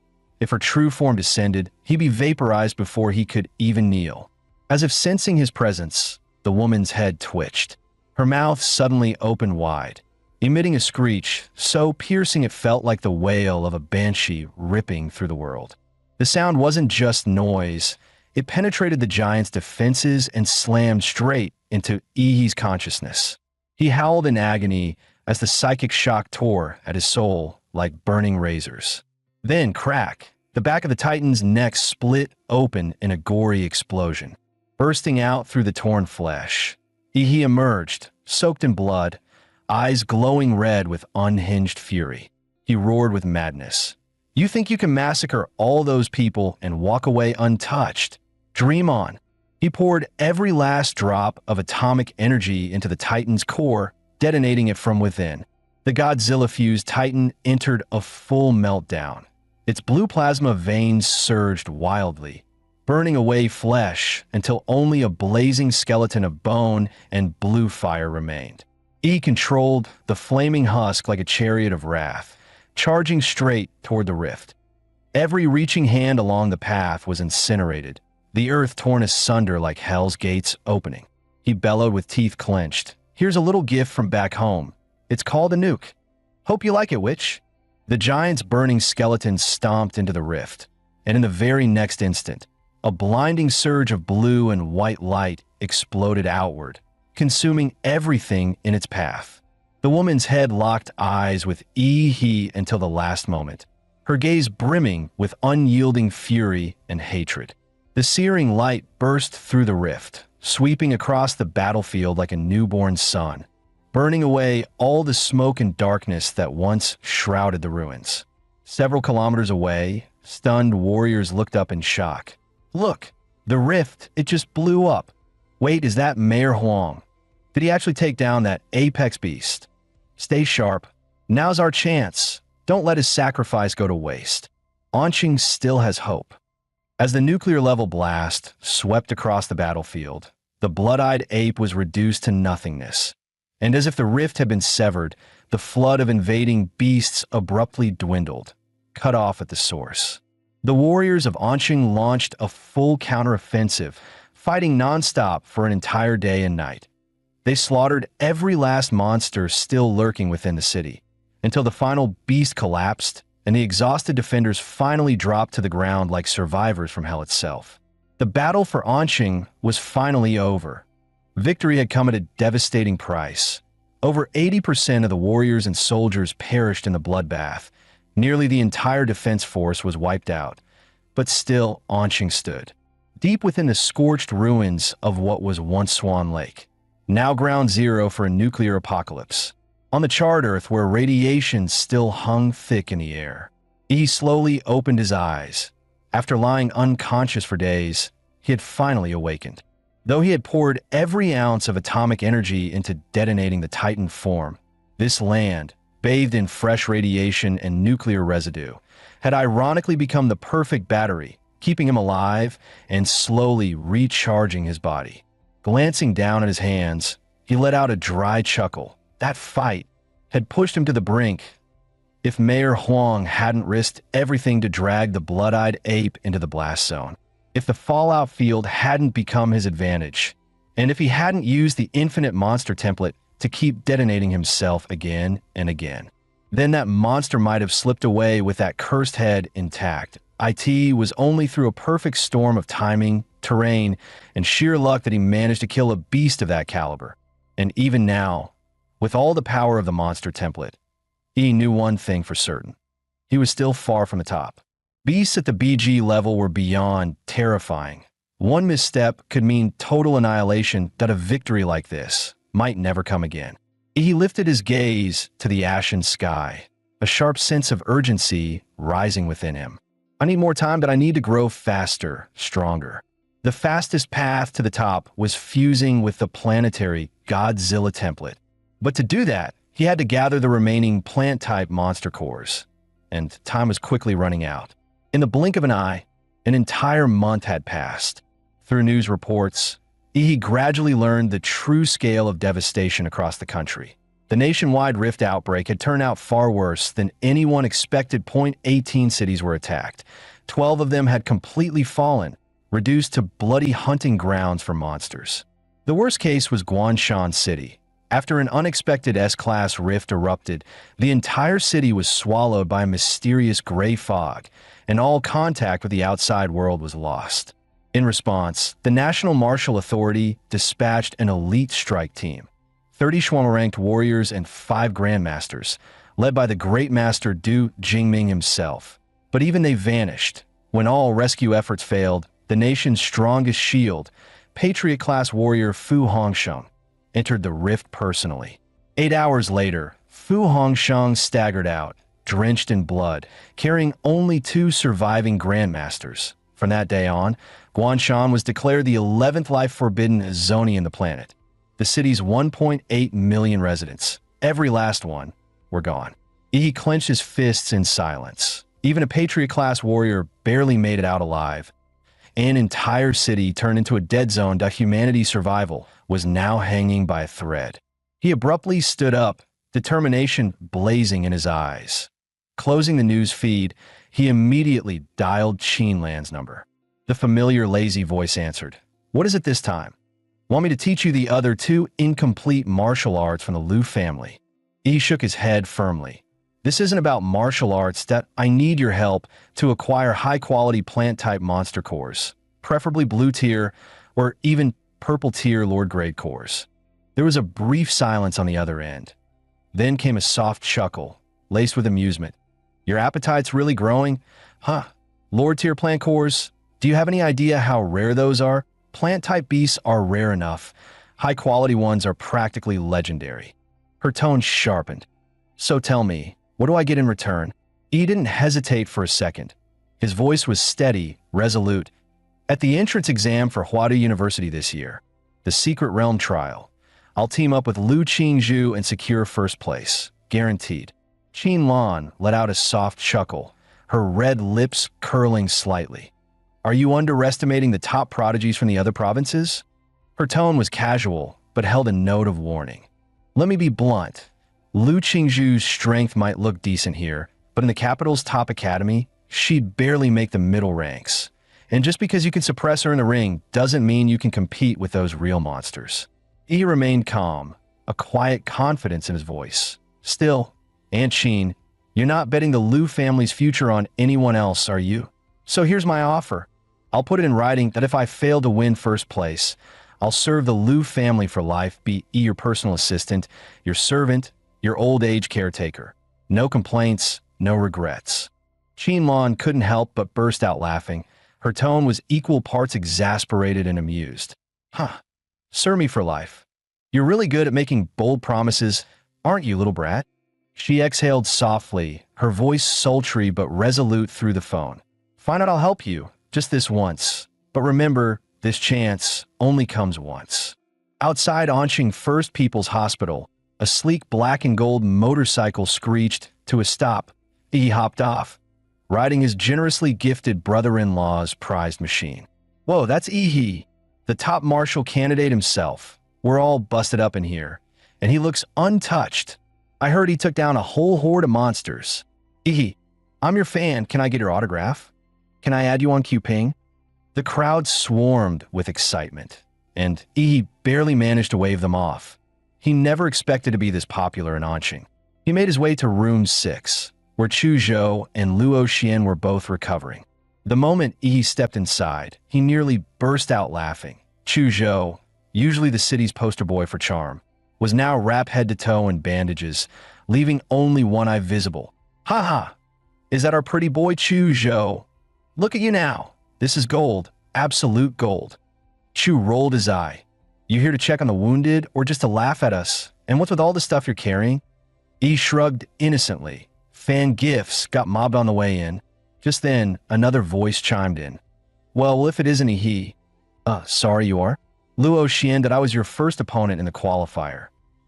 If her true form descended, he'd be vaporized before he could even kneel. As if sensing his presence, the woman's head twitched. Her mouth suddenly opened wide, emitting a screech so piercing it felt like the wail of a banshee ripping through the world. The sound wasn't just noise, it penetrated the giant's defenses and slammed straight into Ihi's consciousness. He howled in agony as the psychic shock tore at his soul like burning razors. Then, crack, the back of the titan's neck split open in a gory explosion. Bursting out through the torn flesh, Ihi emerged, soaked in blood, eyes glowing red with unhinged fury. He roared with madness. "You think you can massacre all those people and walk away untouched? Dream on." He poured every last drop of atomic energy into the Titan's core, detonating it from within. The Godzilla-fused Titan entered a full meltdown. Its blue plasma veins surged wildly, burning away flesh until only a blazing skeleton of bone and blue fire remained. E controlled the flaming husk like a chariot of wrath, charging straight toward the rift. Every reaching hand along the path was incinerated, the earth torn asunder like hell's gates opening. He bellowed with teeth clenched. "Here's a little gift from back home. It's called a nuke." Hope you like it, witch." The giant's burning skeleton stomped into the rift, and in the very next instant, a blinding surge of blue and white light exploded outward, consuming everything in its path. The woman's head locked eyes with he until the last moment, her gaze brimming with unyielding fury and hatred. The searing light burst through the rift, sweeping across the battlefield like a newborn sun, burning away all the smoke and darkness that once shrouded the ruins. Several kilometers away, stunned warriors looked up in shock. "Look, the rift, it just blew up. Wait, is that Mayor Huang? Did he actually take down that apex beast? Stay sharp. Now's our chance. Don't let his sacrifice go to waste." Anqing still has hope. As the nuclear-level blast swept across the battlefield, the blood-eyed ape was reduced to nothingness. And as if the rift had been severed, the flood of invading beasts abruptly dwindled, cut off at the source. The warriors of Anqing launched a full counteroffensive, fighting nonstop for an entire day and night. They slaughtered every last monster still lurking within the city, until the final beast collapsed and the exhausted defenders finally dropped to the ground like survivors from hell itself. The battle for Anqing was finally over. Victory had come at a devastating price. Over 80% of the warriors and soldiers perished in the bloodbath. Nearly the entire defense force was wiped out. But still, Anqing stood, deep within the scorched ruins of what was once Swan Lake, now ground zero for a nuclear apocalypse. On the charred Earth, where radiation still hung thick in the air, he slowly opened his eyes. After lying unconscious for days, he had finally awakened. Though he had poured every ounce of atomic energy into detonating the Titan form, this land, bathed in fresh radiation and nuclear residue, had ironically become the perfect battery, keeping him alive and slowly recharging his body. Glancing down at his hands, he let out a dry chuckle. That fight had pushed him to the brink. If Mayor Huang hadn't risked everything to drag the blood-eyed ape into the blast zone, if the fallout field hadn't become his advantage, and if he hadn't used the infinite monster template to keep detonating himself again and again, then that monster might have slipped away with that cursed head intact. It was only through a perfect storm of timing, terrain, and sheer luck that he managed to kill a beast of that caliber. And even now, with all the power of the monster template, he knew one thing for certain. He was still far from the top. Beasts at the BG level were beyond terrifying. One misstep could mean total annihilation, that a victory like this might never come again. He lifted his gaze to the ashen sky, a sharp sense of urgency rising within him. I need more time, but I need to grow faster, stronger. The fastest path to the top was fusing with the planetary Godzilla template. But to do that, he had to gather the remaining plant-type monster cores, and time was quickly running out. In the blink of an eye, an entire month had passed. Through news reports, he gradually learned the true scale of devastation across the country. The nationwide rift outbreak had turned out far worse than anyone expected. 18 cities were attacked. 12 of them had completely fallen, reduced to bloody hunting grounds for monsters. The worst case was Guanshan City. After an unexpected S-class rift erupted, the entire city was swallowed by a mysterious gray fog, and all contact with the outside world was lost. In response, the National Martial Authority dispatched an elite strike team, 30 Schwammer-ranked warriors and 5 grandmasters, led by the great master Du Jingming himself. But even they vanished. When all rescue efforts failed, the nation's strongest shield, Patriot-class warrior Fu Hongsheng, entered the rift personally. 8 hours later, Fu Hongsheng staggered out, drenched in blood, carrying only 2 surviving grandmasters. From that day on, Guanshan was declared the 11th life-forbidden zone in the planet. The city's 1.8 million residents, every last one, were gone. He clenched his fists in silence. Even a Patriot-class warrior barely made it out alive. An entire city turned into a dead zone that humanity's survival was now hanging by a thread. He abruptly stood up, determination blazing in his eyes. Closing the news feed, he immediately dialed Qinlan's number. The familiar lazy voice answered. "What is it this time? Want me to teach you the other 2 incomplete martial arts from the Liu family?" He shook his head firmly. This isn't about martial arts that I need your help to acquire high-quality plant-type monster cores, preferably blue tier or even purple tier Lord grade cores. There was a brief silence on the other end. Then came a soft chuckle, laced with amusement. Your appetite's really growing? Huh. Lord tier plant cores? Do you have any idea how rare those are? Plant-type beasts are rare enough. High-quality ones are practically legendary. Her tone sharpened. So tell me, what do I get in return? He didn't hesitate for a second. His voice was steady, resolute. At the entrance exam for Huadu University this year, the Secret Realm trial, I'll team up with Lu Qingzhu and secure first place. Guaranteed. Qin Lan let out a soft chuckle, her red lips curling slightly. Are you underestimating the top prodigies from the other provinces? Her tone was casual, but held a note of warning. Let me be blunt. Lu Qingzhu's strength might look decent here, but in the capital's top academy, she'd barely make the middle ranks. And just because you can suppress her in the ring doesn't mean you can compete with those real monsters. He remained calm, a quiet confidence in his voice. Still, Aunt Qin, you're not betting the Lu family's future on anyone else, are you? So here's my offer. I'll put it in writing that if I fail to win first place, I'll serve the Lu family for life, be your personal assistant, your servant, your old age caretaker. No complaints, no regrets. Qin Lan couldn't help but burst out laughing. Her tone was equal parts exasperated and amused. Huh. Serve me for life. You're really good at making bold promises, aren't you, little brat? She exhaled softly, her voice sultry but resolute through the phone. Fine, I'll help you, just this once. But remember, this chance only comes once. Outside Anqing First People's Hospital, a sleek black and gold motorcycle screeched to a stop. He hopped off, riding his generously gifted brother-in-law's prized machine. Whoa, that's Ihi, the top martial candidate himself. We're all busted up in here, and he looks untouched. I heard he took down a whole horde of monsters. Ihi, I'm your fan. Can I get your autograph? Can I add you on Qping? The crowd swarmed with excitement, and Ihi barely managed to wave them off. He never expected to be this popular in Anqing. He made his way to room 6, where Chu Zhou and Luo Xian were both recovering. The moment Yi stepped inside, he nearly burst out laughing. Chu Zhou, usually the city's poster boy for charm, was now wrapped head to toe in bandages, leaving only one eye visible. Ha ha! Is that our pretty boy Chu Zhou? Look at you now. This is gold, absolute gold. Chu rolled his eye. You here to check on the wounded or just to laugh at us? And what's with all the stuff you're carrying? Yi shrugged innocently. Fan gifts got mobbed on the way in. Just then, another voice chimed in. Well, if it isn't he. Sorry you are. Luo Xian that I was your first opponent in the qualifier.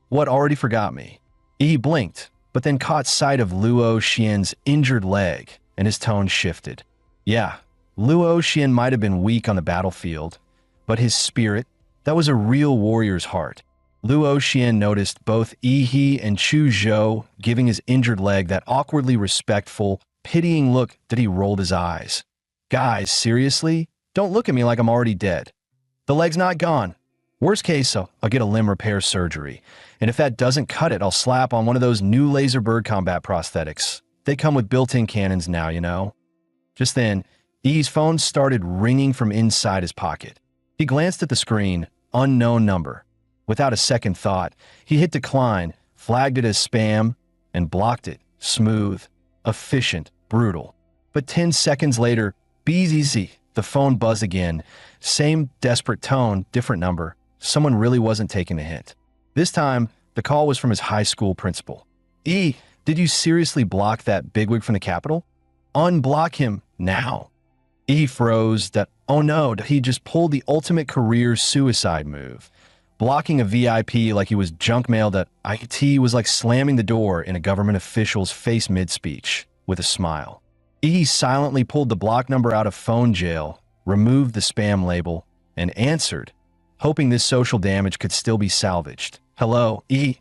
What, already forgot me? He blinked, but then caught sight of Luo Xian's injured leg, and his tone shifted. Yeah, Luo Xian might have been weak on the battlefield, but his spirit, that was a real warrior's heart. Luo Xian noticed both Yi and Chu Zhou giving his injured leg that awkwardly respectful, pitying look that he rolled his eyes. Guys, seriously? Don't look at me like I'm already dead. The leg's not gone. Worst case, I'll get a limb repair surgery. And if that doesn't cut it, I'll slap on one of those new laser bird combat prosthetics. They come with built-in cannons now, you know. Just then, Yi's phone started ringing from inside his pocket. He glanced at the screen, unknown number. Without a second thought, he hit decline, flagged it as spam, and blocked it. Smooth, efficient, brutal. But 10 seconds later, BZZ, the phone buzzed again. Same desperate tone, different number. Someone really wasn't taking the hint. This time, the call was from his high school principal. E, did you seriously block that bigwig from the Capitol? Unblock him now. E froze that, oh no, he just pulled the ultimate career suicide move. Blocking a VIP like he was junk mail that IT was like slamming the door in a government official's face mid-speech, with a smile. E silently pulled the block number out of phone jail, removed the spam label, and answered, hoping this social damage could still be salvaged. Hello, E.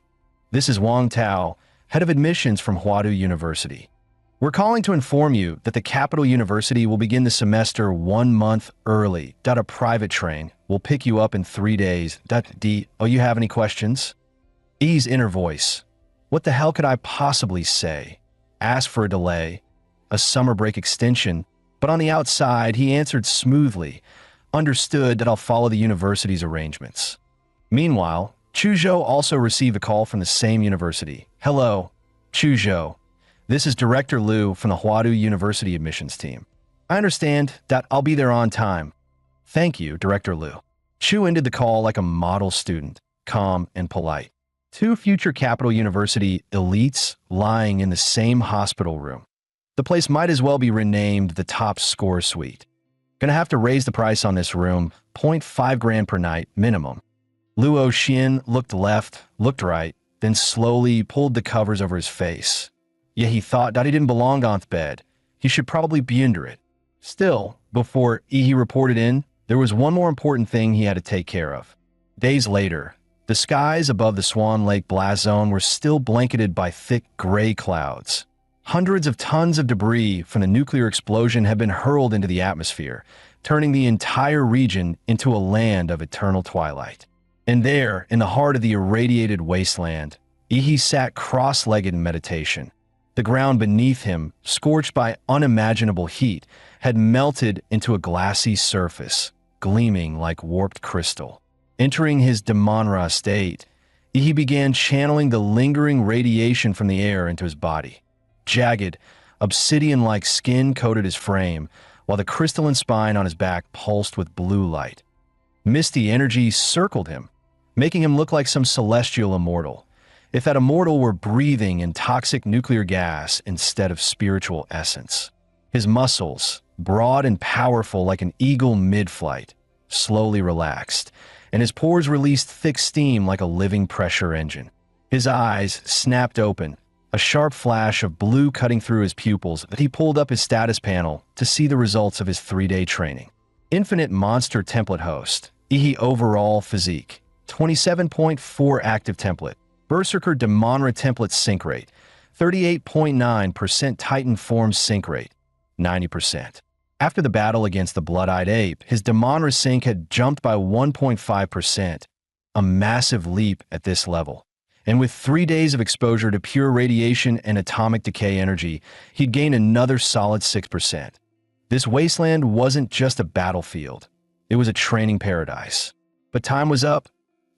This is Wang Tao, head of admissions from Huadu University. We're calling to inform you that the Capital University will begin the semester 1 month early. A private train will pick you up in 3 days. Oh, you have any questions? E's inner voice. What the hell could I possibly say? asked for a delay, a summer break extension, but on the outside, he answered smoothly, understood that I'll follow the university's arrangements. Meanwhile, Chuzhou also received a call from the same university. Hello, Chuzhou. This is Director Liu from the Huadu University admissions team. I understand that I'll be there on time. Thank you, Director Liu. Chu ended the call like a model student, calm and polite. Two future Capital University elites lying in the same hospital room. The place might as well be renamed the Top Score Suite. Gonna have to raise the price on this room, 0.5 grand per night, minimum. Luo Xian looked left, looked right, then slowly pulled the covers over his face. Yeah, he thought that he didn't belong on the bed. He should probably be under it. Still, before Ihi reported in, there was one more important thing he had to take care of. Days later, the skies above the Swan Lake blast zone were still blanketed by thick gray clouds. Hundreds of tons of debris from the nuclear explosion had been hurled into the atmosphere, turning the entire region into a land of eternal twilight. And there, in the heart of the irradiated wasteland, Ihi sat cross-legged in meditation. The ground beneath him, scorched by unimaginable heat, had melted into a glassy surface, gleaming like warped crystal. Entering his Damonra state, Ihi began channeling the lingering radiation from the air into his body. Jagged, obsidian-like skin coated his frame, while the crystalline spine on his back pulsed with blue light. Misty energy circled him, making him look like some celestial immortal, if that immortal were breathing in toxic nuclear gas instead of spiritual essence. His muscles, broad and powerful like an eagle mid-flight, slowly relaxed, and his pores released thick steam like a living pressure engine. His eyes snapped open, a sharp flash of blue cutting through his pupils that he pulled up his status panel to see the results of his 3-day training. Infinite monster template host, Ihi overall physique, 27.4 active template, Berserker Damonra template sync rate, 38.9% Titan form sync rate, 90%. After the battle against the Blood-Eyed Ape, his Damonra sync had jumped by 1.5%, a massive leap at this level. And with 3 days of exposure to pure radiation and atomic decay energy, he'd gained another solid 6%. This wasteland wasn't just a battlefield. It was a training paradise. But time was up.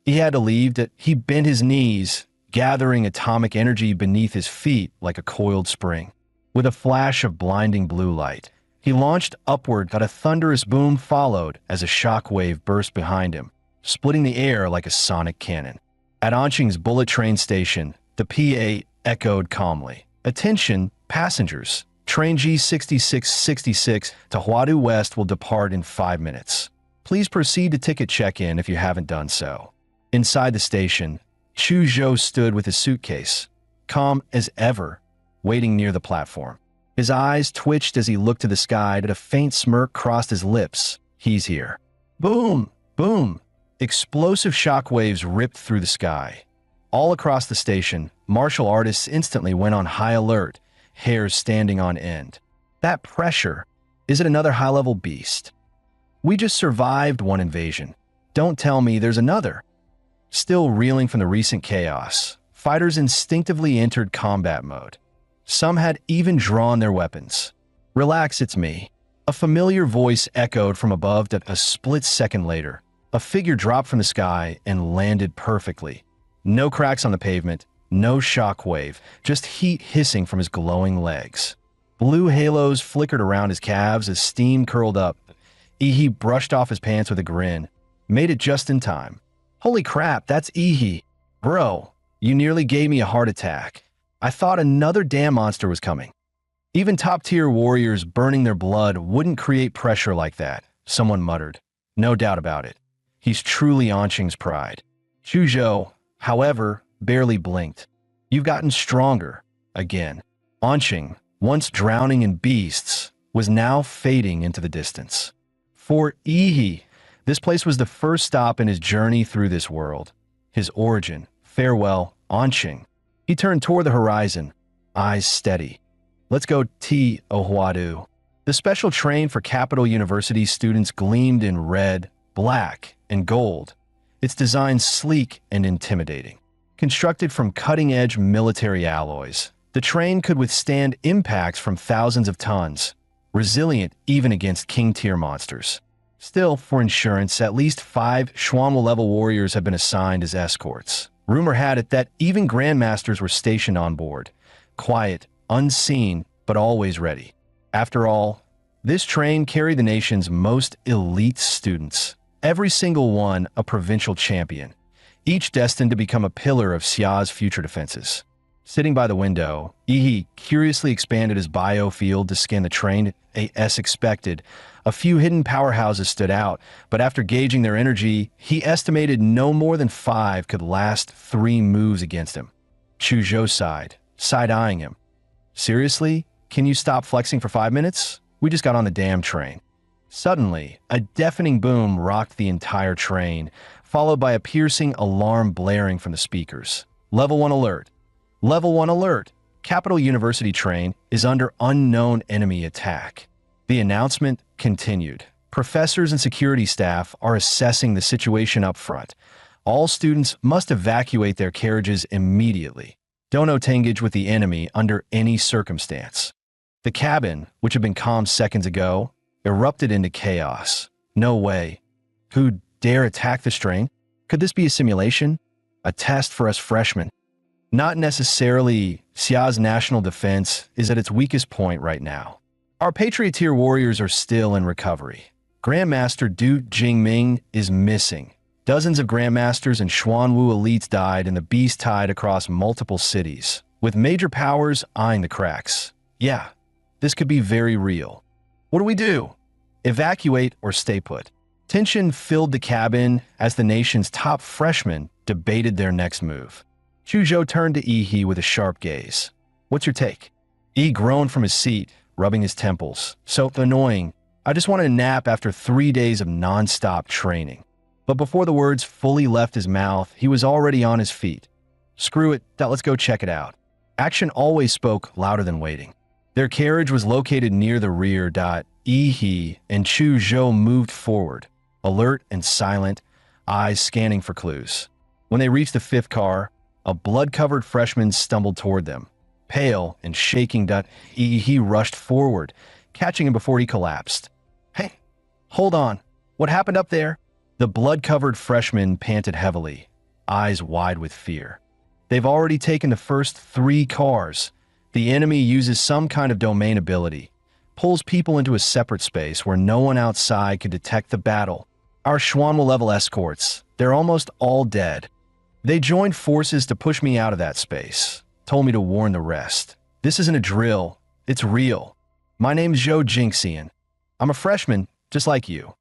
He had to leave. He bent his knees, gathering atomic energy beneath his feet like a coiled spring. With a flash of blinding blue light, he launched upward, but a thunderous boom followed as a shock wave burst behind him, splitting the air like a sonic cannon. At Anqing's bullet train station, the PA echoed calmly. Attention, passengers. Train G6666 to Huadu West will depart in 5 minutes. Please proceed to ticket check-in if you haven't done so. Inside the station, Chuzhou stood with his suitcase, calm as ever, waiting near the platform. His eyes twitched as he looked to the sky, and a faint smirk crossed his lips. He's here. Boom! Boom! Explosive shockwaves ripped through the sky. All across the station, martial artists instantly went on high alert, hairs standing on end. That pressure, is it another high-level beast? We just survived one invasion. Don't tell me there's another. Still reeling from the recent chaos, fighters instinctively entered combat mode. Some had even drawn their weapons. Relax, it's me. A familiar voice echoed from above that a split second later. A figure dropped from the sky and landed perfectly. No cracks on the pavement, no shockwave, just heat hissing from his glowing legs. Blue halos flickered around his calves as steam curled up. Ihi brushed off his pants with a grin. Made it just in time. Holy crap, that's Ihi. Bro, you nearly gave me a heart attack. I thought another damn monster was coming. Even top-tier warriors burning their blood wouldn't create pressure like that, someone muttered. No doubt about it. He's truly Anqing's pride. Chuzhou, however, barely blinked. You've gotten stronger, again. Anqing, once drowning in beasts, was now fading into the distance. For Ihi, this place was the first stop in his journey through this world. His origin. Farewell, Anqing. He turned toward the horizon, eyes steady. Let's go Huadu. The special train for Capital University students gleamed in red, black, and gold. Its design sleek and intimidating. Constructed from cutting-edge military alloys, The train could withstand impacts from thousands of tons, resilient even against king-tier monsters. Still, for insurance, at least 5 Schwanwa-level warriors have been assigned as escorts. Rumor had it that even grandmasters were stationed on board, quiet, unseen, but always ready. After all, this train carried the nation's most elite students, every single one a provincial champion, each destined to become a pillar of Xia's future defenses. Sitting by the window, Yi curiously expanded his biofield to scan the train. As expected, a few hidden powerhouses stood out, but after gauging their energy, he estimated no more than 5 could last 3 moves against him. Chuzhou sighed, side-eyeing him. Seriously? Can you stop flexing for 5 minutes? We just got on the damn train. Suddenly, a deafening boom rocked the entire train, followed by a piercing alarm blaring from the speakers. Level 1 alert. Level 1 alert. Capital University train is under unknown enemy attack. The announcement continued. Professors and security staff are assessing the situation up front. All students must evacuate their carriages immediately. Don't engage with the enemy under any circumstance. The cabin, which had been calm seconds ago, erupted into chaos. No way. Who'd dare attack this train? Could this be a simulation? A test for us freshmen? Not necessarily. Xia's national defense is at its weakest point right now. Our Patrioteer warriors are still in recovery. Grandmaster Du Jingming is missing. Dozens of Grandmasters and Xuanwu elites died in the beast tide across multiple cities, with major powers eyeing the cracks. Yeah, this could be very real. What do we do? Evacuate or stay put? Tension filled the cabin as the nation's top freshmen debated their next move. Chuzhou turned to Yi with a sharp gaze. What's your take? Yi groaned from his seat, rubbing his temples. So annoying. I just wanted a nap after 3 days of non-stop training. But before the words fully left his mouth, he was already on his feet. Screw it, let's go check it out. Action always spoke louder than waiting. Their carriage was located near the rear. Yi and Chuzhou moved forward, alert and silent, eyes scanning for clues. When they reached the 5th car, a blood-covered freshman stumbled toward them. Pale and shaking, Yi rushed forward, catching him before he collapsed. Hey, hold on. What happened up there? The blood-covered freshman panted heavily, eyes wide with fear. They've already taken the first 3 cars. The enemy uses some kind of domain ability, pulls people into a separate space where no one outside can detect the battle. Our Schwanwa-level escorts, they're almost all dead. They joined forces to push me out of that space, told me to warn the rest. This isn't a drill, it's real. My name's Zhou Jingxian. I'm a freshman, just like you.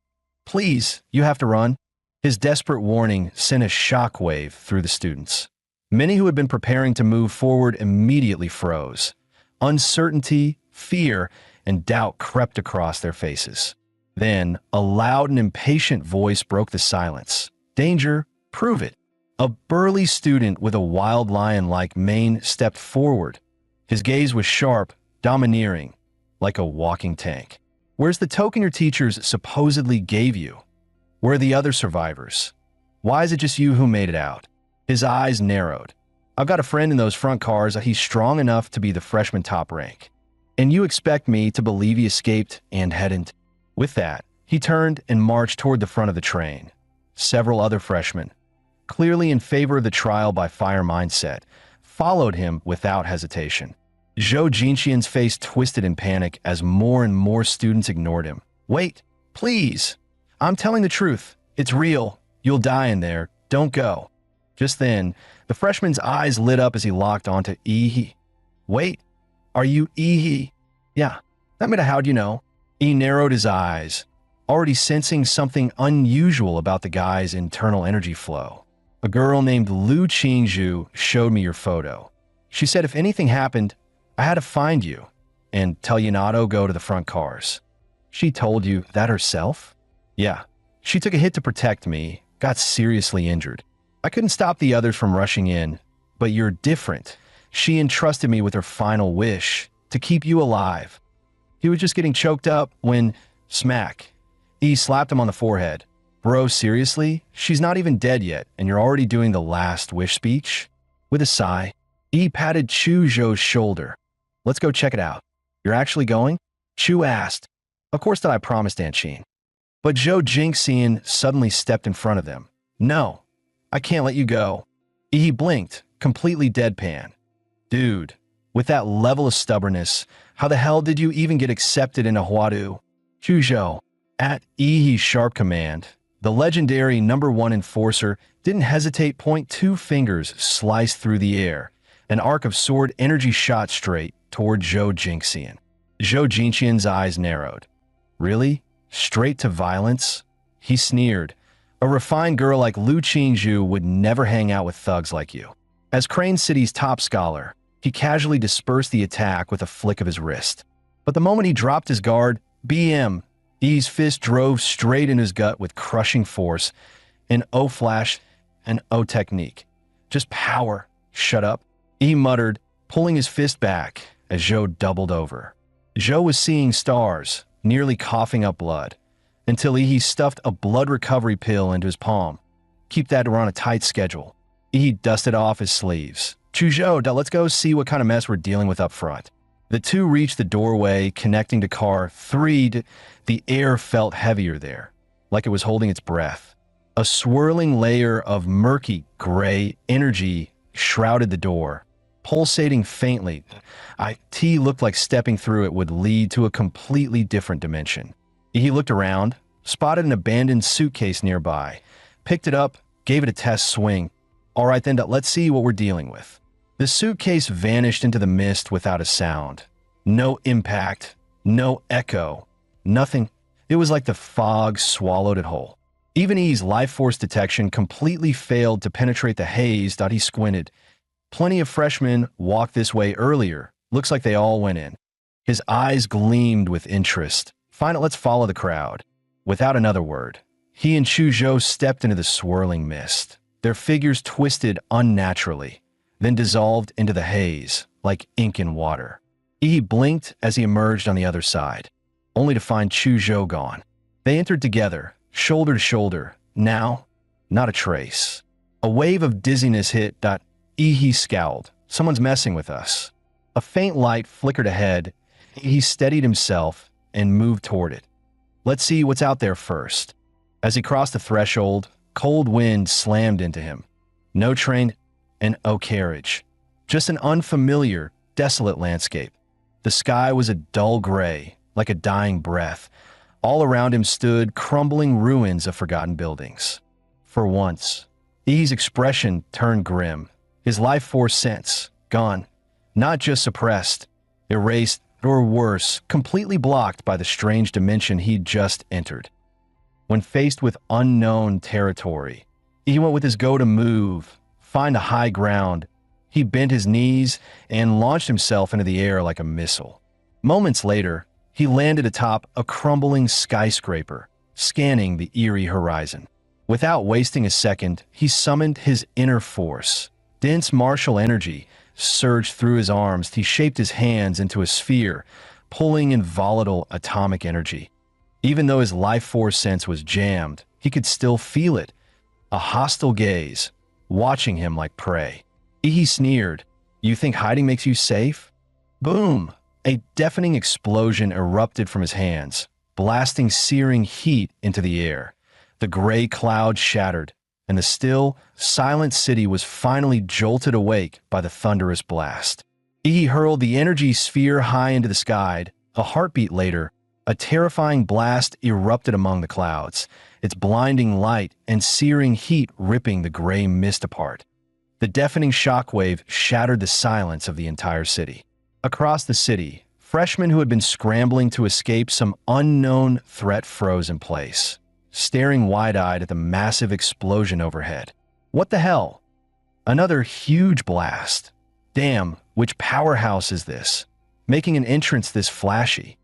Please, you have to run. His desperate warning sent a shockwave through the students. Many who had been preparing to move forward immediately froze. Uncertainty, fear, and doubt crept across their faces. Then, a loud and impatient voice broke the silence. Danger, prove it. A burly student with a wild lion-like mane stepped forward. His gaze was sharp, domineering, like a walking tank. Where's the token your teachers supposedly gave you? Where are the other survivors? Why is it just you who made it out? His eyes narrowed. I've got a friend in those front cars. He's strong enough to be the freshman top rank. And you expect me to believe he escaped and hadn't? With that, he turned and marched toward the front of the train. Several other freshmen, clearly in favor of the trial by fire mindset, followed him without hesitation. Zhou Jingxian's face twisted in panic as more and more students ignored him. Wait, please. I'm telling the truth. It's real. You'll die in there. Don't go. Just then, the freshman's eyes lit up as he locked onto Yi. Wait, are you Yi? Yeah. How'd you know? He narrowed his eyes, already sensing something unusual about the guy's internal energy flow. A girl named Lu Qingzhu showed me your photo. She said if anything happened, I had to find you and tell you not to go to the front cars. She told you that herself? Yeah. She took a hit to protect me, got seriously injured. I couldn't stop the others from rushing in, but you're different. She entrusted me with her final wish, to keep you alive. He was just getting choked up when, smack, he slapped him on the forehead. Bro, seriously? She's not even dead yet, and you're already doing the last wish speech? With a sigh, He patted Chu Zhou's shoulder. Let's go check it out. You're actually going? Chu asked. Of course that I promised, Aunt Sheen. But Zhou Jingxian suddenly stepped in front of them. No, I can't let you go. He blinked, completely deadpan. Dude, with that level of stubbornness, how the hell did you even get accepted into Huadu? Chu Zhou, at Yi's sharp command, the legendary #1 enforcer didn't hesitate. Two fingers sliced through the air. An arc of sword energy shot straight toward Zhou Jingxian. Zhou Jingxian's eyes narrowed. Really? Straight to violence? He sneered. A refined girl like Lu Qingzhu would never hang out with thugs like you. As Crane City's top scholar, he casually dispersed the attack with a flick of his wrist. But the moment he dropped his guard, Yi's fist drove straight in his gut with crushing force. An O flash, an O technique. Just power. Shut up. Yi muttered, pulling his fist back as Zhou doubled over. Zhou was seeing stars, nearly coughing up blood, until Yi stuffed a blood recovery pill into his palm. Keep that on a tight schedule. Yi dusted off his sleeves. Chu Zhou, let's go see what kind of mess we're dealing with up front. The two reached the doorway connecting to car 3. The air felt heavier there, like it was holding its breath. A swirling layer of murky gray energy shrouded the door, pulsating faintly. It looked like stepping through it would lead to a completely different dimension. He looked around, spotted an abandoned suitcase nearby, picked it up, gave it a test swing. All right then, let's see what we're dealing with. The suitcase vanished into the mist without a sound. No impact, no echo, nothing. It was like the fog swallowed it whole. Even Yi's life force detection completely failed to penetrate the haze. He squinted. Plenty of freshmen walked this way earlier. Looks like they all went in. His eyes gleamed with interest. Fine, let's follow the crowd. Without another word, he and Chu Zhou stepped into the swirling mist. Their figures twisted unnaturally, then dissolved into the haze like ink in water. Yi blinked as he emerged on the other side, only to find Chu Zhou gone. They entered together, shoulder to shoulder. Now, not a trace. A wave of dizziness hit. Yi scowled. Someone's messing with us. A faint light flickered ahead. He steadied himself and moved toward it. Let's see what's out there first. As he crossed the threshold, cold wind slammed into him. No train and no carriage. Just an unfamiliar, desolate landscape. The sky was a dull gray, like a dying breath. All around him stood crumbling ruins of forgotten buildings. For once, Yi's expression turned grim. His life force sense, gone. Not just suppressed, erased, or worse, completely blocked by the strange dimension he'd just entered. When faced with unknown territory, he went with his go to move, find a high ground. He bent his knees and launched himself into the air like a missile. Moments later, he landed atop a crumbling skyscraper, scanning the eerie horizon. Without wasting a second, he summoned his inner force. Dense martial energy surged through his arms. He shaped his hands into a sphere, pulling in volatile atomic energy. Even though his life force sense was jammed, he could still feel it. A hostile gaze, watching him like prey. He sneered, "You think hiding makes you safe?" Boom! A deafening explosion erupted from his hands, blasting searing heat into the air. The gray cloud shattered, and the still, silent city was finally jolted awake by the thunderous blast. He hurled the energy sphere high into the sky. A heartbeat later, a terrifying blast erupted among the clouds, its blinding light and searing heat ripping the gray mist apart. The deafening shockwave shattered the silence of the entire city. Across the city, freshmen who had been scrambling to escape some unknown threat froze in place, staring wide-eyed at the massive explosion overhead. What the hell? Another huge blast. Damn, which powerhouse is this? Making an entrance this flashy.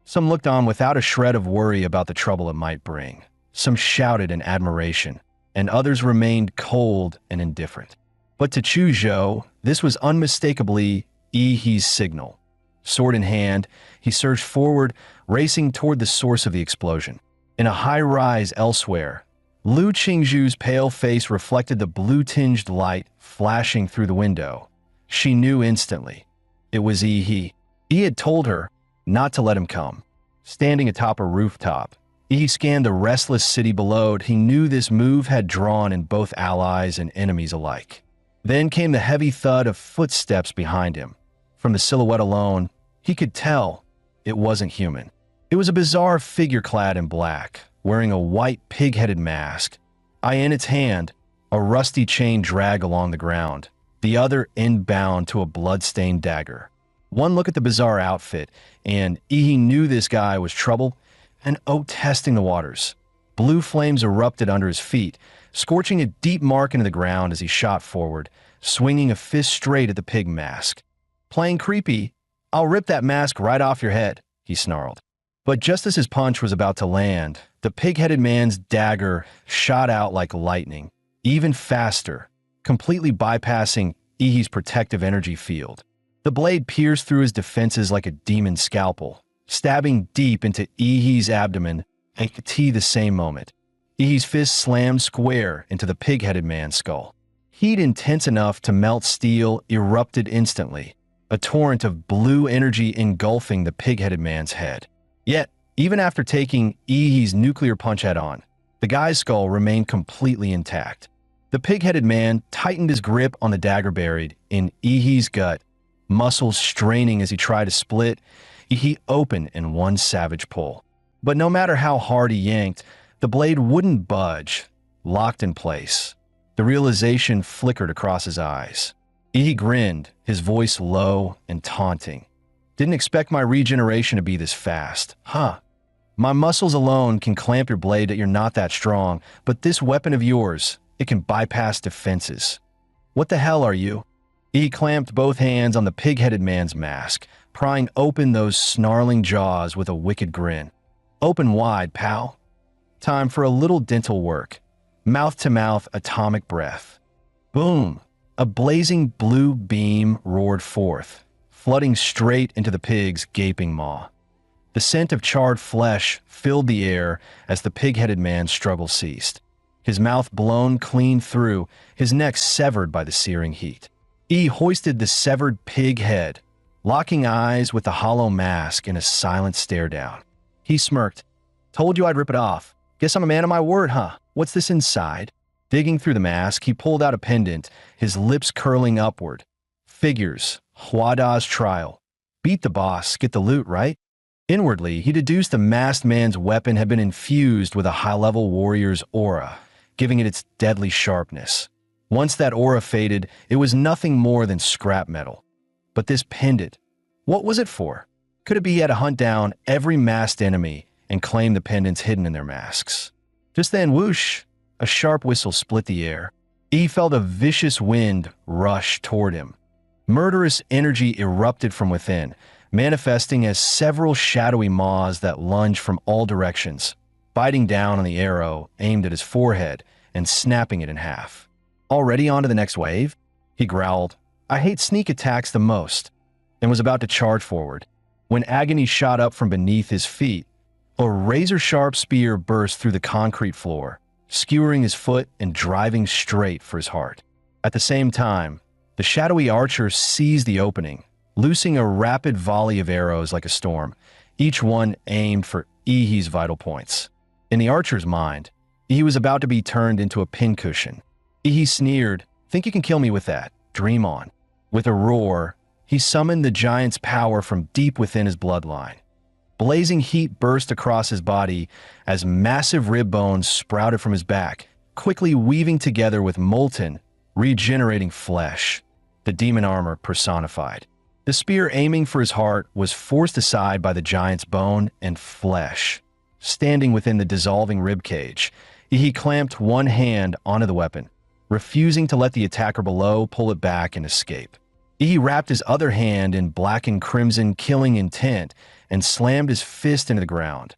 Some looked on without a shred of worry about the trouble it might bring. Some shouted in admiration, and others remained cold and indifferent. But to Chu Zhou, this was unmistakably Yi's signal. Sword in hand, he surged forward, racing toward the source of the explosion. In a high rise elsewhere, Lu Qingzhu's pale face reflected the blue-tinged light flashing through the window. She knew instantly. It was Ihi. He had told her not to let him come. Standing atop a rooftop, he scanned the restless city below. He knew this move had drawn in both allies and enemies alike. Then came the heavy thud of footsteps behind him. From the silhouette alone, he could tell it wasn't human. It was a bizarre figure clad in black, wearing a white pig-headed mask. In its hand, a rusty chain dragged along the ground, the other end bound to a blood-stained dagger. One look at the bizarre outfit, and Ihi knew this guy was trouble and testing the waters. Blue flames erupted under his feet, scorching a deep mark into the ground as he shot forward, swinging a fist straight at the pig mask. Playing creepy, "I'll rip that mask right off your head," he snarled. But just as his punch was about to land, the pig-headed man's dagger shot out like lightning, even faster, completely bypassing Ihi's protective energy field. The blade pierced through his defenses like a demon's scalpel, stabbing deep into Ihi's abdomen and ecchi the same moment. Ihi's fist slammed square into the pig-headed man's skull. Heat intense enough to melt steel erupted instantly, a torrent of blue energy engulfing the pig-headed man's head. Yet, even after taking Ihi's nuclear punch head-on, the guy's skull remained completely intact. The pig-headed man tightened his grip on the dagger buried in Ihi's gut, muscles straining as he tried to split Ihi open in one savage pull. But no matter how hard he yanked, the blade wouldn't budge, locked in place. The realization flickered across his eyes. Ihi grinned, his voice low and taunting. "Didn't expect my regeneration to be this fast, huh? My muscles alone can clamp your blade that you're not that strong, but this weapon of yours, it can bypass defenses. What the hell are you?" He clamped both hands on the pig-headed man's mask, prying open those snarling jaws with a wicked grin. "Open wide, pal. Time for a little dental work." Mouth-to-mouth atomic breath. Boom! A blazing blue beam roared forth, flooding straight into the pig's gaping maw. The scent of charred flesh filled the air as the pig-headed man's struggle ceased. His mouth blown clean through, his neck severed by the searing heat. He hoisted the severed pig head, locking eyes with the hollow mask in a silent stare down. He smirked. "Told you I'd rip it off. Guess I'm a man of my word, huh? What's this inside?" Digging through the mask, he pulled out a pendant, his lips curling upward. Figures, Huada's trial. Beat the boss, get the loot, right? Inwardly, he deduced the masked man's weapon had been infused with a high-level warrior's aura, giving it its deadly sharpness. Once that aura faded, it was nothing more than scrap metal. But this pendant, what was it for? Could it be he had to hunt down every masked enemy and claim the pendants hidden in their masks? Just then, whoosh, a sharp whistle split the air. He felt a vicious wind rush toward him. Murderous energy erupted from within, manifesting as several shadowy maws that lunged from all directions, biting down on the arrow aimed at his forehead and snapping it in half. "Already on to the next wave?" He growled. "I hate sneak attacks the most," and was about to charge forward, when agony shot up from beneath his feet. A razor-sharp spear burst through the concrete floor, skewering his foot and driving straight for his heart. At the same time, the shadowy archer seized the opening, loosing a rapid volley of arrows like a storm, each one aimed for Ihi's vital points. In the archer's mind, Ihi was about to be turned into a pincushion. Ihi sneered, "Think you can kill me with that? Dream on." With a roar, he summoned the giant's power from deep within his bloodline. Blazing heat burst across his body as massive rib bones sprouted from his back, quickly weaving together with molten, regenerating flesh, the demon armor personified. The spear aiming for his heart was forced aside by the giant's bone and flesh. Standing within the dissolving ribcage, he clamped one hand onto the weapon, refusing to let the attacker below pull it back and escape. He wrapped his other hand in black and crimson killing intent and slammed his fist into the ground.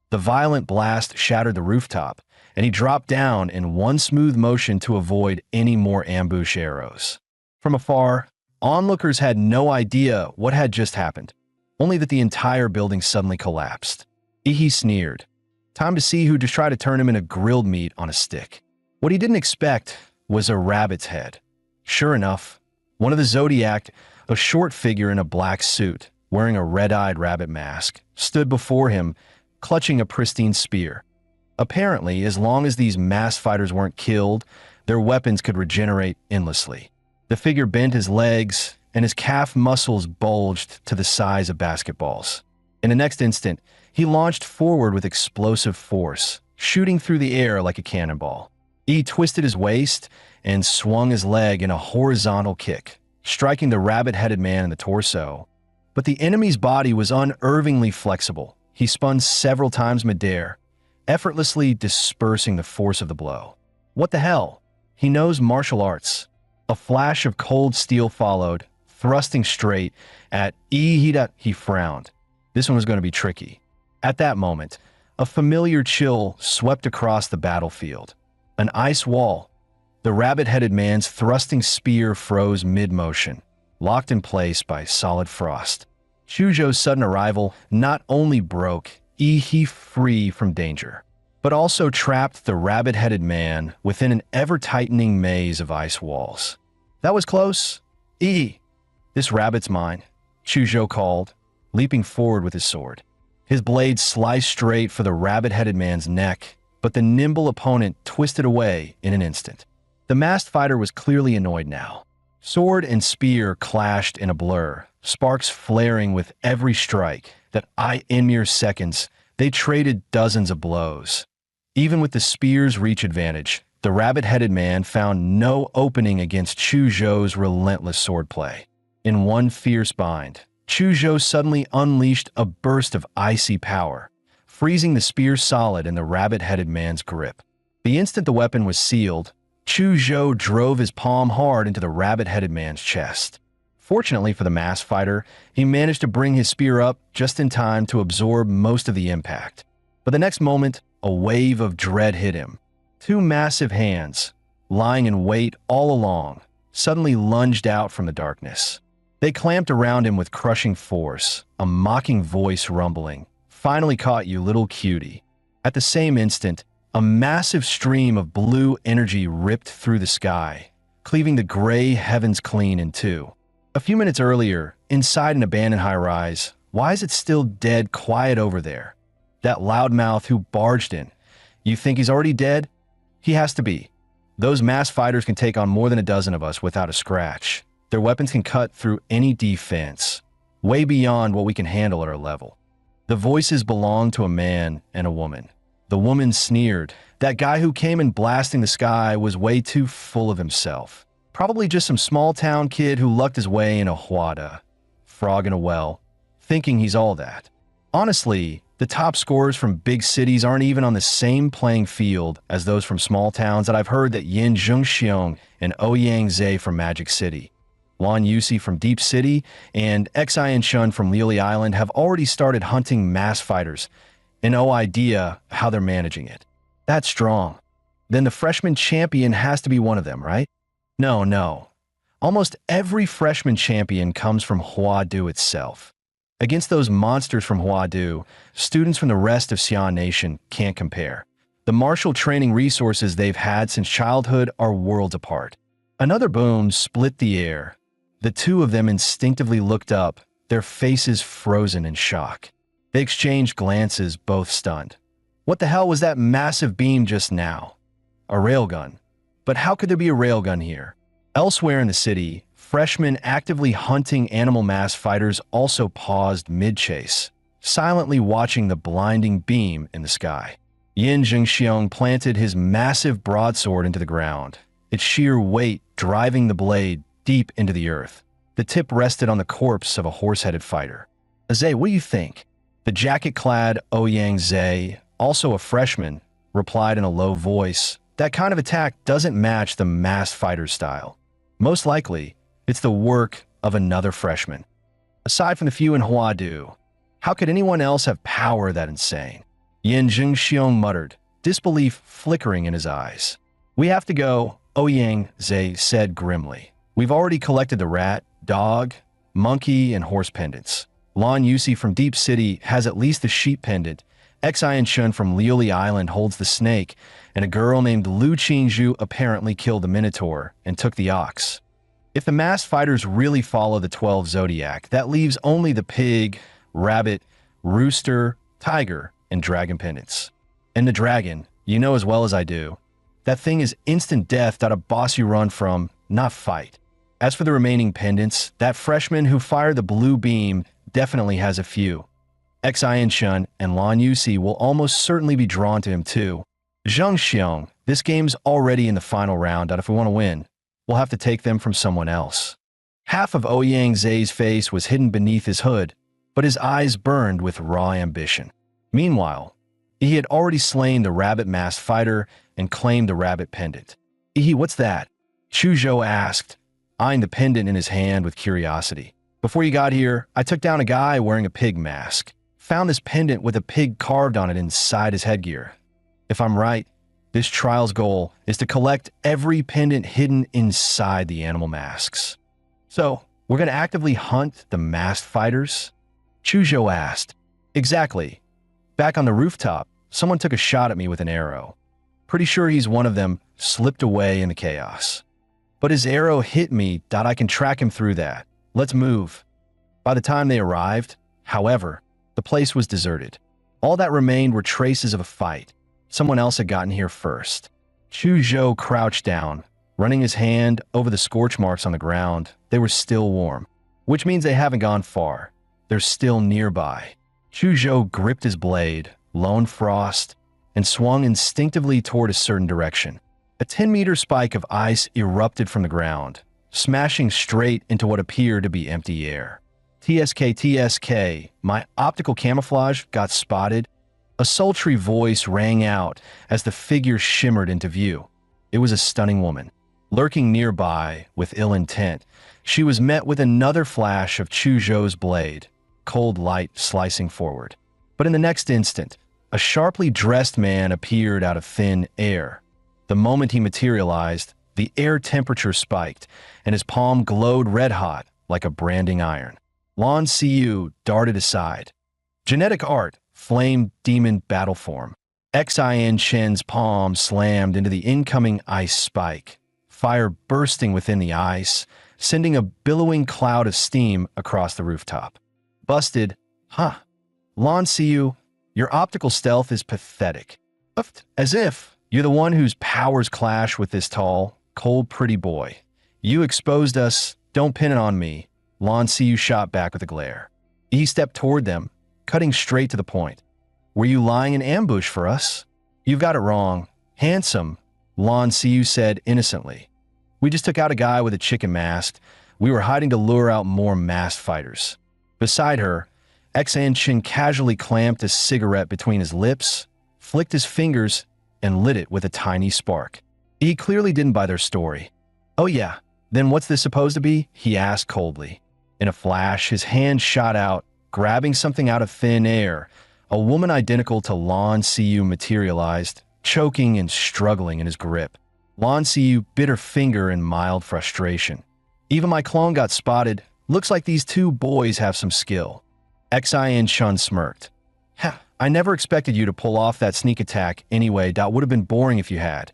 The violent blast shattered the rooftop, and he dropped down in one smooth motion to avoid any more ambush arrows. From afar, onlookers had no idea what had just happened, only that the entire building suddenly collapsed. Ihi sneered. Time to see who'd just try to turn him into grilled meat on a stick. What he didn't expect was a rabbit's head. Sure enough, One of the Zodiac, a short figure in a black suit, wearing a red-eyed rabbit mask, stood before him, clutching a pristine spear. Apparently, as long as these masked fighters weren't killed, their weapons could regenerate endlessly. The figure bent his legs, and his calf muscles bulged to the size of basketballs. In the next instant, he launched forward with explosive force, shooting through the air like a cannonball. He twisted his waist and swung his leg in a horizontal kick, striking the rabbit-headed man in the torso. But the enemy's body was unervingly flexible. He spun several times midair, effortlessly dispersing the force of the blow. What the hell? He knows martial arts. A flash of cold steel followed, thrusting straight at Ihida. He frowned. This one was going to be tricky. At that moment, a familiar chill swept across the battlefield. An ice wall. The rabbit-headed man's thrusting spear froze mid-motion, locked in place by solid frost. Chuzhou's sudden arrival not only broke Ihi free from danger, but also trapped the rabbit-headed man within an ever-tightening maze of ice walls. That was close. This rabbit's mine, Chuzhou called, leaping forward with his sword. His blade sliced straight for the rabbit-headed man's neck, but the nimble opponent twisted away in an instant. The masked fighter was clearly annoyed now. Sword and spear clashed in a blur, sparks flaring with every strike in mere seconds, they traded dozens of blows. Even with the spear's reach advantage, the rabbit-headed man found no opening against Chuzhou's relentless swordplay. In one fierce bind, Chuzhou suddenly unleashed a burst of icy power, freezing the spear solid in the rabbit-headed man's grip. The instant the weapon was sealed, Chuzhou drove his palm hard into the rabbit-headed man's chest. Fortunately for the masked fighter, he managed to bring his spear up just in time to absorb most of the impact. But the next moment, a wave of dread hit him. Two massive hands, lying in wait all along, suddenly lunged out from the darkness. They clamped around him with crushing force, a mocking voice rumbling, "Finally caught you, little cutie." At the same instant, a massive stream of blue energy ripped through the sky, cleaving the gray heavens clean in two. A few minutes earlier, inside an abandoned high-rise, why is it still dead quiet over there? That loudmouth who barged in. You think he's already dead? He has to be. Those masked fighters can take on more than a dozen of us without a scratch. Their weapons can cut through any defense, way beyond what we can handle at our level. The voices belonged to a man and a woman. The woman sneered. That guy who came in blasting the sky was way too full of himself. Probably just some small-town kid who lucked his way in a hwada, frog in a well, thinking he's all that. Honestly, the top scorers from big cities aren't even on the same playing field as those from small towns that I've heard that Yin Zhengxiong and Ouyang Zhe from Magic City, Lan Yusi from Deep City, and Xian Shun from Lily Island have already started hunting mass fighters, and no idea how they're managing it. That's strong. Then the freshman champion has to be one of them, right? No. Almost every freshman champion comes from Huadu itself. Against those monsters from Huadu, students from the rest of Xi'an Nation can't compare. The martial training resources they've had since childhood are worlds apart. Another boom split the air. The two of them instinctively looked up, their faces frozen in shock. They exchanged glances, both stunned. What the hell was that massive beam just now? A railgun. But how could there be a railgun here? Elsewhere in the city, freshmen actively hunting animal mass fighters also paused mid-chase, silently watching the blinding beam in the sky. Yin Zhengxiong planted his massive broadsword into the ground, its sheer weight driving the blade deep into the earth. The tip rested on the corpse of a horse-headed fighter. Zhe, what do you think? The jacket-clad Ouyang Zhe, also a freshman, replied in a low voice. That kind of attack doesn't match the masked fighter's style. Most likely, it's the work of another freshman. Aside from the few in Huadu, how could anyone else have power that insane? Yin Zhengxiong muttered, disbelief flickering in his eyes. We have to go, Ouyang Zhe said grimly. We've already collected the rat, dog, monkey, and horse pendants. Lan Yusi from Deep City has at least the sheep pendant. Xian Shun from Liuli Island holds the snake, and a girl named Lu Qingzhu apparently killed the minotaur and took the ox. If the masked fighters really follow the 12 zodiac, that leaves only the pig, rabbit, rooster, tiger, and dragon pendants. And the dragon, you know as well as I do, that thing is instant death that a boss you run from, not fight. As for the remaining pendants, that freshman who fired the blue beam definitely has a few. Xin Shun and Lan Yusi will almost certainly be drawn to him too. Zheng Xiong, this game's already in the final round, that if we want to win, we'll have to take them from someone else. Half of Ouyang Zhe's face was hidden beneath his hood, but his eyes burned with raw ambition. Meanwhile, he had already slain the rabbit masked fighter and claimed the rabbit pendant. What's that? Chu Zhou asked, eyeing the pendant in his hand with curiosity. Before you got here, I took down a guy wearing a pig mask. Found this pendant with a pig carved on it inside his headgear. If I'm right, this trial's goal is to collect every pendant hidden inside the animal masks. So, we're going to actively hunt the masked fighters? Chu Zhou asked. Exactly. Back on the rooftop, someone took a shot at me with an arrow. Pretty sure he's one of them, slipped away in the chaos. But his arrow hit me, I can track him through that. Let's move. By the time they arrived, however, the place was deserted. All that remained were traces of a fight. Someone else had gotten here first. Chu Zhou crouched down, running his hand over the scorch marks on the ground. They were still warm, which means they haven't gone far. They're still nearby. Chu Zhou gripped his blade, Lone Frost, and swung instinctively toward a certain direction. A 10-meter spike of ice erupted from the ground, smashing straight into what appeared to be empty air. TSK, my optical camouflage got spotted. A sultry voice rang out as the figure shimmered into view. It was a stunning woman. Lurking nearby with ill intent, she was met with another flash of Chu Zhou's blade, cold light slicing forward. But in the next instant, a sharply dressed man appeared out of thin air. The moment he materialized, the air temperature spiked, and his palm glowed red-hot like a branding iron. Lan Xiu darted aside. Genetic art, flame demon battle form. Xin Shen's palm slammed into the incoming ice spike, fire bursting within the ice, sending a billowing cloud of steam across the rooftop. Busted. Huh. Lan Xiu, your optical stealth is pathetic. As if you're the one whose powers clash with this tall, cold, pretty boy. You exposed us, don't pin it on me. Lan Xiu shot back with a glare. He stepped toward them, cutting straight to the point. Were you lying in ambush for us? You've got it wrong. Handsome, Lan Xiu said innocently. We just took out a guy with a chicken mask. We were hiding to lure out more masked fighters. Beside her, Xin Shen casually clamped a cigarette between his lips, flicked his fingers, and lit it with a tiny spark. He clearly didn't buy their story. Oh yeah, then what's this supposed to be? He asked coldly. In a flash, his hand shot out, grabbing something out of thin air. A woman identical to Lan Xiu materialized, choking and struggling in his grip. Lan Xiu bit her finger in mild frustration. Even my clone got spotted. Looks like these two boys have some skill. Xin Shun smirked. I never expected you to pull off that sneak attack anyway. That would have been boring if you had.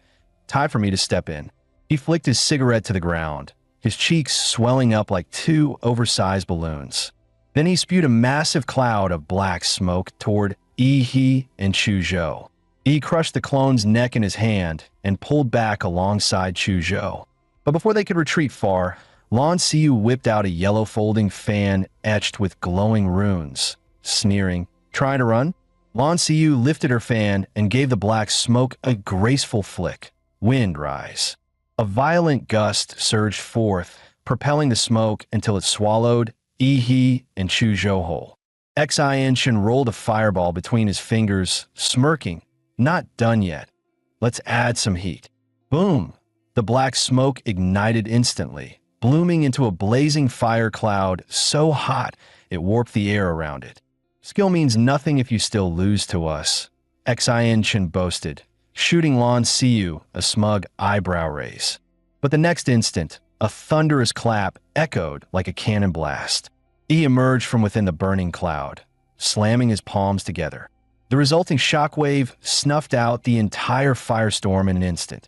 Time for me to step in. He flicked his cigarette to the ground, his cheeks swelling up like two oversized balloons. Then he spewed a massive cloud of black smoke toward Yi and Chu Zhou. He crushed the clone's neck in his hand and pulled back alongside Chu Zhou. But before they could retreat far, Lan Xiu whipped out a yellow folding fan etched with glowing runes. Sneering, trying to run? Lan Xiu lifted her fan and gave the black smoke a graceful flick. Wind rise. A violent gust surged forth, propelling the smoke until it swallowed Yi and Chu Zhou whole. Xin Shen rolled a fireball between his fingers, smirking. Not done yet. Let's add some heat. Boom! The black smoke ignited instantly, blooming into a blazing fire cloud so hot it warped the air around it. Skill means nothing if you still lose to us, Xin Shen boasted, shooting Lan Xiu a smug eyebrow raise. But the next instant, a thunderous clap echoed like a cannon blast. He emerged from within the burning cloud, slamming his palms together. The resulting shockwave snuffed out the entire firestorm in an instant.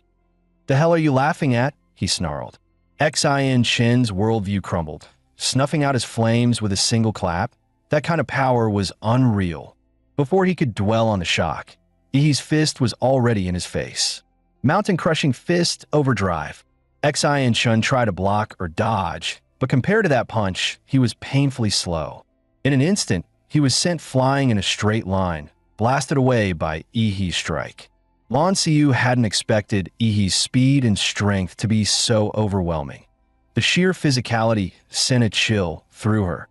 "The hell are you laughing at?" he snarled. Xin Chen's worldview crumbled, snuffing out his flames with a single clap. That kind of power was unreal. Before he could dwell on the shock, Ihi's fist was already in his face. Mountain-crushing fist overdrive. Xin Chen tried to block or dodge, but compared to that punch, he was painfully slow. In an instant, he was sent flying in a straight line, blasted away by Ihi's strike. Lan Xiu hadn't expected Ihi's speed and strength to be so overwhelming. The sheer physicality sent a chill through her.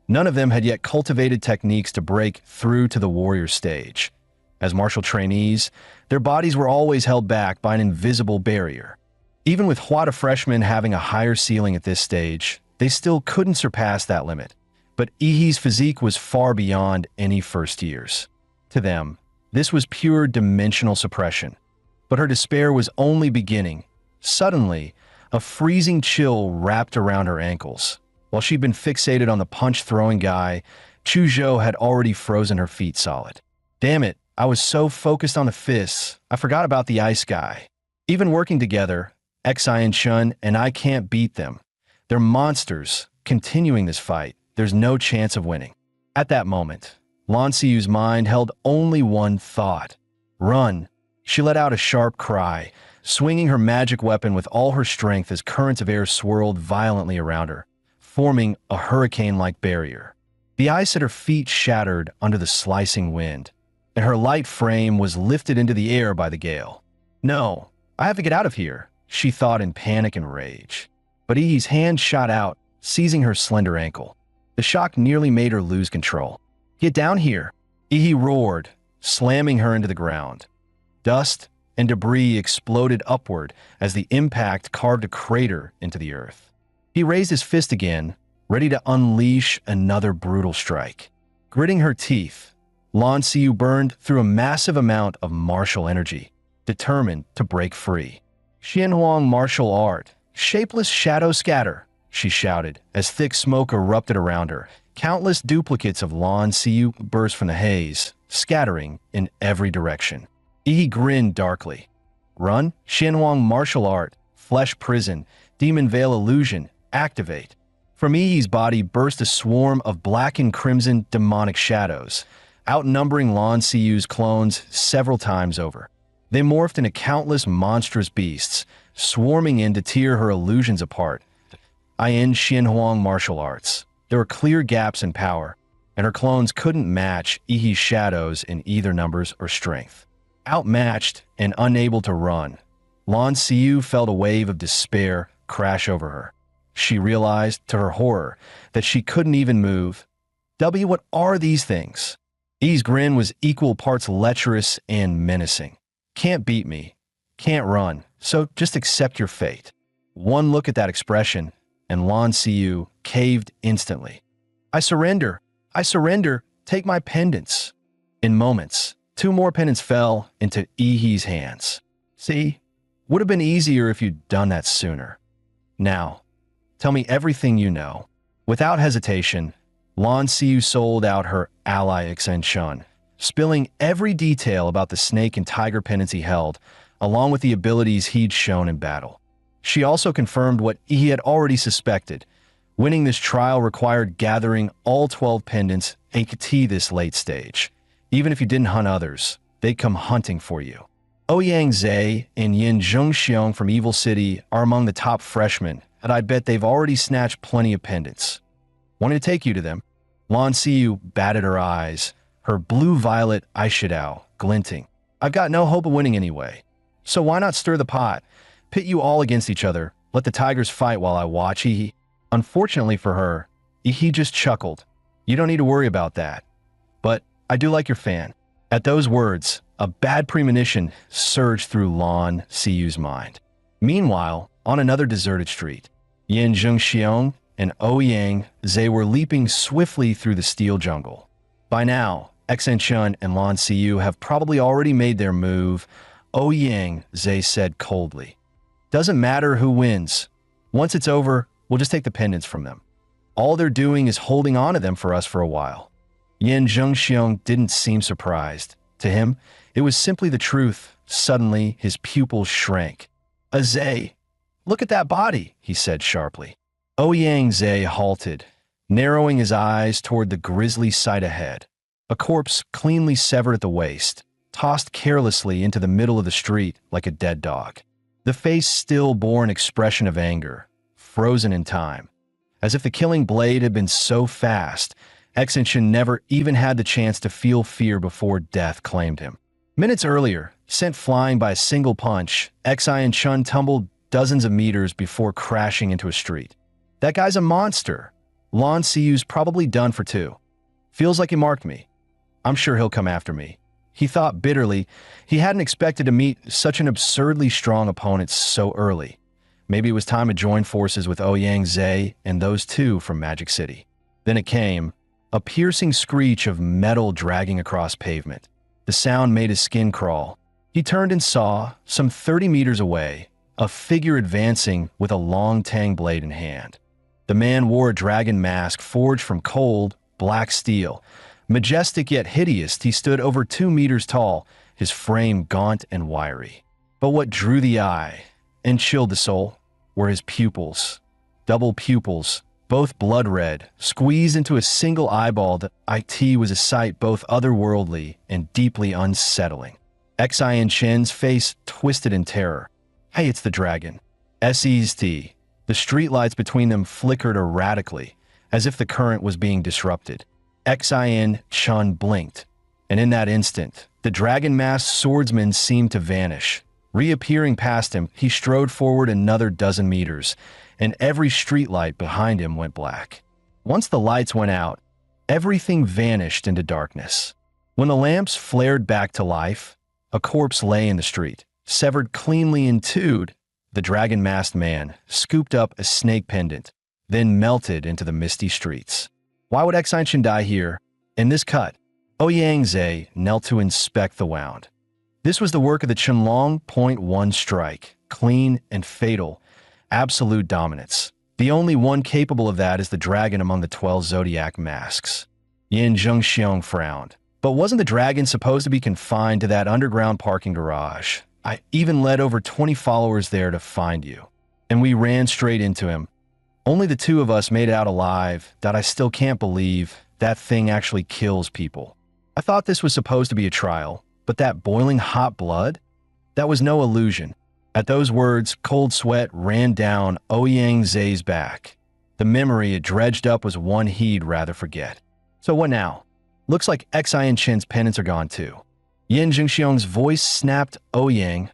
None of them had yet cultivated techniques to break through to the warrior stage. As martial trainees, their bodies were always held back by an invisible barrier. Even with Hwada freshmen having a higher ceiling at this stage, they still couldn't surpass that limit. But Ihi's physique was far beyond any first years. To them, this was pure dimensional suppression. But her despair was only beginning. Suddenly, a freezing chill wrapped around her ankles. While she'd been fixated on the punch-throwing guy, Chuzhou had already frozen her feet solid. Damn it, I was so focused on the fists, I forgot about the ice guy. Even working together, Xin Chen and I can't beat them. They're monsters. Continuing this fight, there's no chance of winning. At that moment, Lan Xiu's mind held only one thought. Run. She let out a sharp cry, swinging her magic weapon with all her strength as currents of air swirled violently around her, forming a hurricane-like barrier. The ice at her feet shattered under the slicing wind, and her light frame was lifted into the air by the gale. No, I have to get out of here, she thought in panic and rage. But Ihi's hand shot out, seizing her slender ankle. The shock nearly made her lose control. Get down here, Ihi roared, slamming her into the ground. Dust and debris exploded upward as the impact carved a crater into the earth. He raised his fist again, ready to unleash another brutal strike. Gritting her teeth, Lan Xiu burned through a massive amount of martial energy, determined to break free. Xianhuang martial art, shapeless shadow scatter, she shouted as thick smoke erupted around her. Countless duplicates of Lan Xiu burst from the haze, scattering in every direction. Ihi grinned darkly. Run, Xianhuang martial art, flesh prison, demon veil illusion, activate. From Ihi's body burst a swarm of black and crimson demonic shadows, outnumbering Lan Xiu's clones several times over. They morphed into countless monstrous beasts, swarming in to tear her illusions apart. In Xianhuang martial arts, there were clear gaps in power, and her clones couldn't match Ihi's shadows in either numbers or strength. Outmatched and unable to run, Lan Xiu felt a wave of despair crash over her. She realized, to her horror, that she couldn't even move. What are these things? Ihi's grin was equal parts lecherous and menacing. Can't beat me. Can't run. So just accept your fate. One look at that expression, and Lan Xiu caved instantly. I surrender. I surrender. Take my pendants. In moments, 2 more pendants fell into Ihi's hands. See? Would have been easier if you'd done that sooner. Now, tell me everything you know. Without hesitation, Lan Xiu sold out her ally Xin Chen, spilling every detail about the snake and tiger pendants he held, along with the abilities he'd shown in battle. She also confirmed what he had already suspected. Winning this trial required gathering all 12 pendants ecchi this late stage. Even if you didn't hunt others, they'd come hunting for you. Ouyang Zhe and Yin Zhongxiong from Evil City are among the top freshmen, and I bet they've already snatched plenty of pendants. Want me to take you to them? Lan Xiu batted her eyes, her blue-violet eyeshadow glinting. I've got no hope of winning anyway. So why not stir the pot? Pit you all against each other. Let the tigers fight while I watch. Ihi. Unfortunately for her, Ihi just chuckled. You don't need to worry about that. But I do like your fan. At those words, a bad premonition surged through Lan Xiu's mind. Meanwhile, on another deserted street, Yin Zhongxiong and Ouyang Zhe were leaping swiftly through the steel jungle. By now, Xin Chen and Lan Xiu have probably already made their move. Ouyang Zhe said coldly. Doesn't matter who wins. Once it's over, we'll just take the pendants from them. All they're doing is holding on to them for us for a while. Yin Zhongxiong didn't seem surprised. To him, it was simply the truth. Suddenly, his pupils shrank. Zhe, Look at that body, he said sharply. Ouyang halted, narrowing his eyes toward the grisly sight ahead. A corpse cleanly severed at the waist, tossed carelessly into the middle of the street like a dead dog. The face still bore an expression of anger, frozen in time. As if the killing blade had been so fast, Exenshin never even had the chance to feel fear before death claimed him. Minutes earlier, sent flying by a single punch, Exenshin tumbled dozens of meters before crashing into a street. That guy's a monster. Lon Siyu's probably done for two. Feels like he marked me. I'm sure he'll come after me. He thought bitterly. He hadn't expected to meet such an absurdly strong opponent so early. Maybe it was time to join forces with Ouyang and those two from Magic City. Then it came, a piercing screech of metal dragging across pavement. The sound made his skin crawl. He turned and saw, some 30 meters away, a figure advancing with a long tang blade in hand. The man wore a dragon mask forged from cold, black steel. Majestic yet hideous, he stood over 2 meters tall, his frame gaunt and wiry. But what drew the eye and chilled the soul were his pupils. Double pupils, both blood red, squeezed into a single eyeball. That it was a sight both otherworldly and deeply unsettling. Xian face twisted in terror. Hey, it's the dragon. SEST. The streetlights between them flickered erratically, as if the current was being disrupted. Xian blinked, and in that instant, the dragon-masked swordsman seemed to vanish. Reappearing past him, he strode forward another dozen meters, and every streetlight behind him went black. Once the lights went out, everything vanished into darkness. When the lamps flared back to life, a corpse lay in the street, severed cleanly in two. The dragon-masked man scooped up a snake pendant, then melted into the misty streets. Why would Exenshin die here? In this cut, Ouyang knelt to inspect the wound. This was the work of the Qianlong .1 strike, clean and fatal, absolute dominance. The only one capable of that is the dragon among the 12 zodiac masks. Yin Zhengxiong frowned. But wasn't the dragon supposed to be confined to that underground parking garage? I even led over 20 followers there to find you. And we ran straight into him. Only the two of us made it out alive. That I still can't believe that thing actually kills people. I thought this was supposed to be a trial, but that boiling hot blood? That was no illusion. At those words, cold sweat ran down Ouyang back. The memory it dredged up was one he'd rather forget. So what now? Looks like Xianchen's pendants are gone too. Yin Zhengxiong's voice snapped Ouyang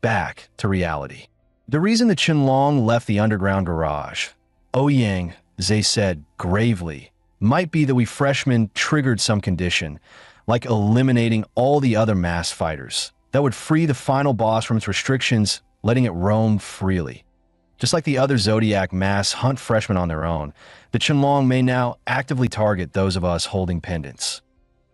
back to reality. The reason the Qianlong left the underground garage, Ouyang said gravely, might be that we freshmen triggered some condition, like eliminating all the other mass fighters, that would free the final boss from its restrictions, letting it roam freely. Just like the other Zodiac mass hunt freshmen on their own, the Qianlong may now actively target those of us holding pendants.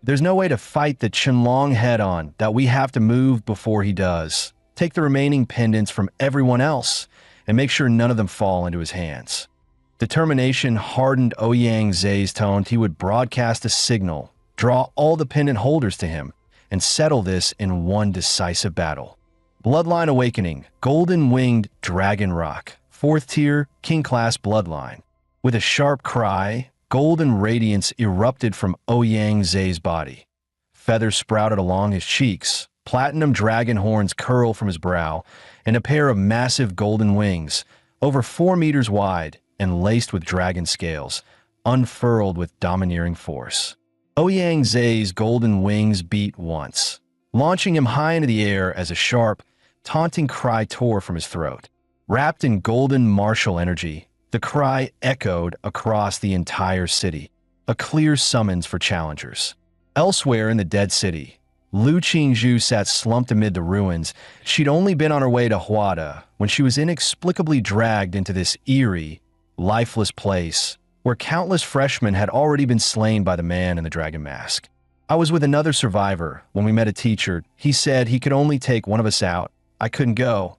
There's no way to fight the Qianlong head-on that we have to move before he does. Take the remaining pendants from everyone else and make sure none of them fall into his hands. Determination hardened Ouyang tone. He would broadcast a signal, draw all the pendant holders to him, and settle this in one decisive battle. Bloodline Awakening, Golden-Winged Dragon Rock, 4th tier, King-class bloodline. With a sharp cry, golden radiance erupted from Ouyang body. Feathers sprouted along his cheeks, platinum dragon horns curled from his brow, and a pair of massive golden wings, over 4 meters wide and laced with dragon scales, unfurled with domineering force. Ouyang golden wings beat once, launching him high into the air as a sharp, taunting cry tore from his throat. Wrapped in golden martial energy, the cry echoed across the entire city, a clear summons for challengers. Elsewhere in the dead city, Lu Qingzhu sat slumped amid the ruins. She'd only been on her way to Huada when she was inexplicably dragged into this eerie, lifeless place where countless freshmen had already been slain by the man in the dragon mask. I was with another survivor when we met a teacher. He said he could only take one of us out. I couldn't go.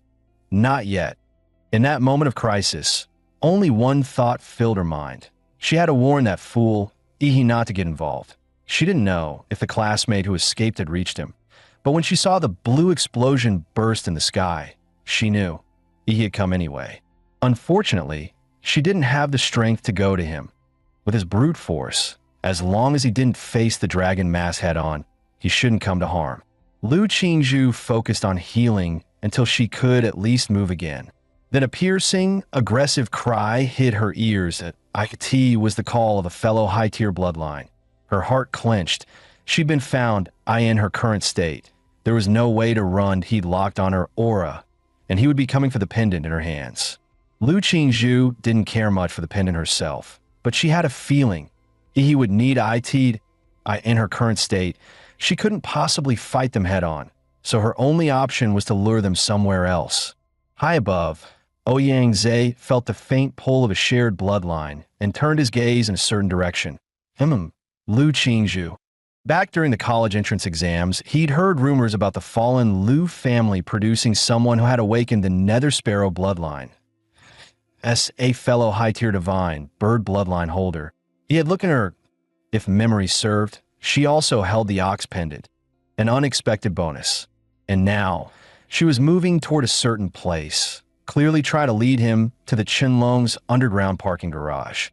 Not yet. In that moment of crisis, only one thought filled her mind. She had to warn that fool, Ihi, not to get involved. She didn't know if the classmate who escaped had reached him. But when she saw the blue explosion burst in the sky, she knew. he had come anyway. Unfortunately, she didn't have the strength to go to him. With his brute force, as long as he didn't face the dragon mass head-on, he shouldn't come to harm. Lu Qingzhu focused on healing until she could at least move again. Then a piercing, aggressive cry hit her ears. Ecchi was the call of a fellow high-tier bloodline. Her heart clenched. She'd been found, in her current state. There was no way to run. He'd locked on her aura, and he would be coming for the pendant in her hands. Lu Qingzhu didn't care much for the pendant herself, but she had a feeling he would need it in her current state. She couldn't possibly fight them head-on, so her only option was to lure them somewhere else. High above, Ouyang Zhe felt the faint pull of a shared bloodline and turned his gaze in a certain direction. Lu Qingzhu. Back during the college entrance exams, he'd heard rumors about the fallen Lu family producing someone who had awakened the Nether Sparrow bloodline. As a fellow high-tier divine, bird bloodline holder, he had looked at her. If memory served, she also held the Ox Pendant, an unexpected bonus. And now, she was moving toward a certain place, clearly trying to lead him to the Qinlong's underground parking garage.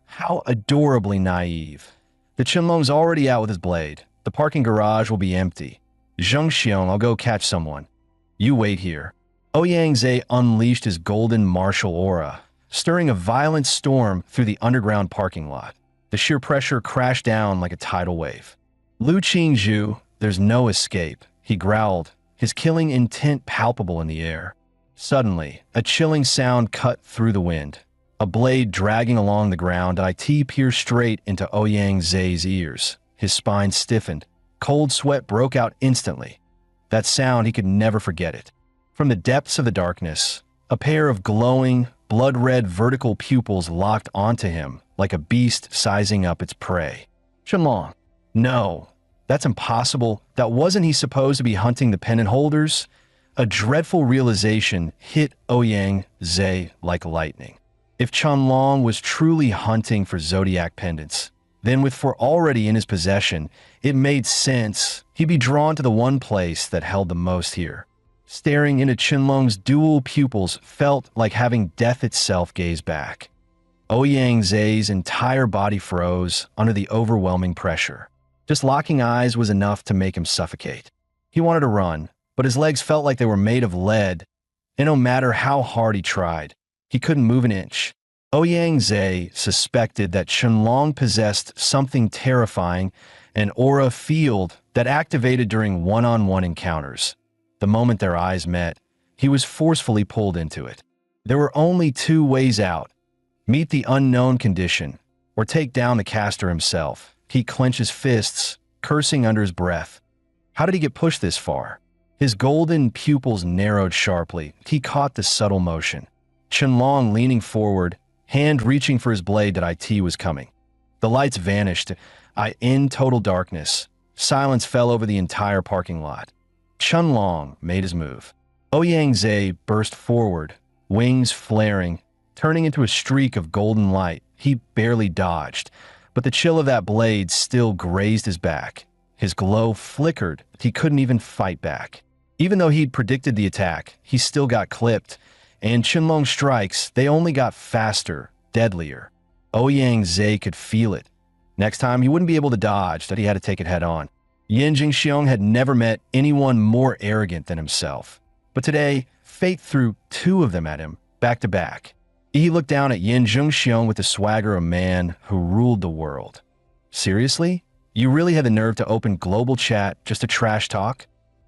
How adorably naive. The Qinlong's already out with his blade. The parking garage will be empty. Zheng Xiong, I'll go catch someone. You wait here. Ouyang Zhe unleashed his golden martial aura, stirring a violent storm through the underground parking lot. The sheer pressure crashed down like a tidal wave. Lu Qingzhu, there's no escape, he growled, his killing intent palpable in the air. Suddenly, a chilling sound cut through the wind. A blade dragging along the ground, it pierced straight into Ouyang Zhe's ears. His spine stiffened. Cold sweat broke out instantly. That sound, he could never forget it. From the depths of the darkness, a pair of glowing, blood-red vertical pupils locked onto him like a beast sizing up its prey. Qinlong. No, that's impossible. That wasn't he supposed to be hunting the pendant holders? A dreadful realization hit Ouyang Zhe like lightning. If Qinlong was truly hunting for zodiac pendants, then with four already in his possession, it made sense he'd be drawn to the one place that held the most here. Staring into Qinlong's dual pupils felt like having death itself gaze back. Ouyang Zhe's entire body froze under the overwhelming pressure. Just locking eyes was enough to make him suffocate. He wanted to run, but his legs felt like they were made of lead, and no matter how hard he tried, he couldn't move an inch. Ouyang Zhe suspected that Qinlong possessed something terrifying, an aura field that activated during one-on-one encounters. The moment their eyes met, he was forcefully pulled into it. There were only two ways out: meet the unknown condition, or take down the caster himself. He clenched his fists, cursing under his breath. How did he get pushed this far? His golden pupils narrowed sharply. He caught the subtle motion. Qinlong leaning forward, hand reaching for his blade that it was coming. The lights vanished. In total darkness, silence fell over the entire parking lot. Qinlong made his move. Ouyang Zhe burst forward, wings flaring, turning into a streak of golden light. He barely dodged, but the chill of that blade still grazed his back. His glow flickered. He couldn't even fight back. Even though he'd predicted the attack, he still got clipped, and Qinlong's strikes, they only got faster, deadlier. Ouyang Zhe could feel it. Next time, he wouldn't be able to dodge, that he had to take it head-on. Yin Jingxiong had never met anyone more arrogant than himself. But today, fate threw two of them at him, back-to-back. He looked down at Yin Jingxiong with the swagger of a man who ruled the world. Seriously? You really had the nerve to open global chat just to trash talk?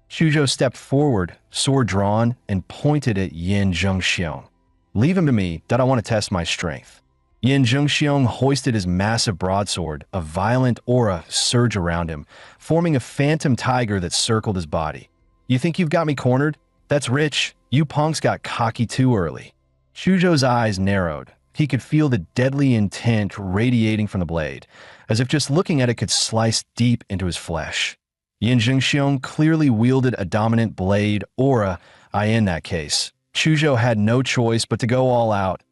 Shuzhou stepped forward, sword drawn, and pointed at Yin Jingxiong. Leave him to me, that I want to test my strength. Yin Jingxiong hoisted his massive broadsword, a violent aura surged around him, forming a phantom tiger that circled his body. You think you've got me cornered? That's rich. You punks got cocky too early. Shuzhou's eyes narrowed. He could feel the deadly intent radiating from the blade, as if just looking at it could slice deep into his flesh. Yin Jingxiong clearly wielded a dominant blade aura, in that case. Shuzhou had no choice but to go all out.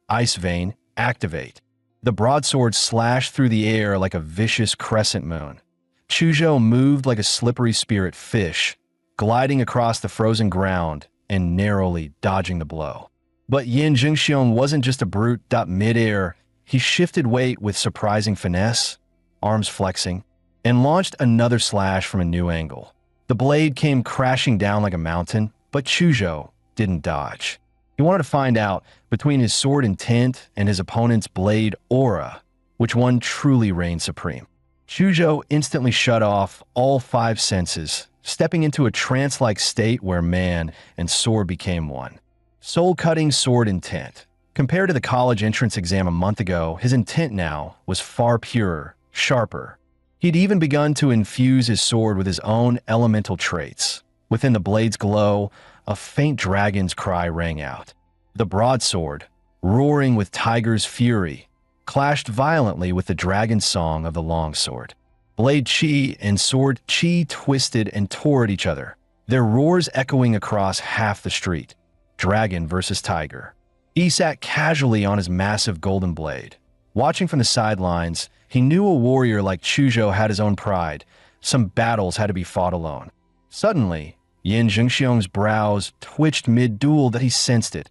Ice Vein, activate. The broadsword slashed through the air like a vicious crescent moon. Shuzhou moved like a slippery spirit fish, gliding across the frozen ground, and narrowly dodging the blow. But Yin Jingxiong wasn't just a brute. Midair, he shifted weight with surprising finesse, arms flexing, and launched another slash from a new angle. The blade came crashing down like a mountain, but Chuzhou didn't dodge. He wanted to find out, between his sword intent and his opponent's blade aura, which one truly reigned supreme. Chuzhou instantly shut off all 5 senses, stepping into a trance-like state where man and sword became one. Soul-cutting sword intent. Compared to the college entrance exam a month ago, his intent now was far purer, sharper. He'd even begun to infuse his sword with his own elemental traits. Within the blade's glow, a faint dragon's cry rang out. The broadsword, roaring with tiger's fury, clashed violently with the dragon song of the longsword. Blade chi and sword chi twisted and tore at each other, their roars echoing across half the street. Dragon versus tiger. He sat casually on his massive golden blade. Watching from the sidelines, he knew a warrior like Chuzhou had his own pride. Some battles had to be fought alone. Suddenly, Yin Jingxiong's brows twitched mid-duel that he sensed it.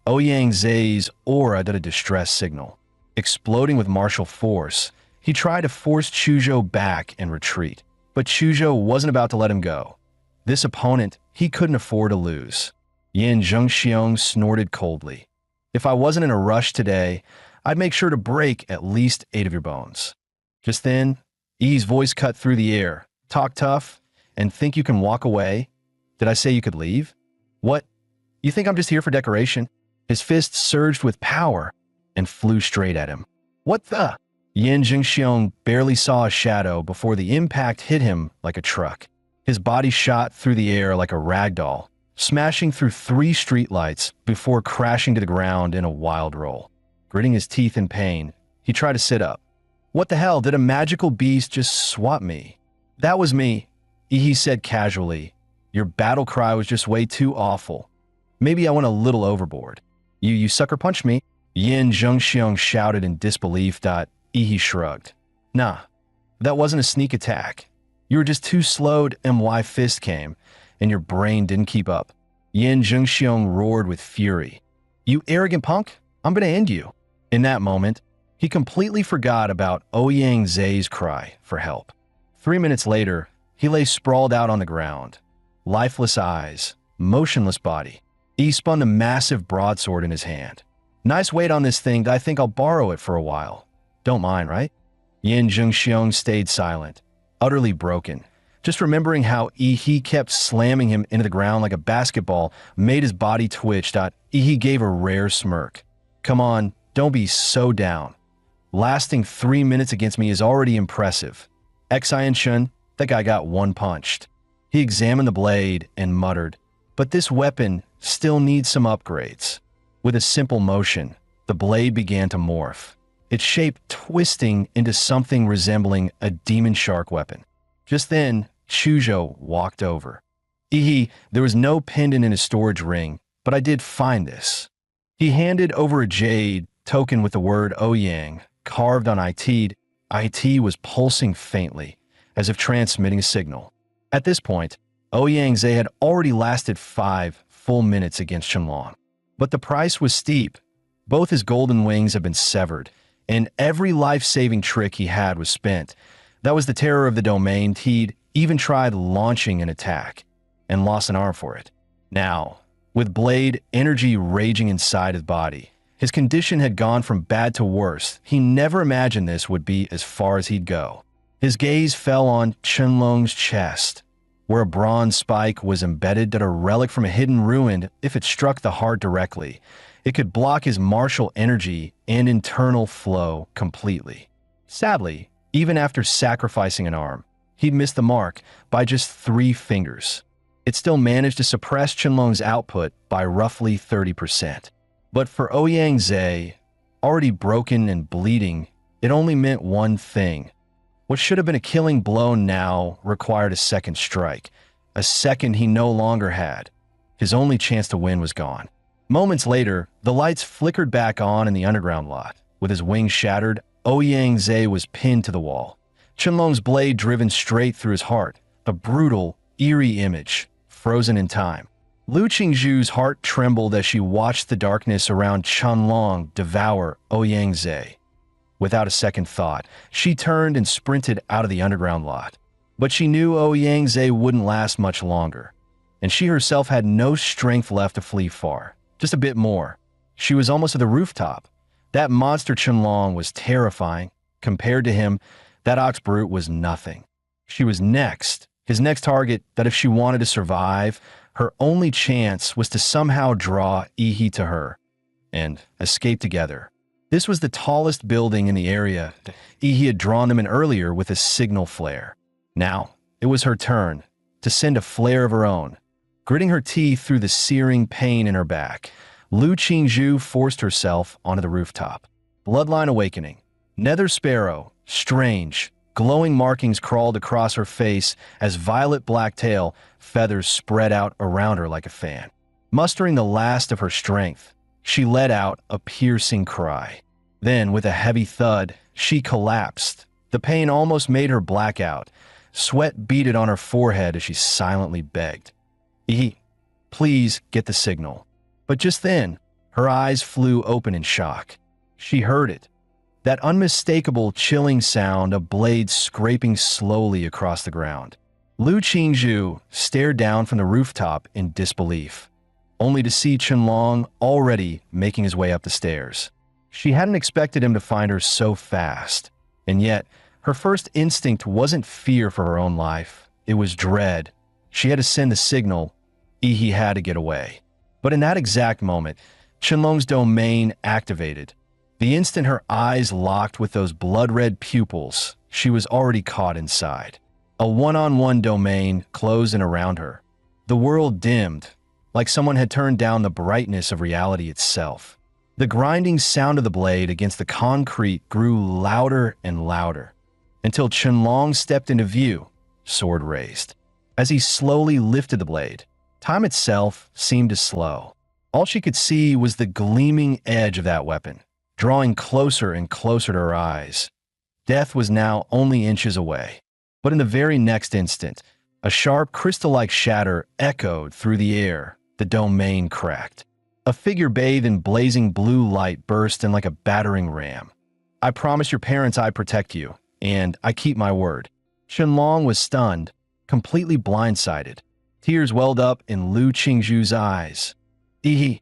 Ouyang Zai's aura did a distress signal. Exploding with martial force, he tried to force Chuzhou back and retreat. But Chuzhou wasn't about to let him go. This opponent he couldn't afford to lose. Yin Jingxiong snorted coldly. If I wasn't in a rush today, I'd make sure to break at least 8 of your bones. Just then, Yi's voice cut through the air. Talk tough and think you can walk away? Did I say you could leave? What? You think I'm just here for decoration? His fist surged with power and flew straight at him. What the? Yin Jingxiong barely saw a shadow before the impact hit him like a truck. His body shot through the air like a ragdoll, smashing through 3 streetlights before crashing to the ground in a wild roll. Gritting his teeth in pain, he tried to sit up. What the hell, did a magical beast just swap me? That was me, he said casually. Your battle cry was just way too awful. Maybe I went a little overboard. You sucker punched me. Yin Jingxiong shouted in disbelief. He shrugged. Nah, that wasn't a sneak attack. You were just too slowed and my fist came, and your brain didn't keep up. Yin Jingxiong roared with fury. You arrogant punk, I'm gonna end you. In that moment, he completely forgot about Ouyang Zai's cry for help. 3 minutes later, he lay sprawled out on the ground. Lifeless eyes, motionless body. He spun a massive broadsword in his hand. Nice weight on this thing, I think I'll borrow it for a while. Don't mind, right? Yin Jingxiong stayed silent, utterly broken. Just remembering how he kept slamming him into the ground like a basketball made his body twitch. He gave a rare smirk. Come on, don't be so down. Lasting 3 minutes against me is already impressive. Xian Shun, that guy got one punched. He examined the blade and muttered, but this weapon still needs some upgrades. With a simple motion, the blade began to morph, its shape twisting into something resembling a demon shark weapon. Just then, Chuzhou walked over. There was no pendant in his storage ring, but I did find this. He handed over a jade token with the word Ouyang carved on IT. IT was pulsing faintly, as if transmitting a signal. At this point, Ouyang Zai had already lasted 5 full minutes against Qianlong. But the price was steep. Both his golden wings had been severed, and every life-saving trick he had was spent. That was the terror of the domain. He'd even tried launching an attack, and lost an arm for it. Now, with blade energy raging inside his body, his condition had gone from bad to worse. He never imagined this would be as far as he'd go. His gaze fell on Qianlong's chest, where a bronze spike was embedded that a relic from a hidden ruin. If it struck the heart directly, it could block his martial energy and internal flow completely. Sadly, even after sacrificing an arm, he'd missed the mark by just 3 fingers. It still managed to suppress Qianlong's output by roughly 30%. But for Ouyang Zai, already broken and bleeding, it only meant one thing. What should have been a killing blow now required a second strike, a second he no longer had. His only chance to win was gone. Moments later, the lights flickered back on in the underground lot. With his wings shattered, Ouyang Zai was pinned to the wall. Qianlong's blade driven straight through his heart, a brutal, eerie image, frozen in time. Lu Qingzhu's heart trembled as she watched the darkness around Qianlong devour Ouyangze. Without a second thought, she turned and sprinted out of the underground lot. But she knew Ouyangze wouldn't last much longer, and she herself had no strength left to flee far. Just a bit more. She was almost at the rooftop. That monster Qianlong was terrifying. Compared to him, that ox brute was nothing. She was next, his next target, that if she wanted to survive, her only chance was to somehow draw Ihi to her and escape together. This was the tallest building in the area. Ihi had drawn them in earlier with a signal flare. Now, it was her turn to send a flare of her own. Gritting her teeth through the searing pain in her back, Lu Qingzhu forced herself onto the rooftop. Bloodline awakening. Nether sparrow, strange, glowing markings crawled across her face as violet black tail feathers spread out around her like a fan. Mustering the last of her strength, she let out a piercing cry. Then, with a heavy thud, she collapsed. The pain almost made her black out. Sweat beaded on her forehead as she silently begged, please get the signal. But just then, her eyes flew open in shock. She heard it. That unmistakable, chilling sound of blades scraping slowly across the ground. Lu Qingzhu stared down from the rooftop in disbelief, only to see Qianlong already making his way up the stairs. She hadn't expected him to find her so fast, and yet her first instinct wasn't fear for her own life. It was dread. She had to send the signal. Ihi had to get away. But in that exact moment, Qianlong's domain activated. The instant her eyes locked with those blood-red pupils, she was already caught inside. A one-on-one domain closed in around her. The world dimmed, like someone had turned down the brightness of reality itself. The grinding sound of the blade against the concrete grew louder and louder, until Qianlong stepped into view, sword raised. As he slowly lifted the blade, time itself seemed to slow. All she could see was the gleaming edge of that weapon, drawing closer and closer to her eyes. Death was now only inches away. But in the very next instant, a sharp crystal-like shatter echoed through the air. The domain cracked. A figure bathed in blazing blue light burst in like a battering ram. I promise your parents I protect you, and I keep my word. Qianlong was stunned, completely blindsided. Tears welled up in Lu Qingzhu's eyes. Ihi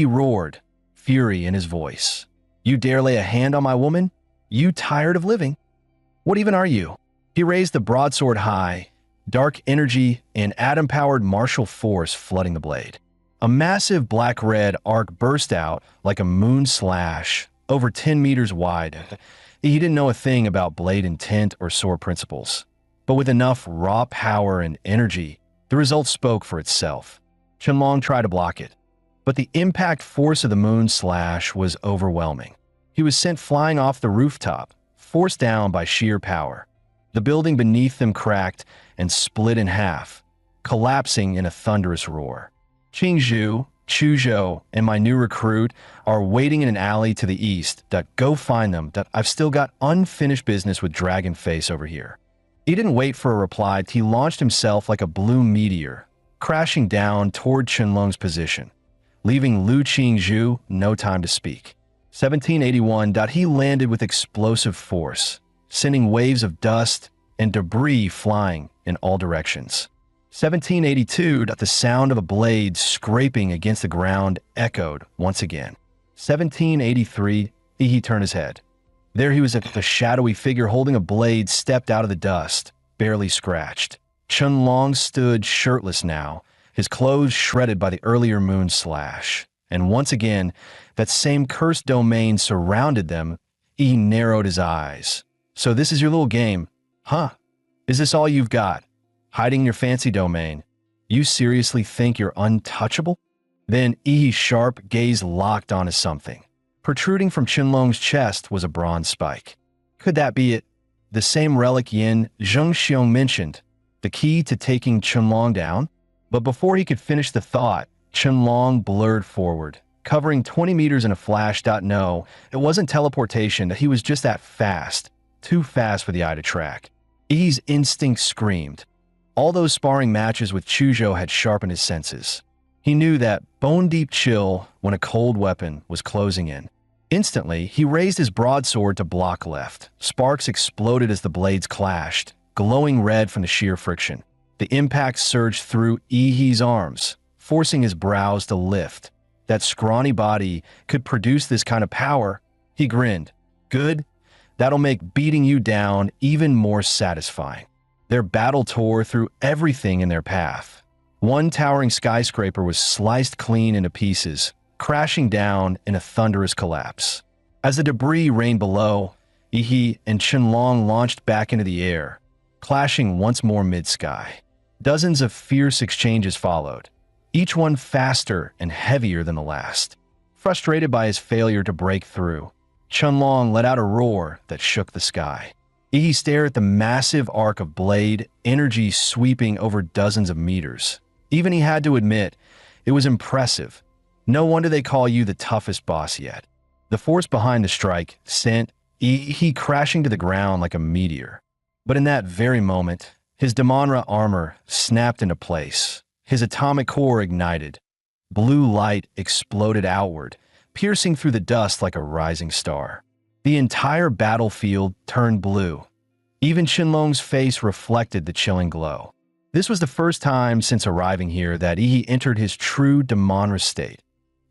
roared, fury in his voice. You dare lay a hand on my woman? You tired of living? What even are you? He raised the broadsword high, dark energy and atom-powered martial force flooding the blade. A massive black-red arc burst out like a moon slash, over 10 meters wide. He didn't know a thing about blade intent or sword principles, but with enough raw power and energy, the result spoke for itself. Qianlong tried to block it, but the impact force of the moon slash was overwhelming. He was sent flying off the rooftop, forced down by sheer power. The building beneath them cracked and split in half, collapsing in a thunderous roar. Qingzhu, Chuzhou, and my new recruit are waiting in an alley to the east. Go find them. I've still got unfinished business with Dragon Face over here. He didn't wait for a reply. He launched himself like a blue meteor, crashing down toward Qianlong's position, leaving Lu Qingzhu no time to speak. 1781. He landed with explosive force, sending waves of dust and debris flying in all directions. 1782. The sound of a blade scraping against the ground echoed once again. 1783. He turned his head. There he was, at the shadowy figure holding a blade stepped out of the dust, barely scratched. Qianlong stood shirtless now, his clothes shredded by the earlier moon slash. And once again, that same cursed domain surrounded them. He narrowed his eyes. So this is your little game, huh? Is this all you've got? Hiding your fancy domain? You seriously think you're untouchable? Then Ihi's sharp gaze locked onto something. Protruding from Qianlong's chest was a bronze spike. Could that be it? The same relic Yin Zhengxiong mentioned, the key to taking Qianlong down? But before he could finish the thought, Qianlong blurred forward, covering 20 meters in a flash. No, it wasn't teleportation. He was just that fast. Too fast for the eye to track. Ihi's instinct screamed. All those sparring matches with Chuzhou had sharpened his senses. He knew that bone-deep chill when a cold weapon was closing in. Instantly, he raised his broadsword to block left. Sparks exploded as the blades clashed, glowing red from the sheer friction. The impact surged through Ihi's arms, forcing his brows to lift. That scrawny body could produce this kind of power. He grinned. Good. That'll make beating you down even more satisfying. Their battle tore through everything in their path. One towering skyscraper was sliced clean into pieces, crashing down in a thunderous collapse. As the debris rained below, Ihi and Qianlong launched back into the air, clashing once more mid-sky. Dozens of fierce exchanges followed, each one faster and heavier than the last. Frustrated by his failure to break through, Qianlong let out a roar that shook the sky. Ihi stared at the massive arc of blade, energy sweeping over dozens of meters. Even he had to admit, it was impressive. No wonder they call you the toughest boss yet. The force behind the strike sent Ihi crashing to the ground like a meteor. But in that very moment, his Damonra armor snapped into place. His atomic core ignited. Blue light exploded outward, piercing through the dust like a rising star. The entire battlefield turned blue. Even Qianlong's face reflected the chilling glow. This was the first time since arriving here that Ihi entered his true Damonra state.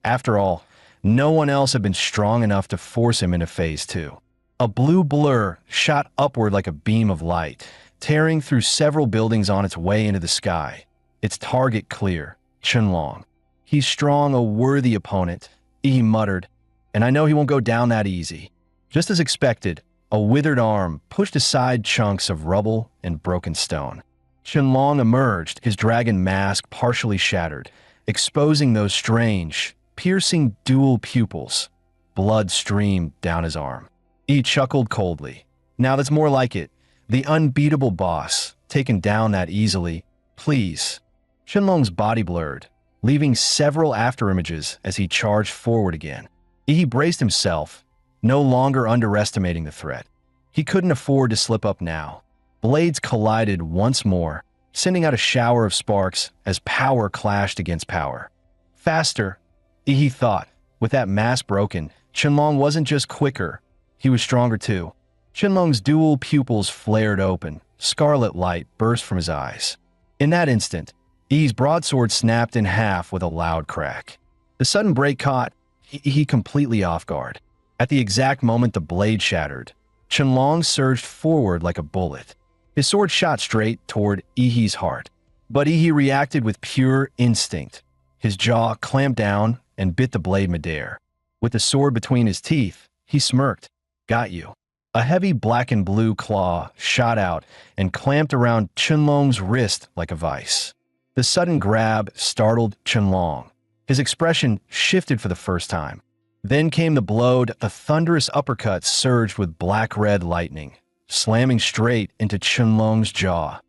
After all, no one else had been strong enough to force him into Phase 2. A blue blur shot upward like a beam of light, tearing through several buildings on its way into the sky. Its target clear, Qianlong. He's strong, a worthy opponent, Ihi muttered, and I know he won't go down that easy. Just as expected, a withered arm pushed aside chunks of rubble and broken stone. Qianlong emerged, his dragon mask partially shattered, exposing those strange, piercing dual pupils. Blood streamed down his arm. He chuckled coldly. Now that's more like it. The unbeatable boss, taken down that easily. Please. Qianlong's body blurred, leaving several afterimages as he charged forward again. He braced himself, no longer underestimating the threat. He couldn't afford to slip up now. Blades collided once more, sending out a shower of sparks as power clashed against power. Faster, Ihi thought. With that mask broken, Qianlong wasn't just quicker, he was stronger too. Qianlong's dual pupils flared open, scarlet light burst from his eyes. In that instant, Ihi's broadsword snapped in half with a loud crack. The sudden break caught Ihi completely off guard. At the exact moment the blade shattered, Qianlong surged forward like a bullet. His sword shot straight toward Ihi's heart. But Ihi reacted with pure instinct. His jaw clamped down and bit the blade midair. With the sword between his teeth, he smirked. Got you. A heavy black and blue claw shot out and clamped around Qianlong's wrist like a vice. The sudden grab startled Qianlong. His expression shifted for the first time. Then came the blow. A thunderous uppercut surged with black-red lightning, slamming straight into Qianlong's jaw.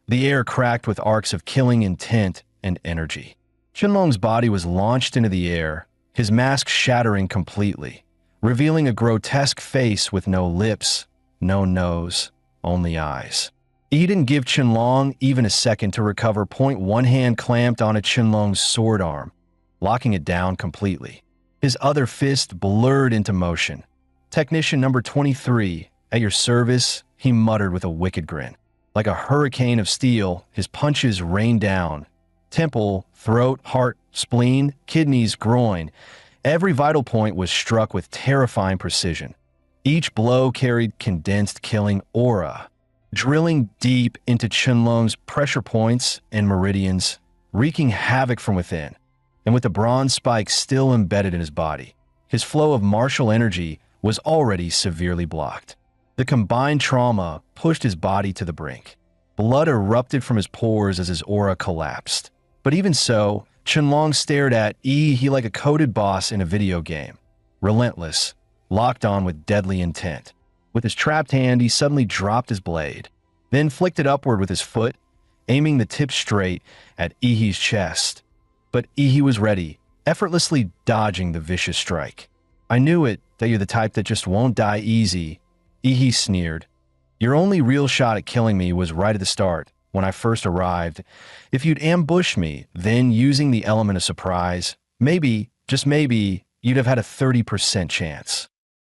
The air cracked with arcs of killing intent and energy. Qianlong's body was launched into the air, his mask shattering completely, revealing a grotesque face with no lips, no nose, only eyes. He didn't give Qianlong even a second to recover. One hand clamped onto Qianlong's sword arm, locking it down completely. His other fist blurred into motion. Technician number 23, at your service, he muttered with a wicked grin. Like a hurricane of steel, his punches rained down. Temple, throat, heart, spleen, kidneys, groin. Every vital point was struck with terrifying precision. Each blow carried condensed killing aura, drilling deep into Qianlong's pressure points and meridians, wreaking havoc from within. And with the bronze spike still embedded in his body, his flow of martial energy was already severely blocked. The combined trauma pushed his body to the brink. Blood erupted from his pores as his aura collapsed. But even so, Qianlong stared at Ihi like a coded boss in a video game. Relentless, locked on with deadly intent. With his trapped hand, he suddenly dropped his blade, then flicked it upward with his foot, aiming the tip straight at Ihi's chest. But Ihi was ready, effortlessly dodging the vicious strike. I knew it, that you're the type that just won't die easy, Ihi sneered. Your only real shot at killing me was right at the start, when I first arrived. If you'd ambushed me, then using the element of surprise, maybe, just maybe, you'd have had a 30% chance.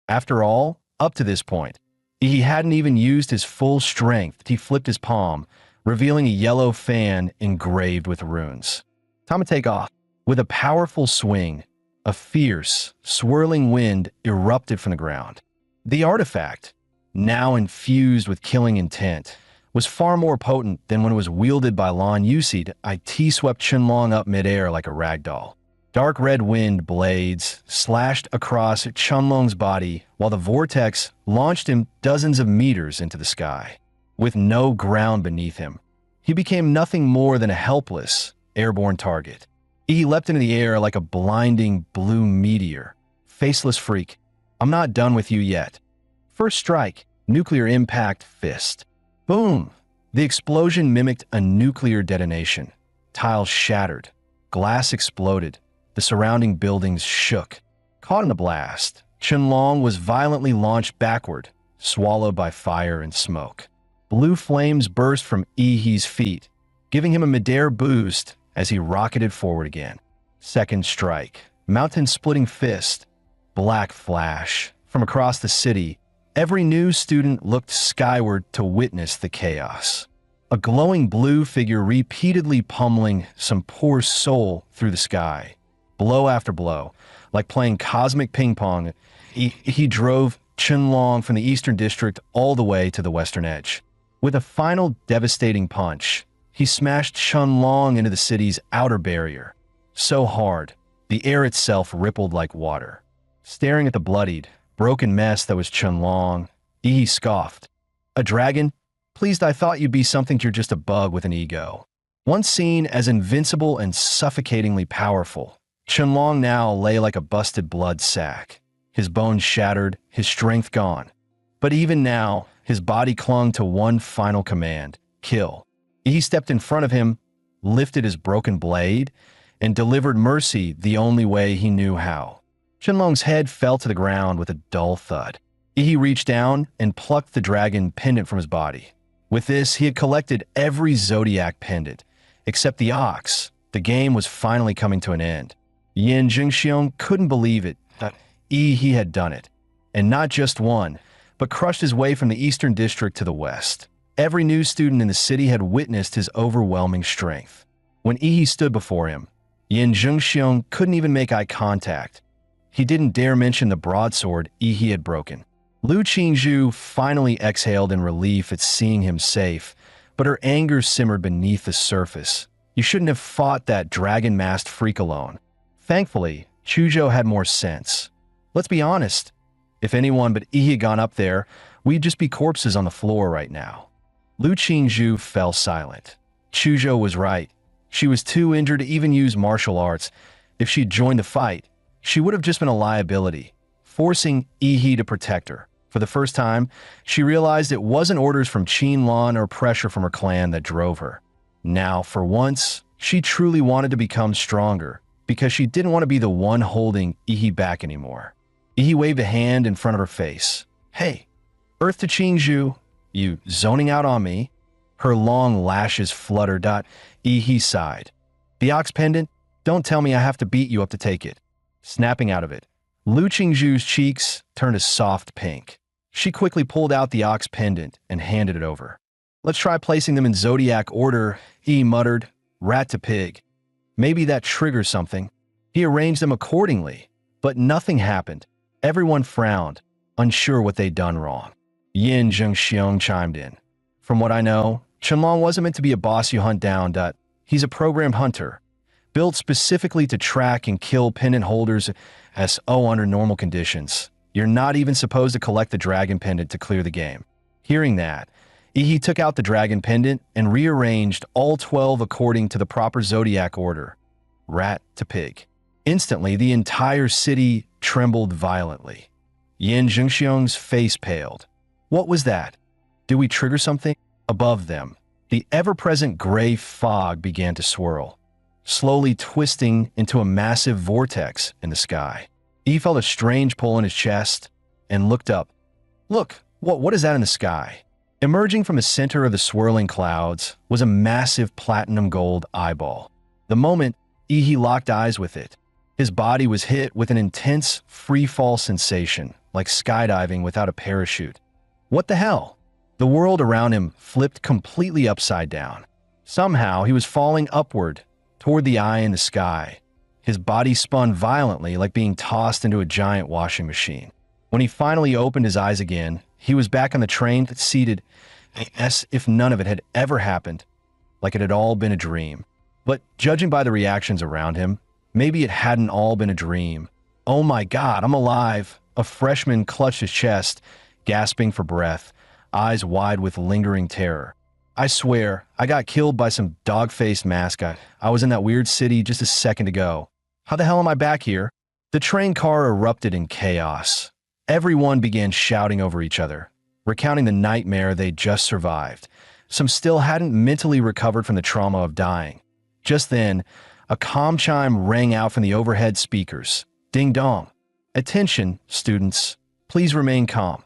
After all, up to this point, he hadn't even used his full strength. He flipped his palm, revealing a yellow fan engraved with runes. Time to take off. With a powerful swing, a fierce, swirling wind erupted from the ground. The artifact, now infused with killing intent, was far more potent than when it was wielded by Lan Yusid. It swept Qianlong up midair like a ragdoll. Dark red wind blades slashed across Qianlong's body while the vortex launched him dozens of meters into the sky. With no ground beneath him, he became nothing more than a helpless, airborne target. He leapt into the air like a blinding blue meteor. Faceless freak, I'm not done with you yet. First strike, nuclear impact fist. Boom! The explosion mimicked a nuclear detonation. Tiles shattered. Glass exploded. The surrounding buildings shook. Caught in the blast, Qianlong was violently launched backward, swallowed by fire and smoke. Blue flames burst from Ihi's feet, giving him a midair boost as he rocketed forward again. Second strike, mountain-splitting fist. Black flash. From across the city, every new student looked skyward to witness the chaos. A glowing blue figure repeatedly pummeling some poor soul through the sky. Blow after blow, like playing cosmic ping pong, he drove Qianlong from the eastern district all the way to the western edge. With a final devastating punch, he smashed Qianlong into the city's outer barrier. So hard, the air itself rippled like water. Staring at the bloodied, broken mess that was Qianlong, Ihi scoffed. A dragon? Pleased I thought you'd be something. You're just a bug with an ego. Once seen as invincible and suffocatingly powerful, Qianlong now lay like a busted blood sack. His bones shattered, his strength gone. But even now, his body clung to one final command: kill. He stepped in front of him, lifted his broken blade, and delivered mercy the only way he knew how. Qianlong's head fell to the ground with a dull thud. He reached down and plucked the dragon pendant from his body. With this, he had collected every zodiac pendant, except the ox. The game was finally coming to an end. Yin Jingxiong couldn't believe it, that he had done it. And not just one, but crushed his way from the eastern district to the west. Every new student in the city had witnessed his overwhelming strength. When Ihi stood before him, Yin Jingxiong couldn't even make eye contact. He didn't dare mention the broadsword Ihi had broken. Lu Qingzhu finally exhaled in relief at seeing him safe, but her anger simmered beneath the surface. You shouldn't have fought that dragon-masked freak alone. Thankfully, Chuzhou had more sense. Let's be honest. If anyone but Ihi had gone up there, we'd just be corpses on the floor right now. Lu Qingzhu fell silent. Chuzhou was right. She was too injured to even use martial arts. If she'd joined the fight, she would have just been a liability, forcing Ihi to protect her. For the first time, she realized it wasn't orders from Qianlong or pressure from her clan that drove her. Now, for once, she truly wanted to become stronger, because she didn't want to be the one holding Ihi back anymore. Ihi waved a hand in front of her face. Hey, Earth to Qingzhu, you zoning out on me? Her long lashes fluttered. Ihi sighed. The ox pendant? Don't tell me I have to beat you up to take it. Snapping out of it, Lu Qingzhu's cheeks turned a soft pink. She quickly pulled out the ox pendant and handed it over. Let's try placing them in zodiac order, he muttered, rat to pig. Maybe that triggers something. He arranged them accordingly, but nothing happened. Everyone frowned, unsure what they'd done wrong. Yin Zhengxiong chimed in. From what I know, Qianlong wasn't meant to be a boss you hunt down. He's a programmed hunter, built specifically to track and kill pendant holders under normal conditions. You're not even supposed to collect the dragon pendant to clear the game. Hearing that, Ihi took out the dragon pendant and rearranged all 12 according to the proper zodiac order, rat to pig. Instantly, the entire city trembled violently. Yin Zhengxiong's face paled. What was that? Did we trigger something? Above them, the ever-present gray fog began to swirl, slowly twisting into a massive vortex in the sky. He felt a strange pull in his chest and looked up. Look, what is that in the sky? Emerging from the center of the swirling clouds was a massive platinum gold eyeball. The moment Ihi locked eyes with it, his body was hit with an intense free-fall sensation, like skydiving without a parachute. What the hell? The world around him flipped completely upside down. Somehow, he was falling upward, toward the eye in the sky. His body spun violently, like being tossed into a giant washing machine. When he finally opened his eyes again, he was back on the train, seated as if none of it had ever happened, like it had all been a dream. But judging by the reactions around him, maybe it hadn't all been a dream. "Oh my God, I'm alive!" A freshman clutched his chest, gasping for breath, eyes wide with lingering terror. "I swear, I got killed by some dog-faced mascot. I was in that weird city just a second ago. How the hell am I back here?" The train car erupted in chaos. Everyone began shouting over each other, recounting the nightmare they'd just survived. Some still hadn't mentally recovered from the trauma of dying. Just then, a comm chime rang out from the overhead speakers. Ding dong. "Attention, students. Please remain calm.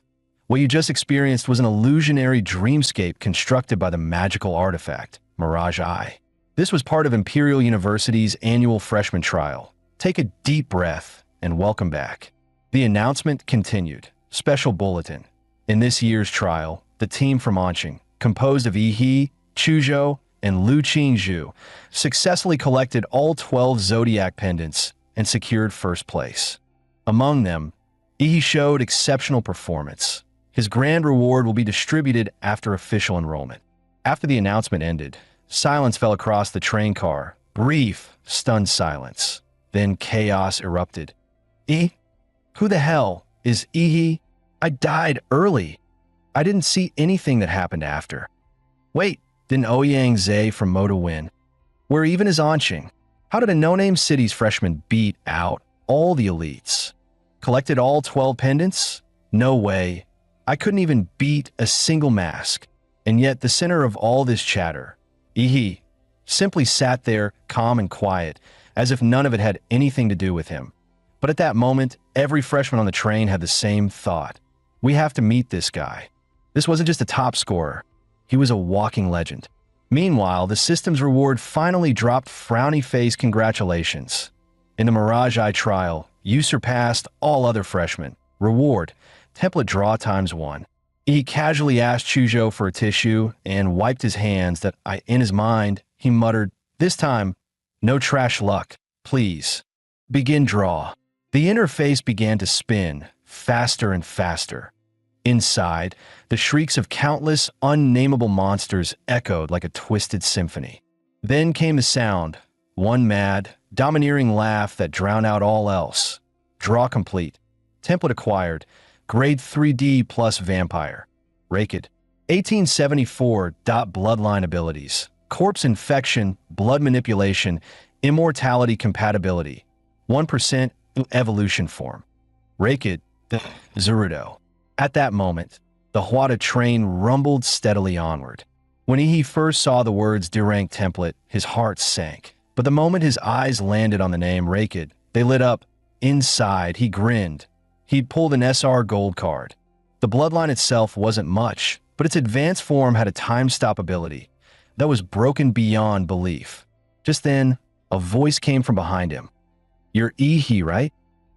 What you just experienced was an illusionary dreamscape constructed by the magical artifact, Mirage Eye. This was part of Imperial University's annual freshman trial. Take a deep breath and welcome back." The announcement continued. Special bulletin. In this year's trial, the team from Anqing, composed of Ihi, Chuzhou, and Lu Qingzhu, successfully collected all 12 zodiac pendants and secured first place. Among them, Ihi showed exceptional performance. His grand reward will be distributed after official enrollment. After the announcement ended, silence fell across the train car. Brief, stunned silence. Then chaos erupted. Who the hell is Ihi? I died early. I didn't see anything that happened after. Wait, didn't Ouyang Zhe from Moda win? Where even is Anqing? How did a no-name city's freshman beat out all the elites? Collected all 12 pendants? No way. I couldn't even beat a single mask. And yet the center of all this chatter, Ihi, simply sat there calm and quiet, as if none of it had anything to do with him. But at that moment, every freshman on the train had the same thought. We have to meet this guy. This wasn't just a top scorer. He was a walking legend. Meanwhile, the system's reward finally dropped frowny face congratulations. In the Mirage Eye trial, you surpassed all other freshmen. Reward, template draw ×1. He casually asked Chuzhou for a tissue and wiped his hands in his mind, he muttered, "This time, no trash luck, please. Begin draw." The interface began to spin, faster and faster. Inside, the shrieks of countless, unnameable monsters echoed like a twisted symphony. Then came the sound, one mad, domineering laugh that drowned out all else. Draw complete. Template acquired. Grade 3D plus vampire. Raked. 1874. Bloodline abilities. Corpse infection, blood manipulation, immortality compatibility. 1% evolution form. Raked. Zerudo. At that moment, the Huada train rumbled steadily onward. When he first saw the words D-rank template, his heart sank. But the moment his eyes landed on the name Raked, they lit up. Inside, he grinned. He'd pulled an SR gold card. The bloodline itself wasn't much, but its advanced form had a time stop ability that was broken beyond belief. Just then, a voice came from behind him. "You're Ihi, right?"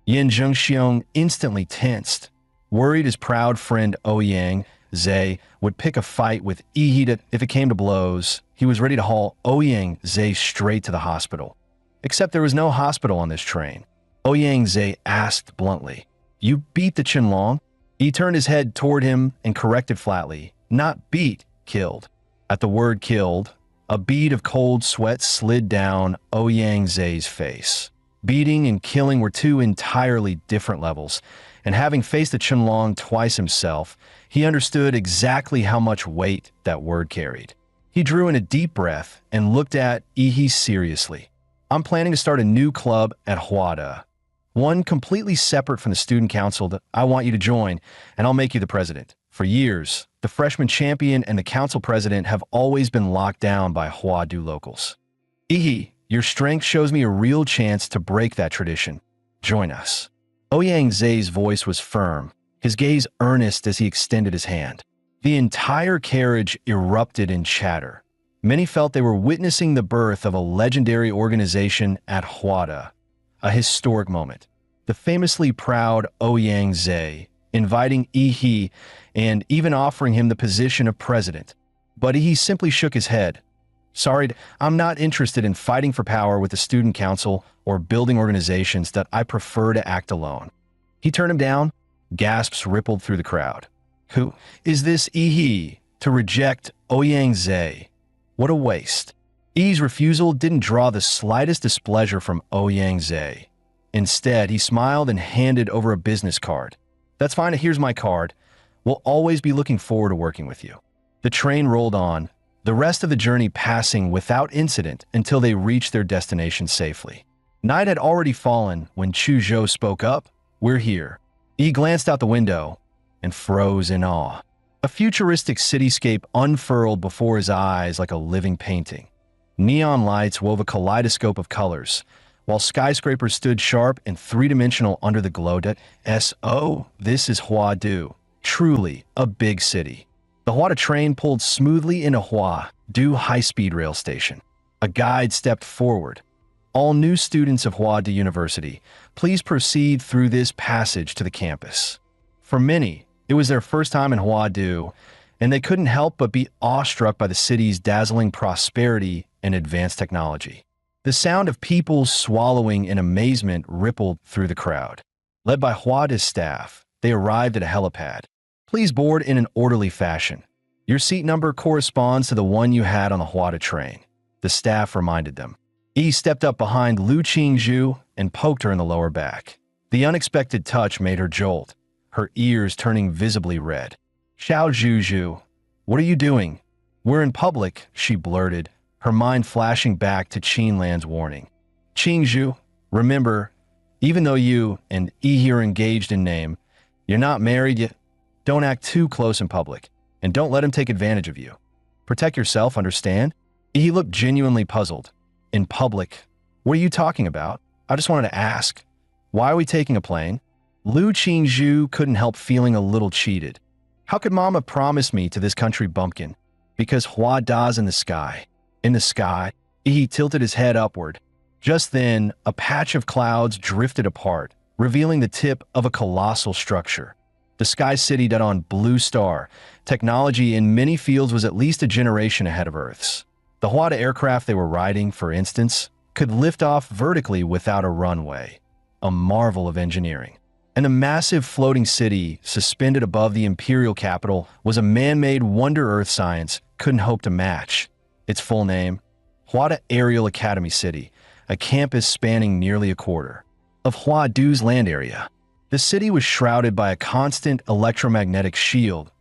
Yin Zhengxiong instantly tensed, worried his proud friend Ouyang Zhe would pick a fight with Ihi if it came to blows. He was ready to haul Ouyang Zhe straight to the hospital. Except there was no hospital on this train. Ouyang Zhe asked bluntly, "You beat the Qinlong?" He turned his head toward him and corrected flatly, "Not beat, killed." At the word killed, a bead of cold sweat slid down Ouyang Zhe's face. Beating and killing were two entirely different levels, and having faced the Qinlong twice himself, he understood exactly how much weight that word carried. He drew in a deep breath and looked at Ihi seriously. "I'm planning to start a new club at Huada. One completely separate from the student council that I want you to join, and I'll make you the president. For years, the freshman champion and the council president have always been locked down by Huadu locals. Ihi, your strength shows me a real chance to break that tradition. Join us." Ouyang Zhe's voice was firm, his gaze earnest as he extended his hand. The entire carriage erupted in chatter. Many felt they were witnessing the birth of a legendary organization at Hwada, a historic moment. The famously proud Ouyang Zhe inviting Yi and even offering him the position of president. But he simply shook his head. Sorry, I'm not interested in fighting for power with the student council or building organizations that I prefer to act alone. He turned him down. Gasps rippled through the crowd. Who is this Yi to reject Ouyang Zhe? What a waste. Yi's refusal didn't draw the slightest displeasure from Ouyang Zhe. Instead, he smiled and handed over a business card. That's fine, here's my card. We'll always be looking forward to working with you. The train rolled on, the rest of the journey passing without incident until they reached their destination safely. Night had already fallen when Chu Zhou spoke up. We're here. Yi glanced out the window and froze in awe. A futuristic cityscape unfurled before his eyes like a living painting. Neon lights wove a kaleidoscope of colors, while skyscrapers stood sharp and three-dimensional under the glow. This is Hwadu, truly a big city. The Hwada train pulled smoothly into Hwadu high-speed rail station. A guide stepped forward. All new students of Hwada University, please proceed through this passage to the campus. For many, it was their first time in Hwadu, and they couldn't help but be awestruck by the city's dazzling prosperity and advanced technology. The sound of people swallowing in amazement rippled through the crowd. Led by Hwada's staff, they arrived at a helipad. Please board in an orderly fashion. Your seat number corresponds to the one you had on the Hwada train, the staff reminded them. Yi stepped up behind Lu Qingzhu and poked her in the lower back. The unexpected touch made her jolt, her ears turning visibly red. Xiao Zhuzhu, what are you doing? We're in public, she blurted, her mind flashing back to Qinlan's warning. Qingzhu, remember, even though you and Yi are engaged in name, you're not married yet. Don't act too close in public, and don't let him take advantage of you. Protect yourself, understand? Yi looked genuinely puzzled. In public? What are you talking about? I just wanted to ask. Why are we taking a plane? Lu Qingzhu couldn't help feeling a little cheated. How could Mama promise me to this country bumpkin? Because Hwada's in the sky. In the sky, Yi tilted his head upward. Just then, a patch of clouds drifted apart, revealing the tip of a colossal structure. The Sky City that on Blue Star, technology in many fields was at least a generation ahead of Earth's. The Hwada aircraft they were riding, for instance, could lift off vertically without a runway, a marvel of engineering. And the massive floating city suspended above the imperial capital was a man-made wonder Earth science couldn't hope to match. Its full name, Hwada Aerial Academy City, a campus spanning nearly a quarter of Hwadu's land area. The city was shrouded by a constant electromagnetic shield.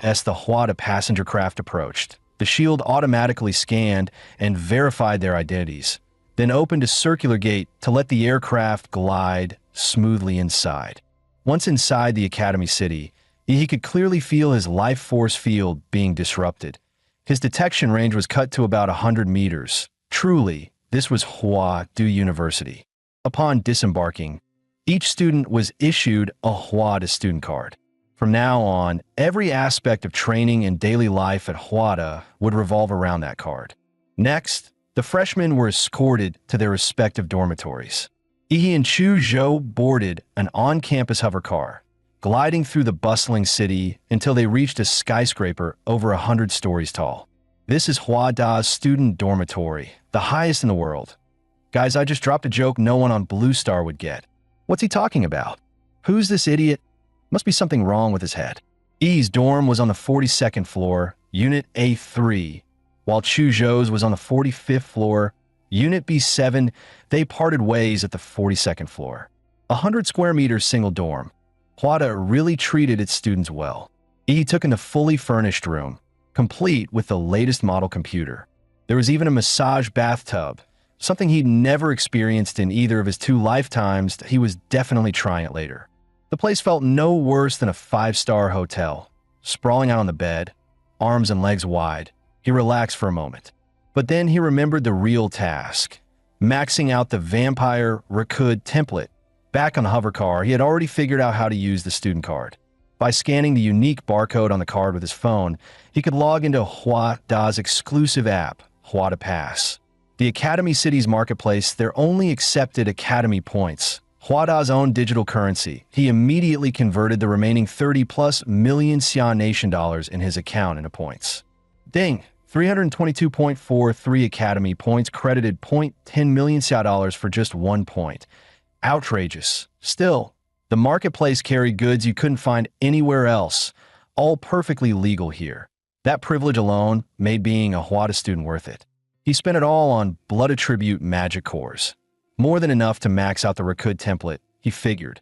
As the Hwada passenger craft approached, the shield automatically scanned and verified their identities, then opened a circular gate to let the aircraft glide smoothly inside. Once inside the Academy City, he could clearly feel his life force field being disrupted. His detection range was cut to about 100 meters. Truly, this was Hwadu University. Upon disembarking, each student was issued a Hwada student card. From now on, every aspect of training and daily life at Hwada would revolve around that card. Next, the freshmen were escorted to their respective dormitories. Yi and Chu Zhou boarded an on-campus hover car, gliding through the bustling city until they reached a skyscraper over 100 stories tall. This is Hwada's student dormitory, the highest in the world. Guys, I just dropped a joke no one on Blue Star would get. What's he talking about? Who's this idiot? Must be something wrong with his head. Yi's dorm was on the 42nd floor, Unit A3, while Chu Zhou's was on the 45th floor, Unit B7. They parted ways at the 42nd floor. 100 square meters single dorm. Hwada really treated its students well. Yi took in the fully furnished room, complete with the latest model computer. There was even a massage bathtub, something he'd never experienced in either of his 2 lifetimes. He was definitely trying it later. The place felt no worse than a 5-star hotel. Sprawling out on the bed, arms and legs wide, he relaxed for a moment. But then he remembered the real task, maxing out the Vampire Rakud template. Back on the hover car, he had already figured out how to use the student card. By scanning the unique barcode on the card with his phone, he could log into Hwada's exclusive app, Hwada Pass. The Academy City's marketplace, there only accepted Academy points, Hwada's own digital currency. He immediately converted the remaining 30+ million Xia Nation dollars in his account into points. Ding! 322.43 Academy points credited 0.10 million Xia dollars for just 1 point. Outrageous. Still, the marketplace carried goods you couldn't find anywhere else, all perfectly legal here. That privilege alone made being a Hwada student worth it. He spent it all on blood attribute magic cores. More than enough to max out the Rakud template, he figured.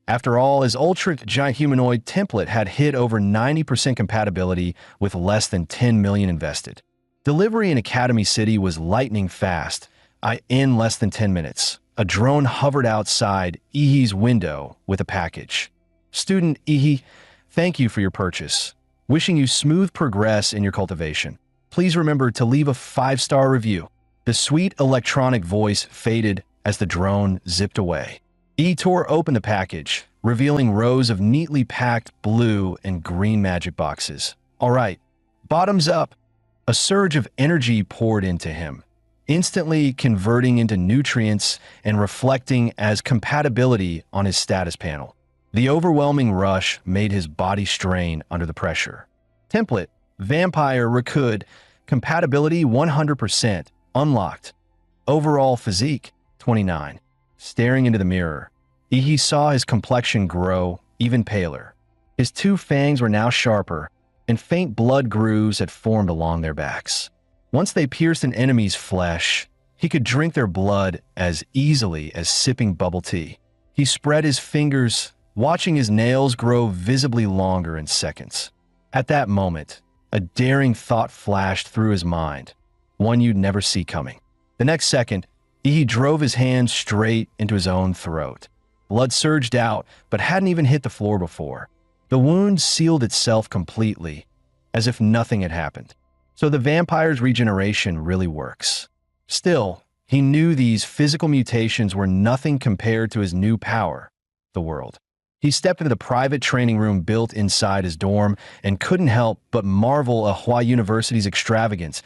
After all, his ultra giant humanoid template had hit over 90% compatibility with less than 10 million invested. Delivery in Academy City was lightning fast, in less than 10 minutes. A drone hovered outside Ihi's window with a package. Student Ihi, thank you for your purchase. Wishing you smooth progress in your cultivation. Please remember to leave a 5-star review. The sweet electronic voice faded as the drone zipped away. Ihi tore open the package, revealing rows of neatly packed blue and green magic boxes. All right, bottoms up. A surge of energy poured into him, instantly converting into nutrients and reflecting as compatibility on his status panel. The overwhelming rush made his body strain under the pressure. Template, Vampire Rakud, compatibility 100%, unlocked. Overall physique, 29. Staring into the mirror, Ihi saw his complexion grow even paler. His 2 fangs were now sharper, and faint blood grooves had formed along their backs. Once they pierced an enemy's flesh, he could drink their blood as easily as sipping bubble tea. He spread his fingers, watching his nails grow visibly longer in seconds. At that moment, a daring thought flashed through his mind, one you'd never see coming. The next second, he drove his hand straight into his own throat. Blood surged out, but hadn't even hit the floor before. The wound sealed itself completely, as if nothing had happened. So the vampire's regeneration really works. Still, he knew these physical mutations were nothing compared to his new power, the world. He stepped into the private training room built inside his dorm and couldn't help but marvel at Hwa University's extravagance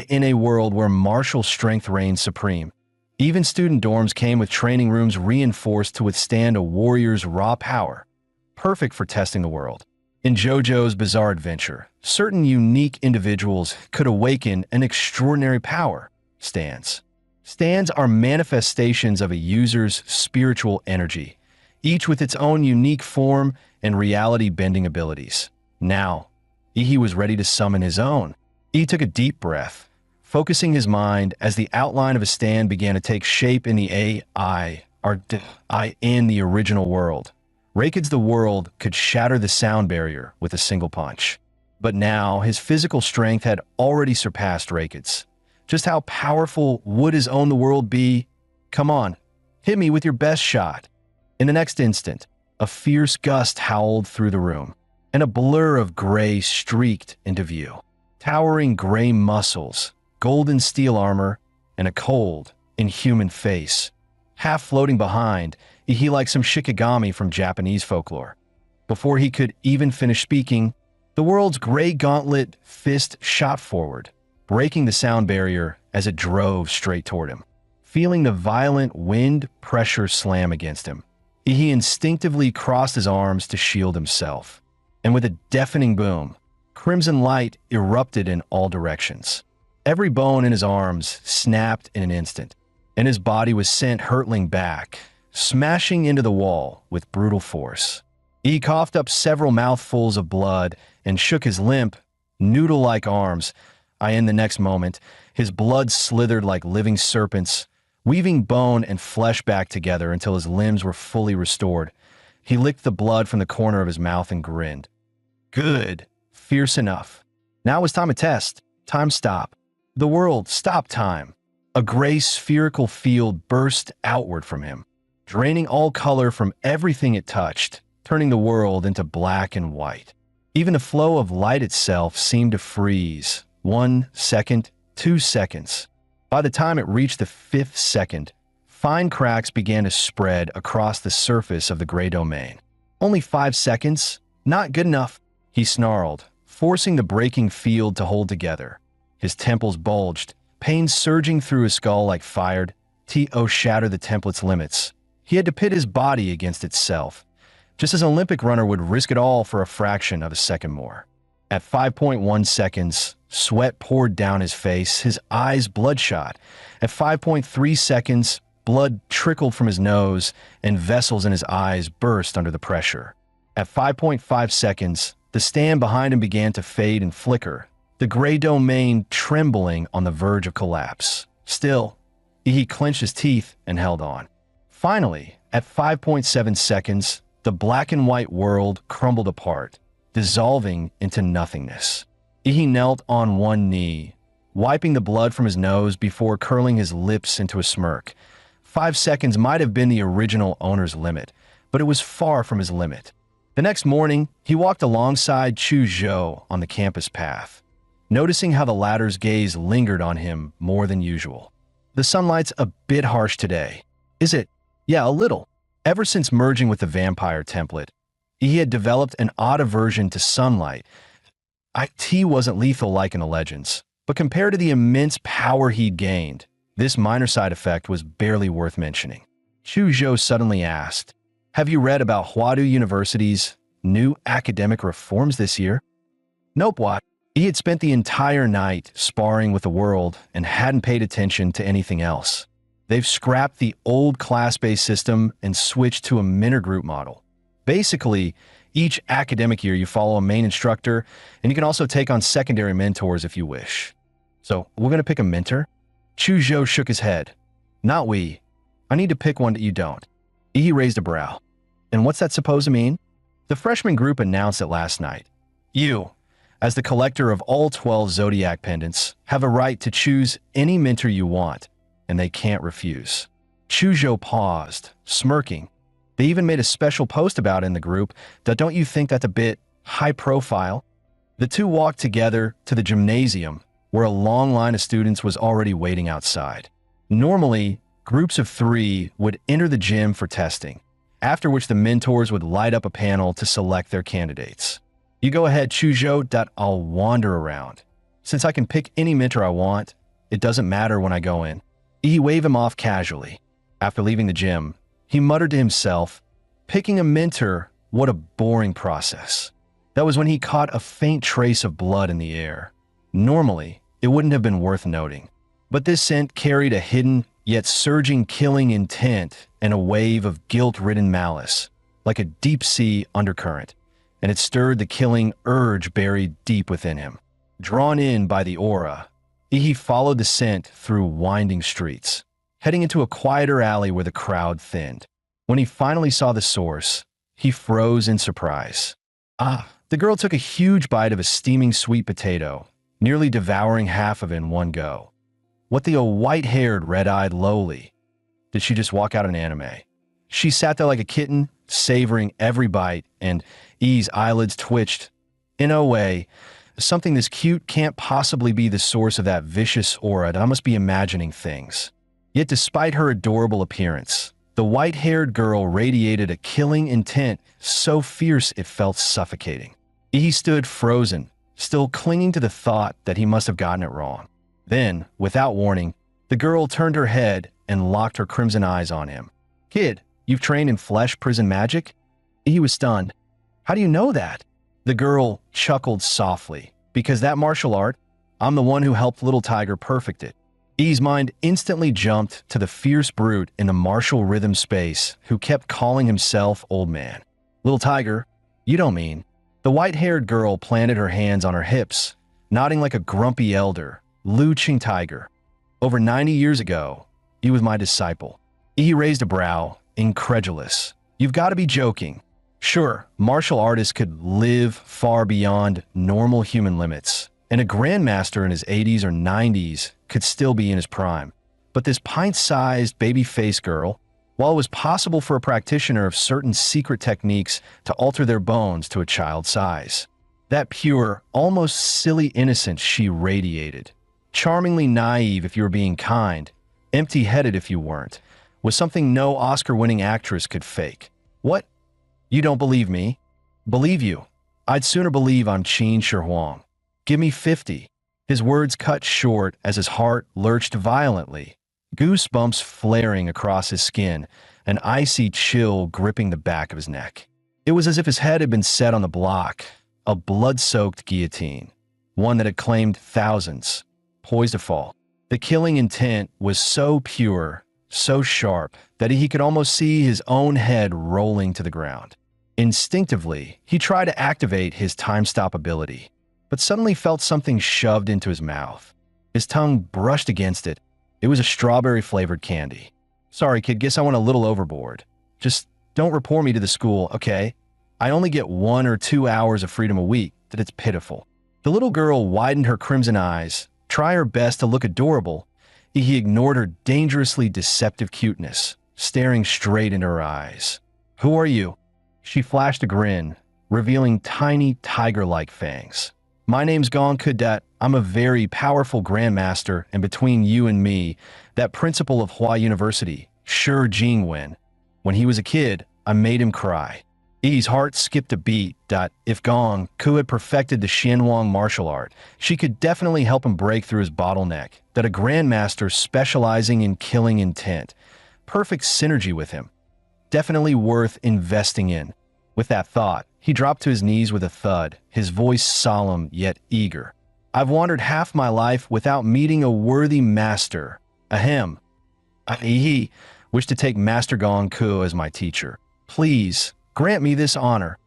in a world where martial strength reigned supreme. Even student dorms came with training rooms reinforced to withstand a warrior's raw power, perfect for testing the world. In JoJo's Bizarre Adventure, certain unique individuals could awaken an extraordinary power, stands. Stands are manifestations of a user's spiritual energy, each with its own unique form and reality-bending abilities. Now, Ihi was ready to summon his own. Ihi took a deep breath, focusing his mind as the outline of a stand began to take shape in the in the original world. Rakud's the world could shatter the sound barrier with a single punch. But now, his physical strength had already surpassed Rakud's. Just how powerful would his own the world be? Come on, hit me with your best shot. In the next instant, a fierce gust howled through the room, and a blur of gray streaked into view. Towering gray muscles, golden steel armor, and a cold, inhuman face. Half floating behind, he like some shikigami from Japanese folklore. Before he could even finish speaking, the world's gray gauntlet fist shot forward, breaking the sound barrier as it drove straight toward him. Feeling the violent wind pressure slam against him, he instinctively crossed his arms to shield himself. And with a deafening boom, crimson light erupted in all directions. Every bone in his arms snapped in an instant, and his body was sent hurtling back, smashing into the wall with brutal force. He coughed up several mouthfuls of blood and shook his limp, noodle-like arms. In the next moment, his blood slithered like living serpents, weaving bone and flesh back together until his limbs were fully restored. He licked the blood from the corner of his mouth and grinned. Good. Fierce enough. Now it was time to test. Time stop. The world stopped time. A gray spherical field burst outward from him, draining all color from everything it touched, turning the world into black and white. Even the flow of light itself seemed to freeze. 1 second, 2 seconds. By the time it reached the 5th second, fine cracks began to spread across the surface of the gray domain. Only 5 seconds? Not good enough, he snarled, forcing the breaking field to hold together. His temples bulged, pain surging through his skull like fired. To shatter the template's limits. He had to pit his body against itself, just as an Olympic runner would risk it all for a fraction of a second more. At 5.1 seconds, sweat poured down his face, his eyes bloodshot. At 5.3 seconds, blood trickled from his nose, and vessels in his eyes burst under the pressure. At 5.5 seconds, the stand behind him began to fade and flicker, the gray domain trembling on the verge of collapse. Still, he clenched his teeth and held on. Finally, at 5.7 seconds, the black and white world crumbled apart, dissolving into nothingness. He knelt on one knee, wiping the blood from his nose before curling his lips into a smirk. 5 seconds might have been the original owner's limit, but it was far from his limit. The next morning, he walked alongside Chu Zhou on the campus path, noticing how the latter's gaze lingered on him more than usual. The sunlight's a bit harsh today. Is it? Yeah, a little. Ever since merging with the vampire template, he had developed an odd aversion to sunlight. It wasn't lethal like in the legends, but compared to the immense power he'd gained, this minor side effect was barely worth mentioning. Chu Zhou suddenly asked, "Have you read about Huadu University's new academic reforms this year?" Nope, what? He had spent the entire night sparring with the world and hadn't paid attention to anything else. They've scrapped the old class-based system and switched to a mentor group model. Basically, each academic year you follow a main instructor, and you can also take on secondary mentors if you wish. So, we're going to pick a mentor? Chu Zhou shook his head. Not we. I need to pick one that you don't. He raised a brow. And what's that supposed to mean? The freshman group announced it last night. You, as the collector of all 12 zodiac pendants, have a right to choose any mentor you want, and they can't refuse. Chu Zhou paused, smirking. They even made a special post about it in the group. Don't you think that's a bit high profile? The two walked together to the gymnasium, where a long line of students was already waiting outside. Normally, groups of 3 would enter the gym for testing, after which the mentors would light up a panel to select their candidates. You go ahead, Chu Zhou. I'll wander around. Since I can pick any mentor I want, it doesn't matter when I go in. He waved him off casually. After leaving the gym, he muttered to himself, picking a mentor, what a boring process. That was when he caught a faint trace of blood in the air. Normally, it wouldn't have been worth noting, but this scent carried a hidden, yet surging killing intent and a wave of guilt-ridden malice, like a deep-sea undercurrent, and it stirred the killing urge buried deep within him. Drawn in by the aura, he followed the scent through winding streets, heading into a quieter alley where the crowd thinned. When he finally saw the source, he froze in surprise. The girl took a huge bite of a steaming sweet potato, nearly devouring half of it in one go. What the white-haired, red-eyed lowly? Did she just walk out an anime? She sat there like a kitten, savoring every bite, and E's eyelids twitched. In a way, something this cute can't possibly be the source of that vicious aura. I must be imagining things. Yet despite her adorable appearance, the white-haired girl radiated a killing intent so fierce it felt suffocating. He stood frozen, still clinging to the thought that he must have gotten it wrong. Then, without warning, the girl turned her head and locked her crimson eyes on him. "Kid, you've trained in flesh prison magic?" He was stunned. "How do you know that?" The girl chuckled softly. "Because that martial art, I'm the one who helped Little Tiger perfect it." E's mind instantly jumped to the fierce brute in the martial rhythm space who kept calling himself Old Man. "Little Tiger? You don't mean..." The white-haired girl planted her hands on her hips, nodding like a grumpy elder. "Lu Qing Tiger. Over 90 years ago, he was my disciple." He raised a brow, incredulous. "You've got to be joking." Sure, martial artists could live far beyond normal human limits, and a grandmaster in his 80s or 90s could still be in his prime. But this pint-sized baby-faced girl, while it was possible for a practitioner of certain secret techniques to alter their bones to a child's size, that pure, almost silly innocence she radiated, charmingly naive if you were being kind, empty-headed if you weren't, was something no Oscar-winning actress could fake. "What? You don't believe me?" "Believe you. I'd sooner believe I'm Qin Shi Huang. Give me 50. His words cut short as his heart lurched violently, goosebumps flaring across his skin, an icy chill gripping the back of his neck. It was as if his head had been set on the block, a blood-soaked guillotine, one that had claimed thousands, poised to fall. The killing intent was so pure, so sharp, that he could almost see his own head rolling to the ground. Instinctively, he tried to activate his time-stop ability, but suddenly felt something shoved into his mouth. His tongue brushed against it. It was a strawberry-flavored candy. Sorry, kid, guess I went a little overboard. Just don't report me to the school, okay? I only get 1 or 2 hours of freedom a week. That it's pitiful. The little girl widened her crimson eyes, try her best to look adorable. He ignored her dangerously deceptive cuteness, staring straight into her eyes. Who are you? She flashed a grin, revealing tiny tiger-like fangs. My name's Gong Cadet. I'm a very powerful grandmaster, and between you and me, that principal of Hua University, Shi Jingwen. When he was a kid, I made him cry. Yi's heart skipped a beat. If Gong Ku had perfected the Xianwang martial art, she could definitely help him break through his bottleneck, that a grandmaster specializing in killing intent. Perfect synergy with him. Definitely worth investing in. With that thought, he dropped to his knees with a thud, his voice solemn yet eager. I've wandered half my life without meeting a worthy master. Ahem. I wish to take Master Gong Ku as my teacher. Please, grant me this honor.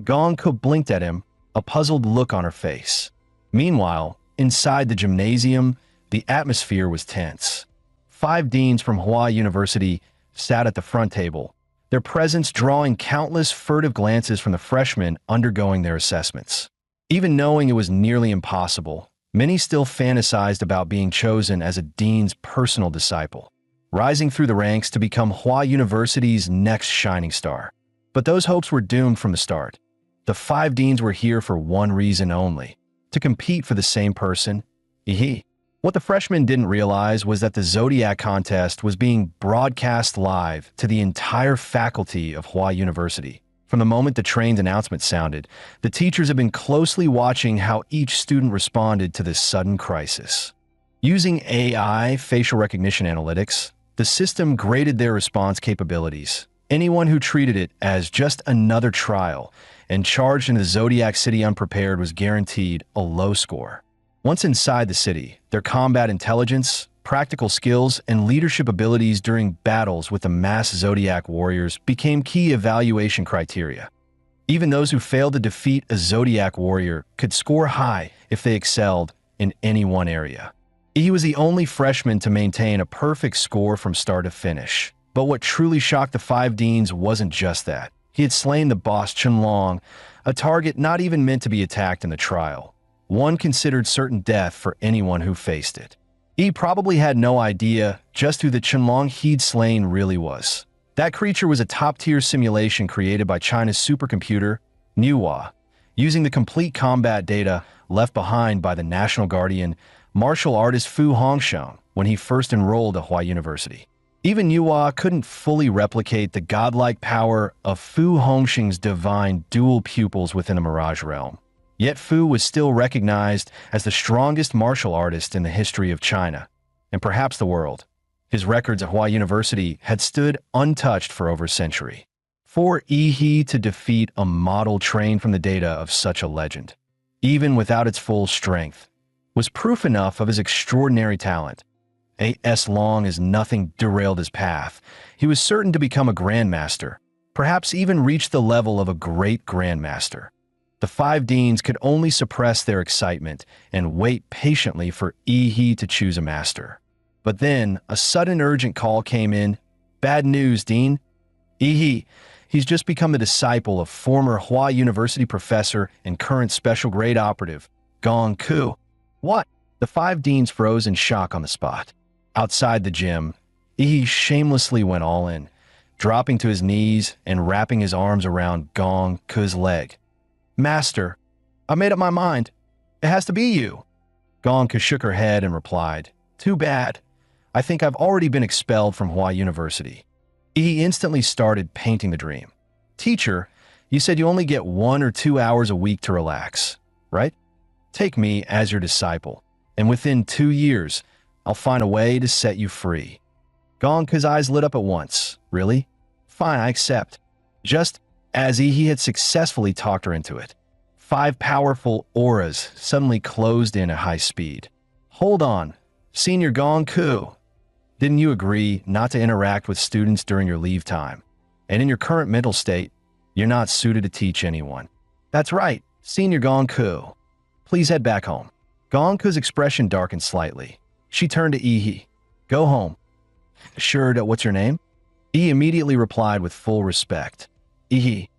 Gong Ku blinked at him, a puzzled look on her face. Meanwhile, inside the gymnasium, the atmosphere was tense. 5 deans from Hua University sat at the front table, their presence drawing countless furtive glances from the freshmen undergoing their assessments. Even knowing it was nearly impossible, many still fantasized about being chosen as a dean's personal disciple, rising through the ranks to become Hua University's next shining star. But those hopes were doomed from the start. The 5 deans were here for one reason only: to compete for the same person. What the freshmen didn't realize was that the Zodiac contest was being broadcast live to the entire faculty of Hua University. From the moment the train's announcement sounded, the teachers had been closely watching how each student responded to this sudden crisis. Using AI facial recognition analytics, the system graded their response capabilities. Anyone who treated it as just another trial and charged into Zodiac City unprepared was guaranteed a low score. Once inside the city, their combat intelligence, practical skills, and leadership abilities during battles with the mass Zodiac warriors became key evaluation criteria. Even those who failed to defeat a Zodiac warrior could score high if they excelled in any one area. He was the only freshman to maintain a perfect score from start to finish. But what truly shocked the 5 deans wasn't just that. He had slain the boss Chenlong, a target not even meant to be attacked in the trial. One considered certain death for anyone who faced it. He probably had no idea just who the Chenlong he'd slain really was. That creature was a top-tier simulation created by China's supercomputer, Manhwa, using the complete combat data left behind by the national guardian, martial artist Fu Hongxiang, when he first enrolled at Hua University. Even Manhwa couldn't fully replicate the godlike power of Fu Hongxiang's divine dual pupils within the Mirage realm. Yet Fu was still recognized as the strongest martial artist in the history of China, and perhaps the world. His records at Hua University had stood untouched for over a century. For Yi to defeat a model trained from the data of such a legend, even without its full strength, was proof enough of his extraordinary talent. As long as nothing derailed his path, he was certain to become a grandmaster, perhaps even reach the level of a great grandmaster. The 5 deans could only suppress their excitement and wait patiently for Yi to choose a master. But then, a sudden urgent call came in. Bad news, Dean. Yi, he's just become the disciple of former Hua University professor and current special grade operative, Gong Ku. What? The 5 deans froze in shock on the spot. Outside the gym, Yi shamelessly went all in, dropping to his knees and wrapping his arms around Gong Ku's leg. Master, I made up my mind. It has to be you. Gong Ku shook her head and replied, Too bad. I think I've already been expelled from Hua University. He instantly started painting the dream. Teacher, You said you only get 1 or 2 hours a week to relax, right? Take me as your disciple, and within 2 years, I'll find a way to set you free. Gonka's eyes lit up at once. Really? Fine, I accept. Just as he had successfully talked her into it. 5 powerful auras suddenly closed in at high speed. Hold on, Senior Gonku. Didn't you agree not to interact with students during your leave time? And in your current mental state, you're not suited to teach anyone. That's right, Senior Gonku. Please head back home. Gonku's expression darkened slightly. She turned to Ihi. Go home. Sure, what's your name? Ihi immediately replied with full respect. Ihi.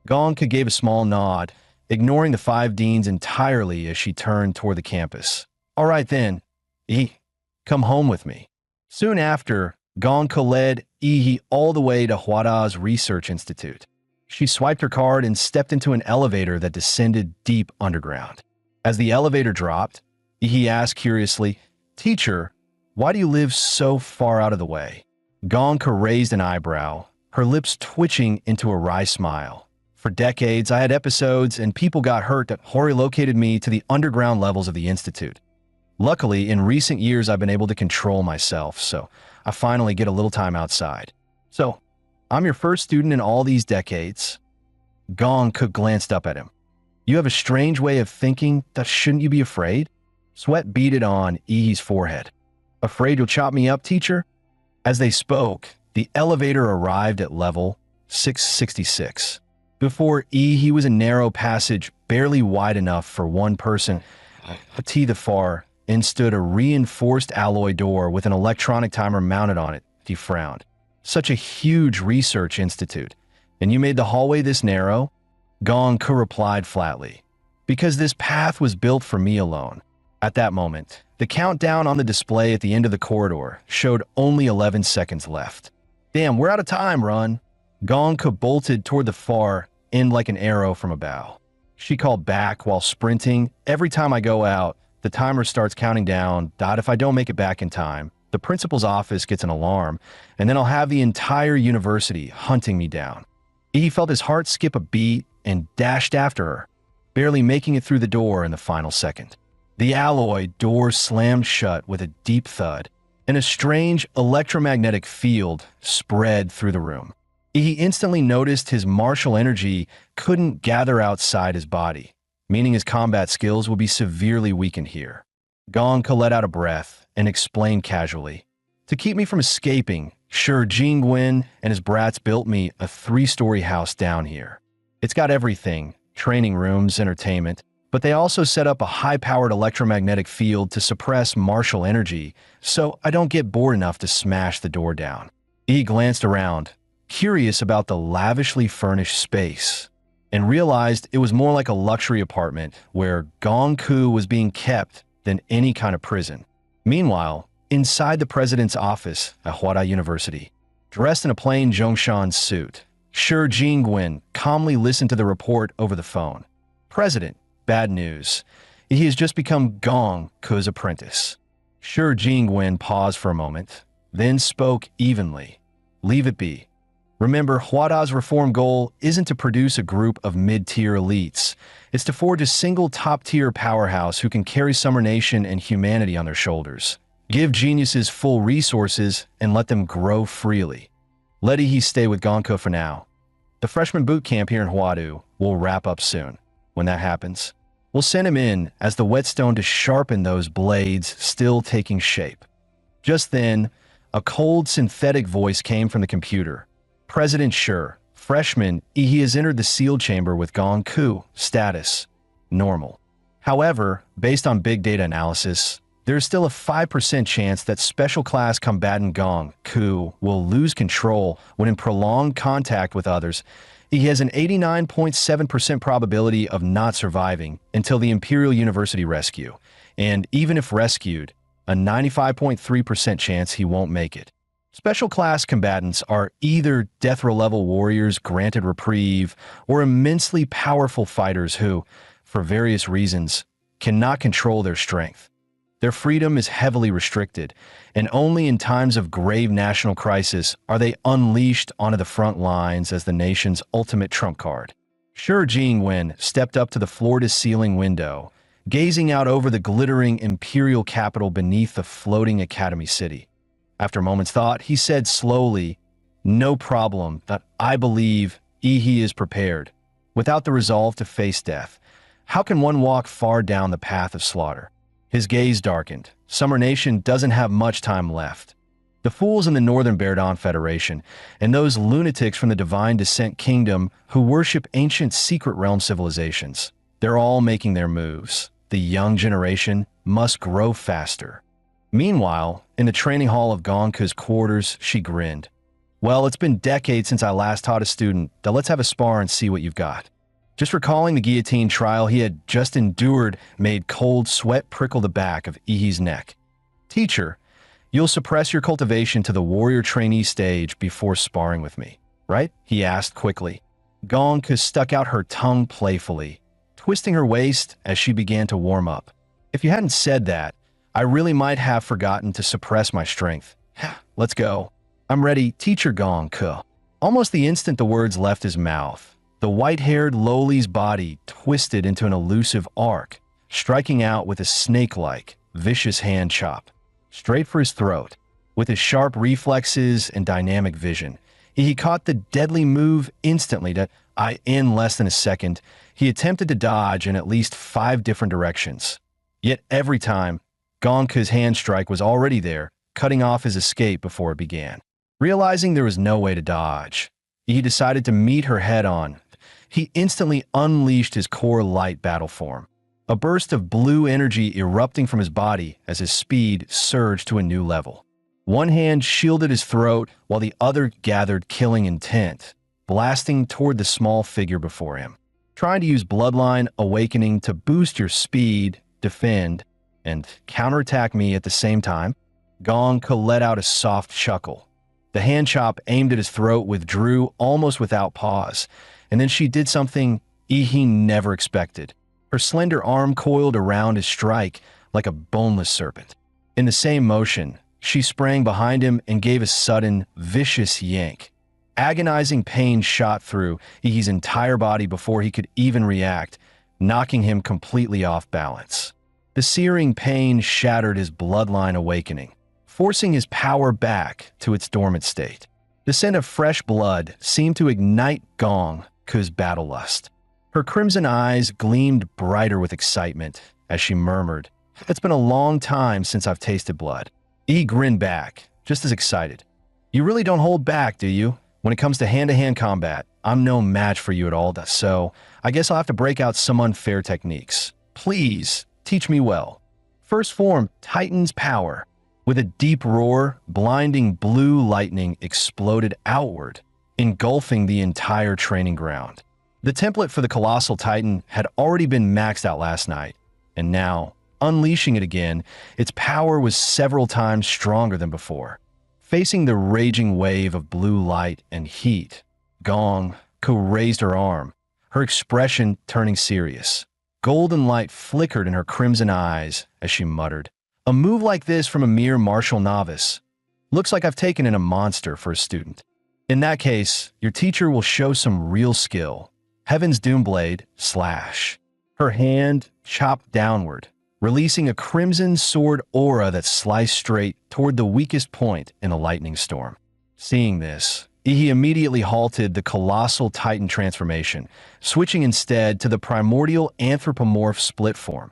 Gonku gave a small nod, ignoring the 5 deans entirely as she turned toward the campus. All right then, Ihi, come home with me. Soon after, Gonku led Ihi all the way to Hwada's Research Institute. She swiped her card and stepped into an elevator that descended deep underground. As the elevator dropped, Ihi asked curiously, Teacher, why do you live so far out of the way? Gonku raised an eyebrow, her lips twitching into a wry smile. For decades, I had episodes and people got hurt that relocated me to the underground levels of the Institute. Luckily, in recent years, I've been able to control myself, so I finally get a little time outside. So, I'm your first student in all these decades. Gonku glanced up at him. You have a strange way of thinking that shouldn't you be afraid? Sweat beaded on Ihi's forehead. Afraid you'll chop me up, teacher? As they spoke, the elevator arrived at level 666. Before Ihi was a narrow passage barely wide enough for one person. To the far end stood a reinforced alloy door with an electronic timer mounted on it. He frowned. Such a huge research institute, and you made the hallway this narrow? Gonku replied flatly. Because this path was built for me alone. At that moment, the countdown on the display at the end of the corridor showed only 11 seconds left. Damn, we're out of time, run. Gonku bolted toward the far end like an arrow from a bow. She called back while sprinting. Every time I go out, the timer starts counting down. If I don't make it back in time, the principal's office gets an alarm, and then I'll have the entire university hunting me down. He felt his heart skip a beat and dashed after her, barely making it through the door in the final second. The alloy door slammed shut with a deep thud, and a strange electromagnetic field spread through the room. He instantly noticed his martial energy couldn't gather outside his body, meaning his combat skills would be severely weakened here. Gonku let out a breath and explained casually, to keep me from escaping, sure Jingwen and his brats built me a 3-story house down here. It's got everything, training rooms, entertainment, but they also set up a high-powered electromagnetic field to suppress martial energy, so I don't get bored enough to smash the door down. He glanced around, curious about the lavishly furnished space, and realized it was more like a luxury apartment where Gonku was being kept than any kind of prison. Meanwhile, inside the president's office at Hwada University, dressed in a plain Zhongshan suit, Shi Jingwen calmly listened to the report over the phone. President, bad news. He has just become Gonku's apprentice. Shi Jingwen paused for a moment, then spoke evenly. Leave it be. Remember, Hwada's reform goal isn't to produce a group of mid-tier elites. It's to forge a single top-tier powerhouse who can carry Summer Nation and humanity on their shoulders. Give geniuses full resources and let them grow freely. Let Ihi stay with Gonku for now. The freshman boot camp here in Hwadu will wrap up soon. When that happens, we'll send him in as the whetstone to sharpen those blades still taking shape. Just then, a cold synthetic voice came from the computer. President Sure, freshman, he has entered the sealed chamber with Gonku, status, normal. However, based on big data analysis, there is still a 5% chance that special class combatant Gonku will lose control when in prolonged contact with others. He has an 89.7% probability of not surviving until the Imperial University rescue, and even if rescued, a 95.3% chance he won't make it. Special class combatants are either death row level warriors granted reprieve or immensely powerful fighters who, for various reasons, cannot control their strength. Their freedom is heavily restricted, and only in times of grave national crisis are they unleashed onto the front lines as the nation's ultimate trump card. Sure, Jing-wen stepped up to the floor-to-ceiling window, gazing out over the glittering imperial capital beneath the floating academy city. After a moment's thought, he said slowly, "No problem, that I believe Ihi is prepared. Without the resolve to face death, how can one walk far down the path of slaughter?" His gaze darkened. Summer Nation doesn't have much time left. The fools in the Northern Berdon Federation and those lunatics from the Divine Descent Kingdom who worship ancient secret realm civilizations, they're all making their moves. The young generation must grow faster. Meanwhile, in the training hall of Gonka's quarters, she grinned. "Well, it's been decades since I last taught a student. Now let's have a spar and see what you've got." Just recalling the guillotine trial he had just endured made cold sweat prickle the back of Ihi's neck. "Teacher, you'll suppress your cultivation to the warrior trainee stage before sparring with me, right?" he asked quickly. Gonka stuck out her tongue playfully, twisting her waist as she began to warm up. "If you hadn't said that, I really might have forgotten to suppress my strength. Let's go." "I'm ready, Teacher Gonka." Almost the instant the words left his mouth, the white-haired lowly's body twisted into an elusive arc, striking out with a snake-like, vicious hand chop, straight for his throat. With his sharp reflexes and dynamic vision, he caught the deadly move instantly. In less than a second, he attempted to dodge in at least 5 different directions. Yet every time, Gonka's hand strike was already there, cutting off his escape before it began. Realizing there was no way to dodge, he decided to meet her head-on. He instantly unleashed his core light battle form, a burst of blue energy erupting from his body as his speed surged to a new level. One hand shielded his throat while the other gathered killing intent, blasting toward the small figure before him. Trying to use Bloodline Awakening to boost your speed, defend, and counterattack me at the same time? Gonka let out a soft chuckle. The hand chop aimed at his throat withdrew almost without pause, and then she did something Ihi never expected. Her slender arm coiled around his strike like a boneless serpent. In the same motion, she sprang behind him and gave a sudden, vicious yank. Agonizing pain shot through Ihi's entire body before he could even react, knocking him completely off balance. The searing pain shattered his bloodline awakening, forcing his power back to its dormant state. The scent of fresh blood seemed to ignite Gonka's battle lust. Her crimson eyes gleamed brighter with excitement as she murmured, "It's been a long time since I've tasted blood." He grinned back, just as excited. "You really don't hold back, do you? When it comes to hand-to-hand combat, I'm no match for you at all, so I guess I'll have to break out some unfair techniques. Please, teach me well." First form, Titan's Power. With a deep roar, blinding blue lightning exploded outward, engulfing the entire training ground. The template for the Colossal Titan had already been maxed out last night, and now, unleashing it again, its power was several times stronger than before. Facing the raging wave of blue light and heat, Gonka raised her arm, her expression turning serious. Golden light flickered in her crimson eyes as she muttered, "A move like this from a mere martial novice. Looks like I've taken in a monster for a student. In that case, your teacher will show some real skill." Heaven's Doomblade slash. Her hand chopped downward, releasing a crimson sword aura that sliced straight toward the weakest point in the lightning storm. Seeing this, he immediately halted the Colossal Titan transformation, switching instead to the primordial anthropomorph split form,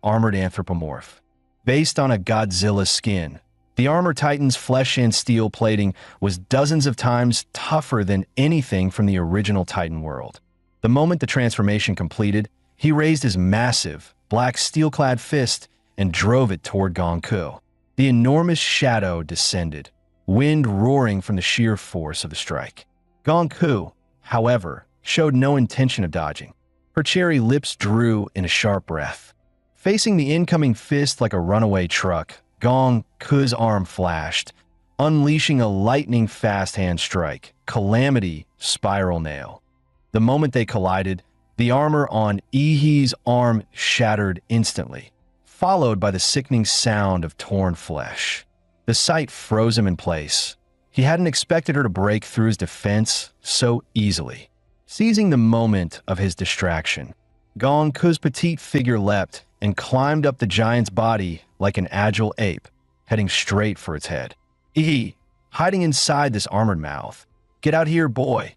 Armored Anthropomorph. Based on a Godzilla skin, the Armor Titan's flesh and steel plating was dozens of times tougher than anything from the original Titan world. The moment the transformation completed, he raised his massive, black steel-clad fist and drove it toward Gonka. The enormous shadow descended, wind roaring from the sheer force of the strike. Gonka, however, showed no intention of dodging. Her cherry lips drew in a sharp breath. Facing the incoming fist like a runaway truck, Gonka's arm flashed, unleashing a lightning-fast hand strike, Calamity Spiral Nail. The moment they collided, the armor on Ihi's arm shattered instantly, followed by the sickening sound of torn flesh. The sight froze him in place. He hadn't expected her to break through his defense so easily. Seizing the moment of his distraction, Gong Ku's petite figure leapt and climbed up the giant's body like an agile ape, heading straight for its head. Hiding inside this armored mouth. Get out here, boy.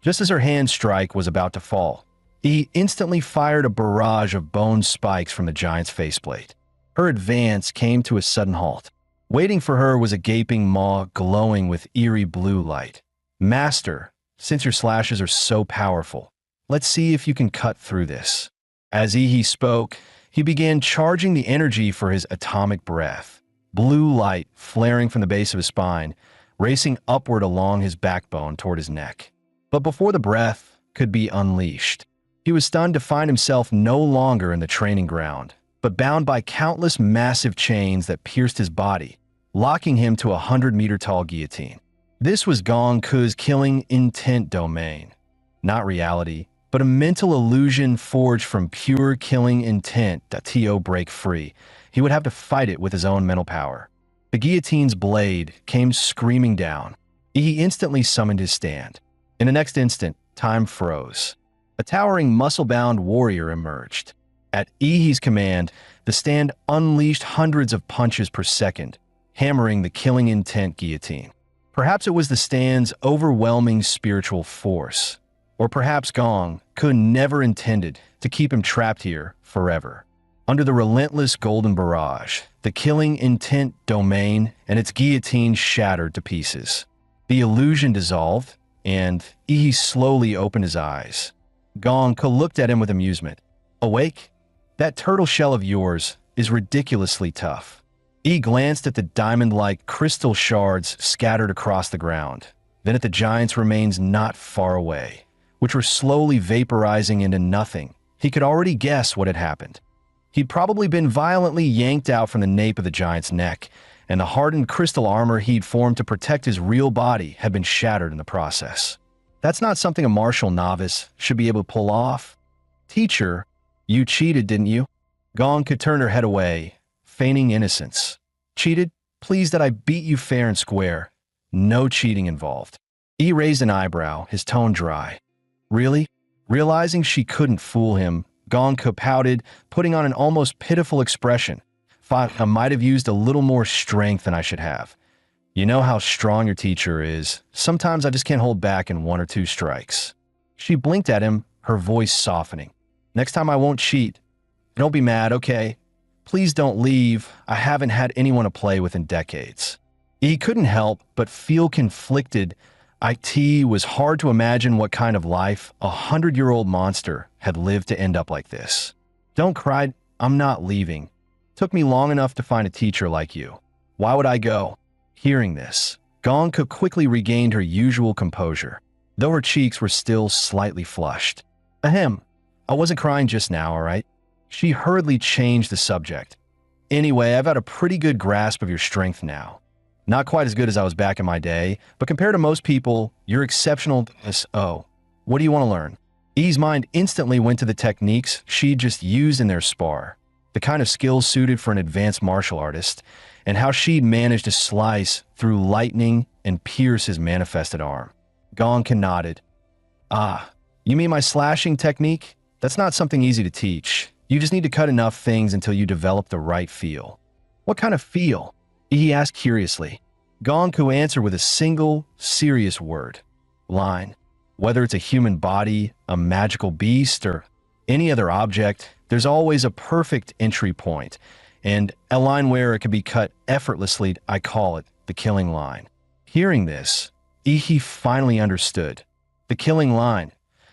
Just as her hand strike was about to fall, instantly fired a barrage of bone spikes from the giant's faceplate. Her advance came to a sudden halt. Waiting for her was a gaping maw glowing with eerie blue light. Master, since your slashes are so powerful, let's see if you can cut through this. As spoke, he began charging the energy for his atomic breath. Blue light flaring from the base of his spine, racing upward along his backbone toward his neck. But before the breath could be unleashed, he was stunned to find himself no longer in the training ground, but bound by countless massive chains that pierced his body, locking him to a 100-meter-tall guillotine. This was Gong Ku's killing intent domain. Not reality, but a mental illusion forged from pure killing intent that to break free. He would have to fight it with his own mental power. The guillotine's blade came screaming down. He instantly summoned his stand. In the next instant, time froze. A towering, muscle-bound warrior emerged. At Ihi's command, the stand unleashed hundreds of punches per second, hammering the killing intent guillotine. Perhaps it was the stand's overwhelming spiritual force. Or perhaps Gong Ku never intended to keep him trapped here forever. Under the relentless golden barrage, the killing intent domain and its guillotine shattered to pieces. The illusion dissolved, and Ihi slowly opened his eyes. Gong Ku looked at him with amusement. Awake? That turtle shell of yours is ridiculously tough. Ihi glanced at the diamond-like crystal shards scattered across the ground, then at the giant's remains not far away, which were slowly vaporizing into nothing. He could already guess what had happened. He'd probably been violently yanked out from the nape of the giant's neck, and the hardened crystal armor he'd formed to protect his real body had been shattered in the process. That's not something a martial novice should be able to pull off. Teacher, you cheated, didn't you? Gong could turn her head away, feigning innocence. Cheated? Pleased that I beat you fair and square. No cheating involved. He raised an eyebrow, his tone dry. Really? Realizing she couldn't fool him, Gong Ku pouted, putting on an almost pitiful expression. Thought I might have used a little more strength than I should have. You know how strong your teacher is. Sometimes I just can't hold back in 1 or 2 strikes. She blinked at him, her voice softening. Next time I won't cheat. Don't be mad, okay? Please don't leave. I haven't had anyone to play with in decades. He couldn't help but feel conflicted. It was hard to imagine what kind of life a 100-year-old monster had lived to end up like this. Don't cry, I'm not leaving. Took me long enough to find a teacher like you. Why would I go? Hearing this, Gong Ku quickly regained her usual composure, though her cheeks were still slightly flushed. Ahem, I wasn't crying just now, all right? She hurriedly changed the subject. Anyway, I've got a pretty good grasp of your strength now. Not quite as good as I was back in my day, but compared to most people, you're exceptional. Oh, what do you want to learn? E's mind instantly went to the techniques she'd just used in their spar, the kind of skills suited for an advanced martial artist, and how she'd managed to slice through lightning and pierce his manifested arm. Gong Ku nodded. Ah, you mean my slashing technique? That's not something easy to teach. You just need to cut enough things until you develop the right feel. What kind of feel? He asked curiously. Gong Ku answered with a single, serious word. Line. Whether it's a human body, a magical beast, or any other object, there's always a perfect entry point, and a line where it can be cut effortlessly. I call it the killing line. Hearing this, Ihi finally understood. The killing line.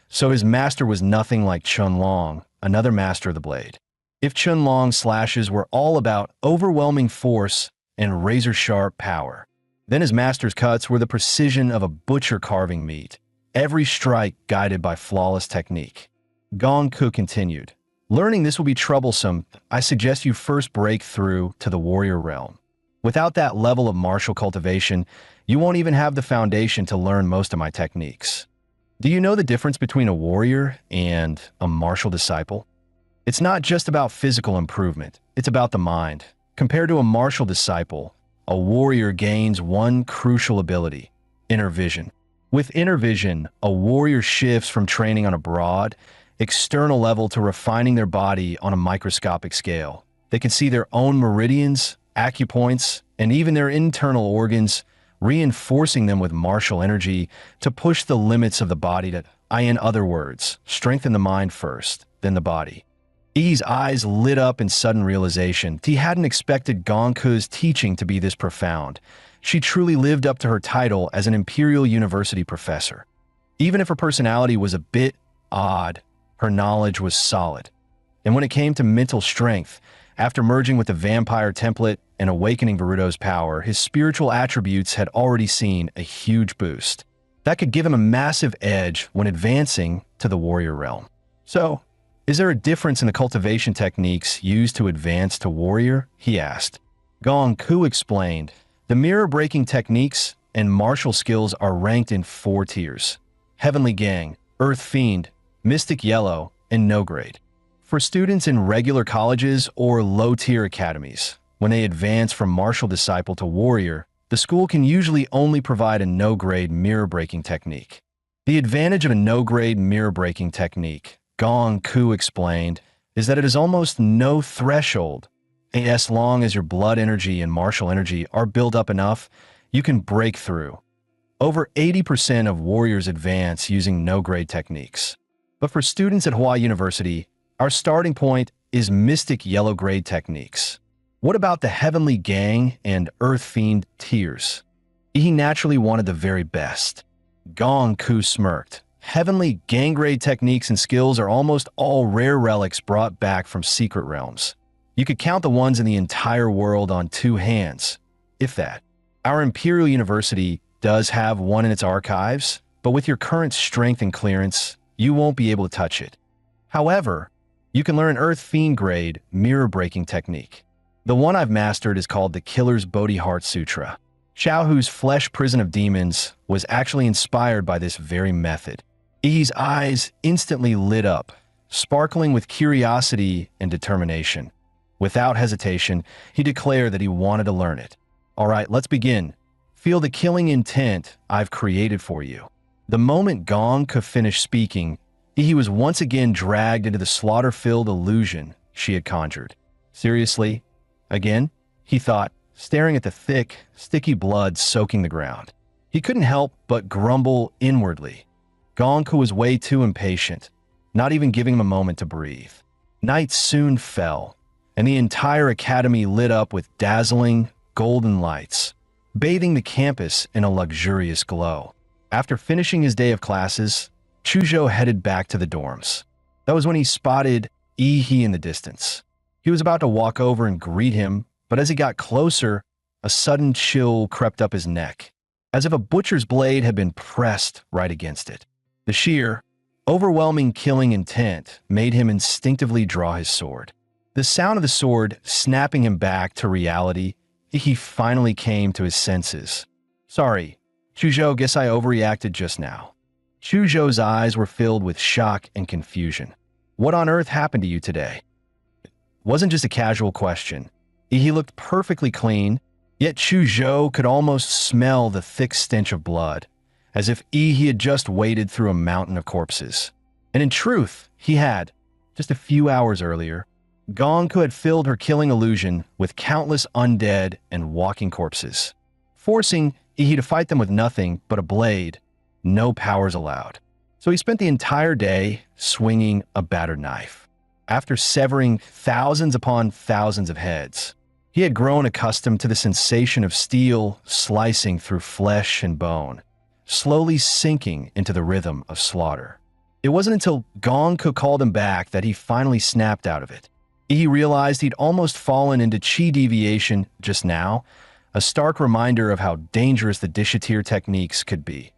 So his master was nothing like Chunlong, another master of the blade. If Chunlong's slashes were all about overwhelming force and razor-sharp power, then his master's cuts were the precision of a butcher carving meat, every strike guided by flawless technique. Gong Ku continued. Learning this will be troublesome. I suggest you first break through to the warrior realm. Without that level of martial cultivation, you won't even have the foundation to learn most of my techniques. Do you know the difference between a warrior and a martial disciple? It's not just about physical improvement, it's about the mind. Compared to a martial disciple, a warrior gains one crucial ability, inner vision. With inner vision, a warrior shifts from training on a broad, external level to refining their body on a microscopic scale. They can see their own meridians, acupoints, and even their internal organs, reinforcing them with martial energy to push the limits of the body to, in other words, strengthen the mind first, then the body. I's eyes lit up in sudden realization. He hadn't expected Gonku's teaching to be this profound. She truly lived up to her title as an Imperial University professor. Even if her personality was a bit odd, her knowledge was solid. And when it came to mental strength, after merging with the vampire template and awakening Baruto's power, his spiritual attributes had already seen a huge boost. That could give him a massive edge when advancing to the warrior realm. So, is there a difference in the cultivation techniques used to advance to warrior? He asked. Gonku explained, the mirror-breaking techniques and martial skills are ranked in 4 tiers: Heavenly Gang, Earth Fiend, Mystic Yellow, and No Grade. For students in regular colleges or low-tier academies, when they advance from martial disciple to warrior, the school can usually only provide a no-grade mirror-breaking technique. The advantage of a no-grade mirror-breaking technique, Gonku explained, is that it is almost no threshold. As long as your blood energy and martial energy are built up enough, you can break through. Over 80% of warriors advance using no-grade techniques. But for students at Hawaii University, our starting point is Mystic Yellow grade techniques. What about the Heavenly Gang and Earth Fiend tiers? He naturally wanted the very best. Gonku smirked. Heavenly Gang grade techniques and skills are almost all rare relics brought back from secret realms. You could count the ones in the entire world on 2 hands, if that. Our Imperial University does have one in its archives, but with your current strength and clearance, you won't be able to touch it. However, you can learn Earth Fiend grade mirror-breaking technique. The one I've mastered is called the Killer's Bodhi Heart Sutra. Xiaohu's Flesh Prison of Demons was actually inspired by this very method. I's eyes instantly lit up, sparkling with curiosity and determination. Without hesitation, he declared that he wanted to learn it. All right, let's begin. Feel the killing intent I've created for you. The moment Gonku finished speaking, he was once again dragged into the slaughter-filled illusion she had conjured. Seriously? Again? He thought, staring at the thick, sticky blood soaking the ground. He couldn't help but grumble inwardly. Gonku was way too impatient, not even giving him a moment to breathe. Night soon fell, and the entire academy lit up with dazzling, golden lights, bathing the campus in a luxurious glow. After finishing his day of classes, Chujo headed back to the dorms. That was when he spotted Ihi in the distance. He was about to walk over and greet him, but as he got closer, a sudden chill crept up his neck, as if a butcher's blade had been pressed right against it. The sheer, overwhelming killing intent made him instinctively draw his sword. The sound of the sword snapping him back to reality, he finally came to his senses. Sorry, Chujo, guess I overreacted just now. Chujo's eyes were filled with shock and confusion. What on earth happened to you today? It wasn't just a casual question. He looked perfectly clean, yet Chujo could almost smell the thick stench of blood, as if he had just waded through a mountain of corpses. And in truth, he had, just a few hours earlier, Gonku had filled her killing illusion with countless undead and walking corpses, forcing Ihi to fight them with nothing but a blade, no powers allowed. So he spent the entire day swinging a battered knife. After severing thousands upon thousands of heads, he had grown accustomed to the sensation of steel slicing through flesh and bone, slowly sinking into the rhythm of slaughter. It wasn't until Gonku called him back that he finally snapped out of it. He realized he'd almost fallen into chi deviation just now, a stark reminder of how dangerous the Dishatir techniques could be.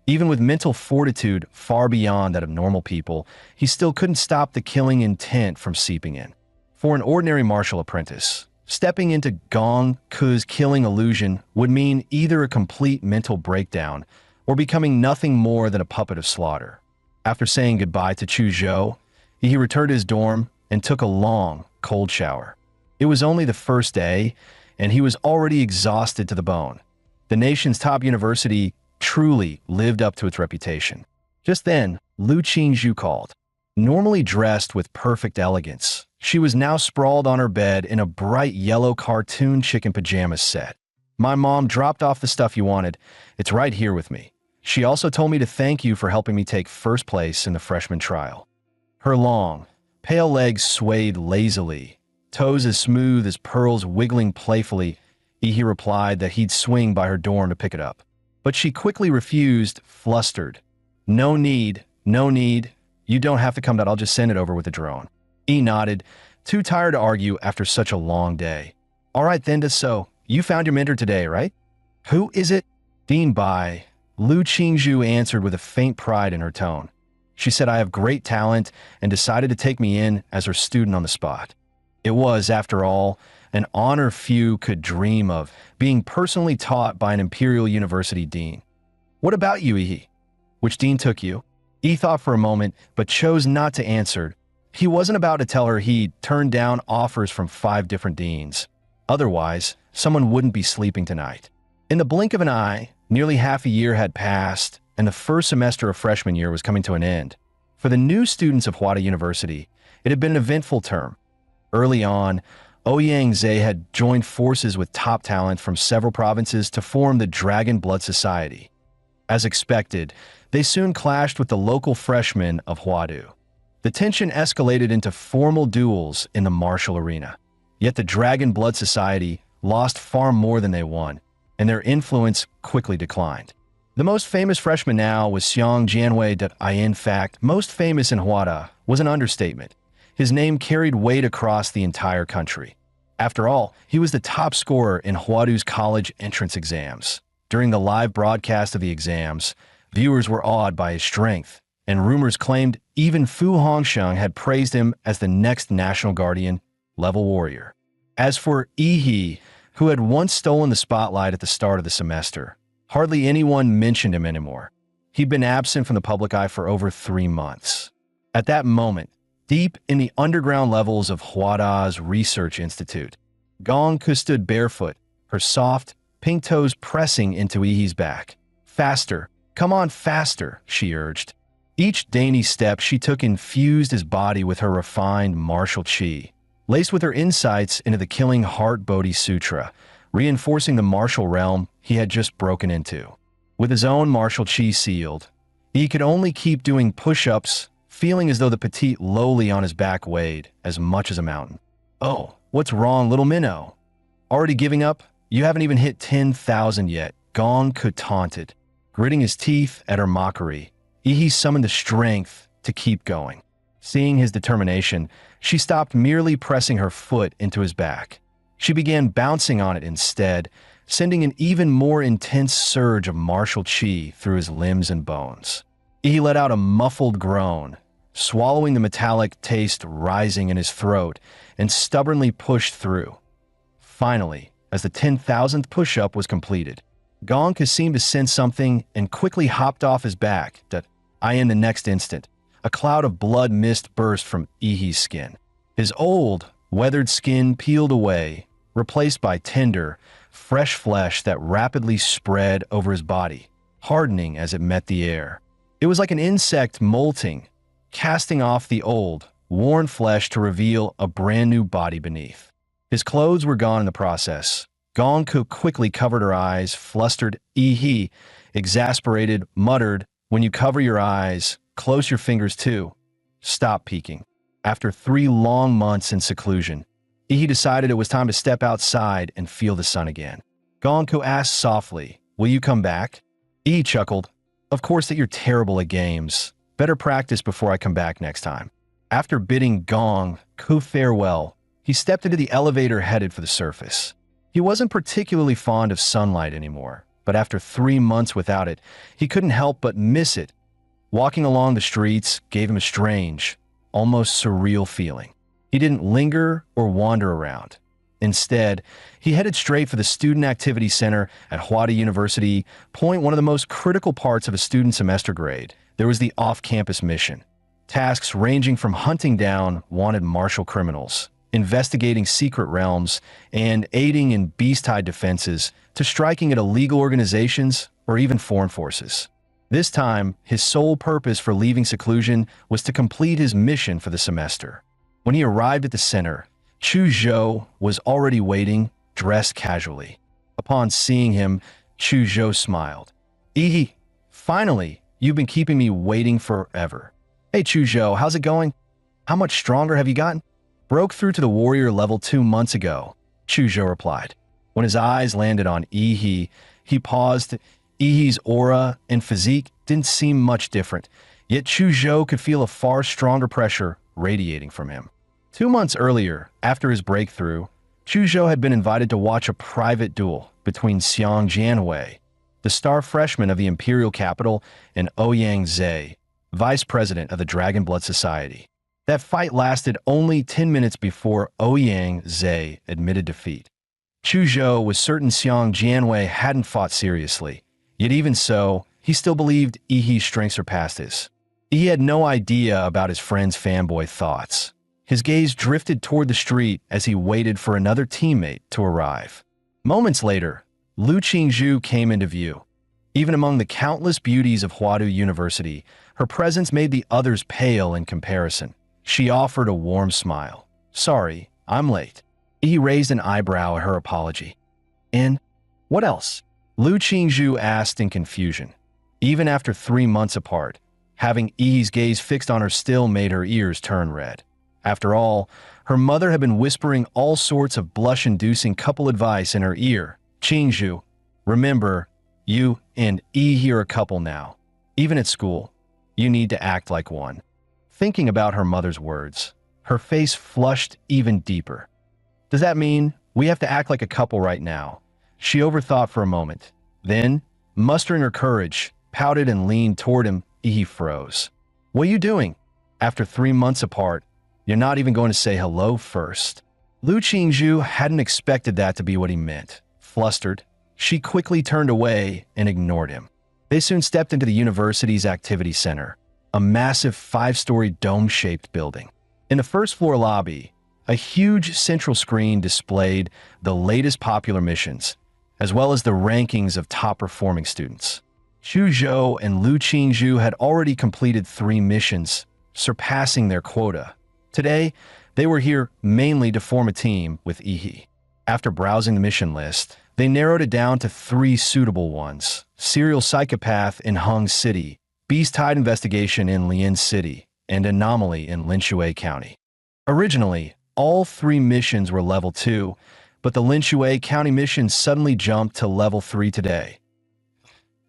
Even with mental fortitude far beyond that of normal people, he still couldn't stop the killing intent from seeping in. For an ordinary martial apprentice, stepping into Gonku's killing illusion would mean either a complete mental breakdown or becoming nothing more than a puppet of slaughter. After saying goodbye to Chujo, he returned to his dorm and took a long, cold shower. It was only the first day, and he was already exhausted to the bone. The nation's top university truly lived up to its reputation. Just then, Lu Qingzhu called. Normally dressed with perfect elegance, she was now sprawled on her bed in a bright yellow cartoon chicken pajamas set. My mom dropped off the stuff you wanted. It's right here with me. She also told me to thank you for helping me take first place in the freshman trial. Her long, pale legs swayed lazily, toes as smooth as pearls wiggling playfully. He replied that he'd swing by her dorm to pick it up. But she quickly refused, flustered. No need, no need. You don't have to come down, I'll just send it over with a drone. Nodded, too tired to argue after such a long day. All right then, so you found your mentor today, right? Who is it? Dean Bai. Lu Qingzhu answered with a faint pride in her tone. She said I have great talent and decided to take me in as her student on the spot. It was, after all, an honor few could dream of, being personally taught by an imperial university dean. What about you, Yi? Which dean took you? Yi thought for a moment, but chose not to answer. He wasn't about to tell her he'd turned down offers from 5 different deans. Otherwise, someone wouldn't be sleeping tonight. In the blink of an eye, nearly half a year had passed, and the first semester of freshman year was coming to an end. For the new students of Hwada University, it had been an eventful term. Early on, Ouyang Zhe had joined forces with top talent from several provinces to form the Dragon Blood Society. As expected, they soon clashed with the local freshmen of Hwadu. The tension escalated into formal duels in the martial arena. Yet the Dragon Blood Society lost far more than they won, and their influence quickly declined. The most famous freshman now was Xiang Jianwei. In fact, most famous in Hwada was an understatement. His name carried weight across the entire country. After all, he was the top scorer in Hwadu's college entrance exams. During the live broadcast of the exams, viewers were awed by his strength, and rumors claimed even Fu Hongsheng had praised him as the next national guardian, level warrior. As for Yi, who had once stolen the spotlight at the start of the semester, hardly anyone mentioned him anymore. He'd been absent from the public eye for over 3 months. At that moment, deep in the underground levels of Hwada's research institute, Gongku stood barefoot, her soft, pink toes pressing into Yi's back. Faster, come on faster, she urged. Each dainty step she took infused his body with her refined martial chi, laced with her insights into the killing Heart Bodhi Sutra, reinforcing the martial realm he had just broken into. With his own martial chi sealed, he could only keep doing push-ups, feeling as though the petite lowly on his back weighed as much as a mountain. Oh, what's wrong, little minnow? Already giving up? You haven't even hit 10,000 yet, Gongku taunted. Gritting his teeth at her mockery, Yi summoned the strength to keep going. Seeing his determination, she stopped merely pressing her foot into his back. She began bouncing on it instead, sending an even more intense surge of martial chi through his limbs and bones. He let out a muffled groan, swallowing the metallic taste rising in his throat, and stubbornly pushed through. Finally, as the 10,000th push-up was completed, Gongku seemed to sense something and quickly hopped off his back. In the next instant, a cloud of blood mist burst from Yi's skin. His old, weathered skin peeled away, replaced by tender, fresh flesh that rapidly spread over his body, hardening as it met the air. It was like an insect molting, casting off the old, worn flesh to reveal a brand new body beneath. His clothes were gone in the process. Gongku quickly covered her eyes, flustered. Yi, exasperated, muttered, "When you cover your eyes, close your fingers too. Stop peeking." After 3 long months in seclusion, Yi decided it was time to step outside and feel the sun again. Gongku asked softly, "Will you come back?" Yi chuckled, "Of course that you're terrible at games. Better practice before I come back next time." After bidding Gongku farewell, he stepped into the elevator headed for the surface. He wasn't particularly fond of sunlight anymore, but after 3 months without it, he couldn't help but miss it. Walking along the streets gave him a strange, almost surreal feeling. He didn't linger or wander around. Instead, he headed straight for the Student Activity Center at Hwada University. One of the most critical parts of a student semester grade, there was the off-campus mission. Tasks ranging from hunting down wanted martial criminals, investigating secret realms, and aiding in beast-hide defenses, to striking at illegal organizations or even foreign forces. This time, his sole purpose for leaving seclusion was to complete his mission for the semester. When he arrived at the center, Chu Zhou was already waiting, dressed casually. Upon seeing him, Chu Zhou smiled. Finally, you've been keeping me waiting forever. Hey Chu Zhou, how's it going? How much stronger have you gotten? Broke through to the warrior level 2 months ago, Chu Zhou replied. When his eyes landed on he paused. He's aura and physique didn't seem much different, yet Chu Zhou could feel a far stronger pressure radiating from him. 2 months earlier, after his breakthrough, Chu Zhou had been invited to watch a private duel between Xiang Jianhui, the star freshman of the imperial capital, and Ouyang Zhe, vice president of the Dragon Blood Society. That fight lasted only 10 minutes before Ouyang Zhe admitted defeat. Chu Zhou was certain Xiang Jianhui hadn't fought seriously, yet even so, he still believed He's strength surpassed his. He had no idea about his friend's fanboy thoughts. His gaze drifted toward the street as he waited for another teammate to arrive. Moments later, Lu Qingzhu came into view. Even among the countless beauties of Huadu University, her presence made the others pale in comparison. She offered a warm smile. Sorry, I'm late. He raised an eyebrow at her apology. And what else? Lu Qingzhu asked in confusion. Even after 3 months apart, having He's gaze fixed on her still made her ears turn red. After all, her mother had been whispering all sorts of blush-inducing couple advice in her ear. Qingzhu, remember, you and He are a couple now. Even at school, you need to act like one. Thinking about her mother's words, her face flushed even deeper. Does that mean we have to act like a couple right now? She overthought for a moment. Then, mustering her courage, pouted and leaned toward him. He froze. What are you doing? After 3 months apart, you're not even going to say hello first. Lu Qingzhu hadn't expected that to be what he meant. Flustered, she quickly turned away and ignored him. They soon stepped into the university's activity center, a massive 5-story dome-shaped building. In the first-floor lobby, a huge central screen displayed the latest popular missions, as well as the rankings of top-performing students. Chu Zhou and Lu Qingzhu had already completed 3 missions, surpassing their quota. Today, they were here mainly to form a team with He. After browsing the mission list, they narrowed it down to 3 suitable ones: Serial Psychopath in Hung City, Beast Tide Investigation in Lian City, and Anomaly in Linshui County. Originally, all 3 missions were level 2, but the Linshui County mission suddenly jumped to level 3 today.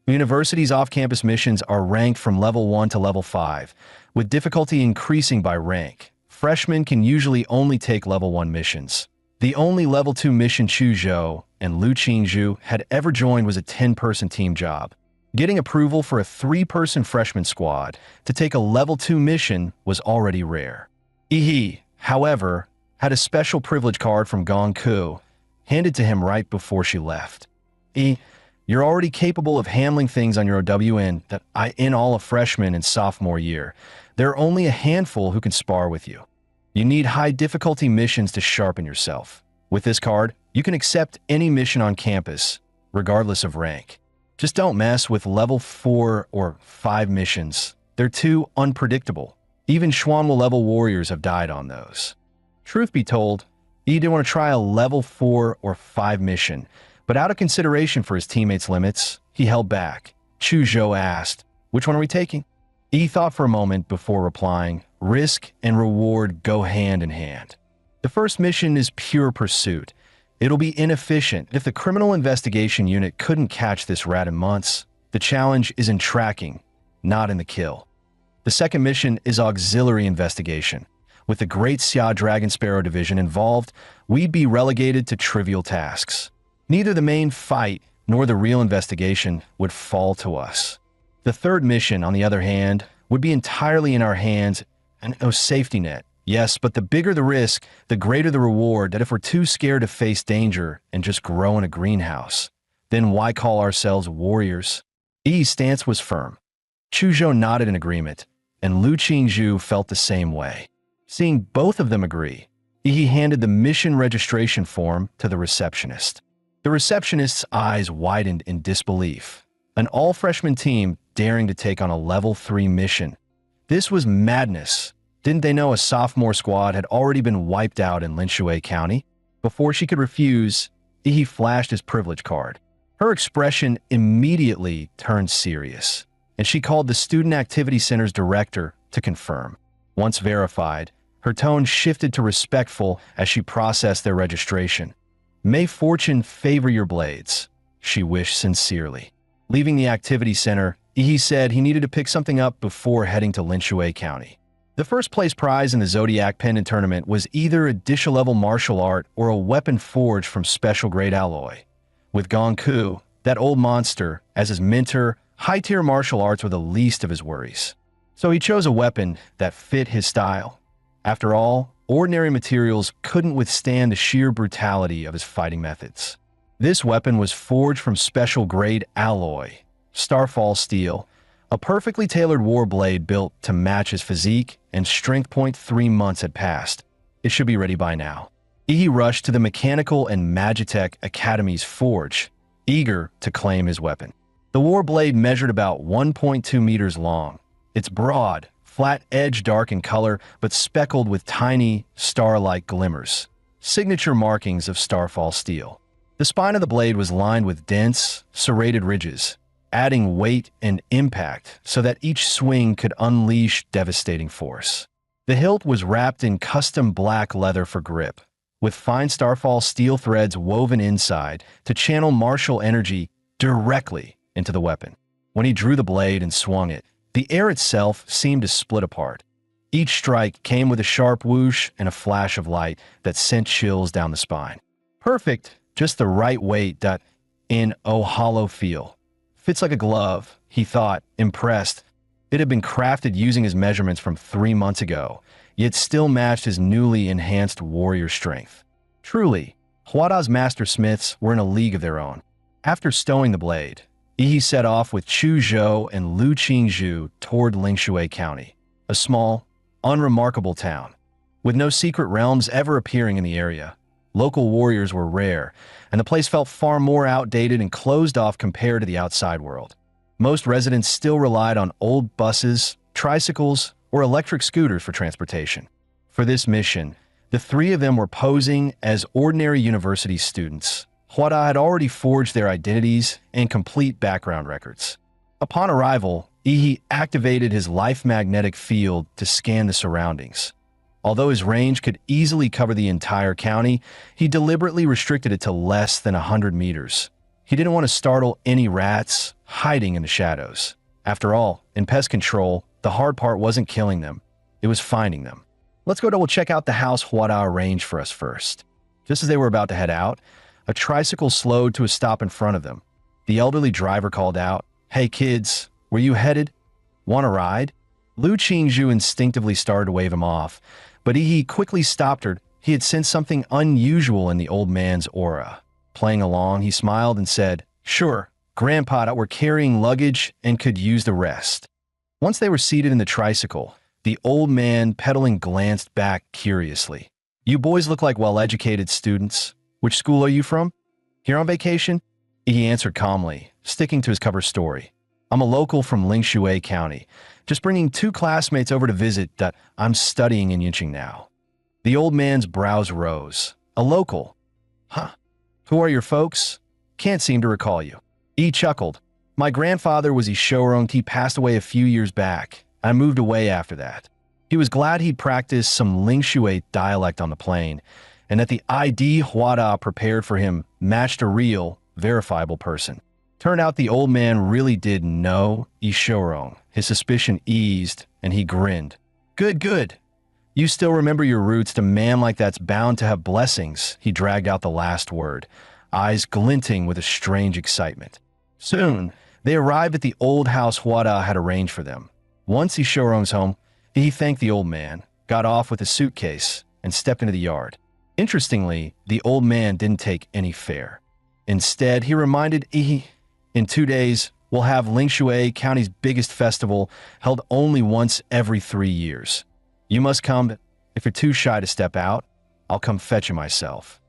The university's off-campus missions are ranked from level 1 to level 5, with difficulty increasing by rank. Freshmen can usually only take level 1 missions. The only level 2 mission Chu Zhou and Lu Qingzhu had ever joined was a 10-person team job. Getting approval for a 3-person freshman squad to take a level 2 mission was already rare. He, however, had a special privilege card from Gong Ku, handed to him right before she left. You're already capable of handling things on your OWN that in all of freshman and sophomore year. There are only a handful who can spar with you. You need high difficulty missions to sharpen yourself. With this card, you can accept any mission on campus, regardless of rank. Just don't mess with level 4 or 5 missions. They're too unpredictable. Even Xuanwu level warriors have died on those. Truth be told, he didn't want to try a level 4 or 5 mission, but out of consideration for his teammates' limits, he held back. Chu Zhou asked, "Which one are we taking?" He thought for a moment before replying, "Risk and reward go hand in hand. The first mission is pure pursuit. It'll be inefficient if the criminal investigation unit couldn't catch this rat in months. The challenge is in tracking, not in the kill. The second mission is auxiliary investigation. With the Great Xia Dragon Sparrow Division involved, we'd be relegated to trivial tasks. Neither the main fight nor the real investigation would fall to us. The third mission, on the other hand, would be entirely in our hands and a safety net. Yes, but the bigger the risk, the greater the reward. That if we're too scared to face danger and just grow in a greenhouse, then why call ourselves warriors?" Yi's stance was firm. Chu Zhou nodded in agreement, and Lu Qingzhu felt the same way. Seeing both of them agree, Yi handed the mission registration form to the receptionist. The receptionist's eyes widened in disbelief. An all-freshman team daring to take on a level 3 mission. This was madness. Didn't they know a sophomore squad had already been wiped out in Linshui County? Before she could refuse, Ihi flashed his privilege card. Her expression immediately turned serious, and she called the Student Activity Center's director to confirm. Once verified, her tone shifted to respectful as she processed their registration. "May fortune favor your blades," she wished sincerely. Leaving the activity center, Ihi said he needed to pick something up before heading to Linshui County. The first place prize in the Zodiac Pendant Tournament was either a dish-level martial art or a weapon forged from special grade alloy. With Gongku, that old monster, as his mentor, high-tier martial arts were the least of his worries. So he chose a weapon that fit his style. After all, ordinary materials couldn't withstand the sheer brutality of his fighting methods. This weapon was forged from special grade alloy, Starfall steel, a perfectly tailored war blade built to match his physique, and strength point 3 months had passed. It should be ready by now. Ihi rushed to the Mechanical and Magitech Academy's forge, eager to claim his weapon. The war blade measured about 1.2 meters long. It's broad, flat edge dark in color, but speckled with tiny, star-like glimmers, signature markings of Starfall steel. The spine of the blade was lined with dense, serrated ridges, adding weight and impact so that each swing could unleash devastating force. The hilt was wrapped in custom black leather for grip, with fine Starfall steel threads woven inside to channel martial energy directly into the weapon. When he drew the blade and swung it, the air itself seemed to split apart. Each strike came with a sharp whoosh and a flash of light that sent chills down the spine. Perfect, just the right weight in a hollow feel. Fits like a glove, he thought, impressed. It had been crafted using his measurements from 3 months ago, yet still matched his newly enhanced warrior strength. Truly, Huada's master smiths were in a league of their own. After stowing the blade, Ihi set off with Chu Zhou and Lu Qingzhu toward Lingshui County, a small, unremarkable town. With no secret realms ever appearing in the area, local warriors were rare, and the place felt far more outdated and closed off compared to the outside world. Most residents still relied on old buses, tricycles, or electric scooters for transportation. For this mission, the 3 of them were posing as ordinary university students. Huada had already forged their identities and complete background records. Upon arrival, Ihi activated his life magnetic field to scan the surroundings. Although his range could easily cover the entire county, he deliberately restricted it to less than 100 meters. He didn't want to startle any rats hiding in the shadows. After all, in pest control, the hard part wasn't killing them, it was finding them. Let's go double check out the house Huada arranged for us first. Just as they were about to head out, a tricycle slowed to a stop in front of them. The elderly driver called out, "Hey kids, where you headed? Want a ride?" Lu Qingzhu instinctively started to wave him off, but Ihi quickly stopped her. He had sensed something unusual in the old man's aura. Playing along, he smiled and said, "Sure, Grandpa, we're carrying luggage and could use the rest." Once they were seated in the tricycle, the old man pedaling glanced back curiously. "You boys look like well-educated students. Which school are you from?" "Here on vacation?" He answered calmly, sticking to his cover story. "I'm a local from Lingshui County, just bringing 2 classmates over to visit. I'm studying in Yinqing now." The old man's brows rose. "A local? Huh. Who are your folks? Can't seem to recall you." He chuckled. "My grandfather was Ishorong. He passed away a few years back. I moved away after that." He was glad he'd practiced some Lingshui dialect on the plane, and that the ID Huada prepared for him matched a real, verifiable person. Turned out the old man really did know Ishorong. His suspicion eased, and he grinned. Good, good. You still remember your roots. To man like that's bound to have blessings." He dragged out the last word, eyes glinting with a strange excitement. Soon, they arrived at the old house Huada had arranged for them. Once Ishorong's home, he thanked the old man, got off with a suitcase, and stepped into the yard. Interestingly, the old man didn't take any fare. Instead, he reminded Ihi, "In 2 days, we'll have Lingshui County's biggest festival, held only once every 3 years. You must come. If you're too shy to step out, I'll come fetch you myself."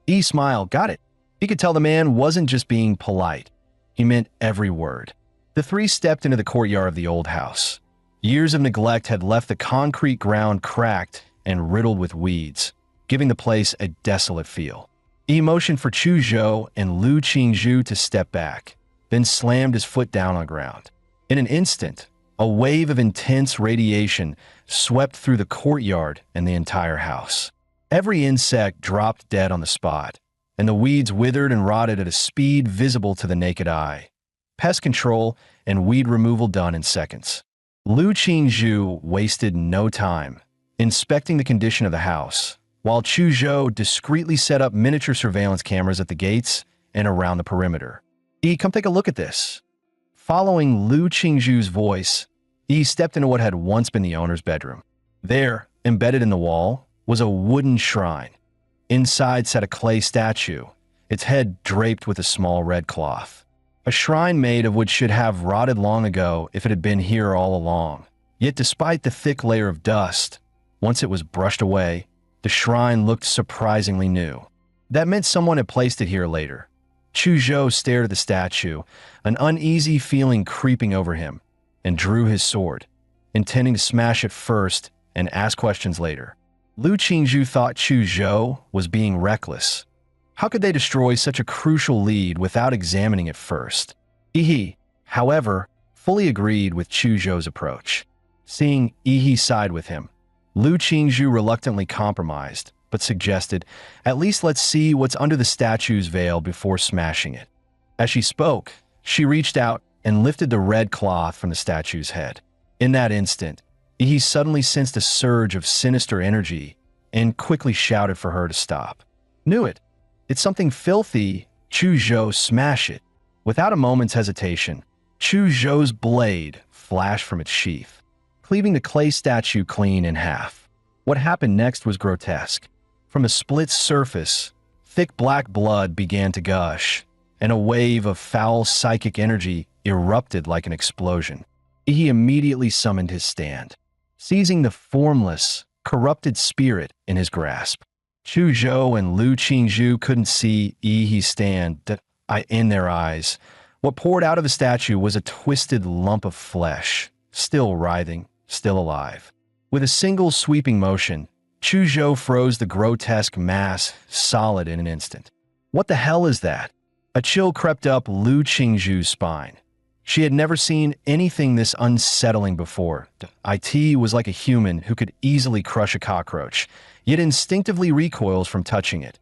He smiled. Got it. He could tell the man wasn't just being polite. He meant every word. The three stepped into the courtyard of the old house. Years of neglect had left the concrete ground cracked and riddled with weeds, giving the place a desolate feel. He motioned for Chu Zhou and Lu Qingzhu to step back, then slammed his foot down on the ground. In an instant, a wave of intense radiation swept through the courtyard and the entire house. Every insect dropped dead on the spot, and the weeds withered and rotted at a speed visible to the naked eye. Pest control and weed removal done in seconds. Lu Qingzhu wasted no time inspecting the condition of the house, while Chu Zhou discreetly set up miniature surveillance cameras at the gates and around the perimeter. Come take a look at this." Following Lu Qingzhu's voice, he stepped into what had once been the owner's bedroom. There, embedded in the wall, was a wooden shrine. Inside sat a clay statue, its head draped with a small red cloth. A shrine made of wood should have rotted long ago if it had been here all along. Yet despite the thick layer of dust, once it was brushed away, the shrine looked surprisingly new. That meant someone had placed it here later. Chu Zhou stared at the statue, an uneasy feeling creeping over him, and drew his sword, intending to smash it first and ask questions later. Lu Qingzhu thought Chu Zhou was being reckless. How could they destroy such a crucial lead without examining it first? He, however, fully agreed with Chu Zhou's approach. Seeing Yi side with him, Lu Qingzhu reluctantly compromised, but suggested, "At least let's see what's under the statue's veil before smashing it." As she spoke, she reached out and lifted the red cloth from the statue's head. In that instant, Yi suddenly sensed a surge of sinister energy and quickly shouted for her to stop. "Knew it! It's something filthy! Chu Zhou, smash it!" Without a moment's hesitation, Chu Zhou's blade flashed from its sheath, cleaving the clay statue clean in half. What happened next was grotesque. From the split surface, thick black blood began to gush, and a wave of foul psychic energy erupted like an explosion. He immediately summoned his stand, seizing the formless, corrupted spirit in his grasp. Chu Zhou and Lu Qingzhu couldn't see Yi's stand in their eyes. What poured out of the statue was a twisted lump of flesh, still writhing, still alive. With a single sweeping motion, Chu Zhou froze the grotesque mass solid in an instant. "What the hell is that?" A chill crept up Lu Qingzhu's spine. She had never seen anything this unsettling before. It was like a human who could easily crush a cockroach, yet instinctively recoils from touching it.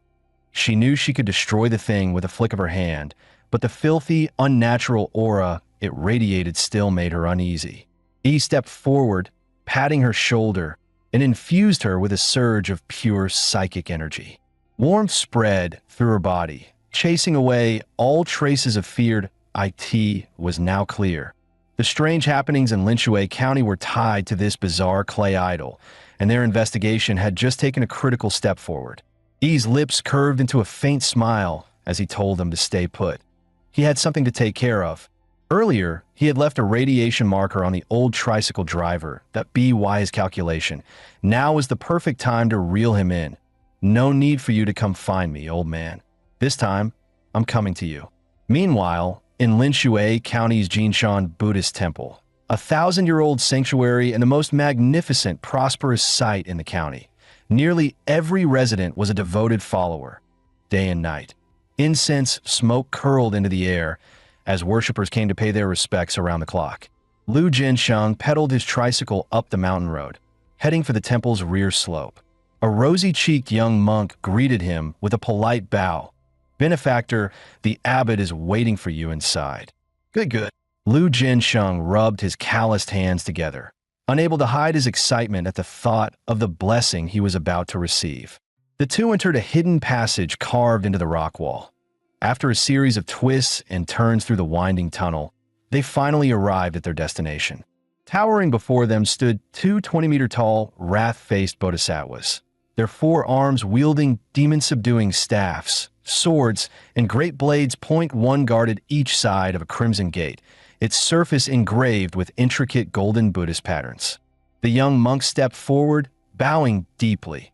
She knew she could destroy the thing with a flick of her hand, but the filthy, unnatural aura it radiated still made her uneasy. He stepped forward, patting her shoulder, and infused her with a surge of pure psychic energy. Warmth spread through her body, chasing away all traces of feared. It was now clear. The strange happenings in Linshui County were tied to this bizarre clay idol, and their investigation had just taken a critical step forward. Yi's lips curved into a faint smile as he told them to stay put. He had something to take care of. Earlier, he had left a radiation marker on the old tricycle driver that by his calculation. Now was the perfect time to reel him in. "No need for you to come find me, old man. This time, I'm coming to you." Meanwhile, in Linshui County's Jinshan Buddhist Temple, a 1,000-year-old sanctuary and the most magnificent, prosperous site in the county, nearly every resident was a devoted follower, day and night. Incense smoke curled into the air as worshippers came to pay their respects around the clock. Lu Jinsheng pedaled his tricycle up the mountain road, heading for the temple's rear slope. A rosy-cheeked young monk greeted him with a polite bow. "Benefactor, the abbot is waiting for you inside." Good. Lu Jinsheng rubbed his calloused hands together, unable to hide his excitement at the thought of the blessing he was about to receive. The two entered a hidden passage carved into the rock wall. After a series of twists and turns through the winding tunnel, they finally arrived at their destination. Towering before them stood two 20-meter-tall, wrath-faced bodhisattvas, their four arms wielding demon-subduing staffs. Swords and great blades point one guarded each side of a crimson gate, its surface engraved with intricate golden Buddhist patterns. The young monk stepped forward, bowing deeply.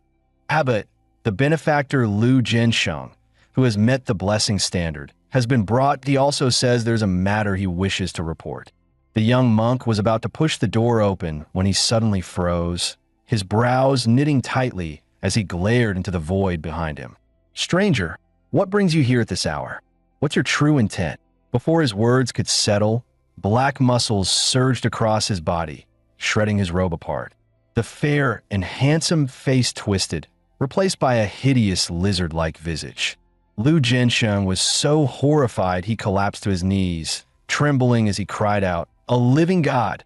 "Abbot, the benefactor Lu Jinsheng, who has met the blessing standard, has been brought. He also says there's a matter he wishes to report. The young monk was about to push the door open when he suddenly froze, his brows knitting tightly as he glared into the void behind him. Stranger, what brings you here at this hour? What's your true intent? Before his words could settle, black muscles surged across his body, shredding his robe apart. The fair and handsome face twisted, replaced by a hideous lizard-like visage. Lu Jiansheng was so horrified he collapsed to his knees, trembling as he cried out, "A living god!"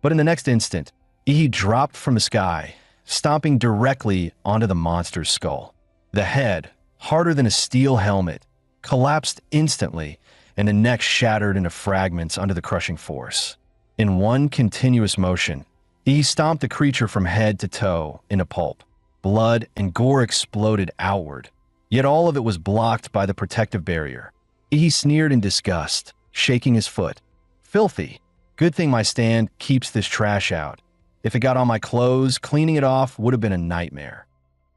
But in the next instant, he dropped from the sky, stomping directly onto the monster's skull. The head, harder than a steel helmet, collapsed instantly, and the neck shattered into fragments under the crushing force. In one continuous motion, he stomped the creature from head to toe into pulp. Blood and gore exploded outward, yet all of it was blocked by the protective barrier. He sneered in disgust, shaking his foot. "Filthy. Good thing my stand keeps this trash out. If it got on my clothes, cleaning it off would have been a nightmare."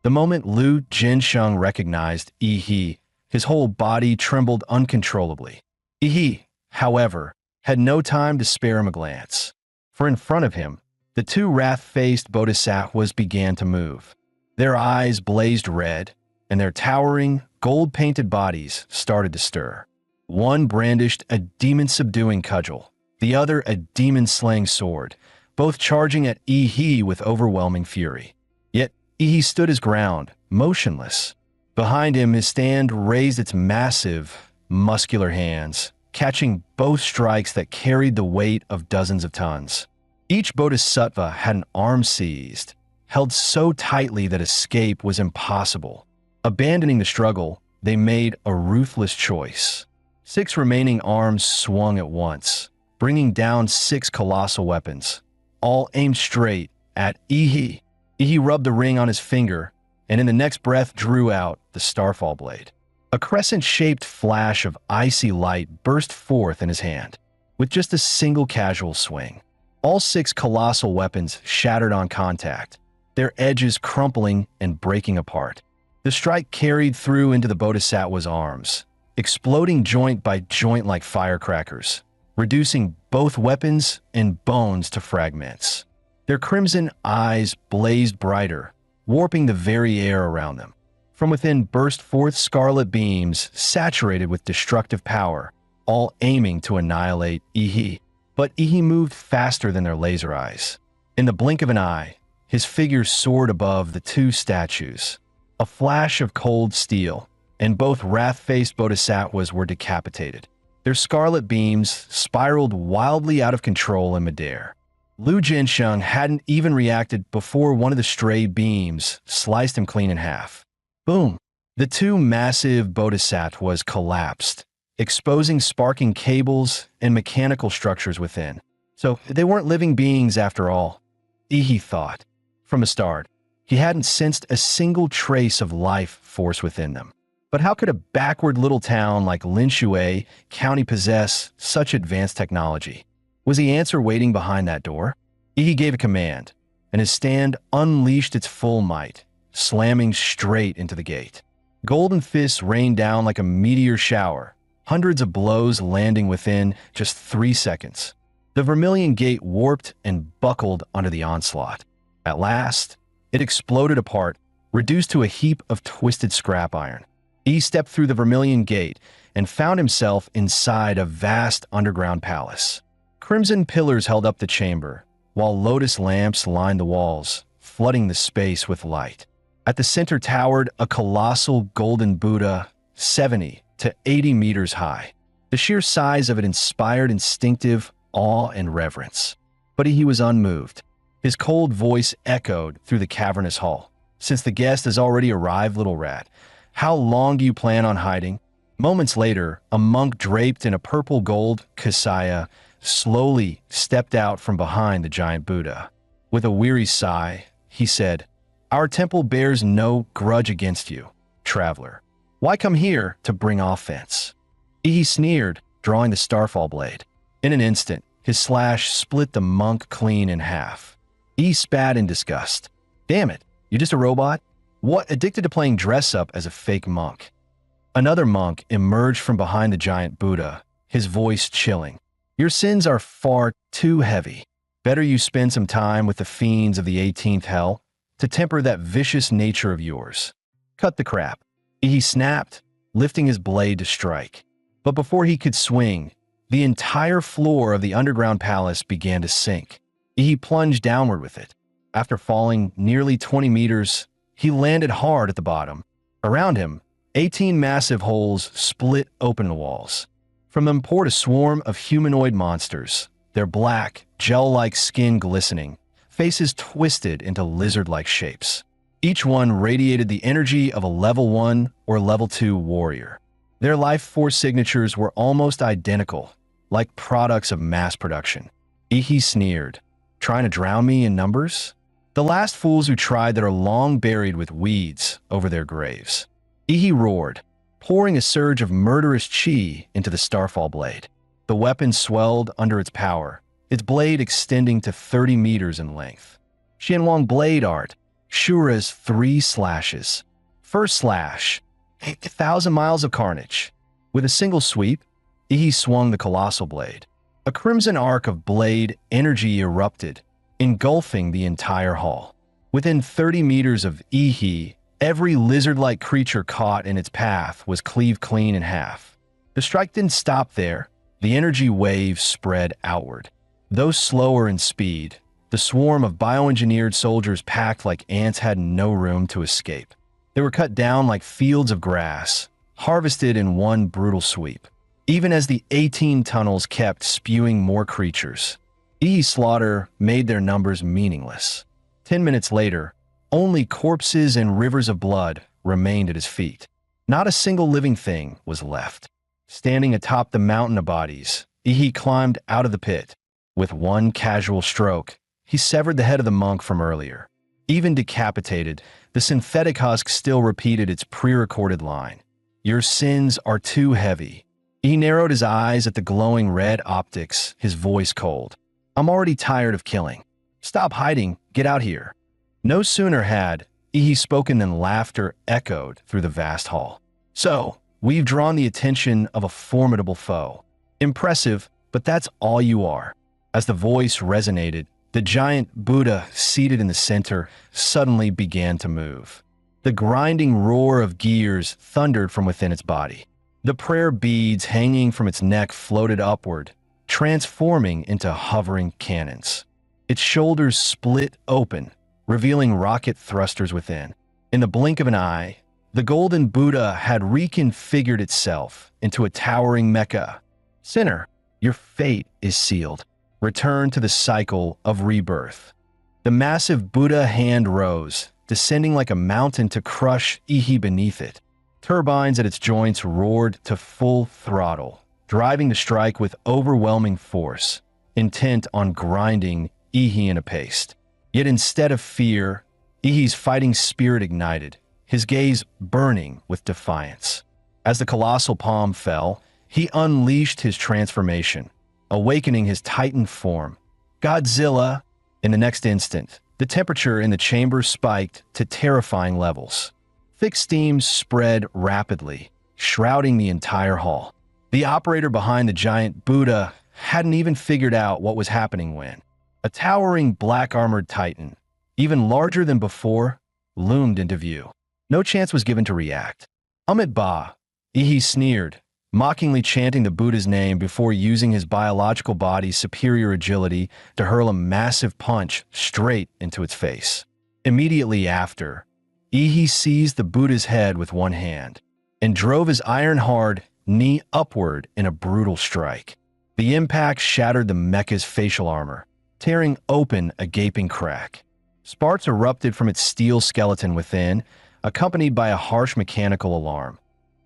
The moment Lu Jiansheng recognized Yi, his whole body trembled uncontrollably. Yi, however, had no time to spare him a glance. For in front of him, the two wrath-faced bodhisattvas began to move. Their eyes blazed red, and their towering, gold-painted bodies started to stir. One brandished a demon-subduing cudgel, the other a demon-slaying sword, both charging at Yi with overwhelming fury. Yet Yi stood his ground, motionless. Behind him, his stand raised its massive, muscular hands, catching both strikes that carried the weight of dozens of tons. Each bodhisattva had an arm seized, held so tightly that escape was impossible. Abandoning the struggle, they made a ruthless choice. 6 remaining arms swung at once, bringing down 6 colossal weapons, all aimed straight at Yi. Yi rubbed the ring on his finger, and in the next breath drew out the Starfall blade. A crescent-shaped flash of icy light burst forth in his hand, with just a single casual swing. All 6 colossal weapons shattered on contact, their edges crumpling and breaking apart. The strike carried through into the bodhisattva's arms, exploding joint by joint like firecrackers, reducing both weapons and bones to fragments. Their crimson eyes blazed brighter, warping the very air around them. From within burst forth scarlet beams saturated with destructive power, all aiming to annihilate Yi. But Yi moved faster than their laser eyes. In the blink of an eye, his figure soared above the 2 statues. A flash of cold steel, and both wrath-faced bodhisattvas were decapitated. Their scarlet beams spiraled wildly out of control in midair. Lu Jiansheng hadn't even reacted before one of the stray beams sliced him clean in half. Boom! The 2 massive bodhisattvas collapsed, exposing sparking cables and mechanical structures within. So they weren't living beings after all, Yi thought. From the start, he hadn't sensed a single trace of life force within them. But how could a backward little town like Linshui County possess such advanced technology? Was the answer waiting behind that door? Yi gave a command, and his stand unleashed its full might, slamming straight into the gate. Golden fists rained down like a meteor shower, hundreds of blows landing within just 3 seconds. The vermilion gate warped and buckled under the onslaught. At last, it exploded apart, reduced to a heap of twisted scrap iron. He stepped through the vermilion gate and found himself inside a vast underground palace. Crimson pillars held up the chamber, while lotus lamps lined the walls, flooding the space with light. At the center towered a colossal golden Buddha, 70 to 80 meters high. The sheer size of it inspired instinctive awe and reverence. But he was unmoved. His cold voice echoed through the cavernous hall. "Since the guest has already arrived, little rat, how long do you plan on hiding?" Moments later, a monk draped in a purple gold kasaya slowly stepped out from behind the giant Buddha. With a weary sigh, he said, "Our temple bears no grudge against you, traveler. Why come here to bring offense?" He sneered, drawing the Starfall blade. In an instant, his slash split the monk clean in half. He spat in disgust. "Damn it, you just a robot? What, addicted to playing dress-up as a fake monk?" Another monk emerged from behind the giant Buddha, his voice chilling. Your sins are far too heavy. Better you spend some time with the fiends of the 18th hell to temper that vicious nature of yours. Cut the crap. He snapped, lifting his blade to strike. But before he could swing, the entire floor of the underground palace began to sink. He plunged downward with it. After falling nearly 20 meters, he landed hard at the bottom. Around him, 18 massive holes split open the walls. From them poured a swarm of humanoid monsters, their black, gel-like skin glistening, faces twisted into lizard-like shapes. Each one radiated the energy of a level 1 or level 2 warrior. Their life force signatures were almost identical, like products of mass production. He sneered. Trying to drown me in numbers? The last fools who tried that are long buried with weeds over their graves. He roared, pouring a surge of murderous chi into the Starfall blade. The weapon swelled under its power, its blade extending to 30 meters in length. Xianlong blade art, Shura's 3 slashes. First slash, 1,000 miles of carnage. With a single sweep, Ihi swung the colossal blade. A crimson arc of blade energy erupted, engulfing the entire hall. Within 30 meters of Ihi, every lizard-like creature caught in its path was cleaved clean in half. The strike didn't stop there. The energy wave spread outward. Though slower in speed, the swarm of bioengineered soldiers packed like ants had no room to escape. They were cut down like fields of grass, harvested in one brutal sweep. Even as the 18 tunnels kept spewing more creatures, Ihi's slaughter made their numbers meaningless. 10 minutes later, only corpses and rivers of blood remained at his feet. Not a single living thing was left. Standing atop the mountain of bodies, Ihi climbed out of the pit. With one casual stroke, he severed the head of the monk from earlier. Even decapitated, the synthetic husk still repeated its pre-recorded line. Your sins are too heavy. He narrowed his eyes at the glowing red optics, his voice cold. I'm already tired of killing. Stop hiding, get out here. No sooner had Ihi spoken than laughter echoed through the vast hall. So, we've drawn the attention of a formidable foe. Impressive, but that's all you are. As the voice resonated, the giant Buddha seated in the center suddenly began to move. The grinding roar of gears thundered from within its body. The prayer beads hanging from its neck floated upward, transforming into hovering cannons. Its shoulders split open, revealing rocket thrusters within. In the blink of an eye, the golden Buddha had reconfigured itself into a towering mecha. Sinner, your fate is sealed. Return to the cycle of rebirth. The massive Buddha hand rose, descending like a mountain to crush Ihi beneath it. Turbines at its joints roared to full throttle, driving the strike with overwhelming force, intent on grinding Ihi in a paste. Yet instead of fear, Ihi's fighting spirit ignited, his gaze burning with defiance. As the colossal palm fell, he unleashed his transformation, awakening his titan form. Godzilla! In the next instant, the temperature in the chamber spiked to terrifying levels. Thick steam spread rapidly, shrouding the entire hall. The operator behind the giant Buddha hadn't even figured out what was happening when a towering black-armored titan, even larger than before, loomed into view. No chance was given to react. Amit Ba, Ihi sneered, mockingly chanting the Buddha's name before using his biological body's superior agility to hurl a massive punch straight into its face. Immediately after, Ihi seized the Buddha's head with one hand and drove his iron-hard knee upward in a brutal strike. The impact shattered the mecha's facial armor, tearing open a gaping crack. Sparks erupted from its steel skeleton within, accompanied by a harsh mechanical alarm.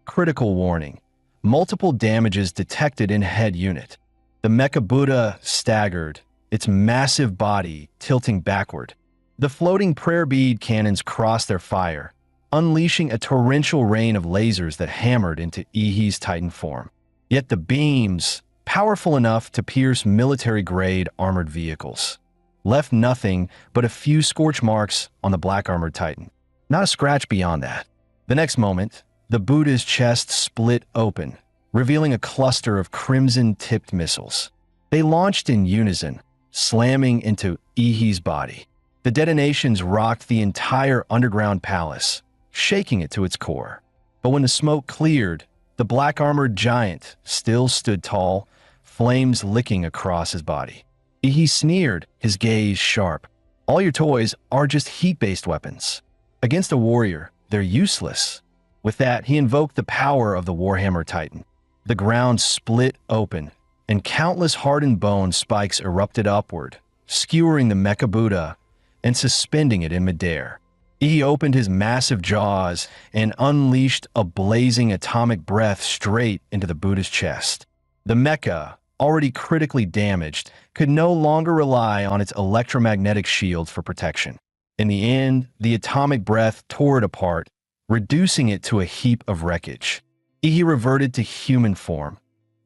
Critical warning. Multiple damages detected in head unit. The mecha Buddha staggered, its massive body tilting backward. The floating prayer bead cannons crossed their fire, unleashing a torrential rain of lasers that hammered into Ihi's titan form. Yet the beams, powerful enough to pierce military-grade armored vehicles, left nothing but a few scorch marks on the black-armored titan. Not a scratch beyond that. The next moment, the Buddha's chest split open, revealing a cluster of crimson-tipped missiles. They launched in unison, slamming into Ihi's body. The detonations rocked the entire underground palace, shaking it to its core. But when the smoke cleared, the black-armored giant still stood tall, flames licking across his body. Ihi sneered, his gaze sharp. All your toys are just heat-based weapons. Against a warrior, they're useless. With that, he invoked the power of the Warhammer Titan. The ground split open, and countless hardened bone spikes erupted upward, skewering the Mecha Buddha and suspending it in midair. He opened his massive jaws and unleashed a blazing atomic breath straight into the Buddha's chest. The mecha, already critically damaged, could no longer rely on its electromagnetic shields for protection. In the end, the atomic breath tore it apart, reducing it to a heap of wreckage. He reverted to human form,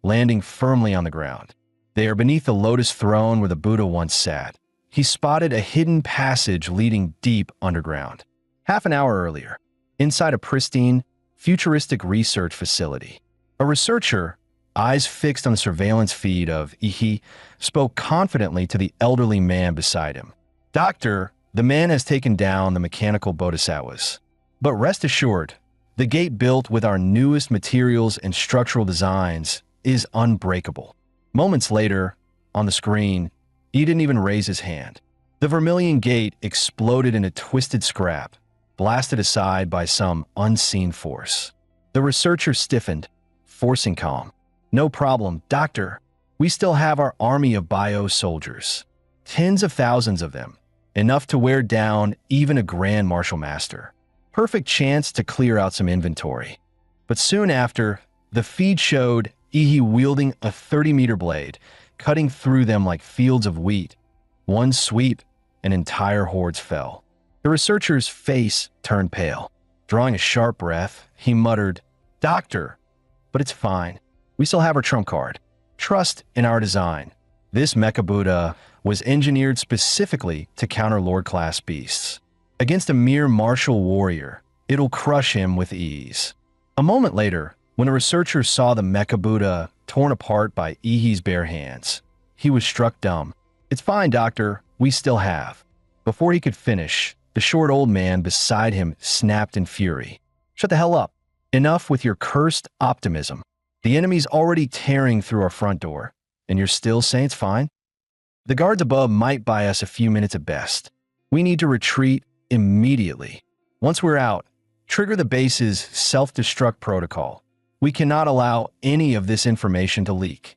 landing firmly on the ground. There, beneath the lotus throne where the Buddha once sat, he spotted a hidden passage leading deep underground. Half an hour earlier, inside a pristine, futuristic research facility, a researcher, eyes fixed on the surveillance feed of Ihi, spoke confidently to the elderly man beside him. "Doctor, the man has taken down the mechanical bodhisattvas. But rest assured, the gate built with our newest materials and structural designs is unbreakable." Moments later, on the screen, he didn't even raise his hand. The vermilion gate exploded in a twisted scrap, blasted aside by some unseen force. The researcher stiffened, forcing calm. "No problem, doctor. We still have our army of bio soldiers. Tens of thousands of them, enough to wear down even a Grand Martial Master. Perfect chance to clear out some inventory." But soon after, the feed showed Ihi wielding a 30-meter blade, cutting through them like fields of wheat. One sweep, and entire hordes fell. The researcher's face turned pale. Drawing a sharp breath, he muttered, "Doctor, but it's fine. We still have our trump card. Trust in our design. This Mecha Buddha was engineered specifically to counter Lord-class beasts. Against a mere martial warrior, it'll crush him with ease." A moment later, when a researcher saw the Mecha Buddha torn apart by Ihi's bare hands, he was struck dumb. "It's fine, doctor. We still have." Before he could finish, the short old man beside him snapped in fury. "Shut the hell up. Enough with your cursed optimism. The enemy's already tearing through our front door, and you're still saying it's fine? The guards above might buy us a few minutes at best. We need to retreat immediately. Once we're out, trigger the base's self-destruct protocol. We cannot allow any of this information to leak."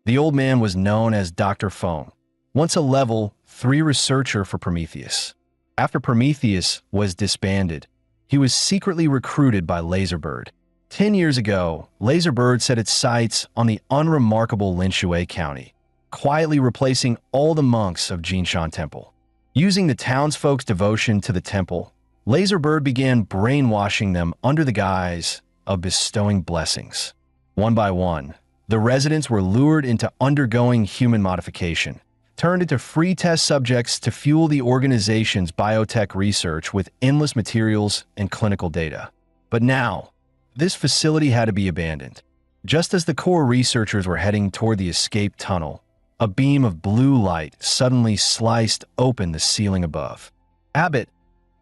The old man was known as Dr. Fong, once a level 3 researcher for Prometheus. After Prometheus was disbanded, he was secretly recruited by Laserbird. 10 years ago, Laserbird set its sights on the unremarkable Linshui County, quietly replacing all the monks of Jinshan Temple. Using the townsfolk's devotion to the temple, Laserbird began brainwashing them under the guise of bestowing blessings. One by one, the residents were lured into undergoing human modification, turned into free test subjects to fuel the organization's biotech research with endless materials and clinical data. But now, this facility had to be abandoned. Just as the core researchers were heading toward the escape tunnel, a beam of blue light suddenly sliced open the ceiling above. "Abbott,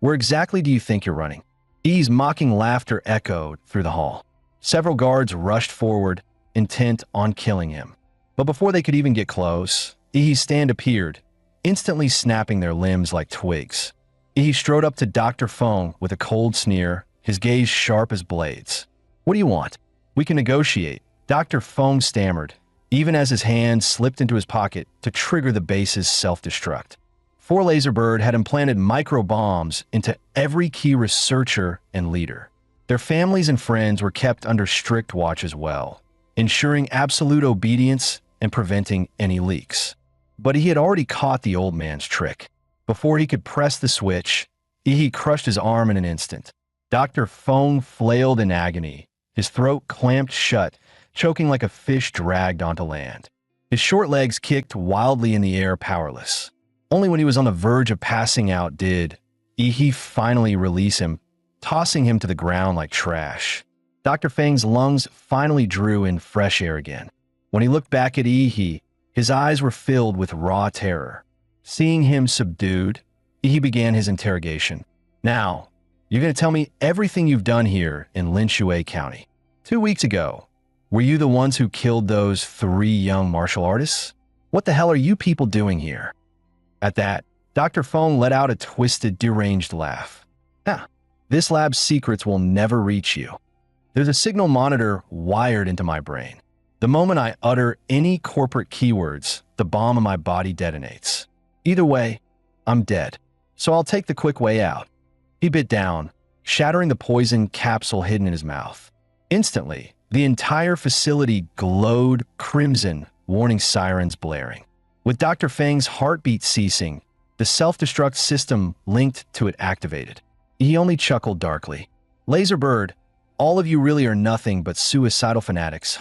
where exactly do you think you're running?" E's mocking laughter echoed through the hall. Several guards rushed forward, intent on killing him. But before they could even get close, Ihi's stand appeared, instantly snapping their limbs like twigs. Ihi strode up to Dr. Fong with a cold sneer, his gaze sharp as blades. "What do you want? We can negotiate," Dr. Fong stammered, even as his hand slipped into his pocket to trigger the base's self-destruct. 4 Laserbird had implanted micro-bombs into every key researcher and leader. Their families and friends were kept under strict watch as well, ensuring absolute obedience and preventing any leaks. But he had already caught the old man's trick. Before he could press the switch, Ihi crushed his arm in an instant. Dr. Fong flailed in agony, his throat clamped shut, choking like a fish dragged onto land. His short legs kicked wildly in the air, powerless. Only when he was on the verge of passing out did Ihi finally release him, tossing him to the ground like trash. Dr. Fang's lungs finally drew in fresh air again. When he looked back at Yi, his eyes were filled with raw terror. Seeing him subdued, Yi began his interrogation. Now, you're going to tell me everything you've done here in Linshui County. 2 weeks ago, were you the ones who killed those 3 young martial artists? What the hell are you people doing here? At that, Dr. Fong let out a twisted, deranged laugh. This lab's secrets will never reach you. There's a signal monitor wired into my brain. The moment I utter any corporate keywords, the bomb in my body detonates. Either way, I'm dead. So I'll take the quick way out. He bit down, shattering the poison capsule hidden in his mouth. Instantly, the entire facility glowed crimson, warning sirens blaring. With Dr. Fang's heartbeat ceasing, the self-destruct system linked to it activated. He only chuckled darkly. Laserbird, all of you really are nothing but suicidal fanatics.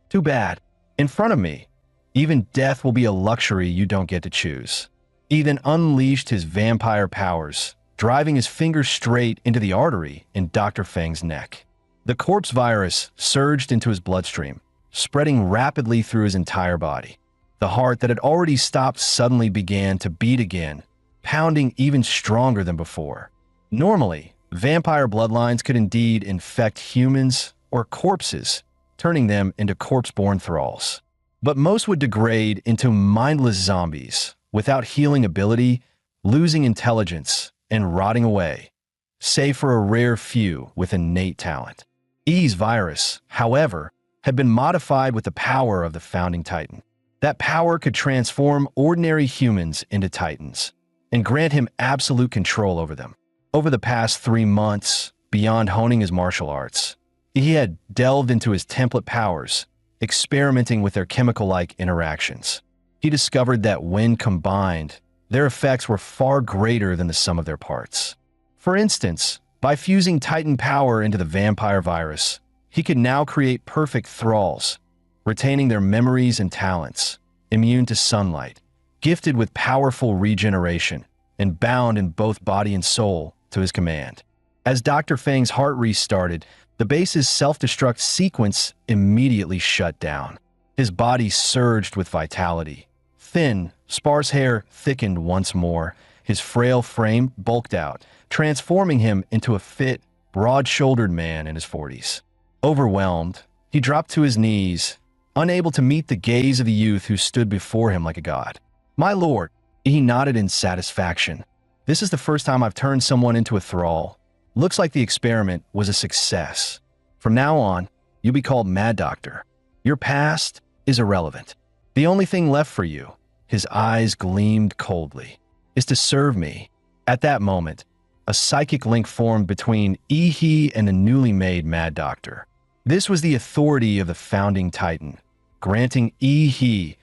Too bad. In front of me, even death will be a luxury you don't get to choose. He then unleashed his vampire powers, driving his finger straight into the artery in Dr. Fang's neck. The corpse virus surged into his bloodstream, spreading rapidly through his entire body. The heart that had already stopped suddenly began to beat again, pounding even stronger than before. Normally, vampire bloodlines could indeed infect humans or corpses, turning them into corpse-born thralls. But most would degrade into mindless zombies, without healing ability, losing intelligence, and rotting away, save for a rare few with innate talent. E's virus, however, had been modified with the power of the founding titan. That power could transform ordinary humans into titans and grant him absolute control over them. Over the past 3 months, beyond honing his martial arts, he had delved into his template powers, experimenting with their chemical-like interactions. He discovered that when combined, their effects were far greater than the sum of their parts. For instance, by fusing Titan power into the vampire virus, he could now create perfect thralls, retaining their memories and talents, immune to sunlight, gifted with powerful regeneration, and bound in both body and soul to his command. As Dr. Fang's heart restarted, the base's self-destruct sequence immediately shut down. His body surged with vitality. Thin, sparse hair thickened once more. His frail frame bulked out, transforming him into a fit, broad-shouldered man in his 40s. Overwhelmed, he dropped to his knees, unable to meet the gaze of the youth who stood before him like a god. "My lord," he nodded in satisfaction. "This is the first time I've turned someone into a thrall. Looks like the experiment was a success. From now on, you'll be called Mad Doctor. Your past is irrelevant. The only thing left for you," his eyes gleamed coldly, "is to serve me." At that moment, a psychic link formed between Ihi and the newly made Mad Doctor. This was the authority of the founding Titan, granting Ihi,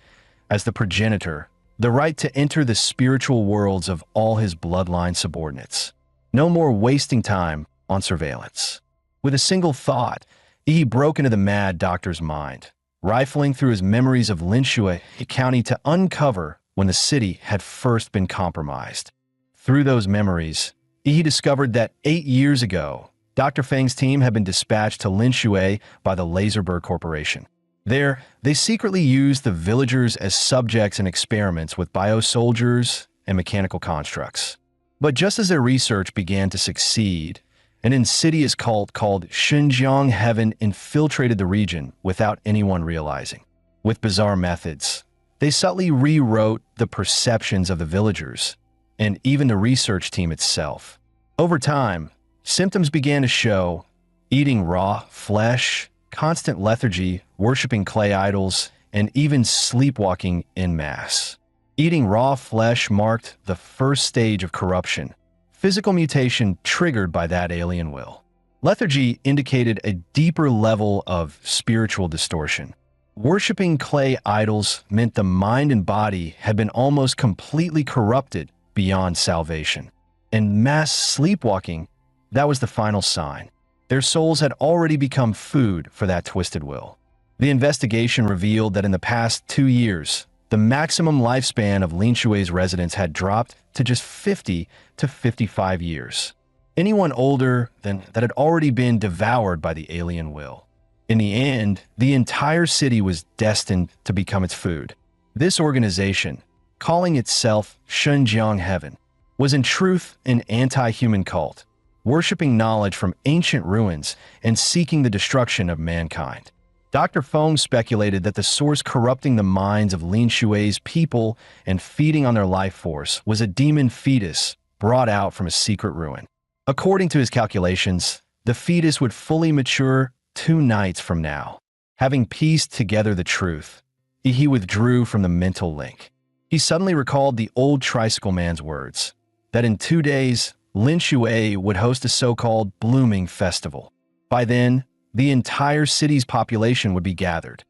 as the progenitor, the right to enter the spiritual worlds of all his bloodline subordinates. No more wasting time on surveillance. With a single thought, Ihi broke into the Mad Doctor's mind, rifling through his memories of Linshui County to uncover when the city had first been compromised. Through those memories, Ihi discovered that 8 years ago, Dr. Fang's team had been dispatched to Linshui by the Laserberg Corporation. There, they secretly used the villagers as subjects in experiments with biosoldiers and mechanical constructs. But just as their research began to succeed, an insidious cult called Xinjiang Heaven infiltrated the region without anyone realizing. With bizarre methods, they subtly rewrote the perceptions of the villagers and even the research team itself. Over time, symptoms began to show: eating raw flesh, constant lethargy, worshipping clay idols, and even sleepwalking en masse. Eating raw flesh marked the first stage of corruption, physical mutation triggered by that alien will. Lethargy indicated a deeper level of spiritual distortion. Worshipping clay idols meant the mind and body had been almost completely corrupted beyond salvation. And mass sleepwalking, that was the final sign. Their souls had already become food for that twisted will. The investigation revealed that in the past 2 years, the maximum lifespan of Linshui's residents had dropped to just 50 to 55 years. anyone older than that had already been devoured by the alien will. In the end, the entire city was destined to become its food. This organization, calling itself Shunjiang Heaven, was in truth an anti-human cult, worshipping knowledge from ancient ruins and seeking the destruction of mankind. Dr. Fong speculated that the source corrupting the minds of Lin Shui's people and feeding on their life force was a demon fetus brought out from a secret ruin. According to his calculations, the fetus would fully mature 2 nights from now. Having pieced together the truth, he withdrew from the mental link. He suddenly recalled the old tricycle man's words, that in 2 days, Lin Shui would host a so-called blooming festival. By then, the entire city's population would be gathered,